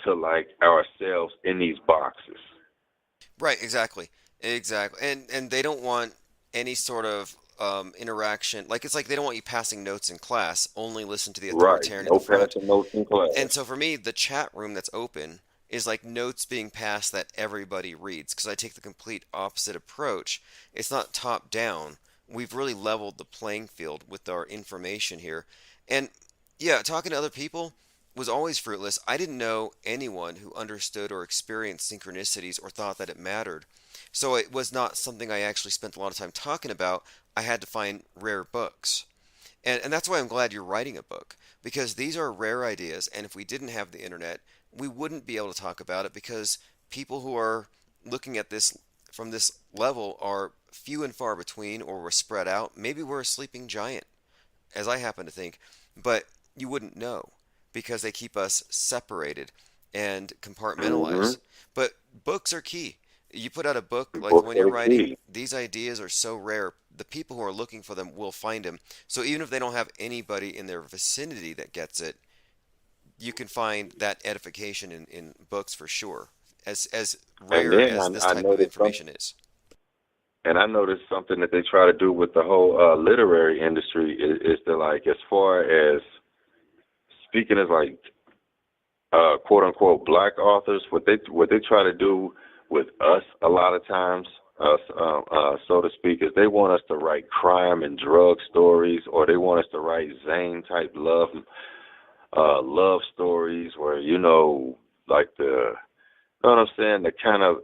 Speaker 8: to like ourselves in these boxes.
Speaker 2: Right, exactly. Exactly. And they don't want any sort of interaction. Like, it's like they don't want you passing notes in class. Only listen to the
Speaker 8: Right.
Speaker 2: authoritarian at
Speaker 8: No
Speaker 2: the front.
Speaker 8: passing notes in class.
Speaker 2: And so for me, the chat room that's open is like notes being passed that everybody reads, because I take the complete opposite approach. It's not top down. We've really leveled the playing field with our information here. And yeah, talking to other people was always fruitless. I didn't know anyone who understood or experienced synchronicities or thought that it mattered. So it was not something I actually spent a lot of time talking about. I had to find rare books. And that's why I'm glad you're writing a book, because these are rare ideas. And if we didn't have the internet, we wouldn't be able to talk about it, because people who are looking at this from this level are few and far between, or we're spread out. Maybe we're a sleeping giant, as I happen to think, but you wouldn't know because they keep us separated and compartmentalized. But books are key. You put out a book like the
Speaker 8: Books
Speaker 2: one you're
Speaker 8: are
Speaker 2: writing,
Speaker 8: key.
Speaker 2: these ideas are so rare. The people who are looking for them will find them. So even if they don't have anybody in their vicinity that gets it, you can find that edification in books for sure, as
Speaker 8: And
Speaker 2: rare
Speaker 8: then
Speaker 2: as this
Speaker 8: I
Speaker 2: type of
Speaker 8: noticed
Speaker 2: information is.
Speaker 8: And I noticed something that they try to do with the whole literary industry is to like, as far as speaking as like quote unquote black authors, what they try to do with us a lot of times, so to speak, is they want us to write crime and drug stories, or they want us to write Zane type love stories where like the. You know what I'm saying?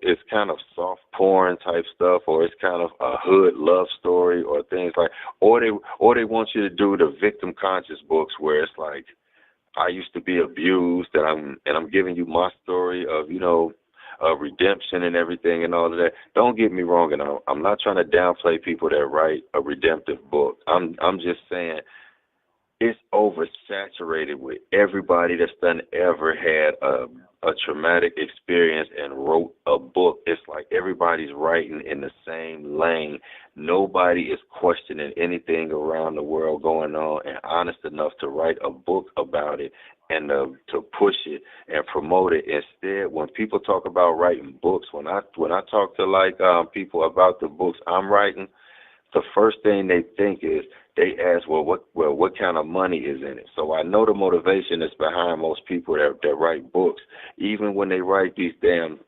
Speaker 8: It's kind of soft porn type stuff, or it's kind of a hood love story, or things like, or they want you to do the victim conscious books where it's like, I used to be abused, and I'm giving you my story of redemption and everything and all of that. Don't get me wrong, and I'm not trying to downplay people that write a redemptive book. I'm just saying it's oversaturated with everybody that's done ever had a traumatic experience and wrote a book. It's like everybody's writing in the same lane. Nobody is questioning anything around the world going on and honest enough to write a book about it and to push it and promote it. Instead, when people talk about writing books, when I talk to people about the books I'm writing, the first thing they think is they ask, what kind of money is in it? So I know the motivation is behind most people that write books. Even when they write these damn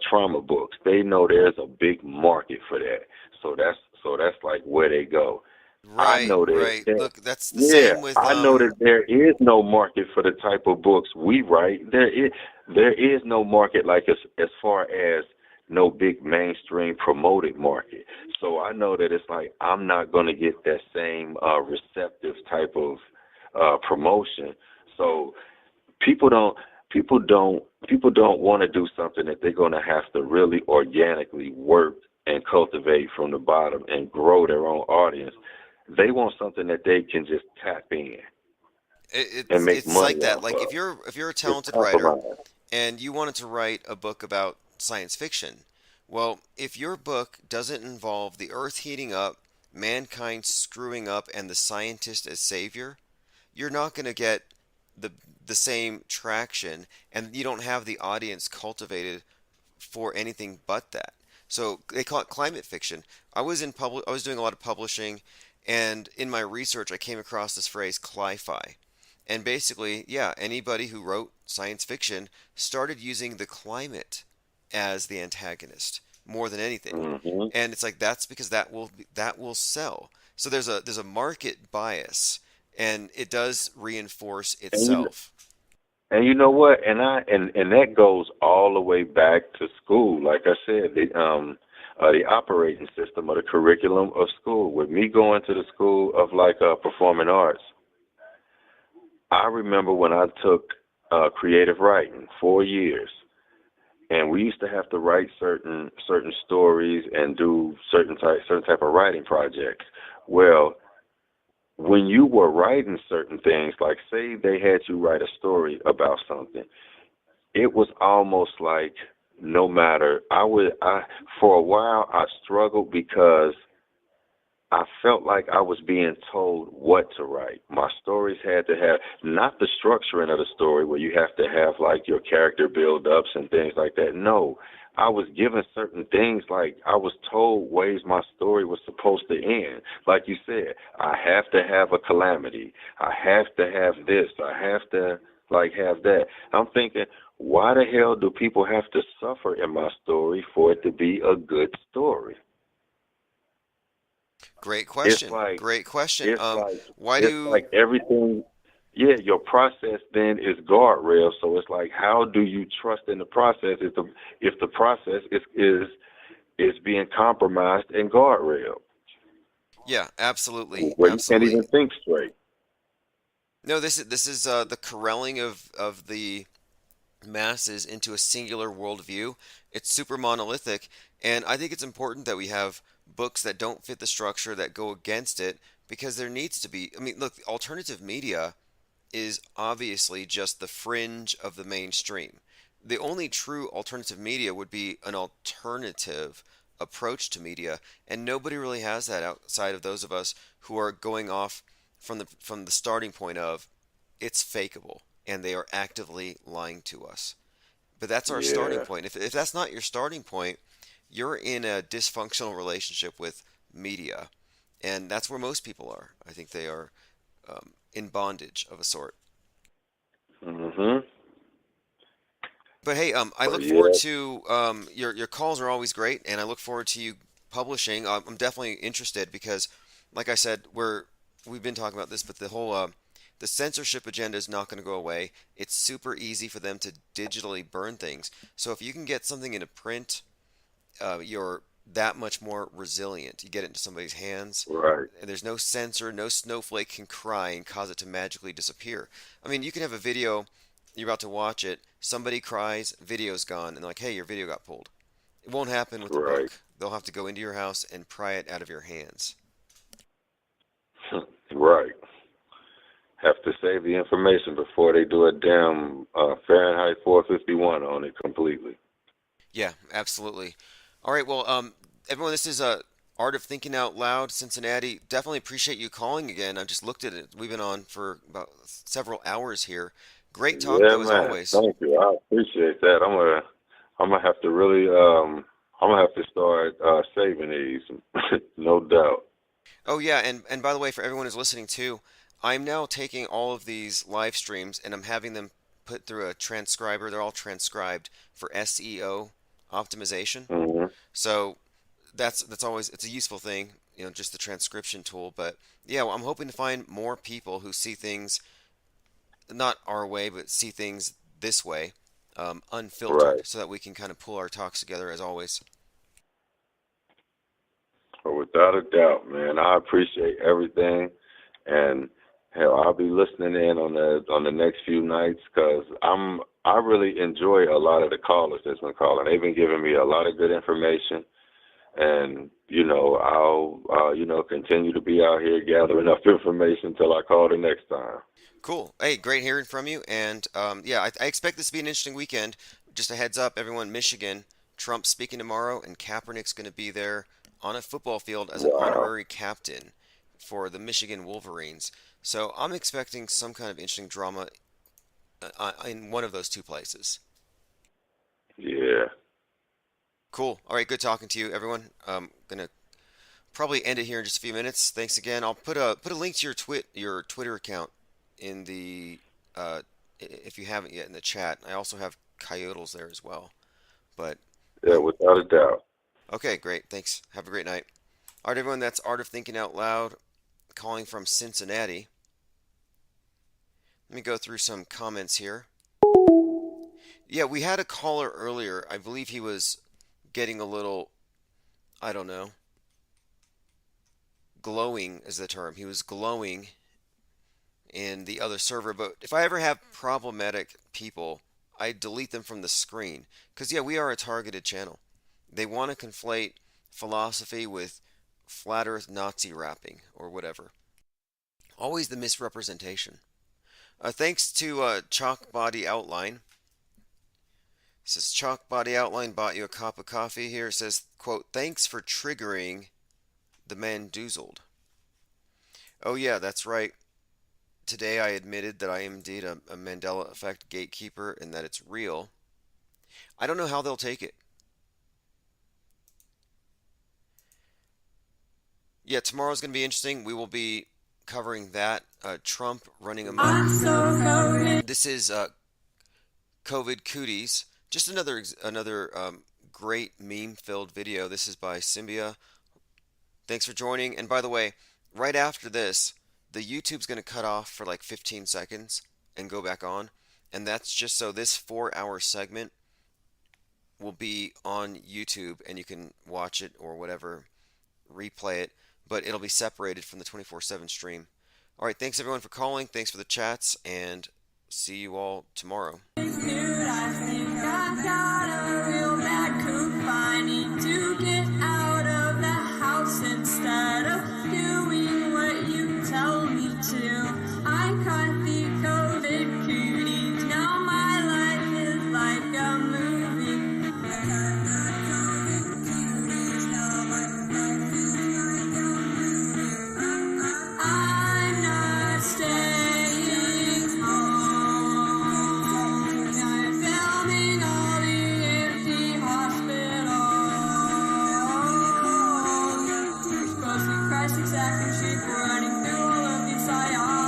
Speaker 8: trauma books, they know there's a big market for that. So that's like where they go.
Speaker 2: Right,
Speaker 8: I know that.
Speaker 2: right. Look, that's the same with
Speaker 8: I know that there is no market for the type of books we write. There is no market like as far as no big mainstream promoted market. So I know that it's like I'm not going to get that same receptive type of promotion. So people don't want to do something that they're going to have to really organically work and cultivate from the bottom and grow their own audience. They want something that they can just tap in and make
Speaker 2: it's
Speaker 8: money
Speaker 2: like that.
Speaker 8: off
Speaker 2: Like
Speaker 8: of.
Speaker 2: if you're a
Speaker 8: It's
Speaker 2: talented writer
Speaker 8: compromise.
Speaker 2: and you wanted to write a book about science fiction, well, if your book doesn't involve the Earth heating up, mankind screwing up, and the scientist as savior, you're not going to get the same traction, and you don't have the audience cultivated for anything but that. So they call it climate fiction. I was doing a lot of publishing, and in my research I came across this phrase cli-fi. And basically, yeah, anybody who wrote science fiction started using the climate as the antagonist more than anything.
Speaker 8: Mm-hmm.
Speaker 2: And it's like that's because that will sell. So there's a market bias, and it does reinforce
Speaker 8: And you,
Speaker 2: itself.
Speaker 8: and you know what? And that goes all the way back to school. Like I said, the operating system or the curriculum of school. With me going to the school of performing arts, I remember when I took creative writing 4 years, and we used to have to write certain stories and do certain type of writing projects. Well, when you were writing certain things, like say they had you write a story about something, it was almost like no matter I for a while I struggled because I felt like I was being told what to write. My stories had to have not the structuring of the story where you have to have like your character build ups and things like that. No, I was given certain things, like I was told ways my story was supposed to end. Like you said, I have to have a calamity. I have to have this. I have to have that. I'm thinking, why the hell do people have to suffer in my story for it to be a good story?
Speaker 2: Great
Speaker 8: It's
Speaker 2: question.
Speaker 8: like
Speaker 2: Great question.
Speaker 8: it's like
Speaker 2: Why
Speaker 8: it's
Speaker 2: do
Speaker 8: like everything. Yeah, your process then is guardrail. So it's like, how do you trust in the process if the process is being compromised and guardrail
Speaker 2: Yeah, absolutely,
Speaker 8: where you can't
Speaker 2: absolutely.
Speaker 8: even think straight?
Speaker 2: No, this is the corralling of the masses into a singular worldview. It's super monolithic, and I think it's important that we have books that don't fit the structure that go against it because there needs to be. I mean, look, alternative media is obviously just the fringe of the mainstream. The only true alternative media would be an alternative approach to media, and nobody really has that outside of those of us who are going off from the starting point of it's fakeable and they are actively lying to us. But that's our starting
Speaker 8: Yeah.
Speaker 2: point. If that's not your starting point, you're in a dysfunctional relationship with media, and that's where most people are. I think they are in bondage of a sort.
Speaker 8: Mhm.
Speaker 2: But hey, I
Speaker 8: But
Speaker 2: look forward
Speaker 8: yeah,
Speaker 2: to your calls are always great, and I look forward to you publishing. I'm definitely interested because, like I said, we've been talking about this, but the censorship agenda is not going to go away. It's super easy for them to digitally burn things. So if you can get something into print, you're that much more resilient. You get it into somebody's hands,
Speaker 8: right.
Speaker 2: and there's no censor, no snowflake can cry and cause it to magically disappear. I mean, you can have a video, you're about to watch it, somebody cries, video's gone, and they're like, hey, your video got pulled. It won't happen with the
Speaker 8: Right.
Speaker 2: book. They'll have to go into your house and pry it out of your hands.
Speaker 8: Right. Have to save the information before they do a damn Fahrenheit 451 on it completely.
Speaker 2: Yeah, absolutely. All right, well, everyone, this is Art of Thinking Out Loud, Cincinnati. Definitely appreciate you calling again. I just looked at it. We've been on for about several hours here. Great talk,
Speaker 8: Yeah,
Speaker 2: though, as
Speaker 8: man.
Speaker 2: always.
Speaker 8: Thank you. I appreciate that. I'm gonna have to really I'm gonna have to start saving these, no doubt.
Speaker 2: Oh yeah, and by the way, for everyone who's listening too, I'm now taking all of these live streams and I'm having them put through a transcriber. They're all transcribed for SEO optimization.
Speaker 8: Hmm.
Speaker 2: So that's always it's a useful thing, just the transcription tool. But yeah, well, I'm hoping to find more people who see things not our way, but see things this way, unfiltered,
Speaker 8: Right.
Speaker 2: so that we can kind of pull our talks together as always.
Speaker 8: But without a doubt, man, I appreciate everything, and hell, I'll be listening in on the next few nights because I really enjoy a lot of the callers that's been calling. They've been giving me a lot of good information, and I'll continue to be out here gathering enough information until I call the next time.
Speaker 2: Cool. Hey, great hearing from you. And yeah, I expect this to be an interesting weekend. Just a heads up, everyone, Michigan, Trump speaking tomorrow, and Kaepernick's going to be there on a football field as an
Speaker 8: Wow.
Speaker 2: honorary captain for the Michigan Wolverines. So I'm expecting some kind of interesting drama in one of those two places.
Speaker 8: Yeah.
Speaker 2: Cool. All right, good talking to you, everyone. Gonna probably end it here in just a few minutes. Thanks again. I'll put a link to your Twitter account in the if you haven't yet in the chat. I also have Coyotals there as well. But
Speaker 8: Yeah, without a doubt.
Speaker 2: okay, great. Thanks. Have a great night. All right, everyone. That's Art of Thinking Out Loud. calling from Cincinnati. Let me go through some comments here. Yeah, we had a caller earlier. I believe he was getting a little, I don't know, glowing is the term. He was glowing in the other server. But if I ever have problematic people, I delete them from the screen. Because, yeah, we are a targeted channel. They want to conflate philosophy with flat earth Nazi rapping or whatever. Always the misrepresentation. Thanks to Chalk Body Outline. It says, Chalk Body Outline bought you a cup of coffee here. It says, quote, thanks for triggering the Mandoozled. Oh yeah, that's right. Today I admitted that I am indeed a Mandela Effect gatekeeper and that it's real. I don't know how they'll take it. Yeah, tomorrow's going to be interesting. We will be covering that. Trump running amok. This is COVID Cooties. Just another great meme-filled video. This is by Symbia. Thanks for joining. And by the way, right after this, the YouTube's going to cut off for like 15 seconds and go back on. And that's just so this 4-hour segment will be on YouTube and you can watch it or whatever, replay it. But it'll be separated from the 24/7 stream. All right, thanks everyone for calling. Thanks for the chats, and see you all tomorrow.
Speaker 11: Instead of doing what you tell me to, I caught the COVID cooties. Now my life is like a movie. I'm not staying home. I'm filming all the empty hospitals. Christ exacting sheep running through all of these psyops.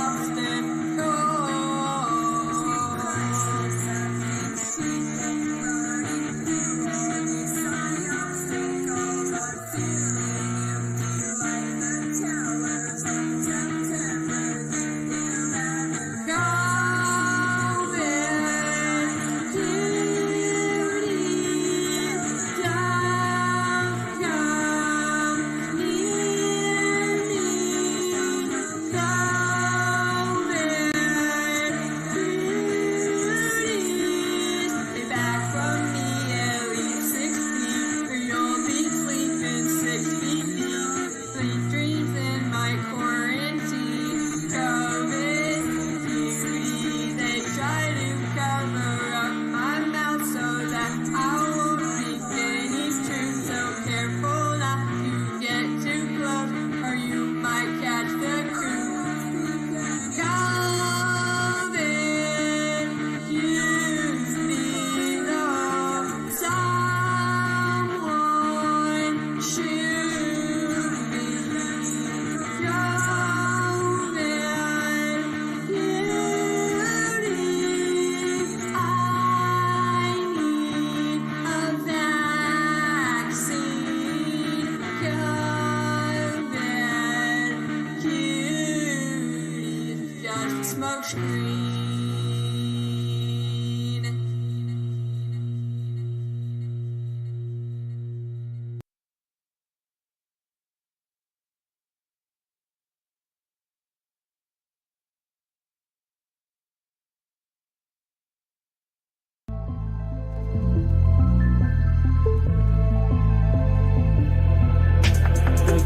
Speaker 11: smoke screen.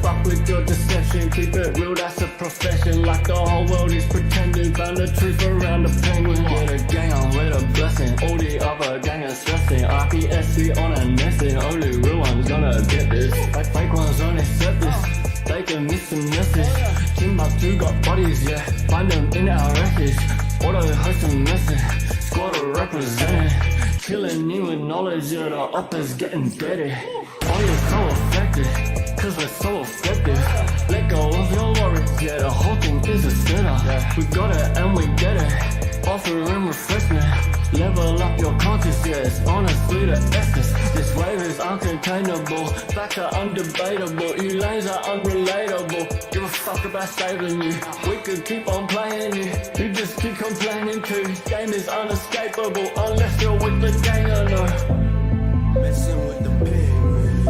Speaker 9: Fuck with your deception, keep it real, that's a profession. Like the whole world is pretending, found the truth around the penguin. Get a gang on with a blessing, all the other gang are stressing. RPSC on a nesting, only real one's gonna get this. Fake ones only set this, they can miss the message. Timbuktu got bodies, yeah, find them in our records. Auto host a message, squad are represented. Killing you with knowledge, yeah, the uppers getting dirty. All you're so affected, cause we're so effective. Let go of your worries, yeah, the whole thing is a sinner. We got it and we get it, offering refreshment. Level up your conscious yes, honestly the essence. This wave is uncontainable, facts are undebatable, you lanes are unrelatable. Give a fuck about saving you, we could keep on playing you. You just keep complaining too, game is unescapable unless you're with the gang or no. Messing with the penguin,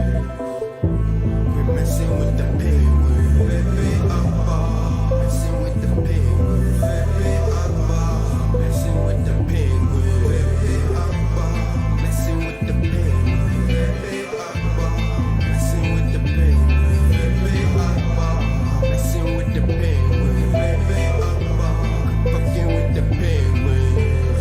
Speaker 9: we're messing with the penguin, messing with the penguin, messing with the penguin, messing with the penguin, messing with the penguin, messing with the penguin, fucking with the penguins,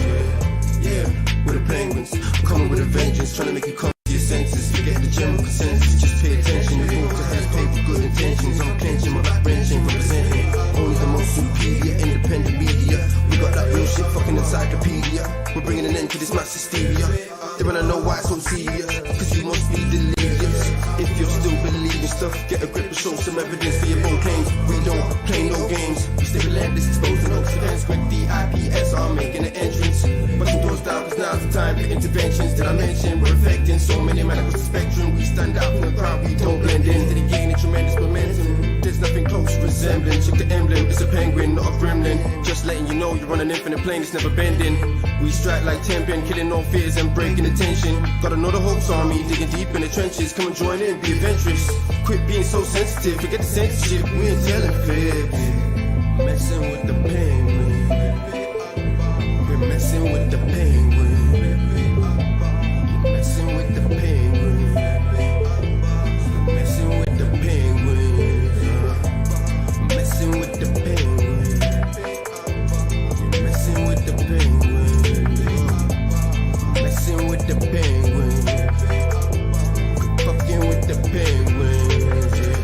Speaker 9: yeah, with the penguins, I'm coming with a vengeance, trying to make you come to your senses, forget the general consensus, just pay attention, the rules has paid for good intentions, I'm clenching my back wrenching, representing only the most superior, independent media, we got that real shit fucking encyclopedia, we're bringing an end to this mass hysteria, they wanna know why it's so serious, cause you must be delirious, if you're still believing stuff, get a grip and show some evidence for your own claims, we don't play no games, we stay relentless, exposing no events, with the IPS are making an entrance, busting doors down cause now's the time for interventions, did I mention, we're affecting so many men across the spectrum, we stand out from the crowd, we don't blend in, steady gaining tremendous momentum, there's nothing close resembling, check the emblem, it's a penguin, not a gremlin, just letting you know you're on an infinite plane, it's never bending, we strike like temping, killing all fears and breaking the tension, gotta know the Hopes Army, digging deep in the trenches, come and join in, be adventurous, quit being so sensitive, forget the censorship, we ain't telling fibs, messing with the penguin, we're messing with the penguin, messing with the penguin, messing with the penguin, messing with the penguin, messing with the penguin, messing with the penguin, fucking with the penguins, yeah.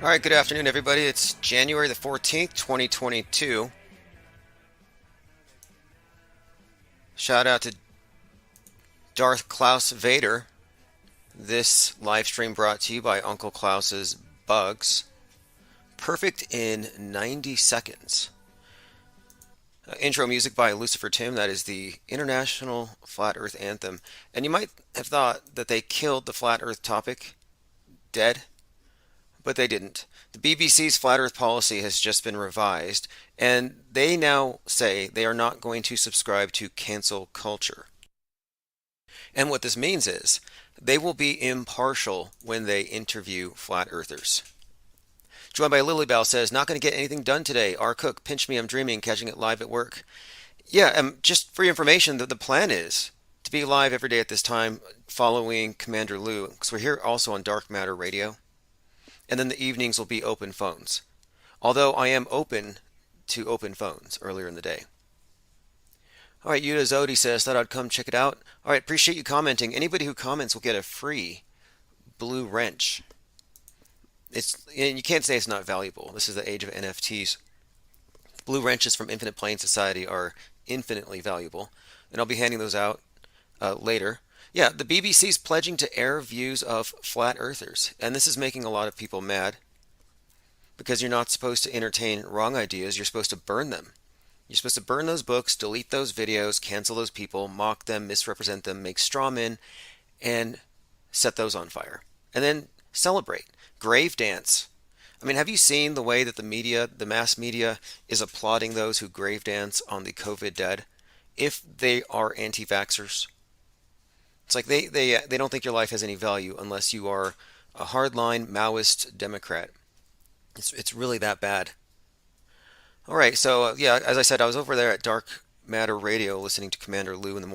Speaker 2: All right, good afternoon, everybody. It's January the 14th, 2022. Shout out to Darth Klaus Vader. This live stream brought to you by Uncle Klaus's Bugs. Perfect in 90 seconds. Intro music by Lucifer Tim. That is the International Flat Earth Anthem. And you might have thought that they killed the Flat Earth topic dead. But they didn't. The BBC's flat earth policy has just been revised, and they now say they are not going to subscribe to cancel culture. And what this means is they will be impartial when they interview flat earthers. Joined by Lilybell says, not going to get anything done today. R. Cook, pinch me, I'm dreaming, catching it live at work. Yeah, just for your information, the plan is to be live every day at this time following Commander Lou, because we're here also on Dark Matter Radio. And then the evenings will be open phones. Although I am open to open phones earlier in the day. All right, Yuda Zodi says, thought I'd come check it out. All right, appreciate you commenting. Anybody who comments will get a free blue wrench. And you can't say it's not valuable. This is the age of NFTs. Blue wrenches from Infinite Plane Society are infinitely valuable. And I'll be handing those out later. Yeah, the BBC's pledging to air views of flat earthers, and this is making a lot of people mad because you're not supposed to entertain wrong ideas, you're supposed to burn them. You're supposed to burn those books, delete those videos, cancel those people, mock them, misrepresent them, make straw men, and set those on fire. And then celebrate. Grave dance. I mean, have you seen the way that the media, the mass media, is applauding those who grave dance on the COVID dead if they are anti-vaxxers? It's like they don't think your life has any value unless you are a hardline Maoist Democrat. It's really that bad. All right, so yeah, as I said, I was over there at Dark Matter Radio listening to Commander Lou in the morning.